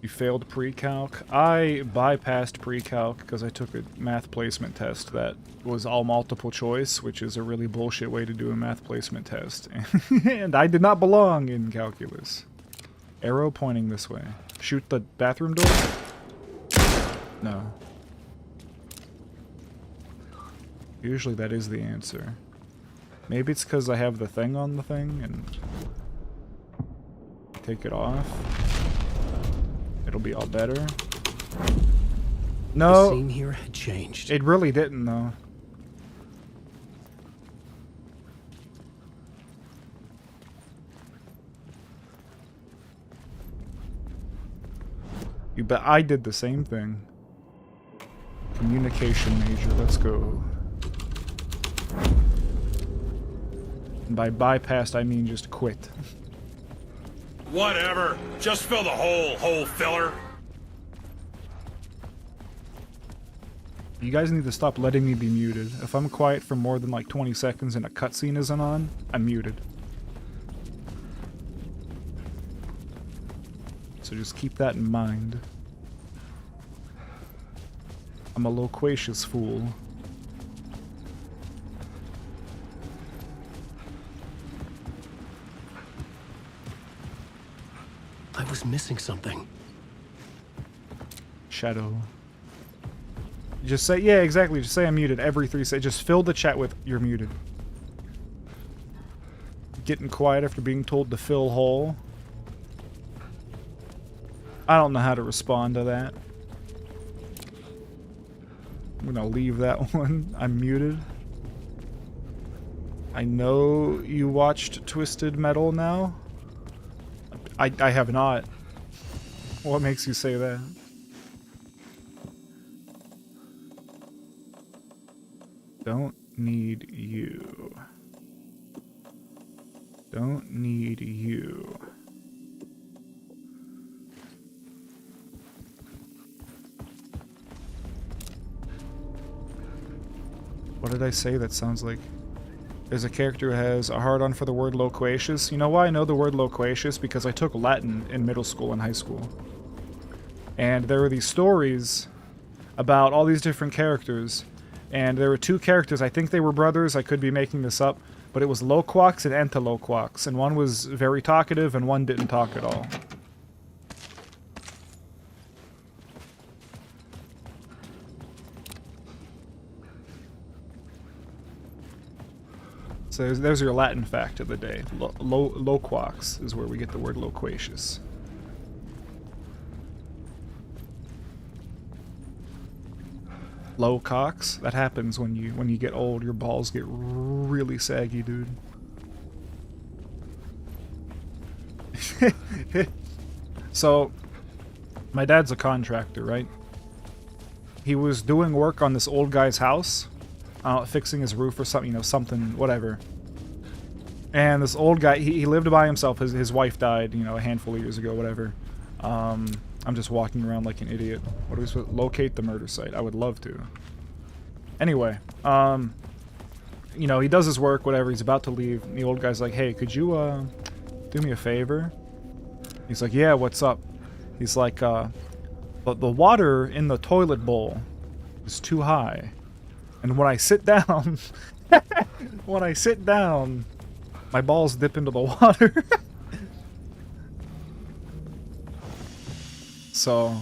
You failed pre-calc. I bypassed pre-calc because I took a math placement test that was all multiple choice, which is a really bullshit way to do a math placement test. And I did not belong in calculus. Arrow pointing this way. Shoot the bathroom door? No. Usually that is the answer. Maybe it's because I have the thing on the thing and take it off. It'll be all better. No. The scene here had changed. It really didn't, though. You bet I did the same thing. Communication major, let's go. And by bypassed, I mean just quit. Whatever. Just fill the hole, filler. You guys need to stop letting me be muted. If I'm quiet for more than like 20 seconds and a cutscene isn't on, I'm muted. So just keep that in mind. I'm a loquacious fool. I was missing something. Shadow. Just say, yeah, exactly. Just say I'm muted every 3 seconds. Just fill the chat with, you're muted. Getting quiet after being told to fill hole. I don't know how to respond to that. I'm gonna leave that one. I'm muted. I know you watched Twisted Metal now. I have not. What makes you say that? Don't need you. Don't need you. What did I say that sounds like? There's a character who has a hard-on for the word loquacious. You know why I know the word loquacious? Because I took Latin in middle school and high school. And there were these stories about all these different characters. And there were 2 characters, I think they were brothers, I could be making this up, but it was loquax and antiloquax, and one was very talkative and one didn't talk at all. So there's your Latin fact of the day. Loquax is where we get the word loquacious. low cocks. That happens when you get old. Your balls get really saggy, dude. So, my dad's a contractor, right? He was doing work on this old guy's house, fixing his roof or something, you know, something, whatever. And this old guy, he lived by himself. His wife died, you know, a handful of years ago, whatever. I'm just walking around like an idiot. What are we supposed to locate the murder site? I would love to. Anyway, you know, he does his work, whatever. He's about to leave. And the old guy's like, hey, could you, do me a favor? He's like, yeah, what's up? He's like, the water in the toilet bowl is too high. And when I sit down, my balls dip into the water. So,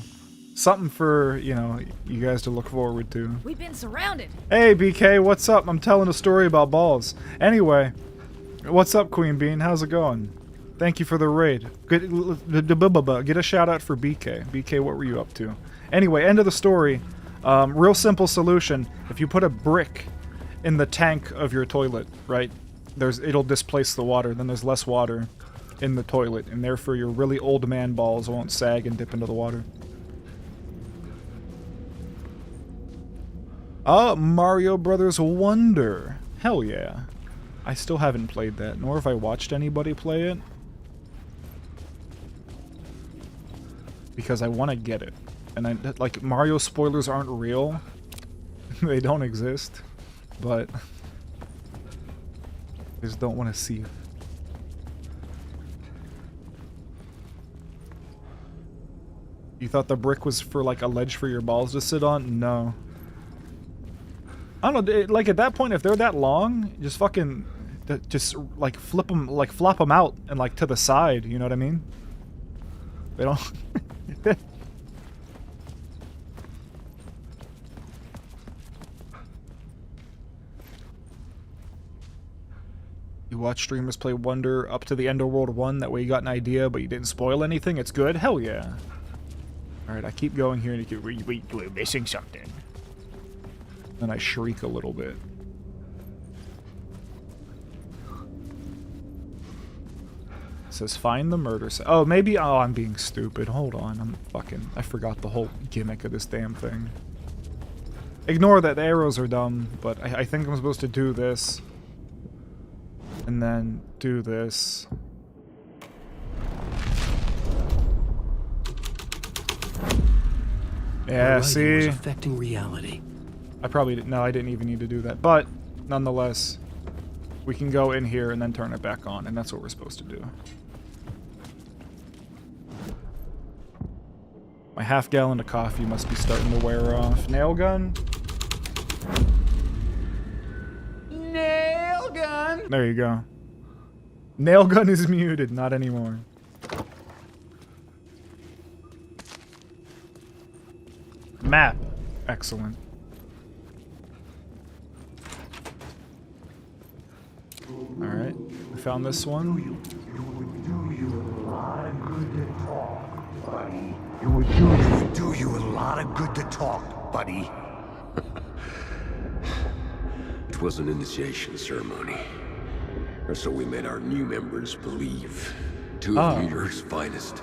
something for, you know, you guys to look forward to. We've been surrounded. Hey, BK, what's up? I'm telling a story about balls. Anyway, what's up, Queen Bean? How's it going? Thank you for the raid. Get a shout out for BK. BK, what were you up to? Anyway, end of the story. Real simple solution. If you put a brick in the tank of your toilet, right? It'll displace the water. Then there's less water in the toilet, and therefore your really old man balls won't sag and dip into the water. Mario Brothers Wonder. Hell yeah. I still haven't played that, nor have I watched anybody play it. Because I want to get it. And like, Mario spoilers aren't real. They don't exist. But I just don't want to see. You thought the brick was for like a ledge for your balls to sit on? No. I don't know, like at that point, if they're that long, just fucking, just like flip them, like flop them out and like to the side, you know what I mean? They don't... You watch streamers play Wonder up to the End of World 1, that way you got an idea, but you didn't spoil anything, it's good? Hell yeah. Alright, I keep going here and you keep, wait, we're missing something. Then I shriek a little bit. It says find the murder site. Oh, maybe, oh, I'm being stupid. Hold on, I forgot the whole gimmick of this damn thing. Ignore that, the arrows are dumb, but I think I'm supposed to do this. And then do this. Yeah, see? Affecting reality. I probably didn't. No, I didn't even need to do that. But nonetheless, we can go in here and then turn it back on, and that's what we're supposed to do. My half gallon of coffee must be starting to wear off. Nail gun? Nail gun! There you go. Nail gun is muted, not anymore. Map. Excellent. Alright, we found this one. It would do you a lot of good to talk, buddy. It was an initiation ceremony. Or so we made our new members believe. Two of New York's finest.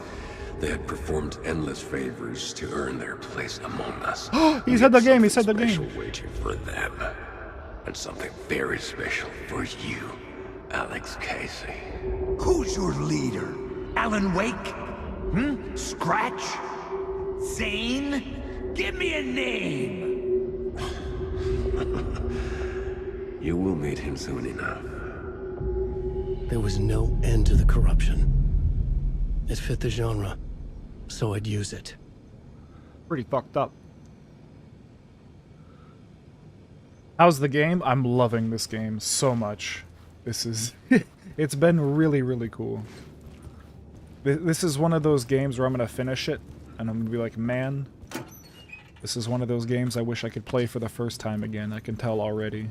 They had performed endless favors to earn their place among us. He said the game, he said the game. Special waiting for them. And something very special for you, Alex Casey. Who's your leader? Alan Wake? Hmm? Scratch? Zane? Give me a name! You will meet him soon enough. There was no end to the corruption. It fit the genre, so I'd use it. Pretty fucked up. How's the game? I'm loving this game so much. This is... it's been really, really cool. This is one of those games where I'm going to finish it, and I'm going to be like, man, this is one of those games I wish I could play for the first time again. I can tell already.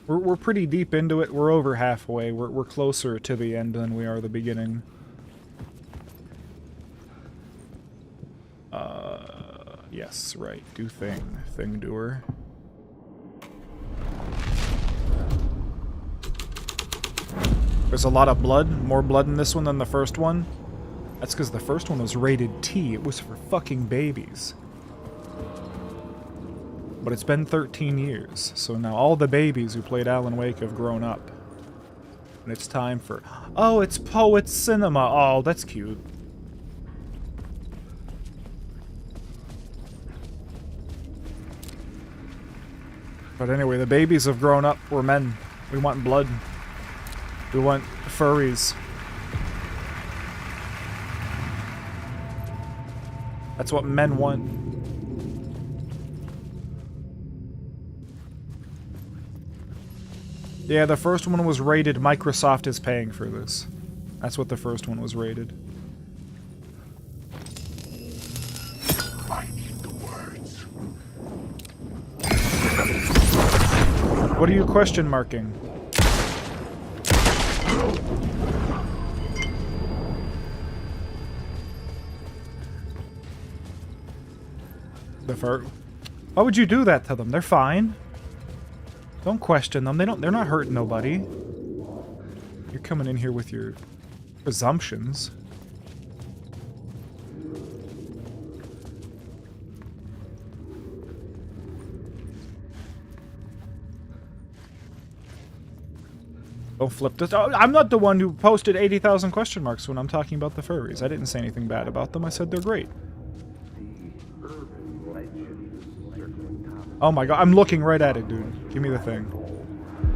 We're pretty deep into it. We're over halfway. We're closer to the end than we are the beginning. Yes, right. Do thing. Thing doer. There's a lot of blood. More blood in this one than the first one. That's because the first one was rated T. It was for fucking babies. But it's been 13 years, so now all the babies who played Alan Wake have grown up. And it's time for... Oh, it's Poet Cinema. Oh, that's cute. But anyway, the babies have grown up. We're men. We want blood. We want furries. That's what men want. Yeah, the first one was rated Microsoft is paying for this. That's what the first one was rated. I need the words. What are you question marking? Why would you do that to them? They're fine. Don't question them. They're not hurting nobody. You're coming in here with your presumptions. Don't flip this. Oh, I'm not the one who posted 80,000 question marks when I'm talking about the furries. I didn't say anything bad about them. I said they're great. Oh my god, I'm looking right at it, dude. Give me the thing.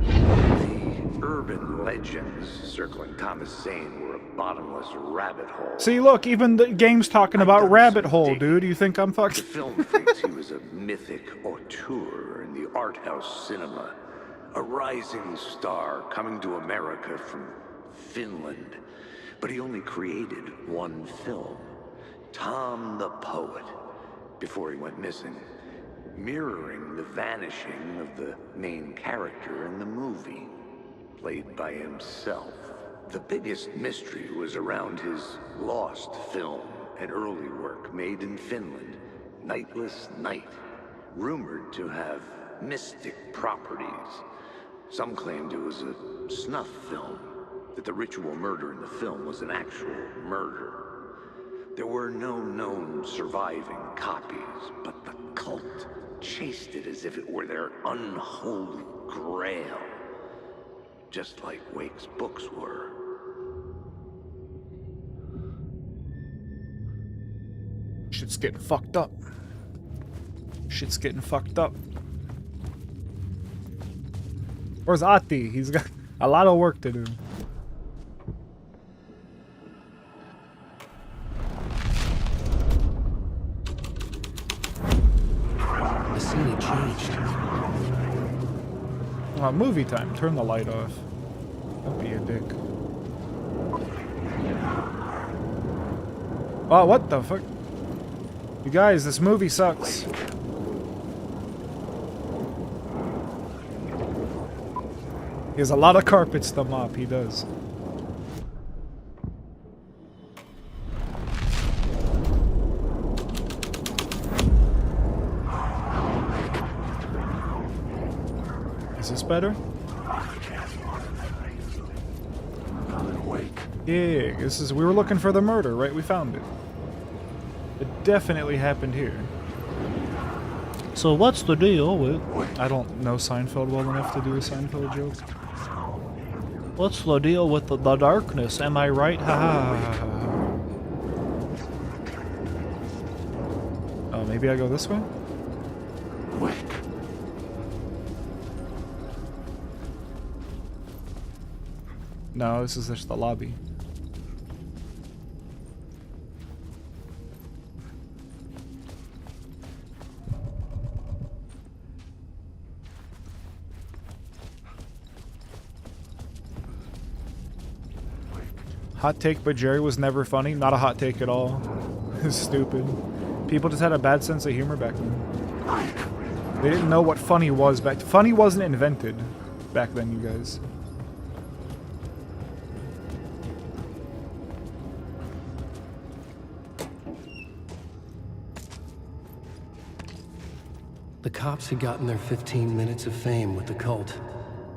The urban legends circling Thomas Zane were a bottomless rabbit hole. See, look, even the game's talking about rabbit hole, dude. You think I'm fucking... To film freaks, he was a mythic auteur in the art house cinema. A rising star coming to America from Finland. But he only created one film, Tom the Poet, before he went missing. Mirroring the vanishing of the main character in the movie, played by himself. The biggest mystery was around his lost film, an early work made in Finland, Nightless Night, rumored to have mystic properties. Some claimed it was a snuff film, that the ritual murder in the film was an actual murder. There were no known surviving copies, but the cult chased it as if it were their unholy grail. Just like Wake's books were. Shit's getting fucked up. Shit's getting fucked up. Where's Ati? He's got a lot of work to do. The scene had changed. Movie time. Turn the light off. Don't be a dick. Oh, what the fuck? You guys, this movie sucks. He has a lot of carpets to mop, he does. Is this better? Yeah, this is. We were looking for the murder, right? We found it. It definitely happened here. So what's the deal with... I don't know Seinfeld well enough to do a Seinfeld joke. What's the deal with the darkness? Am I right? Ha ha ha ha. Oh, maybe I go this way? No, this is just the lobby. Hot take, but Jerry was never funny. Not a hot take at all. It's stupid. People just had a bad sense of humor back then. They didn't know what funny was back. Funny wasn't invented back then, you guys. The cops had gotten their 15 minutes of fame with the cult,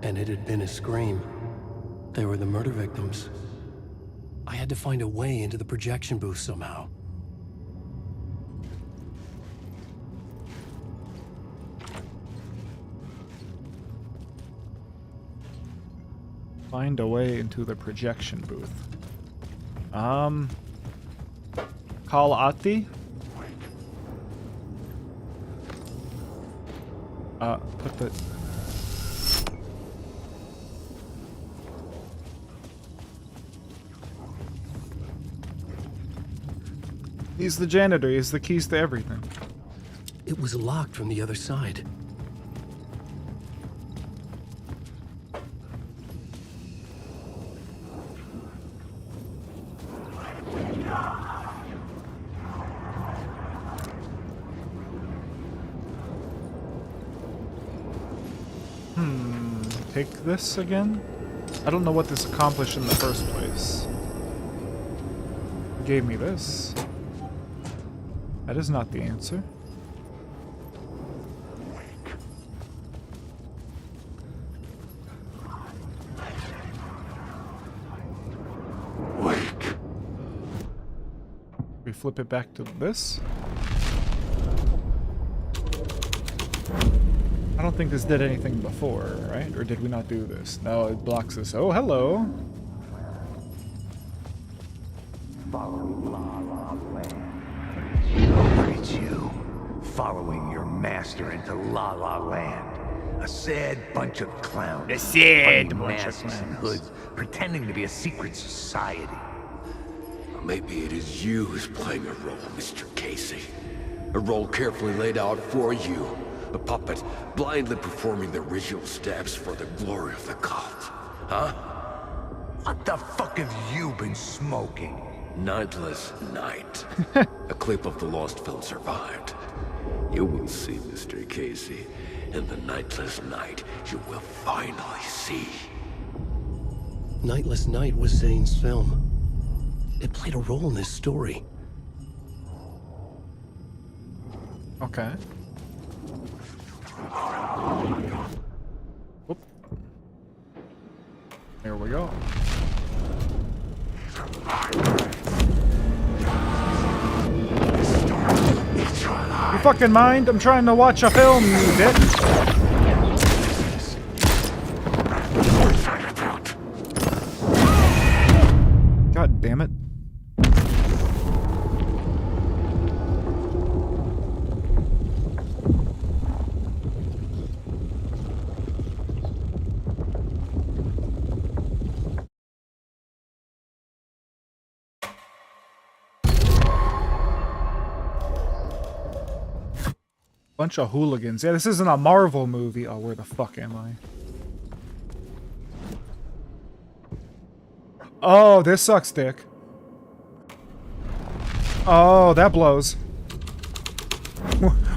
and it had been a scream. They were the murder victims. I had to find a way into the projection booth somehow. Find a way into the projection booth. Call Ati? Put the... He's the janitor. He has the keys to everything. It was locked from the other side. Take this again? I don't know what this accomplished in the first place. It gave me this. That is not the answer. Wake. We flip it back to this. I don't think this did anything before, right? Or did we not do this? No, it blocks this. Oh, hello. Look at you, following your master into La La Land. A sad bunch of clowns. A sad funny bunch of masks and clowns. hoods, pretending to be a secret society. Maybe it is you who's playing a role, Mr. Casey. A role carefully laid out for you. A puppet, blindly performing the ritual steps for the glory of the cult. Huh? What the fuck have you been smoking? Nightless Night. A clip of the lost film survived. You will see, Mr. Casey. In the Nightless Night, you will finally see. Nightless Night was Zane's film. It played a role in this story. Okay. Whoop. There we go. You fucking mind? I'm trying to watch a film, you bitch. God damn it. Bunch of hooligans. Yeah, this isn't a Marvel movie. Oh, where the fuck am I? Oh, this sucks dick. Oh, that blows.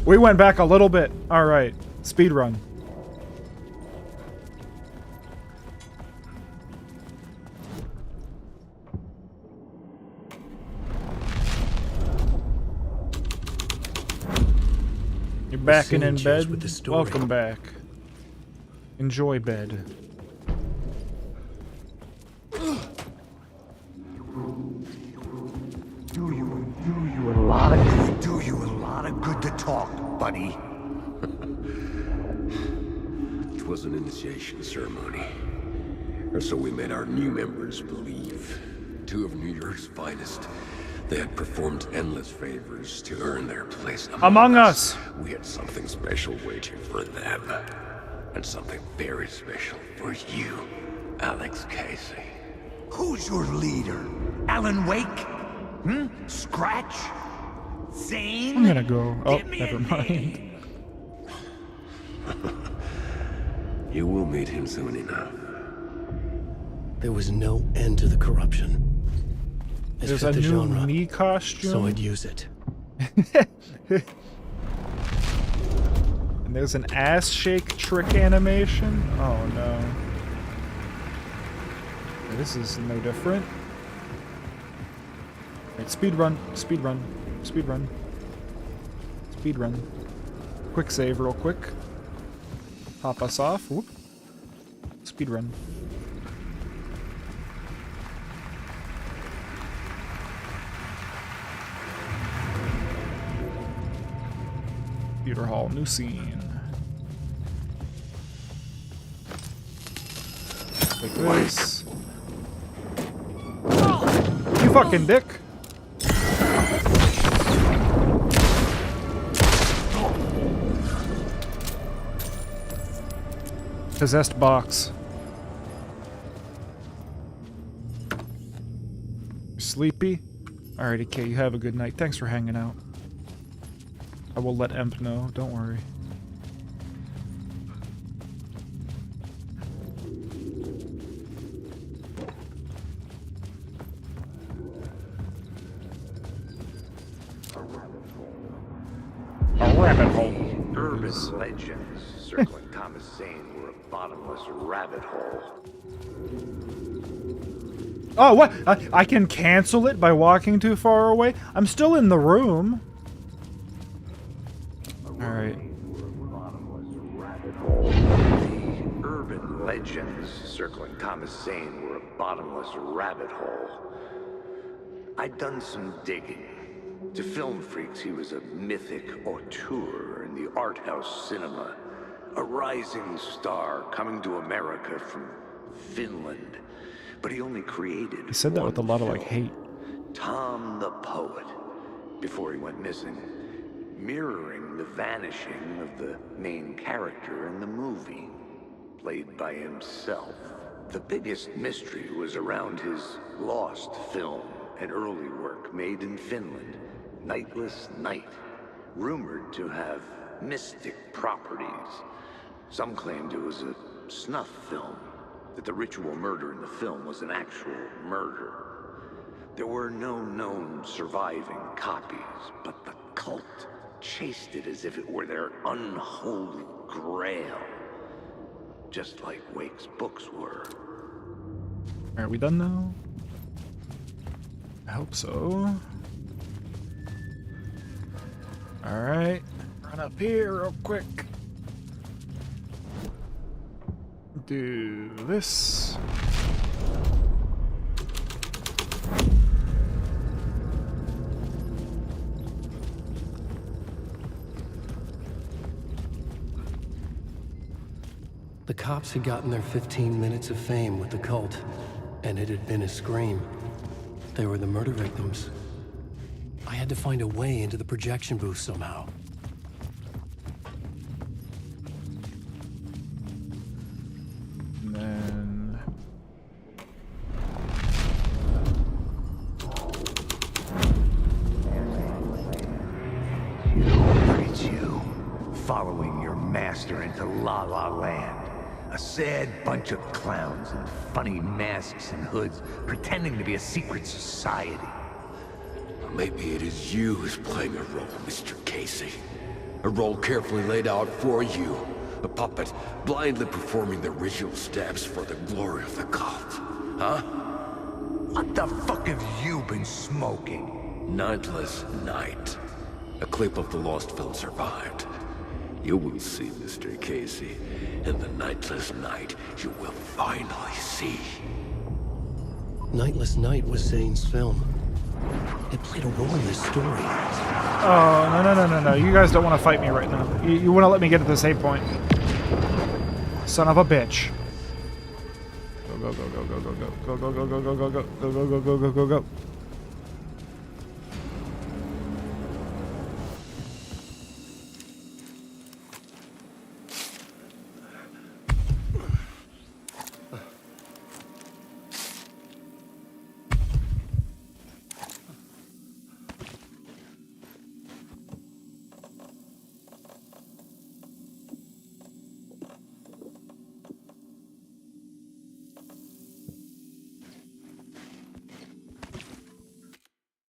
We went back a little bit. Alright. Speed run. You're back and in bed? Welcome back. Enjoy bed. Do you a lot of good to talk, buddy. It was an initiation ceremony. Or so we made our new members believe. Two of New York's finest. They had performed endless favors to earn their place among us. We had something special waiting for them. And something very special for you, Alex Casey. Who's your leader? Alan Wake? Scratch? Zane? I'm gonna go. Oh, never mind. You will meet him soon enough. There was no end to the corruption. It There's fit a the new genre, me costume. so I'd use it. And there's an ass shake trick animation. Oh no. This is no different. Right, speed run, speed run, speed run, speed run. Quick save real quick. Pop us off. Whoop. Speed run. Theater hall, new scene. Take this. You fucking dick. Possessed box. Sleepy? Alrighty, Kay, you have a good night. Thanks for hanging out. I will let Emp know, don't worry. A rabbit hole. Urban legends circling Thomas Zane were a bottomless rabbit hole. Oh, what? I can cancel it by walking too far away? I'm still in the room. Alright. The urban legends circling Thomas Zane were a bottomless rabbit hole. I'd done some digging. To film freaks, he was a mythic auteur in the art house cinema. A rising star coming to America from Finland. But he only created He said that with a lot of, like, hate. Tom the Poet, before he went missing, mirroring the vanishing of the main character in the movie, played by himself. The biggest mystery was around his lost film, an early work made in Finland, Nightless Night, rumored to have mystic properties. Some claimed it was a snuff film, that the ritual murder in the film was an actual murder. There were no known surviving copies, but the cult chased it as if it were their unholy grail. Just like Wake's books were. Are we done now? I hope so. Alright. Run up here real quick. Do this. The cops had gotten their 15 minutes of fame with the cult, and it had been a scream. They were the murder victims. I had to find a way into the projection booth somehow. And then... Look at you, following your master into La La Land. A sad bunch of clowns in funny masks and hoods, pretending to be a secret society. Maybe it is you who's playing a role, Mr. Casey. A role carefully laid out for you. A puppet blindly performing the ritual steps for the glory of the cult. Huh? What the fuck have you been smoking? Nightless Night. A clip of the lost film survived. You will see, Mr. Casey. In the Nightless Night, you will finally see. Nightless Night was Zane's film. It played a role in this story. Oh, no. You guys don't want to fight me right now. You want to let me get to the save point. Son of a bitch. Go, go, go, go, go, go, go, go, go, go, go, go, go, go, go, go, go, go, go.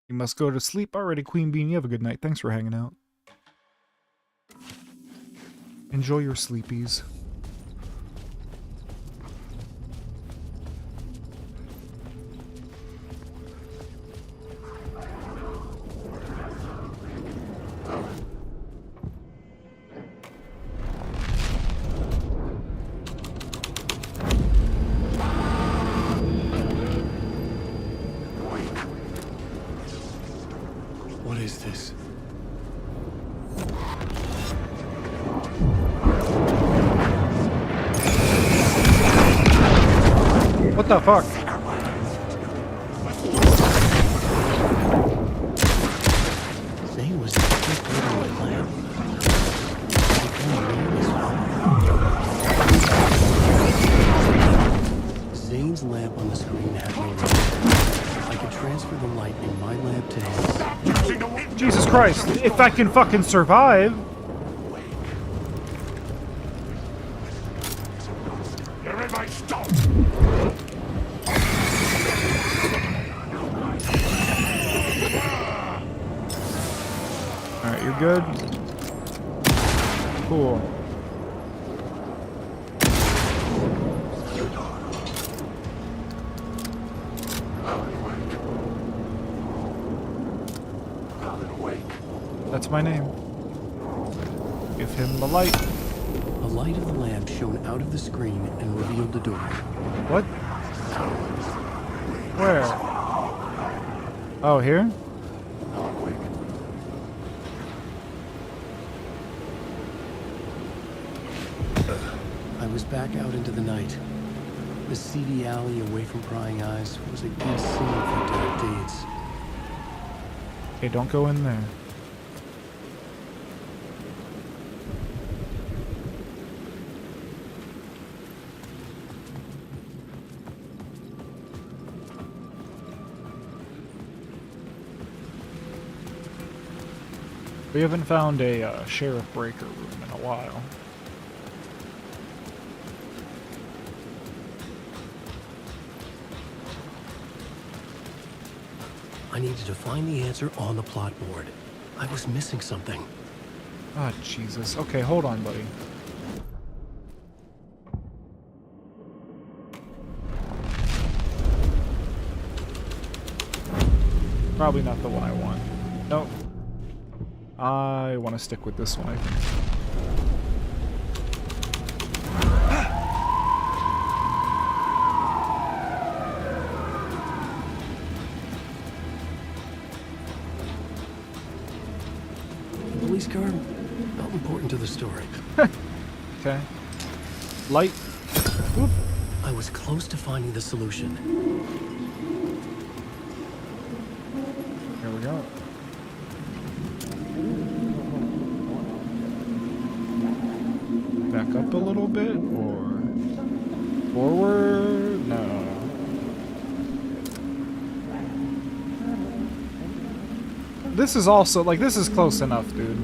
You must go to sleep already, Queen Bean. You have a good night. Thanks for hanging out. Enjoy your sleepies. What the fuck? Zane was holding my lamp. Zane's lamp on the screen had no light. I could transfer the light in my lamp to his. Jesus Christ! If I can fucking survive. Everybody stop! Alright, you're good? Cool. That's my name. Give him the light. The light of the lamp shone out of the screen and revealed the door. What? Where? Oh, here? I was back out into the night. The seedy alley away from prying eyes was a good scene for dark deeds. Hey, don't go in there. We haven't found a Sheriff Breaker room in a while. I needed to find the answer on the plot board. I was missing something. Ah, Jesus. Okay, hold on, buddy. Probably not the one I want. Nope. I want to stick with this one, I think. Police car? Not important to the story. Okay. Light. Whoop. I was close to finding the solution. Here we go. Back up a little bit, or forward? No. This is also, like, this is close enough, dude.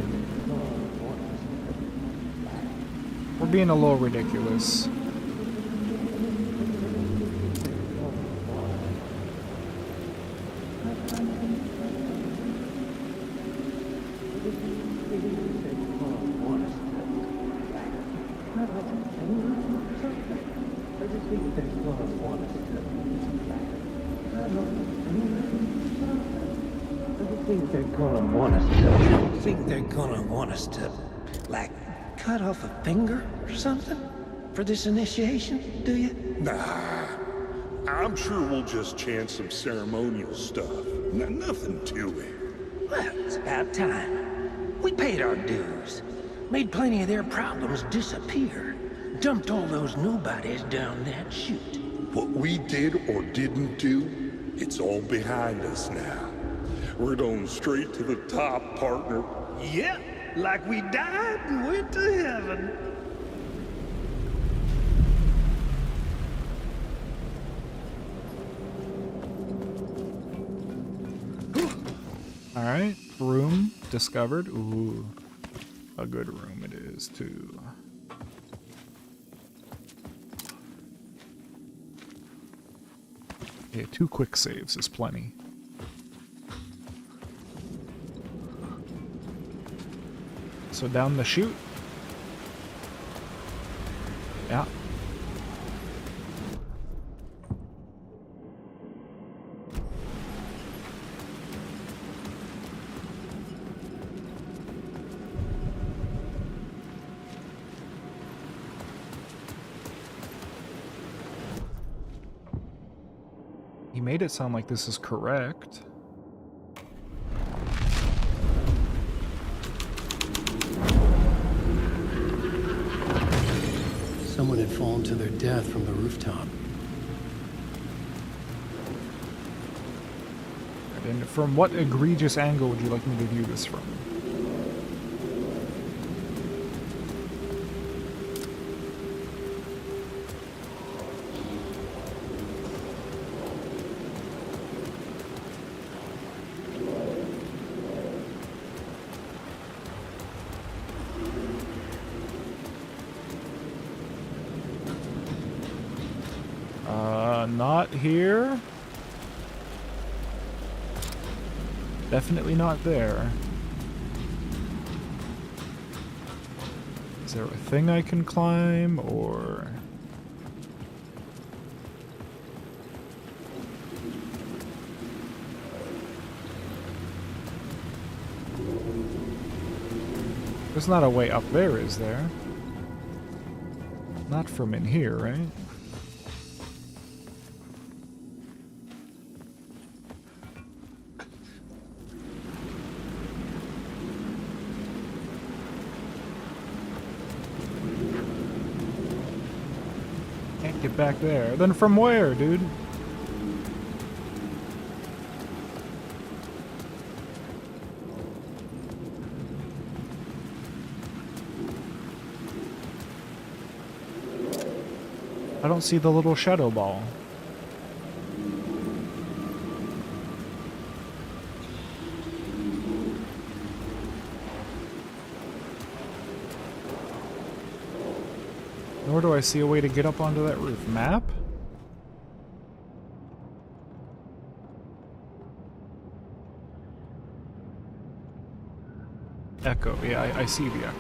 We're being a little ridiculous. You don't think they're gonna want us to, like, cut off a finger or something for this initiation, do you? Nah. I'm sure we'll just chant some ceremonial stuff. Nothing to it. Well, it's about time. We paid our dues. Made plenty of their problems disappear. Dumped all those nobodies down that chute. What we did or didn't do, it's all behind us now. We're going straight to the top, partner. Yep, like we died and went to heaven. Alright, room discovered. Ooh, a good room it is, too. Yeah, 2 quick saves is plenty. So down the chute. Yeah. He made it sound like this is correct. Someone had fallen to their death from the rooftop. And from what egregious angle would you like me to view this from? Not here. Definitely not there. Is there a thing I can climb, or... There's not a way up there, is there? Not from in here, right? Get back there. Then from where, dude? I don't see the little shadow ball. Nor do I see a way to get up onto that roof. Map? Echo. Yeah, I see the echo.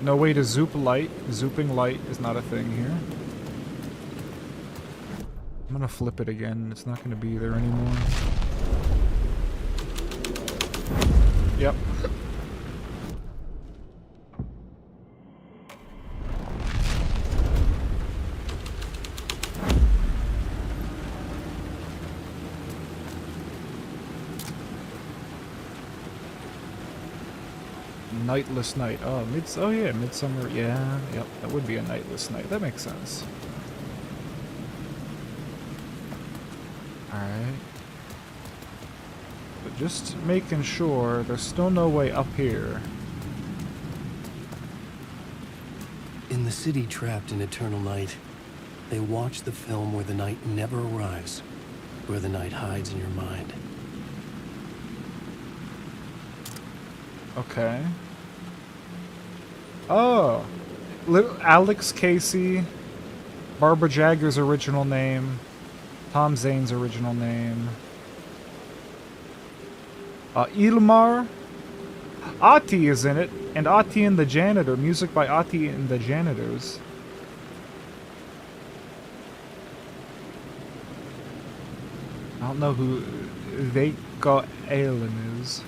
No way to zoop light. Zooping light is not a thing here. I'm gonna flip it again. It's not gonna be there anymore. Yep. Nightless night. Oh, oh yeah, midsummer. Yeah, yep, that would be a nightless night. That makes sense. Alright. But just making sure there's still no way up here. In the city trapped in eternal night, they watch the film where the night never arrives, where the night hides in your mind. Okay. Oh, Alex Casey, Barbara Jagger's original name, Tom Zane's original name, Ilmar, Ati is in it, and Ati and the Janitor, music by Ati and the Janitors. I don't know who Veikko Eilen is.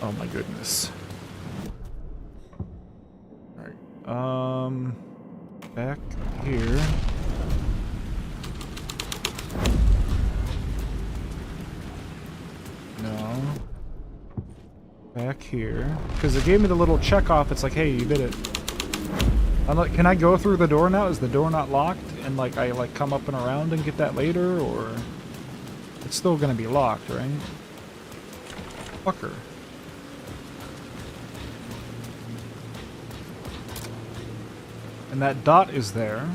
Oh my goodness. Alright, back here. No. Back here. Because it gave me the little check off, it's like, hey, you did it. I'm like, can I go through the door now? Is the door not locked? And like, I like come up and around and get that later, or... It's still gonna be locked, right? Fucker. And that dot is there.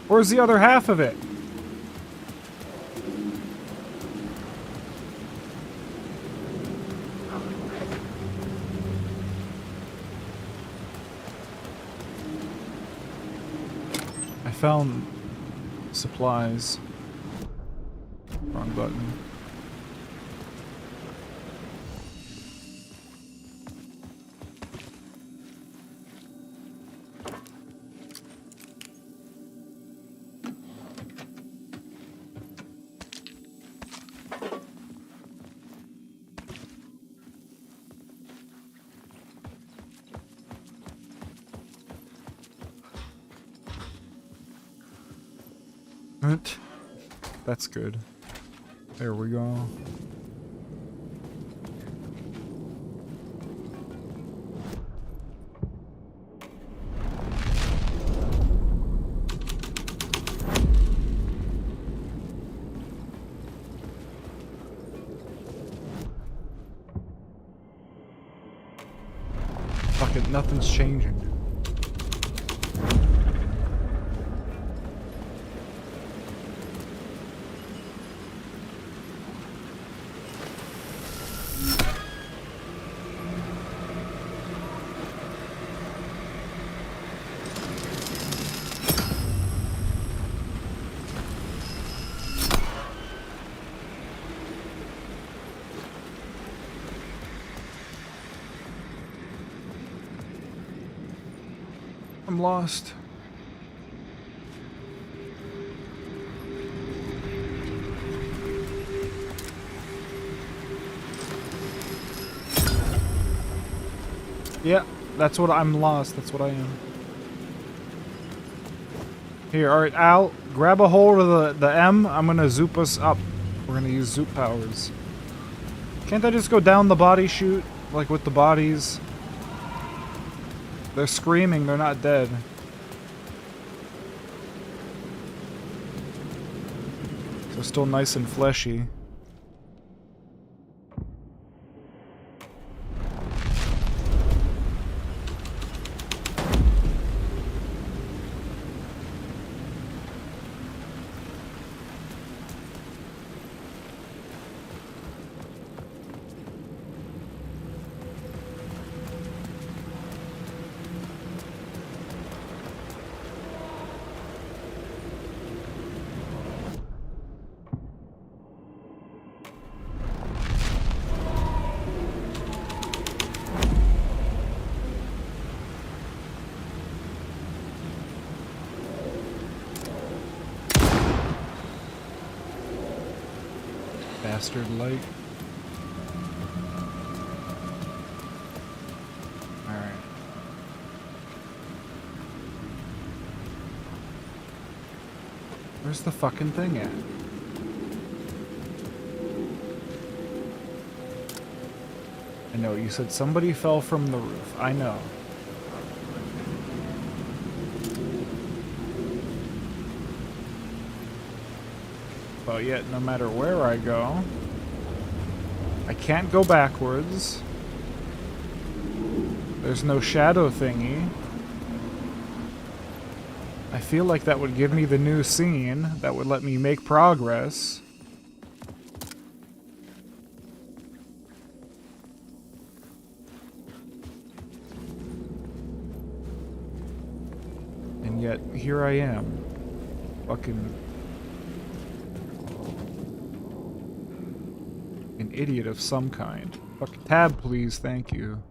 Where's the other half of it? I found supplies. Wrong button. That's good. There we go. Fucking nothing's changing. I'm lost. Yeah, that's what I'm lost. That's what I am. Here, alright, Al, grab a hold of the M. I'm gonna zoop us up. We're gonna use zoop powers. Can't I just go down the body chute? Like with the bodies? They're screaming, they're not dead. They're still nice and fleshy. Bastard light. Alright. Where's the fucking thing at? I know, you said somebody fell from the roof. I know. But yet, no matter where I go, I can't go backwards. There's no shadow thingy. I feel like that would give me the new scene that would let me make progress. And yet, here I am. Fucking... an idiot of some kind. Fucking tab, please, thank you.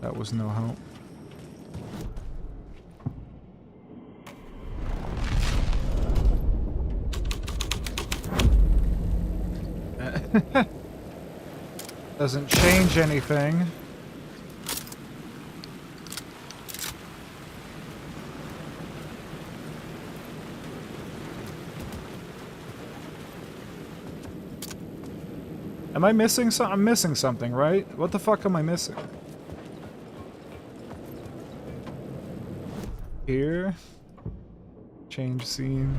That was no help. Doesn't change anything. Am I missing something? I'm missing something, right? What the fuck am I missing? Here. Change scene.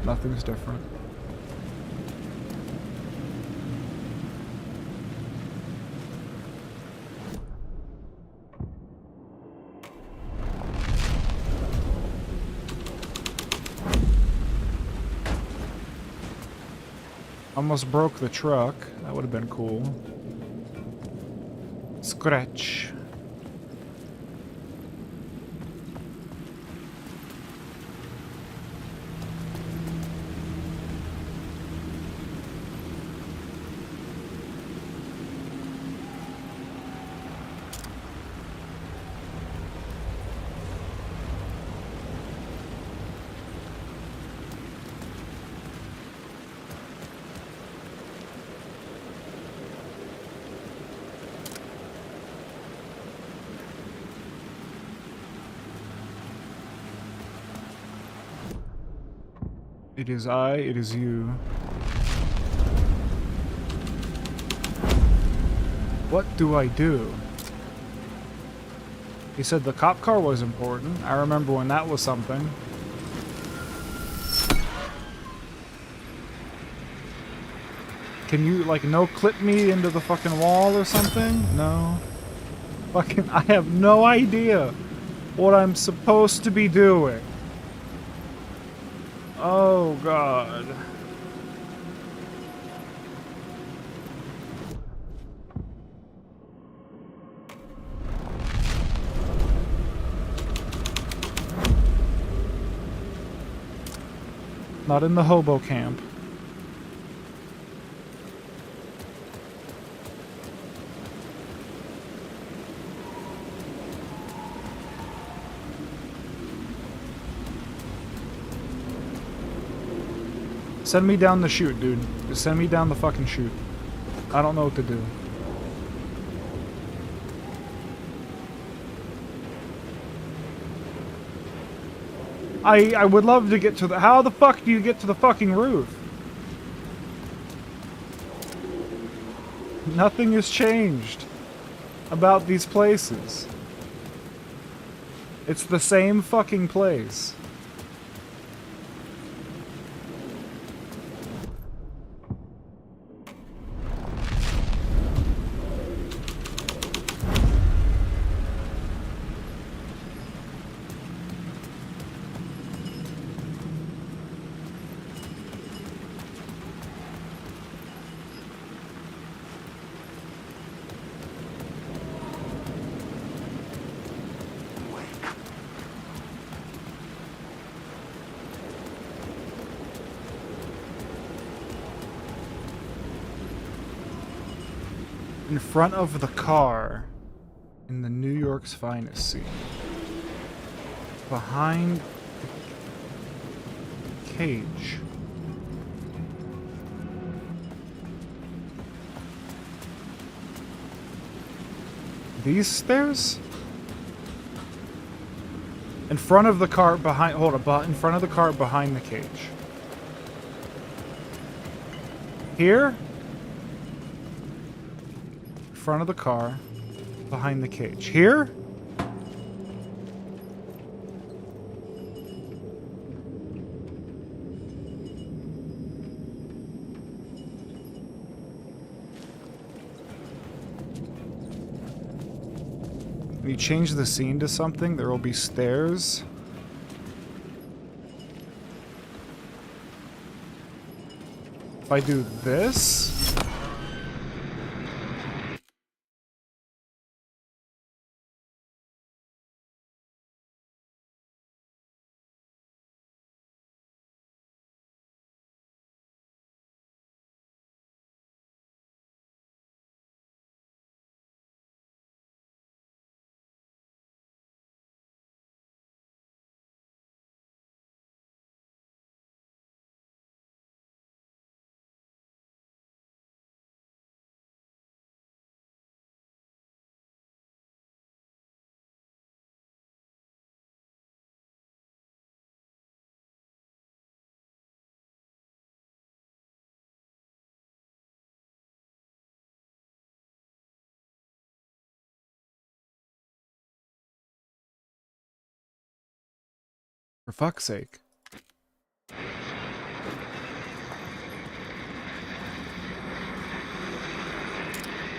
Nothing's different. Almost broke the truck. That would have been cool. Scratch. It is I, it is you. What do I do? He said the cop car was important. I remember when that was something. Can you, like, no-clip me into the fucking wall or something? No. Fucking, I have no idea what I'm supposed to be doing. Oh, God. Not in the hobo camp. Send me down the chute, dude. Just send me down the fucking chute. I don't know what to do. I would love to get to the... How the fuck do you get to the fucking roof? Nothing has changed about these places. It's the same fucking place. In front of the car in the New York's finest scene. Behind the cage. These stairs? In front of the car behind... Hold on, in front of the car behind the cage. Here? Front of the car, behind the cage. Here? When you change the scene to something, there will be stairs. If I do this... For fuck's sake.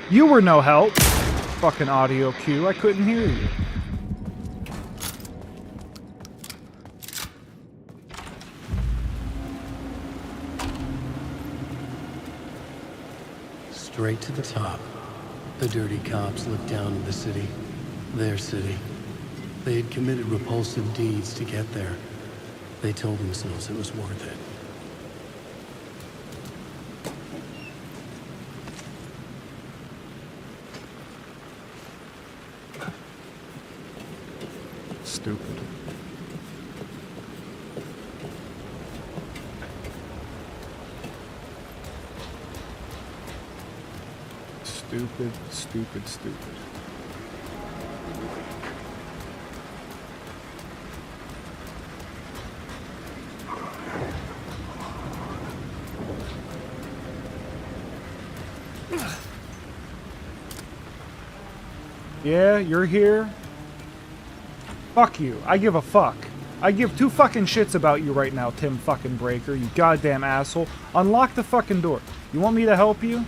You were no help. Fucking audio cue. I couldn't hear you. Straight to the top. The dirty cops looked down at the city. Their city. They had committed repulsive deeds to get there. They told themselves it was worth it. Stupid. Stupid, stupid, stupid. Yeah, you're here. Fuck you. I give a fuck. I give two fucking shits about you right now, Tim fucking Breaker, you goddamn asshole. Unlock the fucking door. You want me to help you?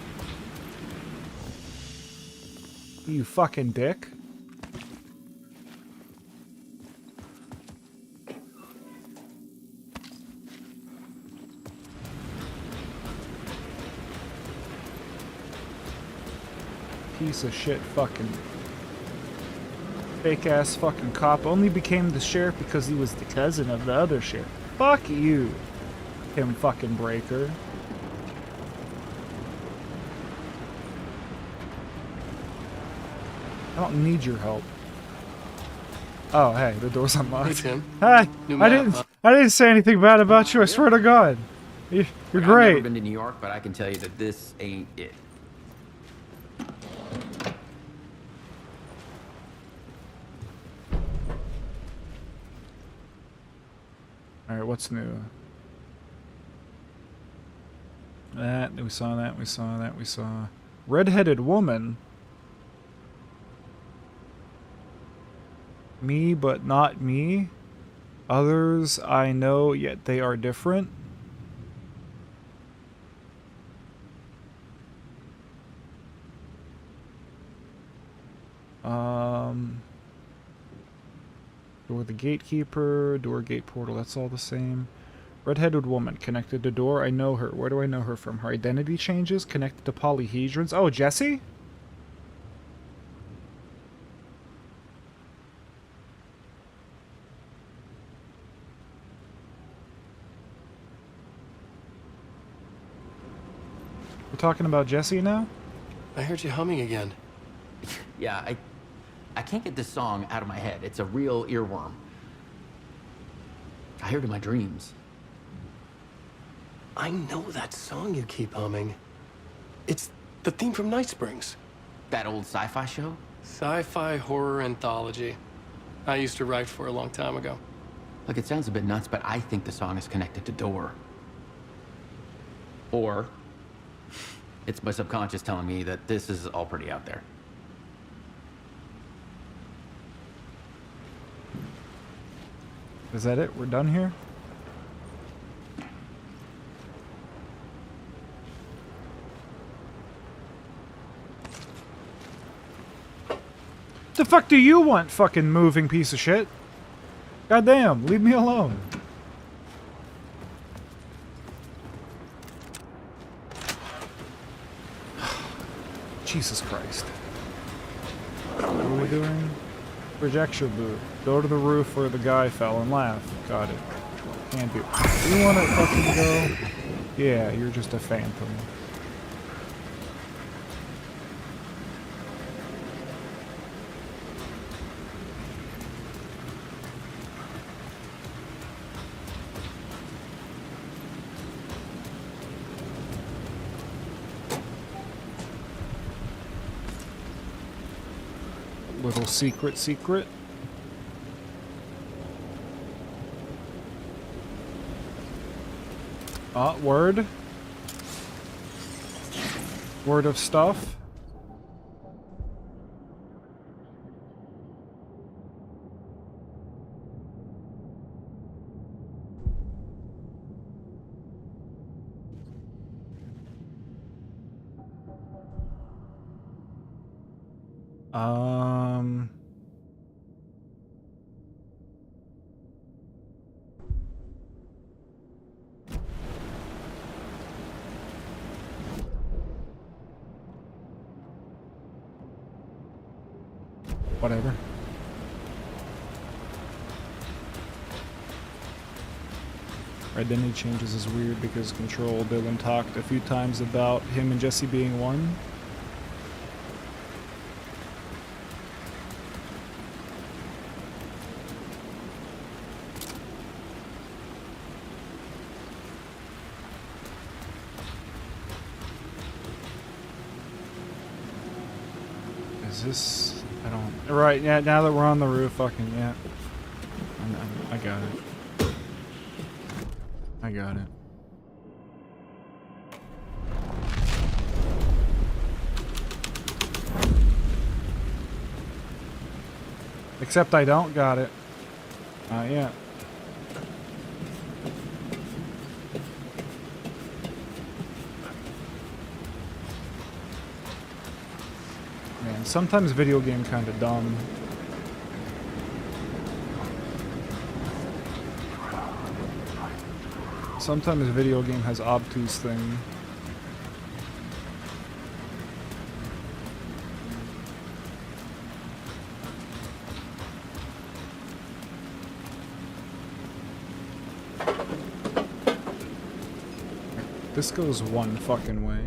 You fucking dick. Piece of shit fucking fake ass fucking cop only became the sheriff because he was the cousin of the other sheriff. Fuck you, Tim fucking Breaker. I don't need your help. Oh, hey, the door's unlocked. Hey, Tim. Hi. New I map, didn't say anything bad about you. I swear to God. You're I've great. never been to New York, but I can tell you that this ain't it. Alright, what's new? That, we saw that, we saw that, we saw... Red-headed woman? Me, but not me? Others I know, yet they are different? Door the gatekeeper, door gate portal, that's all the same. Red-headed woman, connected to door, I know her. Where do I know her from? Her identity changes, connected to polyhedrons. Oh, Jesse? We're talking about Jesse now? I heard you humming again. Yeah, I can't get this song out of my head. It's a real earworm. I hear it in my dreams. I know that song you keep humming. It's the theme from Night Springs. That old sci-fi show? Sci-fi horror anthology. I used to write for a long time ago. Look, it sounds a bit nuts, but I think the song is connected to Door. Or it's my subconscious telling me that this is all pretty out there. Is that it? We're done here? The fuck do you want, fucking moving piece of shit? Goddamn, leave me alone. Jesus Christ. What are we doing? Projector booth. Go to the roof where the guy fell and laugh. Got it. Can't do. Do you want to fucking go? Yeah, you're just a phantom. Little secret. Word. Word of stuff. Whatever. Identity changes is weird because Control Dylan talked a few times about him and Jesse being one. Is this... I don't... Right, yeah, now that we're on the roof, fucking, yeah. I got it. I got it. Except I don't got it. Not yet. Man, sometimes video game kinda dumb. Sometimes video game has obtuse thing. This goes one fucking way.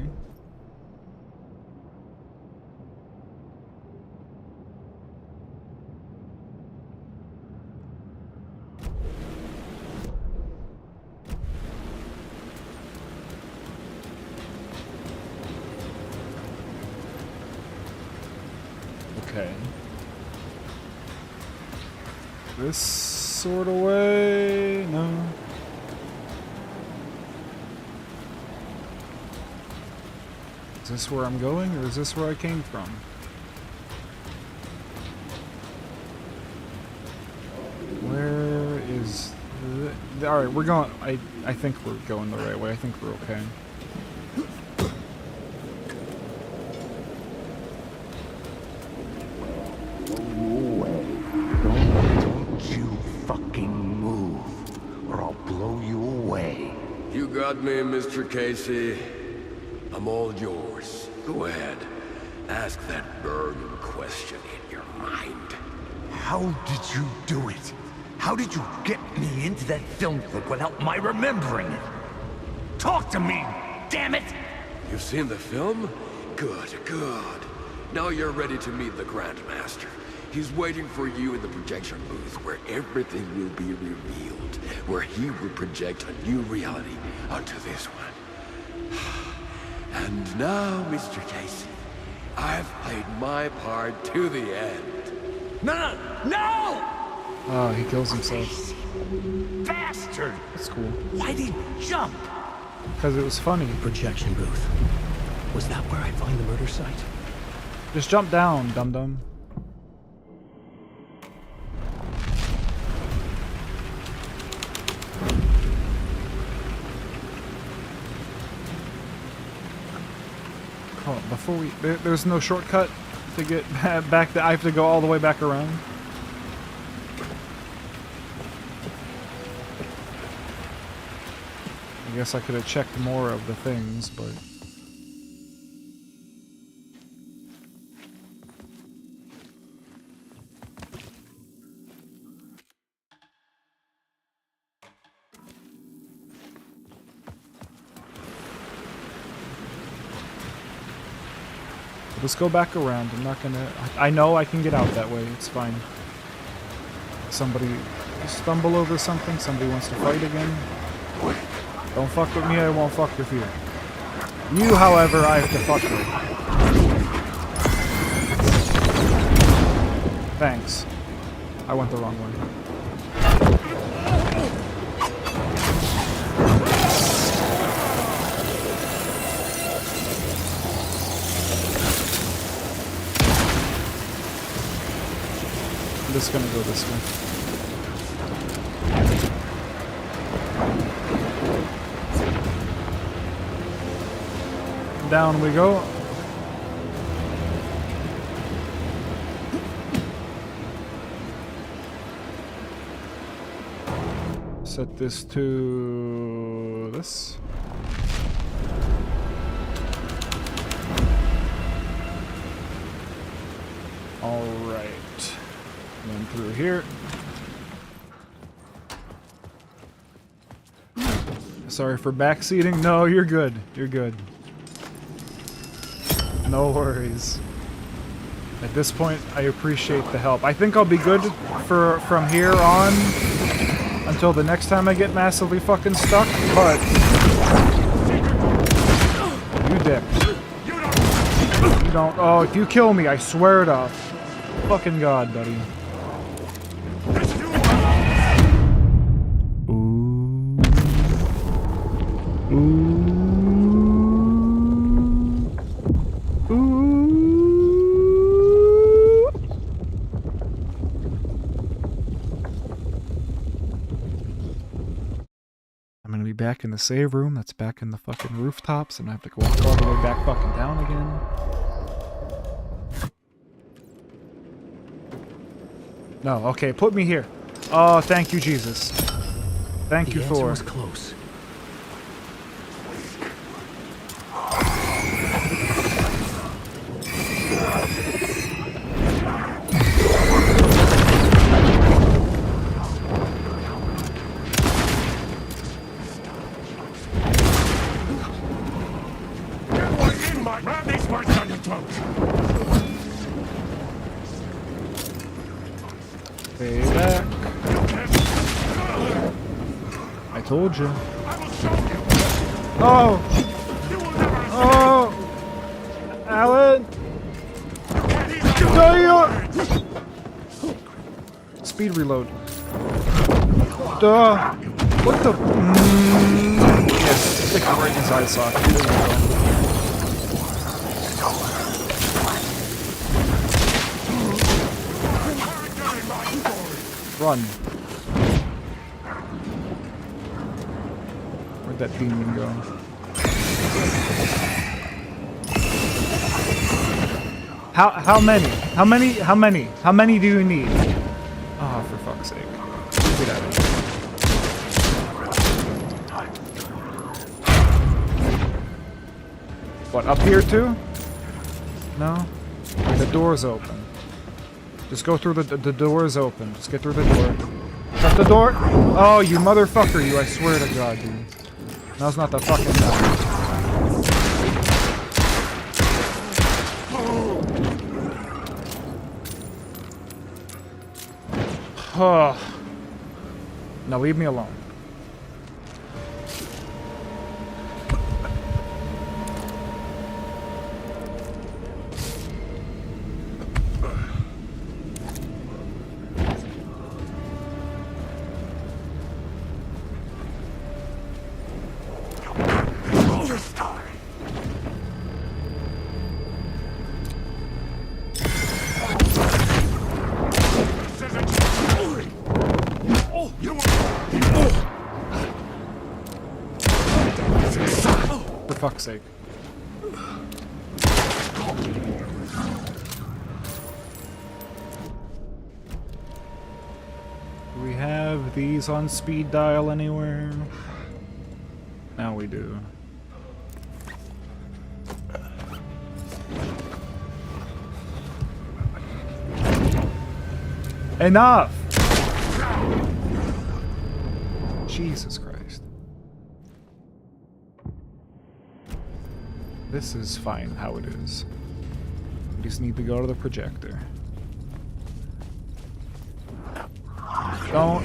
Okay. This sort of way? No. Is this where I'm going, or is this where I came from? Where is the... Alright, we're going... I think we're going the right way. I think we're okay. Don't you fucking move, or I'll blow you away. You got me, Mr. Casey. I'm all yours. Go ahead. Ask that burning question in your mind. How did you do it? How did you get me into that film clip without my remembering it? Talk to me, damn it! You've seen the film? Good, good. Now you're ready to meet the Grandmaster. He's waiting for you in the projection booth where everything will be revealed, where he will project a new reality onto this one. And now, Mr. Casey, I've played my part to the end. No! Oh, he kills himself. Bastard! That's cool. Why did he jump? Because it was funny. Projection booth. Was that where I find the murder site? Just jump down, dum-dum. Oh, before we... There's no shortcut to get back. I have to go all the way back around. I guess I could have checked more of the things, but... Let's go back around. I'm not gonna... I know I can get out that way. It's fine. Somebody stumble over something. Somebody wants to fight again. Don't fuck with me, I won't fuck with you. You, however, I have to fuck with. Thanks. I went the wrong way. I'm just gonna go this way. Down we go. Set this to this. All right. Then through here. Sorry for backseating. No, you're good. You're good. No worries. At this point, I appreciate the help. I think I'll be good from here on until the next time I get massively fucking stuck, but... You dick. You don't... Oh, if you kill me, I swear to fucking God, buddy. gonna be back in the save room. That's back in the fucking rooftops, and I have to walk all the way back fucking down again. No, okay, put me here. Oh, thank you, Jesus. Thank you, The answer Thor. was close. Ram these words down your throat! Stay back. I told you. Oh! Oh! Alan! Speed reload. Duh! What the? Yes, stick it right in his eye socket. There you go. Run. Where'd that demon go? How many? How many? How many? How many do you need? Oh, for fuck's sake. Get out of here. What, up here too? No? The door's open. Just go through the door is open. Just get through the door. Shut the door! Oh, you motherfucker, you, I swear to God, dude. Now's not the fucking time. Oh. Now leave me alone. For fuck's sake. Do we have these on speed dial anywhere? Now we do. Enough! Jesus Christ. This is fine how it is. We just need to go to the projector. Don't.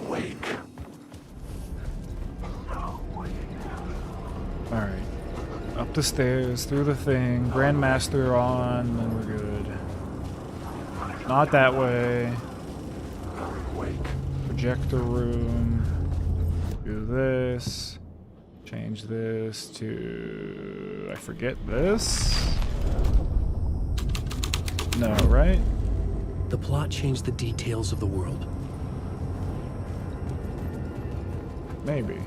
Wake. Alright. Up the stairs, through the thing, Grandmaster on, and we're good. Not that way. Projector room. Do this. Change this to... I forget this? No, right? The plot changed the details of the world. Maybe.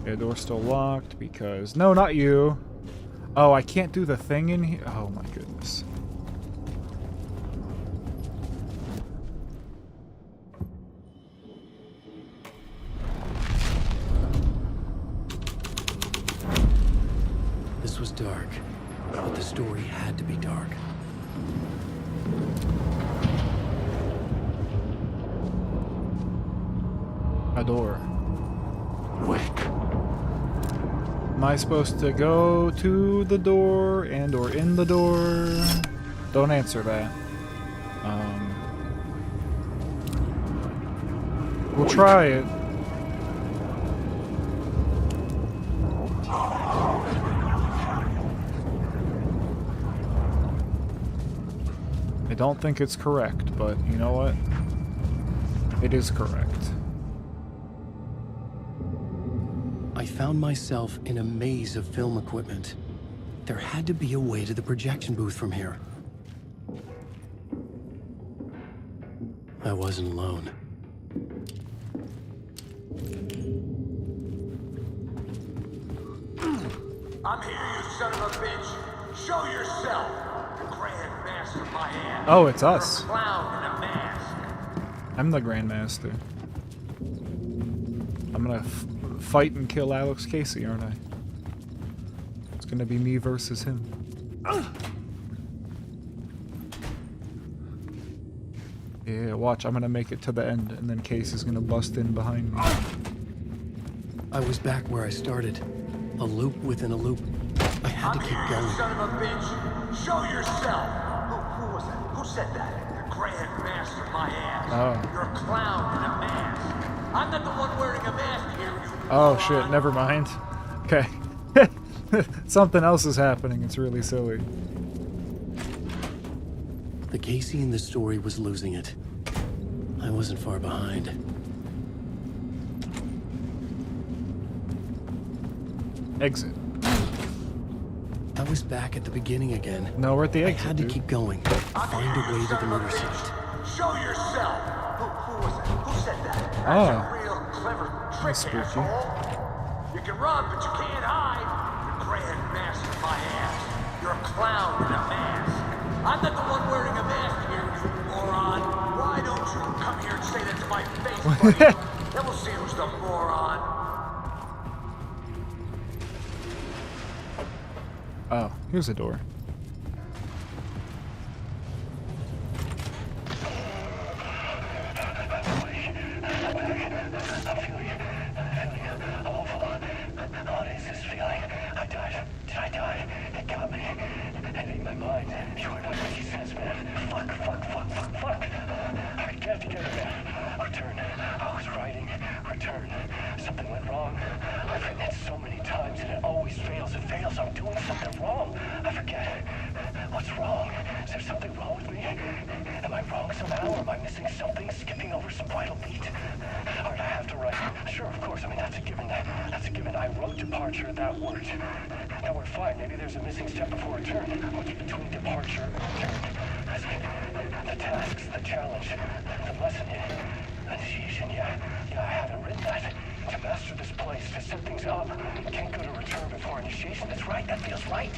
Yeah, door's still locked because... No, not you! Oh, I can't do the thing in here? Oh my goodness. This was dark, but the story had to be dark. A door. Am I supposed to go to the door and or in the door? Don't answer that. We'll try it. I don't think it's correct, but you know what? It is correct. I found myself in a maze of film equipment. There had to be a way to the projection booth from here. I wasn't alone. I'm here, you son of a bitch. Show yourself. The Grand Master, my ass. Oh, it's us. You're a clown in a mask. I'm the Grandmaster. I'm gonna fight and kill Alex Casey, aren't I? It's gonna be me versus him. Yeah, watch. I'm gonna make it to the end, and then Casey's gonna bust in behind me. I was back where I started. A loop within a loop. I had to keep going. You son of a bitch. Show yourself. Who was that? Who said that? The Grand Master, my ass. Oh. You're a clown in a mask. I'm not the one wearing a mask here, you Oh shit, never mind. Okay. Something else is happening. It's really silly. The Casey in the story was losing it. I wasn't far behind. Exit. I was back at the beginning again. No, we're at the exit. I had to dude. keep going. Find a way to the murder site. Show yourself. Who was that? Who said that? That's Oh. a real clever trick, That's spooky. asshole. You can run, but you can't hide. The Grand Master, my ass. You're a clown in a mask. I'm not the one wearing a mask here, you moron. Why don't you come here and say that to my face, buddy? Then we'll see who's the moron. Oh, here's a door. What is this feeling? I died. Did I die? It got me. It ate my mind. You are not making sense, man. Fuck. I get together, man. Return. I was writing. Return. Something went wrong. I've written it so many times and it always fails. It fails. I'm doing something wrong. I forget. What's wrong? Is there something wrong with me? Am I wrong somehow? Or am I missing something? Skipping over some vital beat? Alright, I have to write. Sure, of course. I mean, that's a given. That's a given. I wrote departure, that word. Now we're fine. Maybe there's a missing step before return. What's between departure and return? The tasks, the challenge, the lesson, initiation. Yeah, I haven't written that. To master this place, to set things up. Can't go to return before initiation. That's right. That feels right.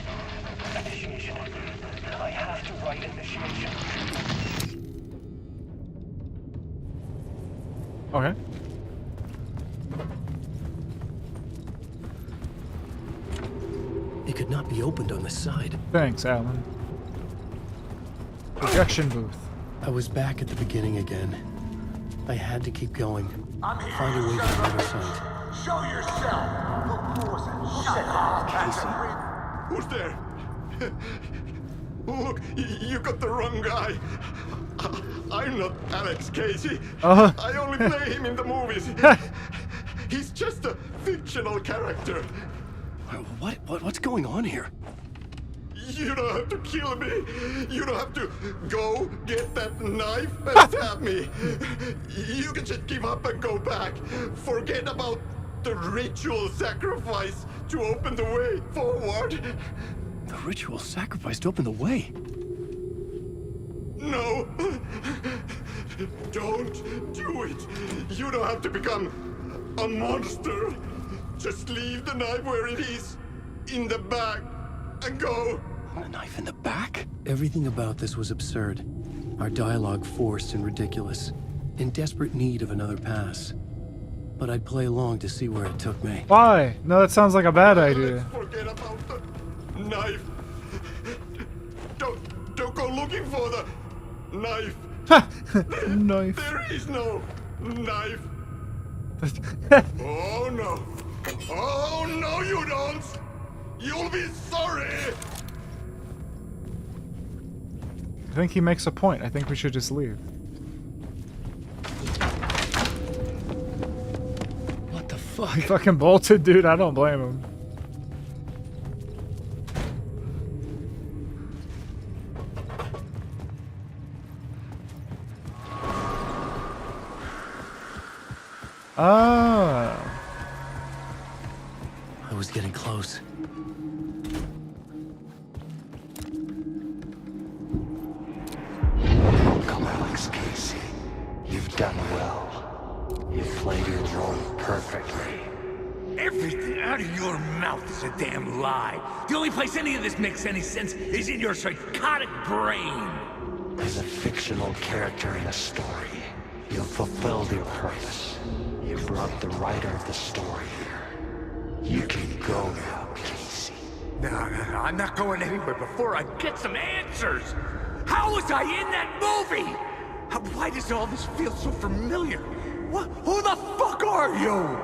Initiation. I have to write initiation. Okay. It could not be opened on the side. Thanks, Alan. Projection booth. I was back at the beginning again. I had to keep going. I'm here. Find a way to the murder site. Show yourself. Who was that? Who said that? Who's there? Look, you got the wrong guy. I'm not Alex Casey. I only play him in the movies. He's just a fictional character. What's going on here? You don't have to kill me. You don't have to go get that knife and stab me. You can just give up and go back. Forget about the ritual sacrifice to open the way forward. The ritual sacrifice to open the way? No. Don't do it. You don't have to become a monster. Just leave the knife where it is, in the back, and go. A knife in the back? Everything about this was absurd. Our dialogue forced and ridiculous. In desperate need of another pass. But I'd play along to see where it took me. Why? No, that sounds like a bad idea. Forget about the knife. Don't go looking for the knife. Knife. There is no knife. Oh no. Oh no, you don't. You'll be sorry. I think he makes a point. I think we should just leave. What the fuck? He fucking bolted, dude. I don't blame him. I was getting close. out of your mouth is a damn lie. The only place any of this makes any sense is in your psychotic brain. As a fictional character in a story, you've fulfilled your purpose. You've brought the writer of the story here. You can go now, Casey. No, I'm not going anywhere before I get some answers. How was I in that movie? Why does all this feel so familiar? What? Who the fuck are you?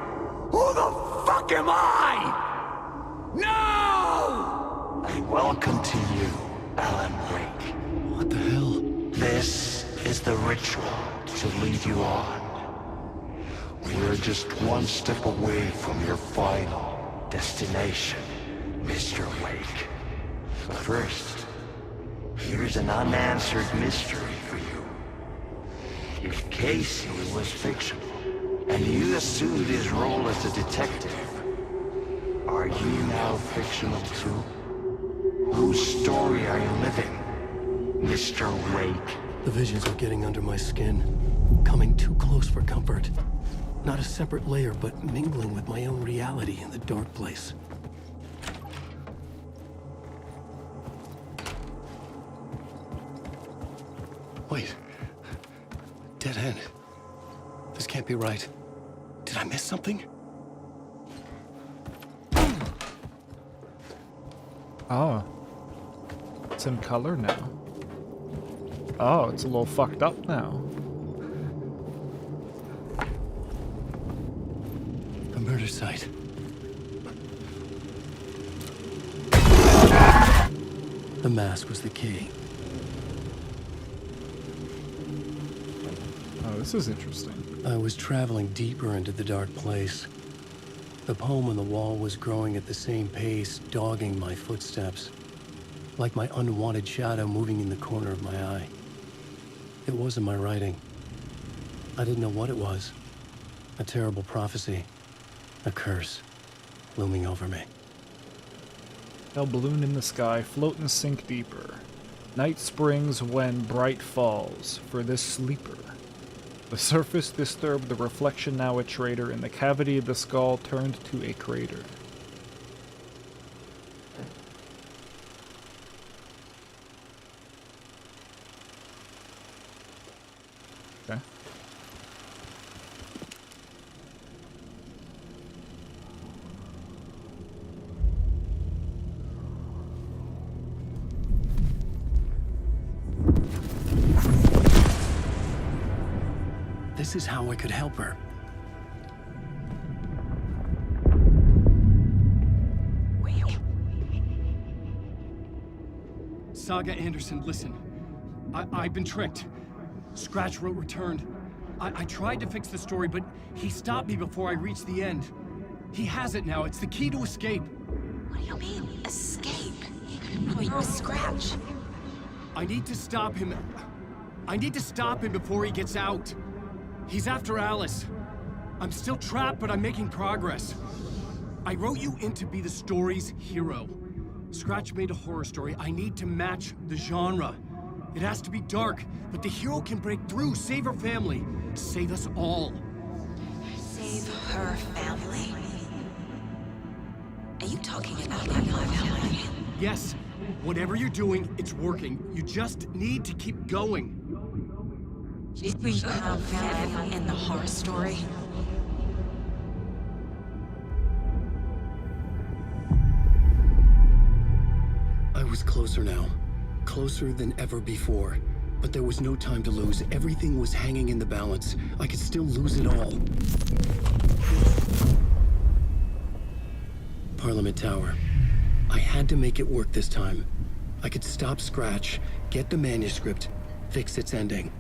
Who the fuck am I? No! And welcome to you, Alan Wake. What the hell? This is the ritual to lead you on. We're just one step away from your final destination, Mr. Wake. But first, here's an unanswered mystery for you. If Casey was fictional, and you assumed his role as a detective, are you now fictional too? Whose story are you living, Mr. Wake? The visions are getting under my skin, coming too close for comfort. Not a separate layer, but mingling with my own reality in the dark place. Wait. Dead end. This can't be right. Did I miss something? Oh. It's in color now. Oh, it's a little fucked up now. A murder site. The mask was the key. Oh, this is interesting. I was traveling deeper into the dark place. The poem on the wall was growing at the same pace, dogging my footsteps, like my unwanted shadow moving in the corner of my eye. It wasn't my writing. I didn't know what it was. A terrible prophecy. A curse looming over me. They'll balloon in the sky, float and sink deeper. Night springs when bright falls for this sleeper. The surface disturbed, the reflection now a traitor, and the cavity of the skull turned to a crater. Okay. This is how I could help her. Saga Anderson, listen. I've been tricked. Scratch wrote returned. I tried to fix the story, but he stopped me before I reached the end. He has it now. It's the key to escape. What do you mean, escape? Oh, you're a Scratch. I need to stop him. I need to stop him before he gets out. He's after Alice. I'm still trapped, but I'm making progress. I wrote you in to be the story's hero. Scratch made a horror story. I need to match the genre. It has to be dark, but the hero can break through, save her family, save us all. Save her family? Are you talking about my family? Yes. Whatever you're doing, it's working. You just need to keep going. Did we have family in the horror story? I was closer now. Closer than ever before. But there was no time to lose. Everything was hanging in the balance. I could still lose it all. Parliament Tower. I had to make it work this time. I could stop Scratch, get the manuscript, fix its ending.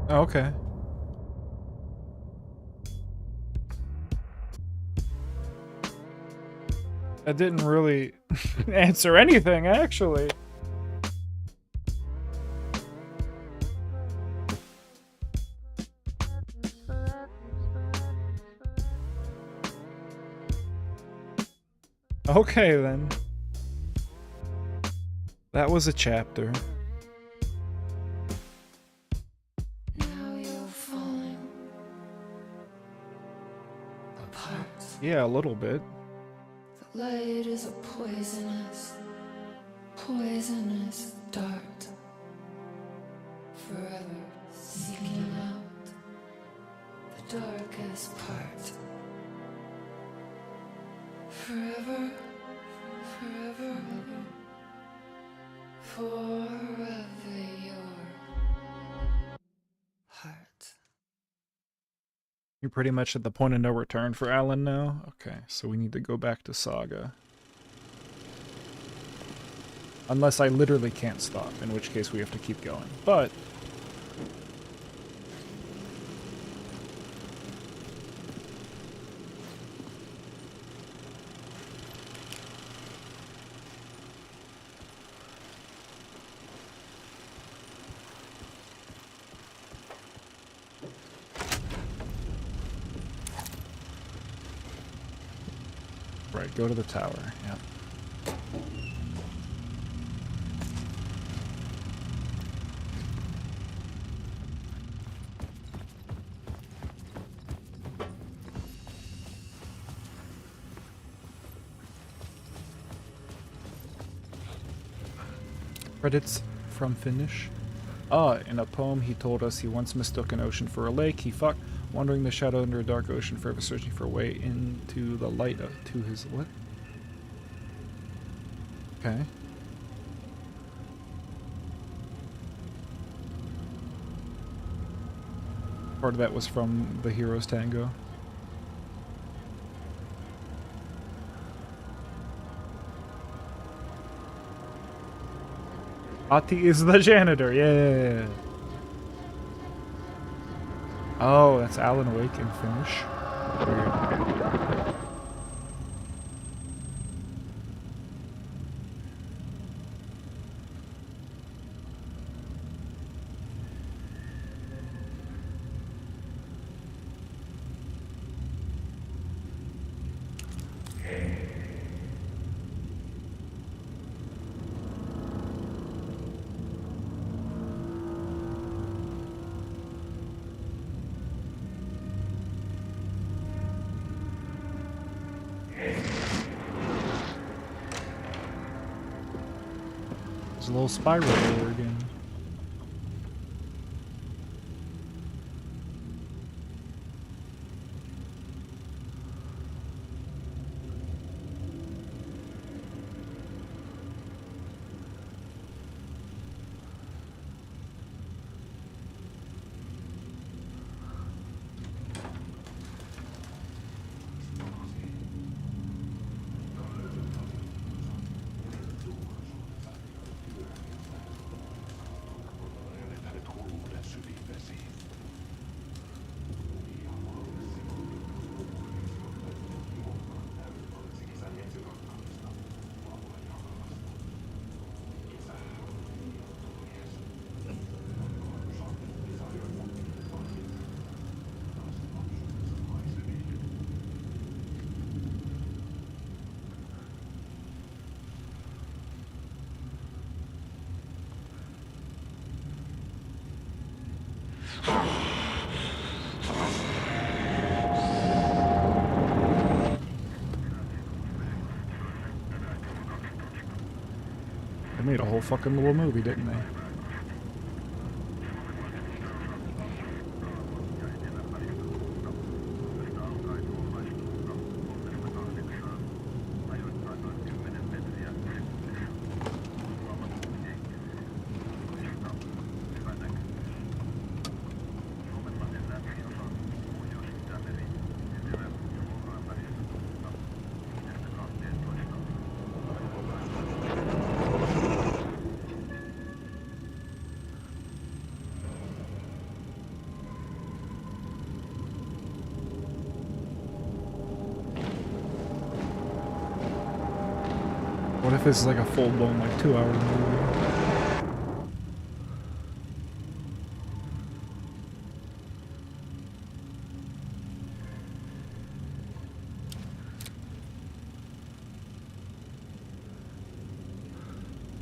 Okay. That didn't really answer anything, actually. Okay, then. That was a chapter. heart. Yeah, a little bit. The light is a poisonous, poisonous dart. Forever seeking out the darkest part. Forever, forever, forever your heart. You're pretty much at the point of no return for Alan now? Okay, so we need to go back to Saga. Unless I literally can't stop, in which case we have to keep going. But... Right, go to the tower, yep. Credits from Finnish. In a poem he told us he once mistook an ocean for a lake. He fought, wandering the shadow under a dark ocean, forever searching for a way into the light to his... what? Okay. Part of that was from the Hero's Tango. Ati is the janitor, yeah. Oh, that's Alan Wake in Finnish. Weird. There's a little spiral there again. They made a whole fucking little movie, didn't they? What if this is like a full-blown, like, 2-hour movie?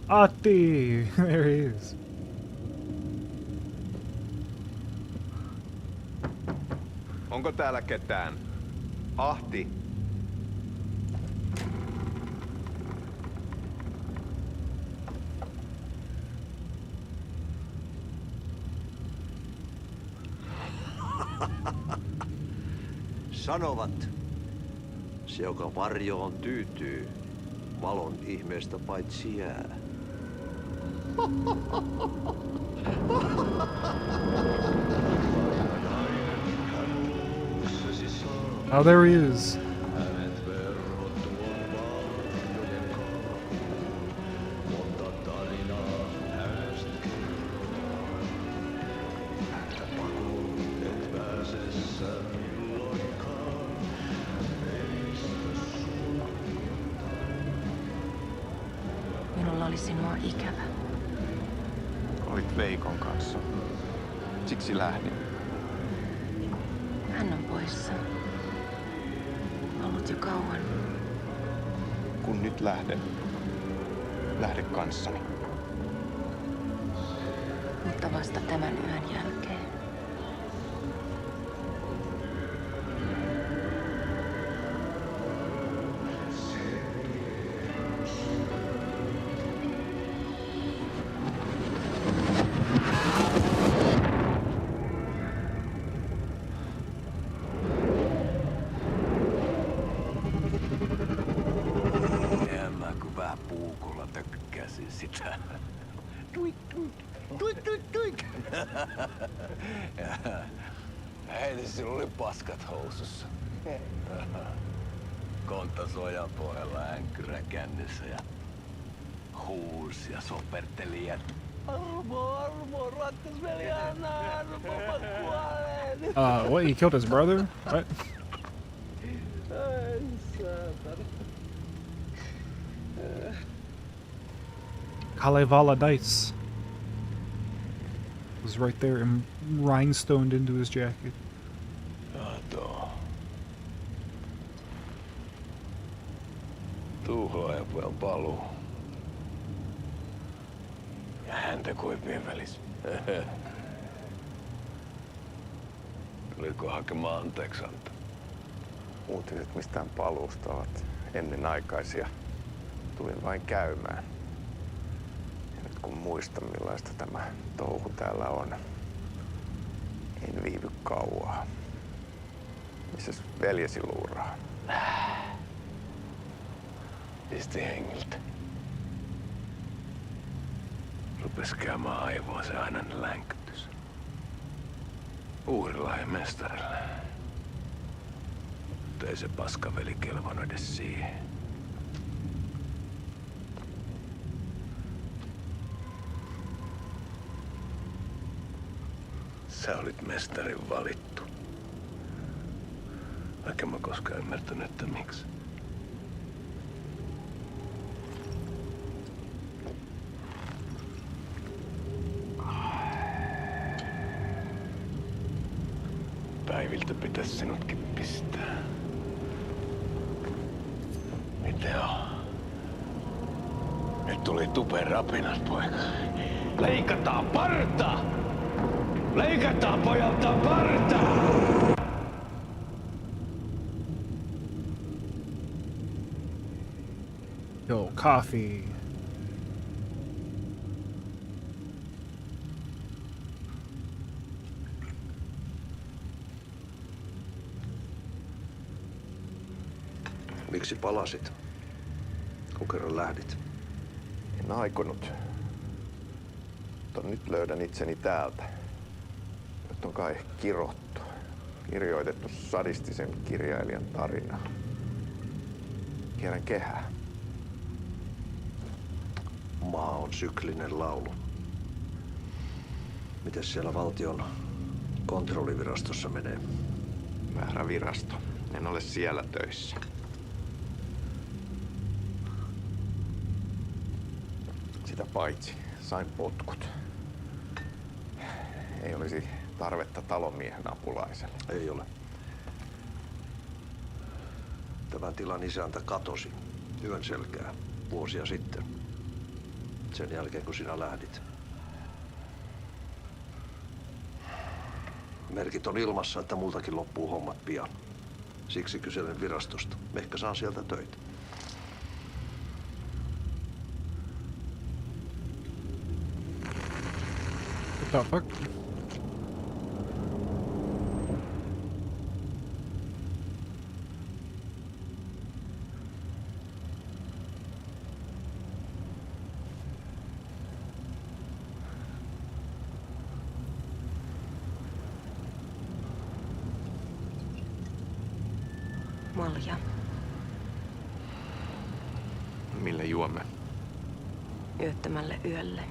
Ati! There he is. Onko täällä ketään? Ahti. Sanovat, se joka varjoon tyytyy, valon ihmeestä paitsi jää. Oh, there he is. Minulla oli sinua ikävä. Olit Veikon kanssa. Siksi lähdin. Hän on poissa. Ollut jo kauan. Kun nyt lähden, lähde kanssani. Mutta vasta tämän yön jälkeen. Sitä. Tuik, tuik, tuik, tuik, tuik. Hei, sinulla oli paskat housussa. Konttasuojan pohjalla änkkyrä kännissä ja huusi ja soperteli ja armo, rakkasveli, anna armo, mä kuolen. What, he killed his brother? What? Ai saatana. Kalevala dice was right there and rhinestoned into his jacket. Tuhlaajapojan paluu. Ja häntä koipien välissä. Tuliko hakemaan anteeksianto? Uutiset mistään paluusta ovat ennenaikaisia. Tulin vain käymään. Kun muistan millaista tämä touhu täällä on, en viivy kauaa. Missäs veljesi luuraa? Pisti hengiltä. Rupes käymään aivoon se ainainen länkytys. Uurilahden mestarille. Mutta ei se paskaveli kelvannut edes siihen. Sä olit mestarin valittu. Vaikka mä koskaan ymmärtänyt, että miksi. Päiviltä pitäis sinutkin pistää. Miten on? Nyt tuli tupen rapinat, poika. Leikataan parta! Leikataan pojalta parta! Yo, coffee. Miksi palasit, kun kerran lähdit? En aikonut. Mutta nyt löydän itseni täältä. Nyt on kai kirottu. Kirjoitettu sadistisen kirjailijan tarina. Kierrän kehää. Maa on syklinen laulu. Mites siellä valtion kontrollivirastossa menee? Väärä virasto. En ole siellä töissä. Sitä paitsi sain potkut. Ei olisi tarvetta talonmiehen apulaiselle. Ei ole. Tämän tilan isäntä katosi yön selkää vuosia sitten. Sen jälkeen kun sinä lähdit. Merkit on ilmassa, että multakin loppuu hommat pian. Siksi kyselen virastosta. Ehkä saan sieltä töitä. What the fuck? Malja. Millä juomme? Yöttömälle yölle.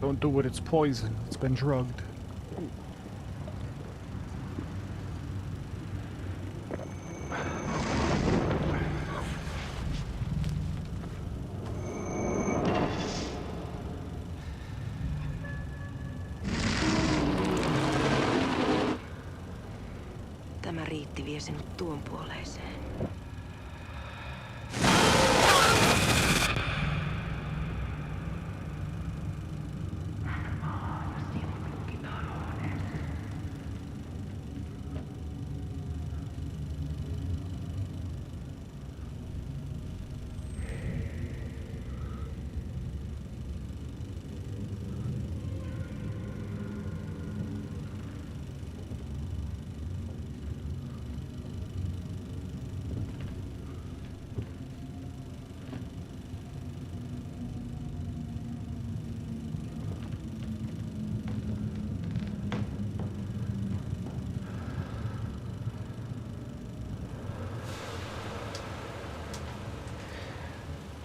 Don't do it, it's poison. It's been drugged. Tämä riitti vie sinut tuon puoleiseen.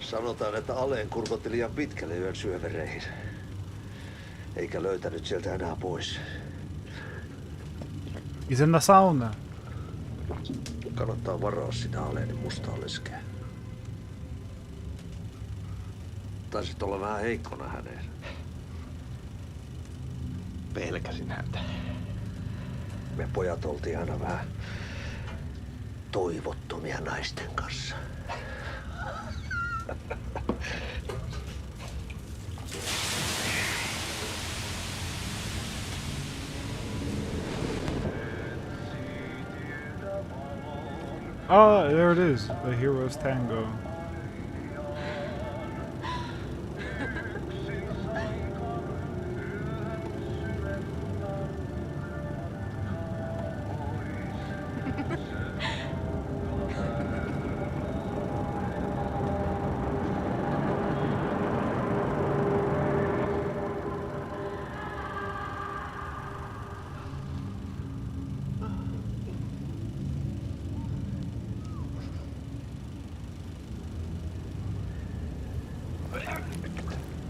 Sanotaan, että Aleen kurkotti liian pitkälle yön syövereihin. Eikä löytänyt sieltä enää pois. He's in the sauna. Kannattaa varaa sitä Aleenin mustaa leskeä. Taisit olla vähän heikkona häneen. Pelkäsin häntä. Me pojat oltiin aina vähän toivottomia naisten kanssa. Ah, there it is. The Hero's Tango.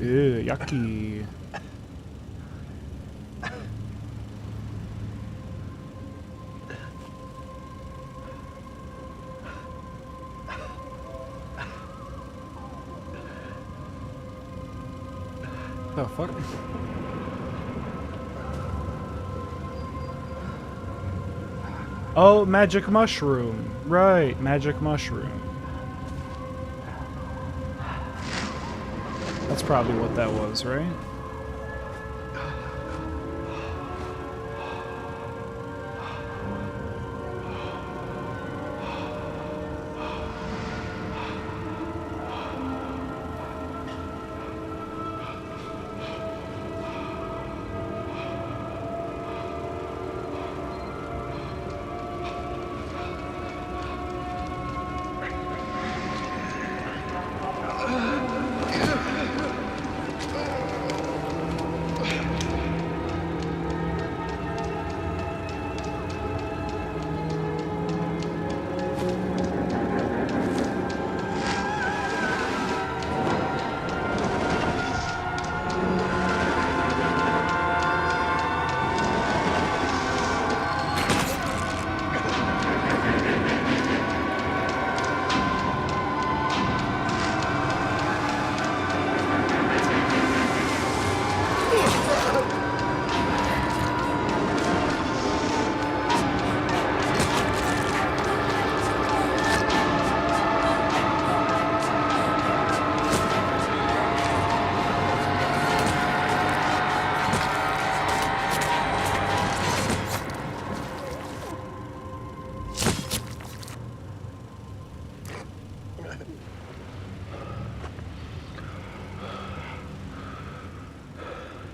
Ew, yucky. The fuck? Oh, magic mushroom. Right, magic mushroom. That's probably what that was, right?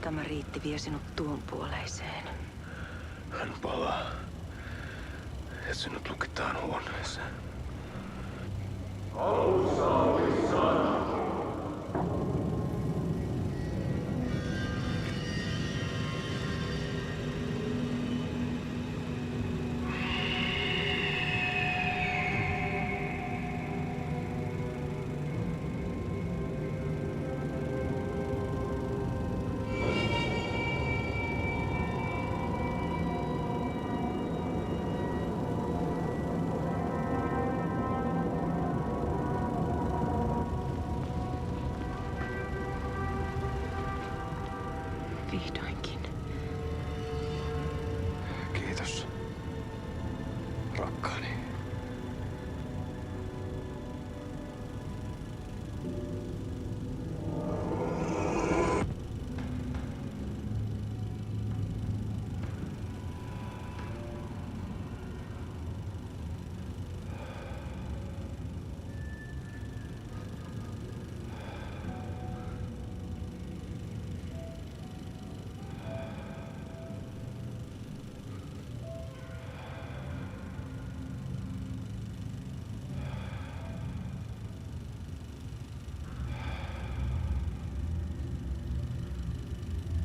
Tämä riitti vie sinut tuon puoleiseen. Hän palaa. Ja sinut lukitaan huoneeseen. Vihdoinkin. Kiitos. Rakkaani.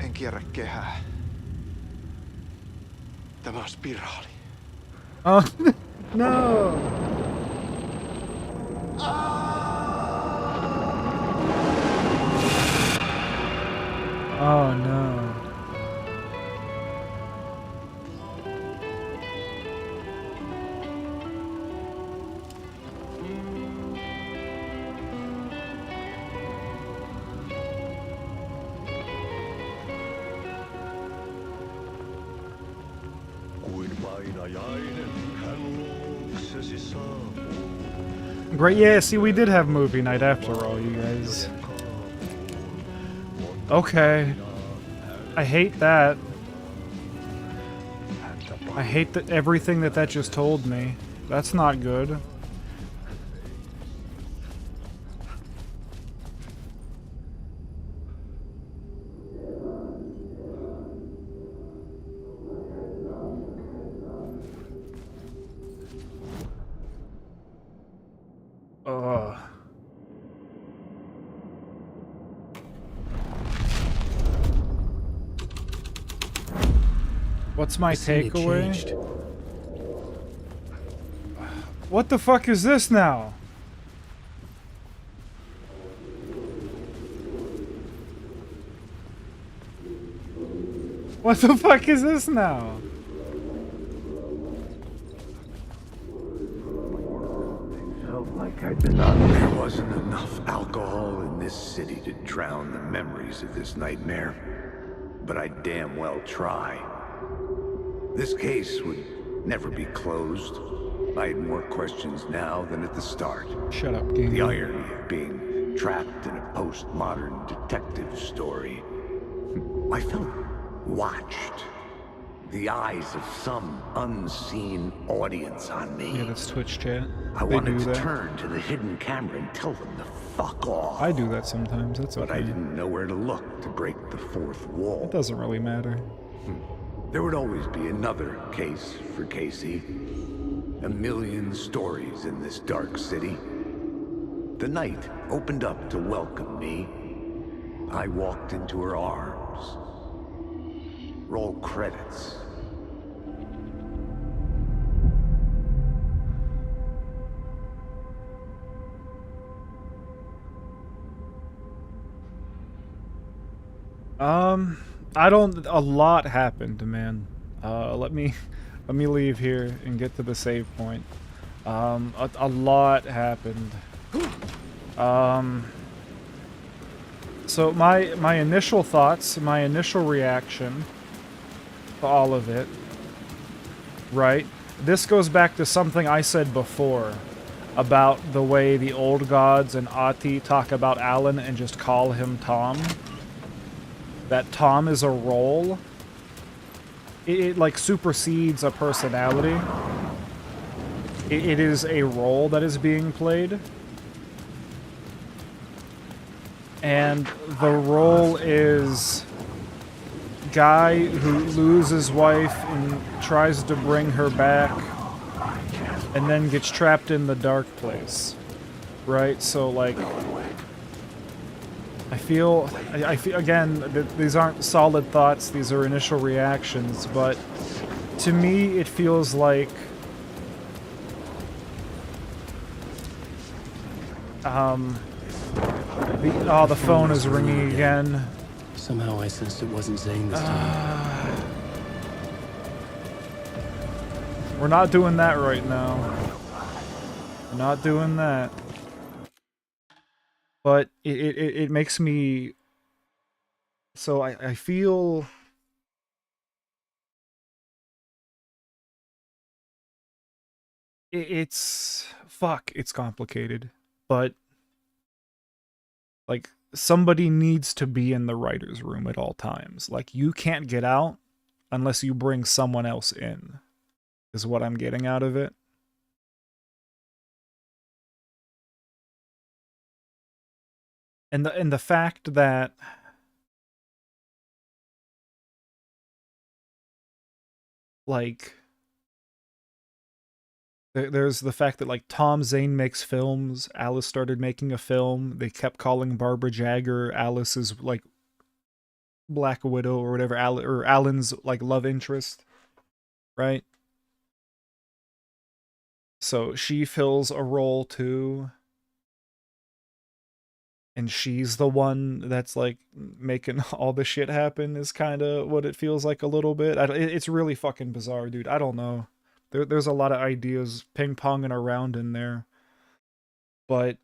En kierrä kehää. Tämä on spiraali. Oh, no! Oh no. Great, yeah, see, we did have movie night after all, you guys. Okay. I hate that. I hate that everything that just told me. That's not good. Ugh. What's my takeaway? What the fuck is this now? What the fuck is this now? There wasn't enough alcohol in this city to drown the memories of this nightmare, but I damn well try. This case would never be closed. I had more questions now than at the start. Shut up, King. The irony of being trapped in a postmodern detective story. I felt watched. The eyes of some unseen audience on me. Yeah, that's Twitch chat. I wanted to turn to the hidden camera and tell them to fuck off. I do that sometimes, that's okay. But I didn't know where to look to break the fourth wall. It doesn't really matter. There would always be another case for Casey. A million stories in this dark city. The night opened up to welcome me. I walked into her arms. Roll credits. A lot happened, man. Let me leave here and get to the save point. A lot happened. So my initial thoughts, my initial reaction to all of it, right? This goes back to something I said before about the way the old gods and Ati talk about Alan and just call him Tom. That Tom is a role. It like supersedes a personality. It is a role that is being played. And the role is guy who loses wife and tries to bring her back and then gets trapped in the dark place. Right? So, like, I feel, again, these aren't solid thoughts, these are initial reactions, but to me it feels like the phone is ringing again. Somehow I sensed it wasn't Zane this time. We're not doing that right now. We're not doing that. But it makes me... So I feel... It's... Fuck, it's complicated. But... Like, somebody needs to be in the writer's room at all times. Like, you can't get out unless you bring someone else in, is what I'm getting out of it. And the fact that... Like... There's the fact that, like, Tom Zane makes films, Alice started making a film, they kept calling Barbara Jagger Alice's, like, Black Widow or whatever, or Alan's, like, love interest, right? So she fills a role too. And she's the one that's, like, making all the shit happen is kind of what it feels like a little bit. It's really fucking bizarre, dude. I don't know. There's a lot of ideas ping-ponging around in there. But...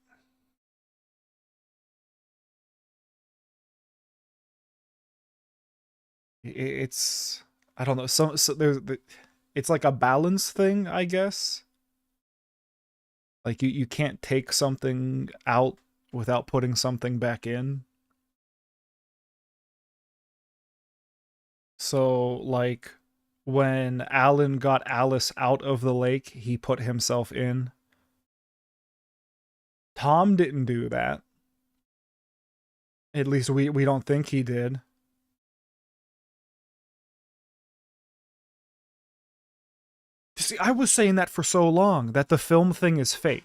It's... I don't know. So there's... It's like a balance thing, I guess. Like, you can't take something out without putting something back in. So, like, when Alan got Alice out of the lake, he put himself in. Tom didn't do that. At least we don't think he did. See, I was saying that for so long, that the film thing is fake.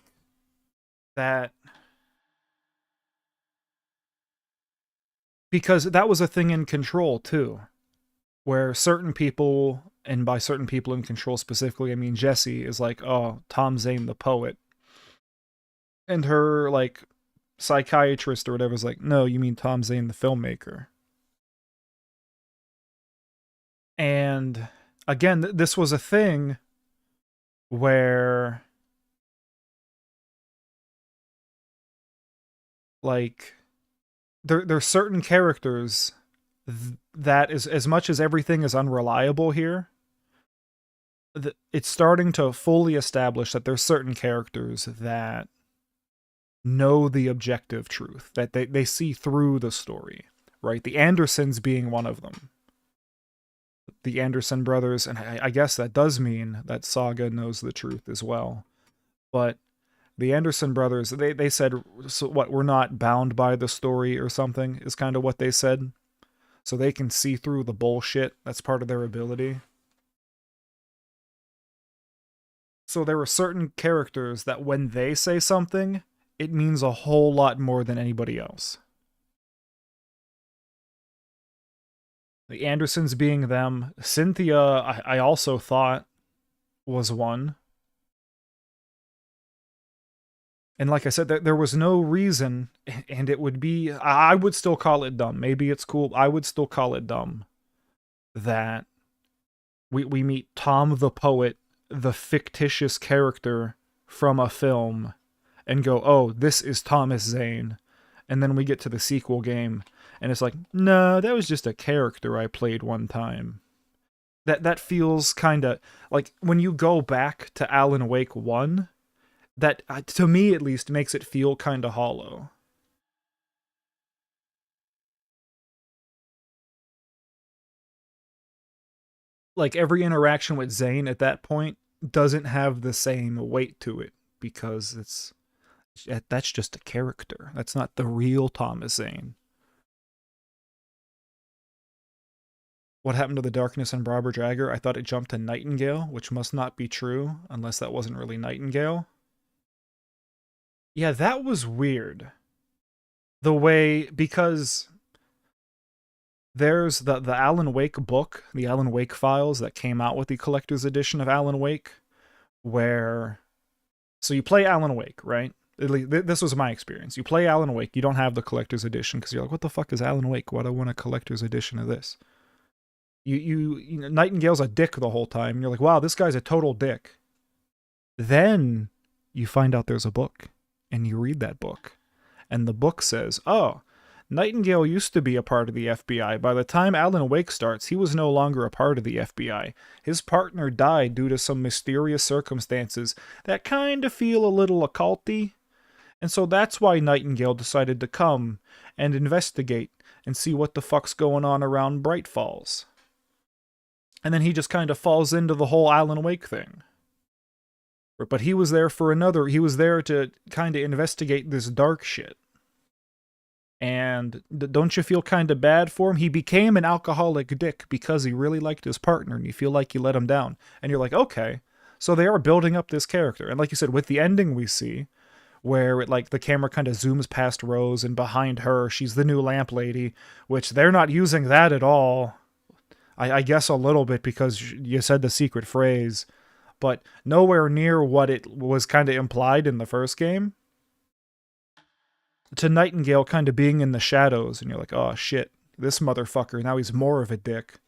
That... Because that was a thing in Control, too. Where certain people, and by certain people in Control specifically, I mean Jesse, is like, oh, Tom Zane the poet. And her, like, psychiatrist or whatever is like, no, you mean Tom Zane the filmmaker. And, again, this was a thing where... Like... There's certain characters that is, as much as everything is unreliable here, it's starting to fully establish that there's certain characters that know the objective truth, that they see through the story, right? The Andersons being one of them. The Anderson brothers, and I guess that does mean that Saga knows the truth as well. But the Anderson brothers, they said, so what, we're not bound by the story or something, is kind of what they said. So they can see through the bullshit. That's part of their ability. So there are certain characters that when they say something, it means a whole lot more than anybody else. The Andersons being them. Cynthia, I also thought was one. And like I said, there was no reason, and it would be... I would still call it dumb. Maybe it's cool. I would still call it dumb that we meet Tom the poet, the fictitious character from a film, and go, oh, this is Thomas Zane. And then we get to the sequel game, and it's like, no, that was just a character I played one time. That feels kind of... Like, when you go back to Alan Wake 1... That, to me at least, makes it feel kind of hollow. Like, every interaction with Zane at that point doesn't have the same weight to it, because That's just a character. That's not the real Thomas Zane. What happened to the darkness in Barbara Jagger? I thought it jumped to Nightingale, which must not be true, unless that wasn't really Nightingale. Yeah, that was weird. The way, because there's the Alan Wake book, the Alan Wake files that came out with the collector's edition of Alan Wake, where, so you play Alan Wake, right? At least, this was my experience. You play Alan Wake, you don't have the collector's edition, because you're like, what the fuck is Alan Wake? Why do I want a collector's edition of this? You know, Nightingale's a dick the whole time. You're like, wow, this guy's a total dick. Then you find out there's a book, and you read that book. And the book says, oh, Nightingale used to be a part of the FBI. By the time Alan Wake starts, he was no longer a part of the FBI. His partner died due to some mysterious circumstances that kind of feel a little occulty. And so that's why Nightingale decided to come and investigate and see what the fuck's going on around Bright Falls. And then he just kind of falls into the whole Alan Wake thing. But he was there for another, he was there to kind of investigate this dark shit. And don't you feel kind of bad for him? He became an alcoholic dick because he really liked his partner, and you feel like you let him down. And you're like, okay, so they are building up this character. And like you said, with the ending we see, where it, like, the camera kind of zooms past Rose, and behind her, she's the new lamp lady, which they're not using that at all. I guess a little bit because you said the secret phrase, but nowhere near what it was kind of implied in the first game. To Nightingale kind of being in the shadows, and you're like, oh shit, this motherfucker, now he's more of a dick.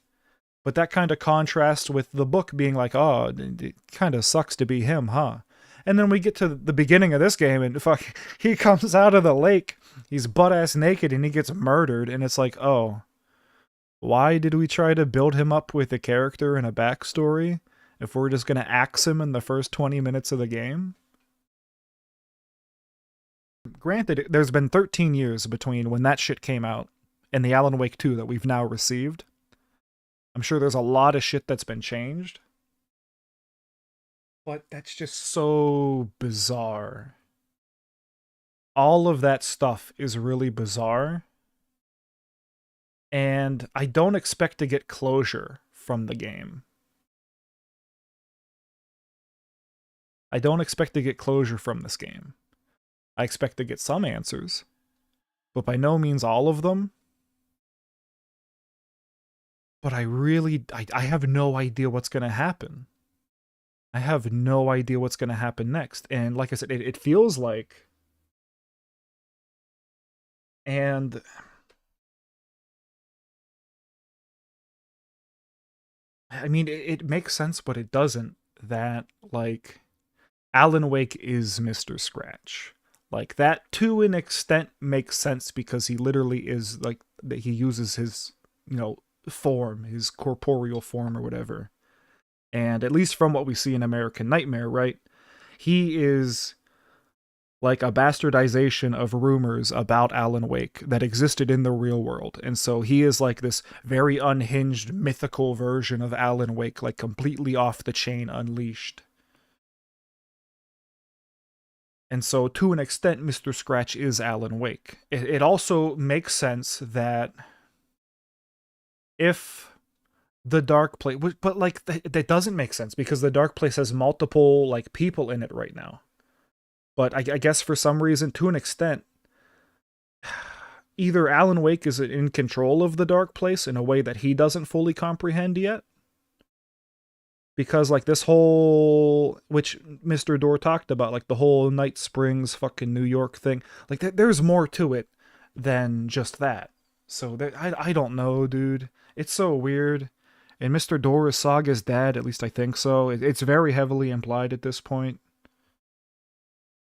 But that kind of contrasts with the book being like, oh, it kind of sucks to be him, huh? And then we get to the beginning of this game, and fuck, he comes out of the lake, he's butt-ass naked, and he gets murdered, and it's like, oh, why did we try to build him up with a character and a backstory if we're just going to axe him in the first 20 minutes of the game? Granted, there's been 13 years between when that shit came out and the Alan Wake 2 that we've now received. I'm sure there's a lot of shit that's been changed. But that's just so bizarre. All of that stuff is really bizarre. And I don't expect to get closure from the game. I don't expect to get closure from this game. I expect to get some answers, but by no means all of them. But I have no idea what's going to happen. I have no idea what's going to happen next. And like I said, it feels like... And... I mean, it makes sense, but it doesn't. That, like, Alan Wake is Mr. Scratch. Like, that to an extent makes sense because he literally is, like, that he uses his, you know, form, his corporeal form or whatever. And at least from what we see in American Nightmare, right? He is like a bastardization of rumors about Alan Wake that existed in the real world. And so he is like this very unhinged, mythical version of Alan Wake, like completely off the chain, unleashed. And so, to an extent, Mr. Scratch is Alan Wake. It also makes sense that if the Dark Place... But, like, that doesn't make sense, because the Dark Place has multiple, like, people in it right now. But I guess for some reason, to an extent, either Alan Wake is in control of the Dark Place in a way that he doesn't fully comprehend yet. Because, like, this whole, which Mr. Dorr talked about, like, the whole Night Springs fucking New York thing, like, there's more to it than just that. So, I don't know, dude. It's so weird. And Mr. Dorr is Saga's dad, at least I think so. It's very heavily implied at this point.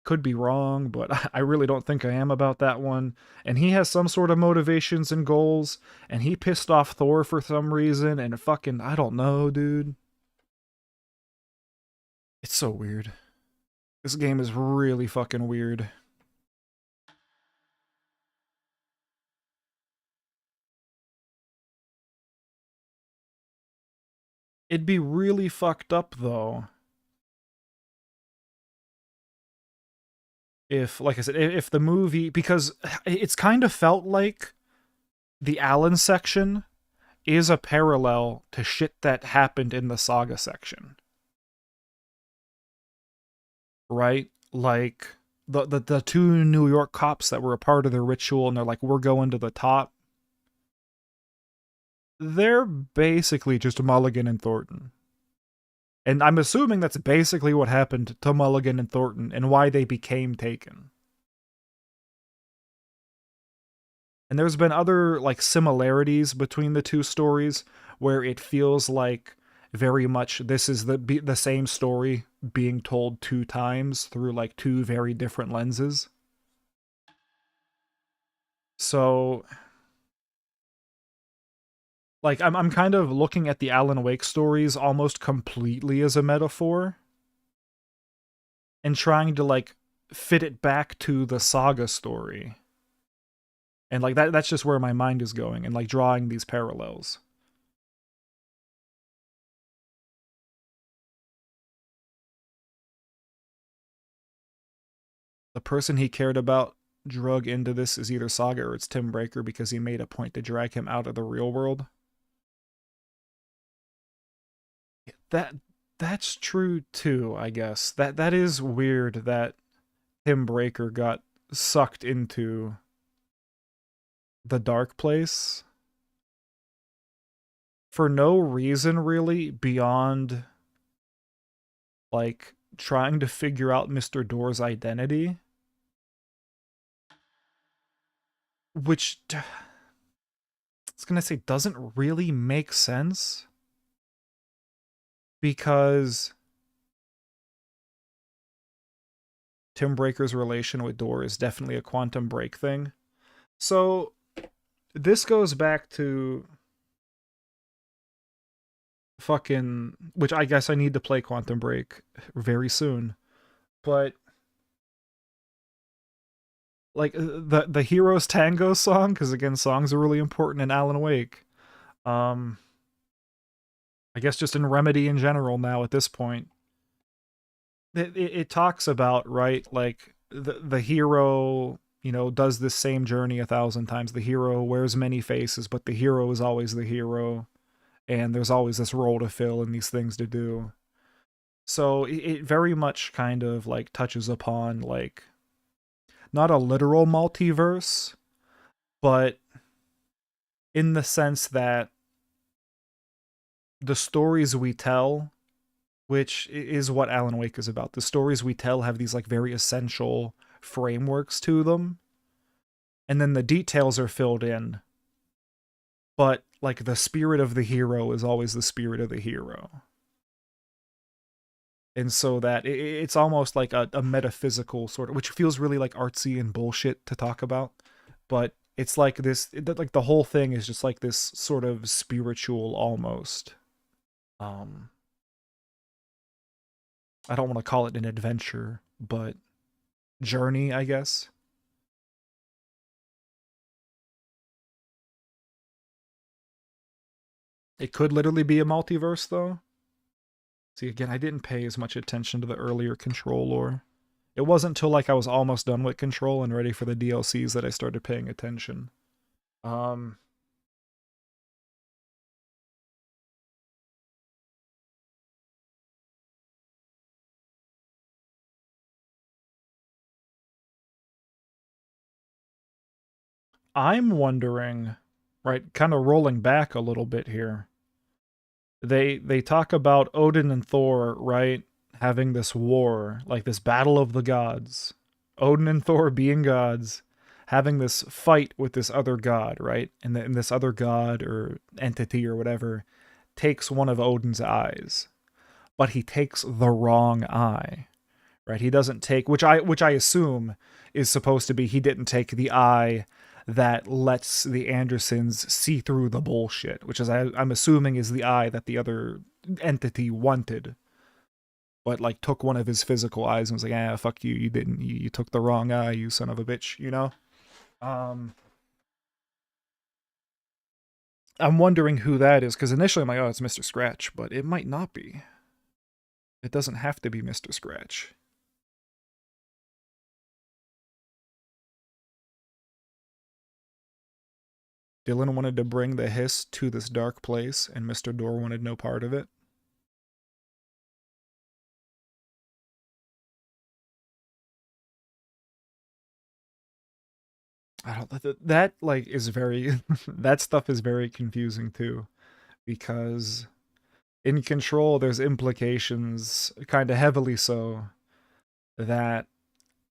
Could be wrong, but I really don't think I am about that one. And he has some sort of motivations and goals, and he pissed off Thor for some reason, and fucking, I don't know, dude. It's so weird. This game is really fucking weird. It'd be really fucked up, though, if, like I said, if the movie, because it's kind of felt like the Alan section is a parallel to shit that happened in the Saga section. Right? Like, the two New York cops that were a part of the ritual, and they're like, we're going to the top. They're basically just Mulligan and Thornton. And I'm assuming that's basically what happened to Mulligan and Thornton and why they became Taken. And there's been other, like, similarities between the two stories where it feels like very much this is the same story being told two times through, like, two very different lenses. So, like, I'm kind of looking at the Alan Wake stories almost completely as a metaphor and trying to, like, fit it back to the Saga story. And, like, that's just where my mind is going, and, like, drawing these parallels. The person he cared about drug into this is either Saga or it's Tim Breaker because he made a point to drag him out of the real world. That's true too, I guess. That is weird that Tim Breaker got sucked into the dark place for no reason really beyond, like, trying to figure out Mr. Door's identity. Which, I was gonna say, doesn't really make sense. Because Tim Breaker's relation with Door is definitely a Quantum Break thing. So, this goes back to fucking, which I guess I need to play Quantum Break very soon. But, like, the Heroes Tango song, because again, songs are really important in Alan Wake. I guess just in Remedy in general now at this point. It talks about, right, like, the hero, you know, does this same journey 1,000 times. The hero wears many faces, but the hero is always the hero. And there's always this role to fill and these things to do. So it very much kind of, like, touches upon, like, not a literal multiverse, but in the sense that the stories we tell, which is what Alan Wake is about. The stories we tell have these, like, very essential frameworks to them. And then the details are filled in. But, like, the spirit of the hero is always the spirit of the hero. And so that it's almost like a metaphysical sort of, which feels really, like, artsy and bullshit to talk about. But it's like this, like, the whole thing is just like this sort of spiritual almost. I don't want to call it an adventure, but journey, I guess. It could literally be a multiverse, though. See, again, I didn't pay as much attention to the earlier Control lore. It wasn't until, like, I was almost done with Control and ready for the DLCs that I started paying attention. I'm wondering, right, kind of rolling back a little bit here. They talk about Odin and Thor, right, having this war, like this battle of the gods. Odin and Thor being gods, having this fight with this other god, right? And this other god or entity or whatever takes one of Odin's eyes. But he takes the wrong eye. Right? He doesn't take, which I assume is supposed to be, he didn't take the eye that lets the Andersons see through the bullshit, which is I'm assuming is the eye that the other entity wanted, but, like, took one of his physical eyes and was like, fuck you, you took the wrong eye, you son of a bitch, you know? I'm wondering who that is, because initially I'm like, oh, it's Mr. Scratch, but it might not be. It doesn't have to be Mr. Scratch. Dylan wanted to bring the hiss to this dark place, and Mr. Door wanted no part of it. I don't. That like is very. That stuff is very confusing too, because in Control there's implications, kind of heavily so, that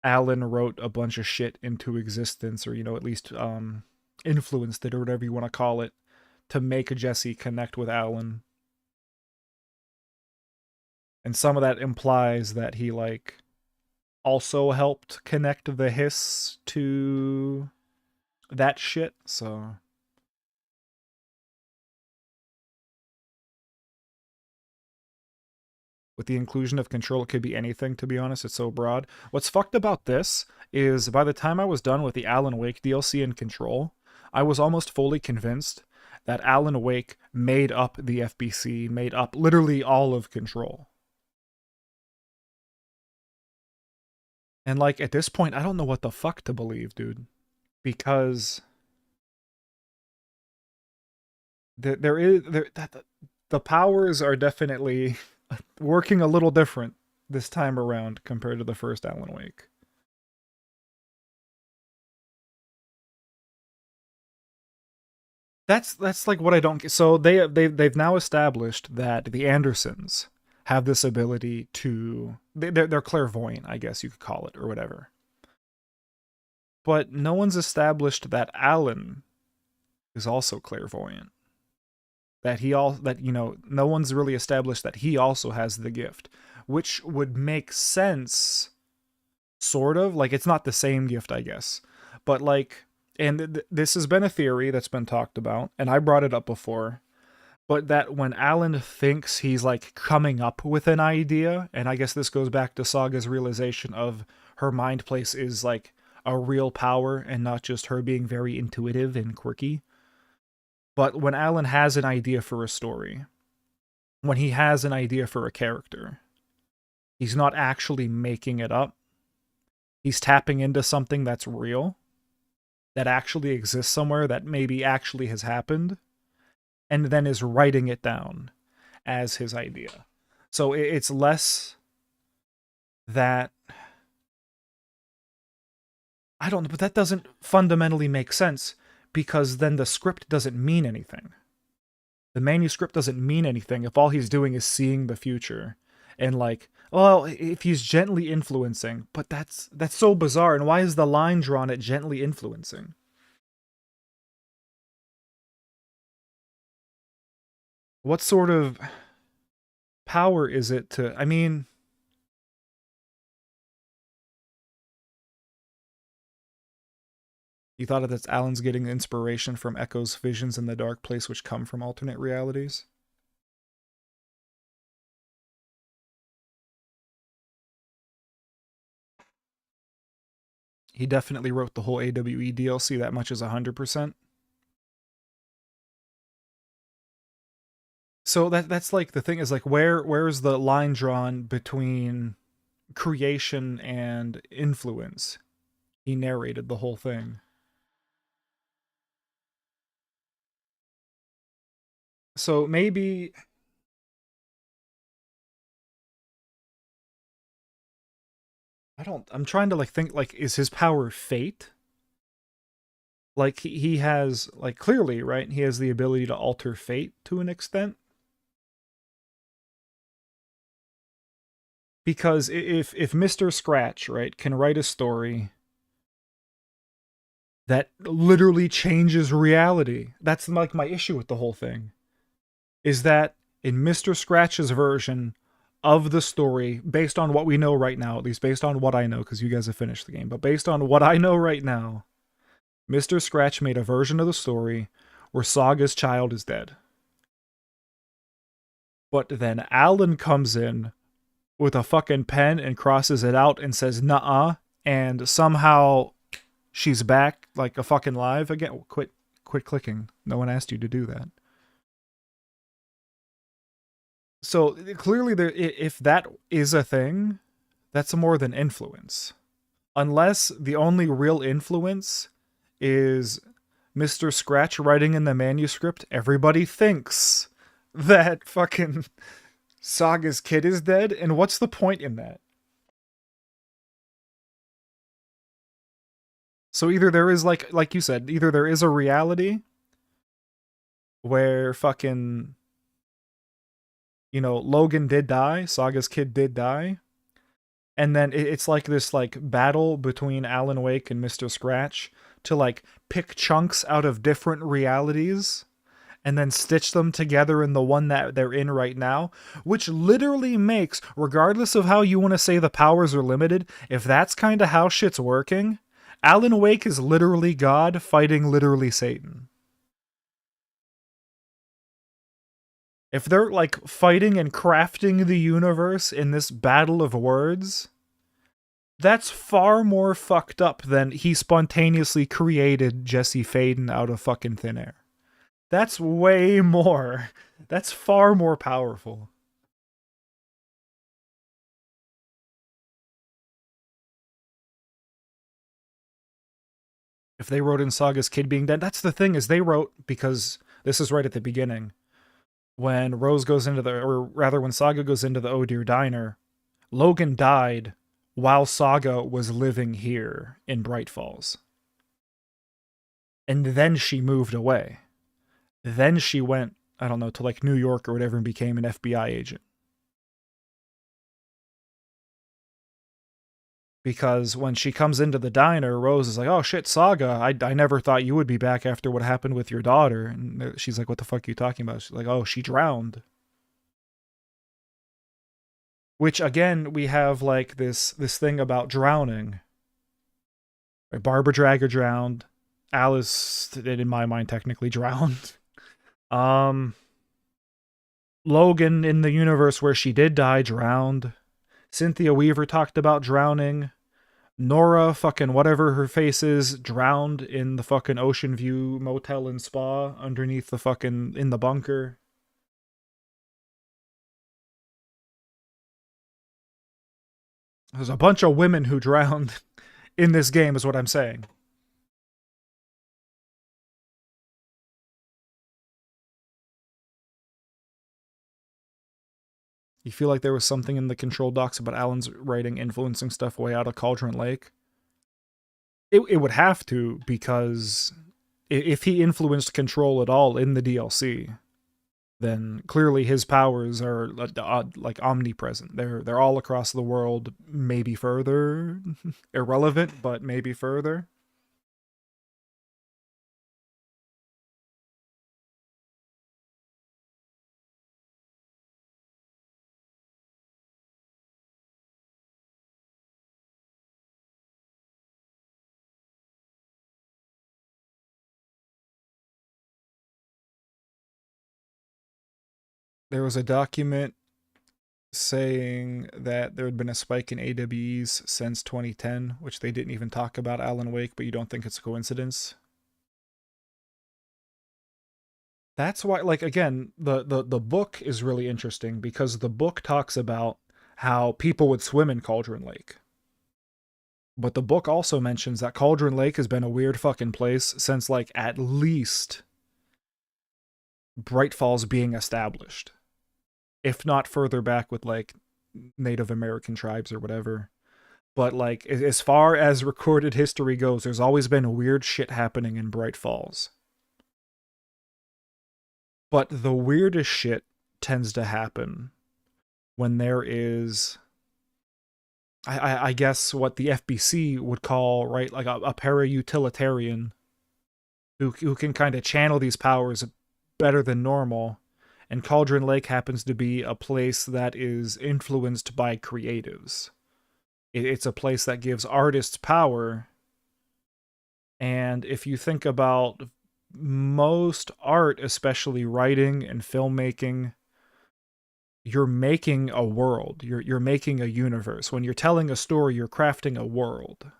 Alan wrote a bunch of shit into existence, or at least influenced it, or whatever you want to call it, to make Jesse connect with Alan. And some of that implies that he like also helped connect the hiss to that shit, so with the inclusion of Control, it could be anything, to be honest. It's so broad. What's fucked about this is by the time I was done with the Alan Wake DLC and Control, I was almost fully convinced that Alan Wake made up the FBC, made up literally all of Control. And like at this point, I don't know what the fuck to believe, dude. Because the powers are definitely working a little different this time around compared to the first Alan Wake. That's like what I don't get. So they've now established that the Andersons have this ability to they're clairvoyant, I guess you could call it, or whatever. But no one's established that Alan is also clairvoyant. No one's really established that he also has the gift, which would make sense, sort of. Like, it's not the same gift, I guess, but like, and this has been a theory that's been talked about, and I brought it up before, but that when Alan thinks he's like coming up with an idea, and I guess this goes back to Saga's realization of her mind place is like a real power and not just her being very intuitive and quirky. But when Alan has an idea for a story, when he has an idea for a character, he's not actually making it up. He's tapping into something that's real, that actually exists somewhere, that maybe actually has happened, and then is writing it down as his idea. So it's less that... I don't know, but that doesn't fundamentally make sense, because then the script doesn't mean anything. The manuscript doesn't mean anything if all he's doing is seeing the future. And like, well, if he's gently influencing, but that's so bizarre, and why is the line drawn at gently influencing? What sort of power is it to... I mean... You thought that Alan's getting inspiration from Echo's visions in the dark place, which come from alternate realities? He definitely wrote the whole AWE DLC, that much is 100%. So that's like the thing is like, where's the line drawn between creation and influence? He narrated the whole thing. So maybe... I'm trying to like think, like, is his power fate? Like, he has, like, clearly, right? He has the ability to alter fate to an extent. Because if Mr. Scratch, right, can write a story that literally changes reality, that's like my issue with the whole thing. Is that in Mr. Scratch's version of the story, based on what we know right now, at least based on what I know, because you guys have finished the game, but based on what I know right now, Mr. Scratch made a version of the story where Saga's child is dead. But then Alan comes in with a fucking pen and crosses it out and says, nuh-uh, and somehow she's back, like a fucking live again. Quit clicking. No one asked you to do that. So clearly, if that is a thing, that's more than influence. Unless the only real influence is Mr. Scratch writing in the manuscript, everybody thinks that fucking Saga's kid is dead, and what's the point in that? So either there is, like you said, either there is a reality where fucking, you know, Logan did die, Saga's kid did die, and then it's like this like battle between Alan Wake and Mr. Scratch to like pick chunks out of different realities and then stitch them together in the one that they're in right now, which literally makes, regardless of how you want to say the powers are limited, if that's kind of how shit's working, Alan Wake is literally God fighting literally Satan. If they're like fighting and crafting the universe in this battle of words, that's far more fucked up than he spontaneously created Jesse Faden out of fucking thin air. That's way more. That's far more powerful. If they wrote in Saga's kid being dead, that's the thing, is they wrote, because this is right at the beginning, when Rose goes into the, or rather when Saga goes into the Oh Dear Diner, Logan died while Saga was living here in Bright Falls. And then she moved away. Then she went, I don't know, to like New York or whatever and became an FBI agent. Because when she comes into the diner, Rose is like, oh shit, Saga, I never thought you would be back after what happened with your daughter. And she's like, what the fuck are you talking about? She's like, oh, she drowned. Which, again, we have like this thing about drowning. Barbara Dragger drowned. Alice, in my mind, technically drowned. Logan, in the universe where she did die, drowned. Cynthia Weaver talked about drowning. Nora, fucking whatever her face is, drowned in the fucking Ocean View Motel and Spa underneath the fucking, in the bunker. There's a bunch of women who drowned in this game, is what I'm saying. You feel like there was something in the control docs about Alan's writing influencing stuff way out of Cauldron Lake? It would have to, because if he influenced Control at all in the DLC, then clearly his powers are like omnipresent. They're all across the world, maybe further. Irrelevant, but maybe further. There was a document saying that there had been a spike in AWEs since 2010, which they didn't even talk about Alan Wake, but you don't think it's a coincidence? That's why, like, again, the book is really interesting, because the book talks about how people would swim in Cauldron Lake. But the book also mentions that Cauldron Lake has been a weird fucking place since, like, at least Bright Falls being established. If not further back with, like, Native American tribes or whatever. But, like, as far as recorded history goes, there's always been weird shit happening in Bright Falls. But the weirdest shit tends to happen when there is, I guess, what the FBC would call, right, like a para-utilitarian who can kind of channel these powers better than normal. And Cauldron Lake happens to be a place that is influenced by creatives. It's a place that gives artists power. And if you think about most art, especially writing and filmmaking, you're making a world. You're making a universe. When you're telling a story, you're crafting a world.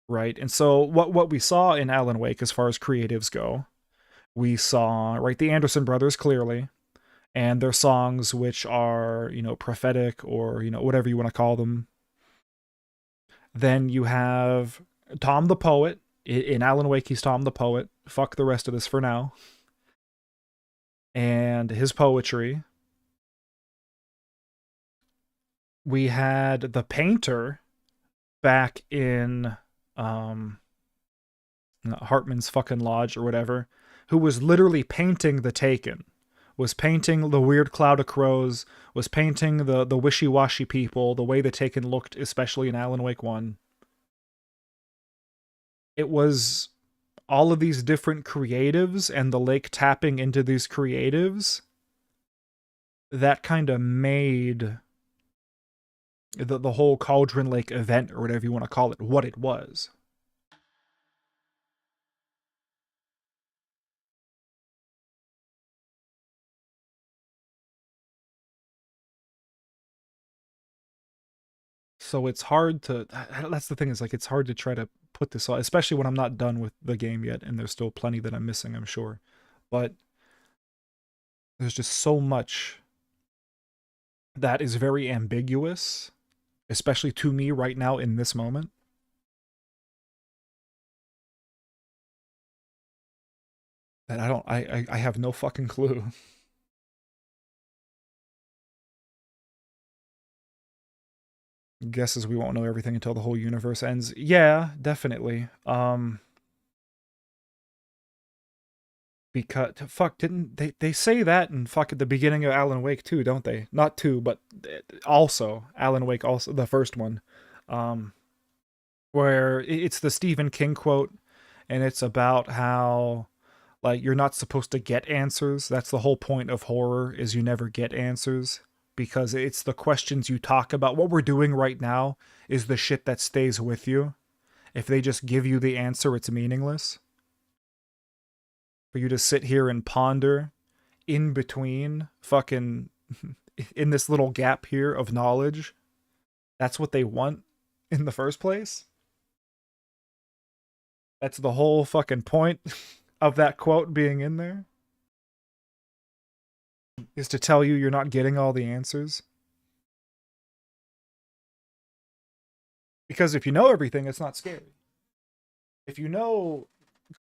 Right? And so what we saw in Alan Wake, as far as creatives go, we saw, right, the Anderson brothers, clearly, and their songs, which are, you know, prophetic, or, you know, whatever you want to call them. Then you have Tom the Poet In Alan Wake, he's Tom the Poet. Fuck the rest of this for now. And his poetry. We had the painter back in Hartman's fucking lodge or whatever, who was literally painting the Taken, was painting the weird cloud of crows, was painting the wishy-washy people, the way the Taken looked, especially in Alan Wake 1. It was all of these different creatives and the lake tapping into these creatives that kind of made the whole Cauldron Lake event, or whatever you want to call it, what it was. So it's hard to, that's the thing, is like, it's hard to try to put this on, especially when I'm not done with the game yet, and there's still plenty that I'm missing, I'm sure. But there's just so much that is very ambiguous, especially to me right now in this moment. That I have no fucking clue. Guesses we won't know everything until the whole universe ends. Yeah, definitely. Because fuck, didn't they say that in fuck at the beginning of Alan Wake 2, don't they? Not 2, but also Alan Wake, also the first one. Where it's the Stephen King quote, and it's about how, like, you're not supposed to get answers. That's the whole point of horror, is you never get answers. Because it's the questions you talk about. What we're doing right now is the shit that stays with you. If they just give you the answer, it's meaningless. For you to sit here and ponder in between fucking in this little gap here of knowledge. That's what they want in the first place. That's the whole fucking point of that quote being in there. Is to tell you you're not getting all the answers. Because if you know everything, it's not scary. If you know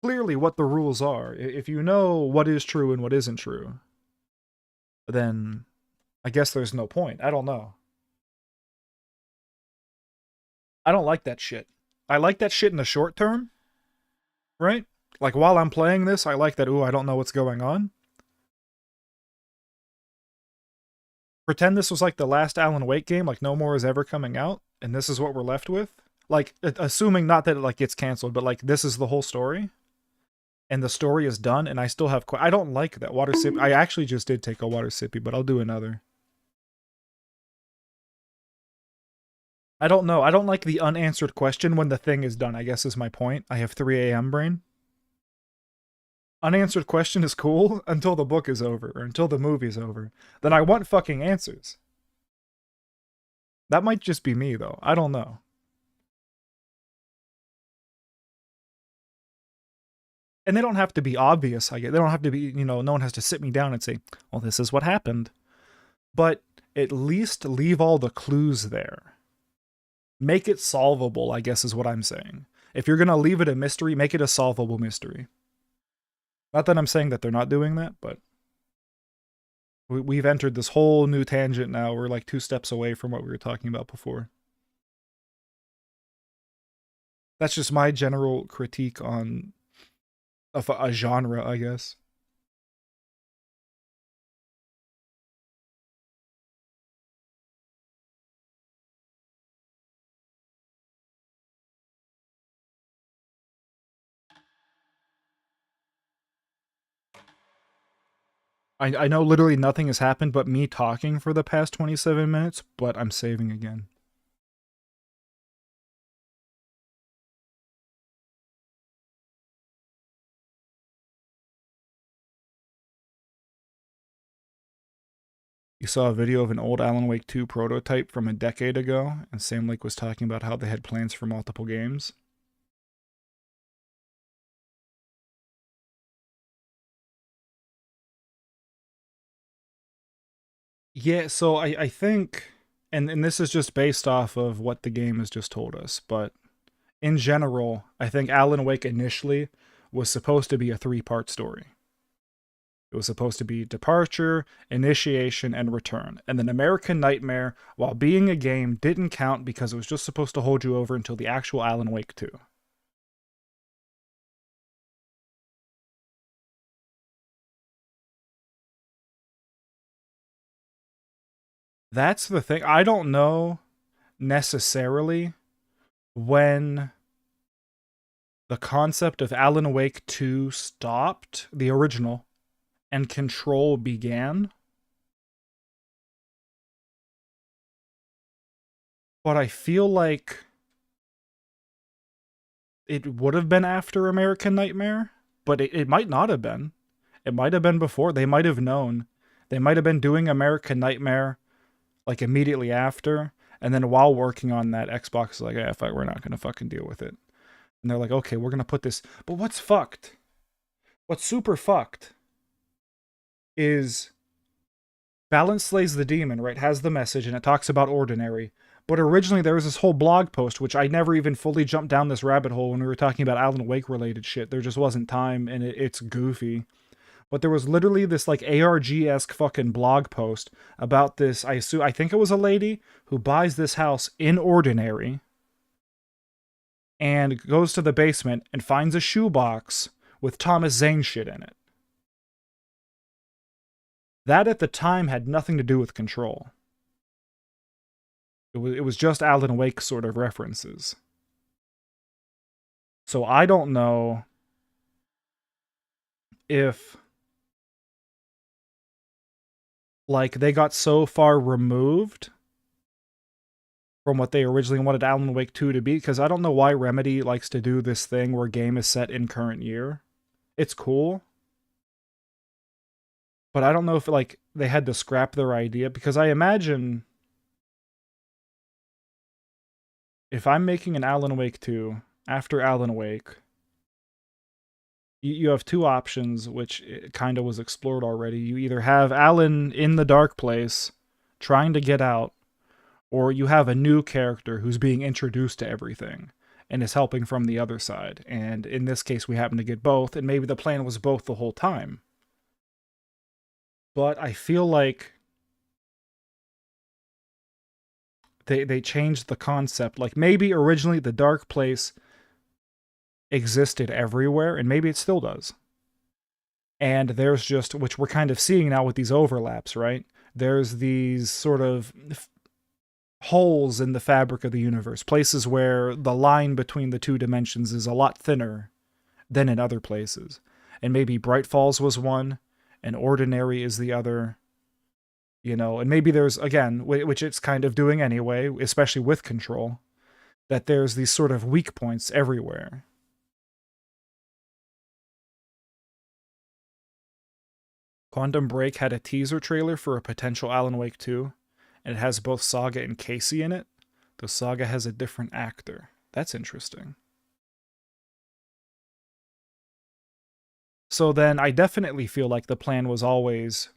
clearly what the rules are, if you know what is true and what isn't true, then I guess there's no point. I don't know. I don't like that shit. I like that shit in the short term, right? Like, while I'm playing this, I like that, ooh, I don't know what's going on. Pretend this was like the last Alan Wake game, like no more is ever coming out, and this is what we're left with. Like, assuming not that it like gets canceled, but like this is the whole story. And the story is done, and I still have I don't like that water sip. I actually just did take a water sippy, but I'll do another. I don't know. I don't like the unanswered question when the thing is done, I guess is my point. I have 3 a.m. brain. Unanswered question is cool until the book is over, or until the movie's over. Then I want fucking answers. That might just be me, though. I don't know. And they don't have to be obvious, I guess. They don't have to be, you know, no one has to sit me down and say, well, this is what happened. But at least leave all the clues there. Make it solvable, I guess is what I'm saying. If you're going to leave it a mystery, make it a solvable mystery. Not that I'm saying that they're not doing that, but we've entered this whole new tangent now. We're like 2 steps away from what we were talking about before. That's just my general critique on a genre, I guess. I know literally nothing has happened but me talking for the past 27 minutes, but I'm saving again. You saw a video of an old Alan Wake 2 prototype from a decade ago, and Sam Lake was talking about how they had plans for multiple games. Yeah, so I think, and this is just based off of what the game has just told us, but in general, I think Alan Wake initially was supposed to be a 3-part story. It was supposed to be departure, initiation, and return. And then American Nightmare, while being a game, didn't count because it was just supposed to hold you over until the actual Alan Wake 2. That's the thing. I don't know necessarily when the concept of Alan Wake 2 stopped, the original, and Control began. But I feel like it would have been after American Nightmare, but it might not have been. It might have been before. They might have known. They might have been doing American Nightmare like immediately after, and then while working on that, Xbox is like, "Yeah, fuck, we're not gonna fucking deal with it." And they're like, "Okay, we're gonna put this." But what's fucked? What's super fucked is Balance Slays the Demon, right? Has the message and it talks about Ordinary. But originally there was this whole blog post, which I never even fully jumped down this rabbit hole when we were talking about Alan Wake related shit. There just wasn't time, and it's goofy. But there was literally this like ARG-esque fucking blog post about this, I think it was a lady who buys this house in Ordinary and goes to the basement and finds a shoebox with Thomas Zane shit in it. That at the time had nothing to do with Control. It was just Alan Wake sort of references. So I don't know if like they got so far removed from what they originally wanted Alan Wake 2 to be, because I don't know why Remedy likes to do this thing where game is set in current year. It's cool. But I don't know if like they had to scrap their idea, because I imagine if I'm making an Alan Wake 2 after Alan Wake, you have two options, which kind of was explored already. You either have Alan in the dark place trying to get out, or you have a new character who's being introduced to everything and is helping from the other side. And in this case, we happen to get both, and maybe the plan was both the whole time. But I feel like they changed the concept. Like maybe originally the dark place existed everywhere, and maybe it still does. And there's just, which we're kind of seeing now with these overlaps, right? There's these sort of holes in the fabric of the universe, places where the line between the two dimensions is a lot thinner than in other places. And maybe Bright Falls was one, and Ordinary is the other. You know, and maybe there's, again, which it's kind of doing anyway, especially with Control, that there's these sort of weak points everywhere. Quantum Break had a teaser trailer for a potential Alan Wake 2, and it has both Saga and Casey in it, though Saga has a different actor. That's interesting. So then I definitely feel like the plan was always,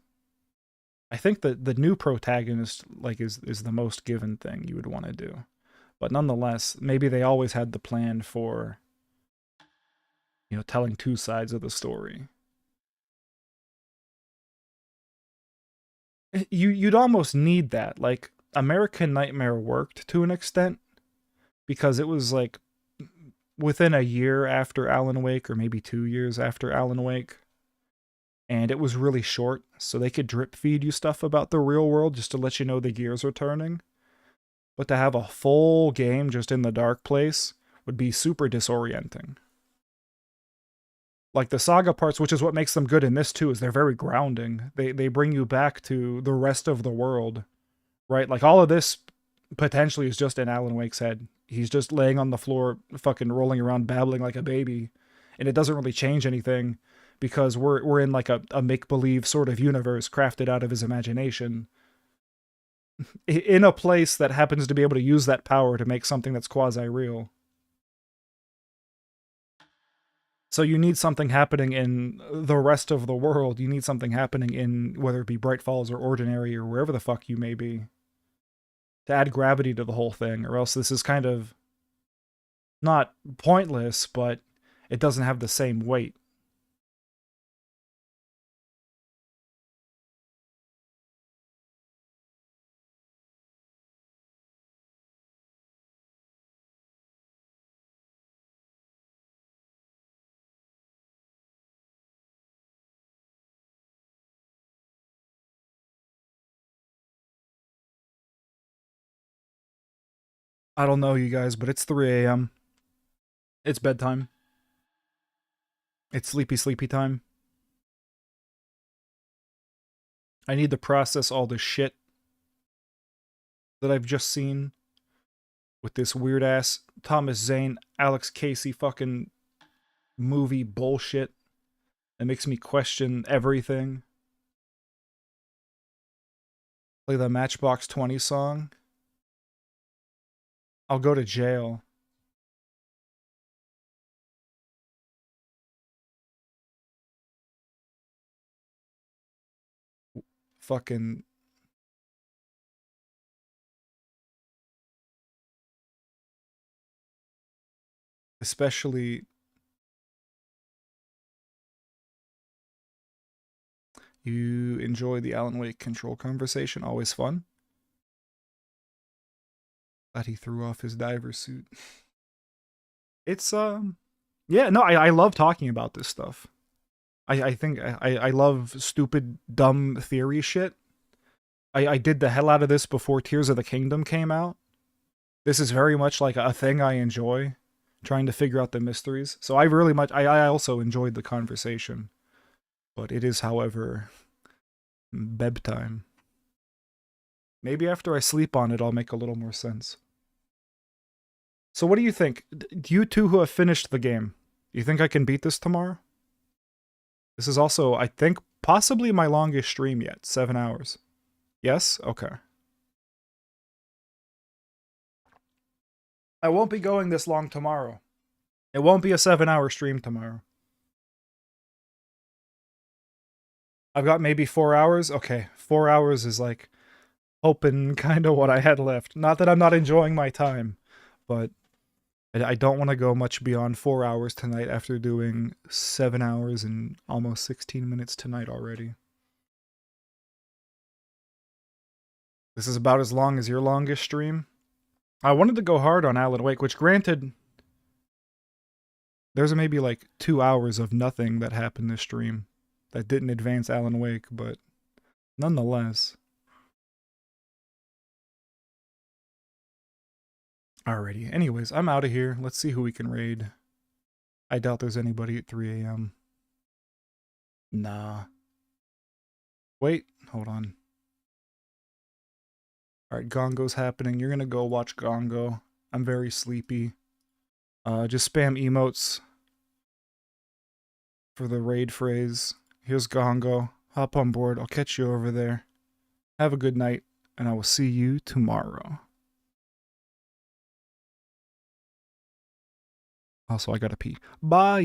I think that the new protagonist like is the most given thing you would want to do. But nonetheless, maybe they always had the plan for, you know, telling two sides of the story. You'd almost need that. Like, American Nightmare worked to an extent because it was like within a year after Alan Wake, or maybe 2 years after Alan Wake. And it was really short, so they could drip feed you stuff about the real world just to let you know the gears are turning. But to have a full game just in the dark place would be super disorienting. Like the Saga parts, which is what makes them good in this too, is they're very grounding. They bring you back to the rest of the world, right? Like all of this potentially is just in Alan Wake's head. He's just laying on the floor, fucking rolling around, babbling like a baby. And it doesn't really change anything, because we're in like a make-believe sort of universe crafted out of his imagination in a place that happens to be able to use that power to make something that's quasi-real. So you need something happening in the rest of the world. You need something happening in, whether it be Bright Falls or Ordinary or wherever the fuck you may be, to add gravity to the whole thing, or else this is kind of Not pointless, but it doesn't have the same weight. I don't know, you guys, but it's 3 a.m. It's bedtime. It's sleepy time. I need to process all the shit that I've just seen with this weird ass Thomas Zane, Alex Casey fucking movie bullshit that makes me question everything. Play the Matchbox 20 song. I'll go to jail. Fucking especially you enjoy the Alan Wake control conversation, always fun. Glad he threw off his diver suit. It's yeah, no, I love talking about this stuff. I think I love stupid dumb theory shit. I did the hell out of this before Tears of the Kingdom came out. This is very much like a thing I enjoy, trying to figure out the mysteries. So I really much I also enjoyed the conversation. But it is, however, bedtime. Maybe after I sleep on it, I'll make a little more sense. So what do you think? You two who have finished the game, do you think I can beat this tomorrow? This is also, I think, possibly my longest stream yet. 7 hours. Yes? Okay. I won't be going this long tomorrow. It won't be a 7-hour stream tomorrow. I've got maybe 4 hours. Okay, 4 hours is like hoping kind of what I had left. Not that I'm not enjoying my time, but I don't want to go much beyond 4 hours tonight after doing 7 hours and almost 16 minutes tonight already. This is about as long as your longest stream. I wanted to go hard on Alan Wake, which granted, there's maybe like 2 hours of nothing that happened this stream that didn't advance Alan Wake, but nonetheless. Alrighty, anyways, I'm out of here. Let's see who we can raid. I doubt there's anybody at 3 a.m. Nah. Wait, hold on. Alright, Gongo's happening. You're gonna go watch Gongo. I'm very sleepy. Just spam emotes for the raid phrase. Here's Gongo. Hop on board. I'll catch you over there. Have a good night, and I will see you tomorrow. Also, I gotta pee. Bye!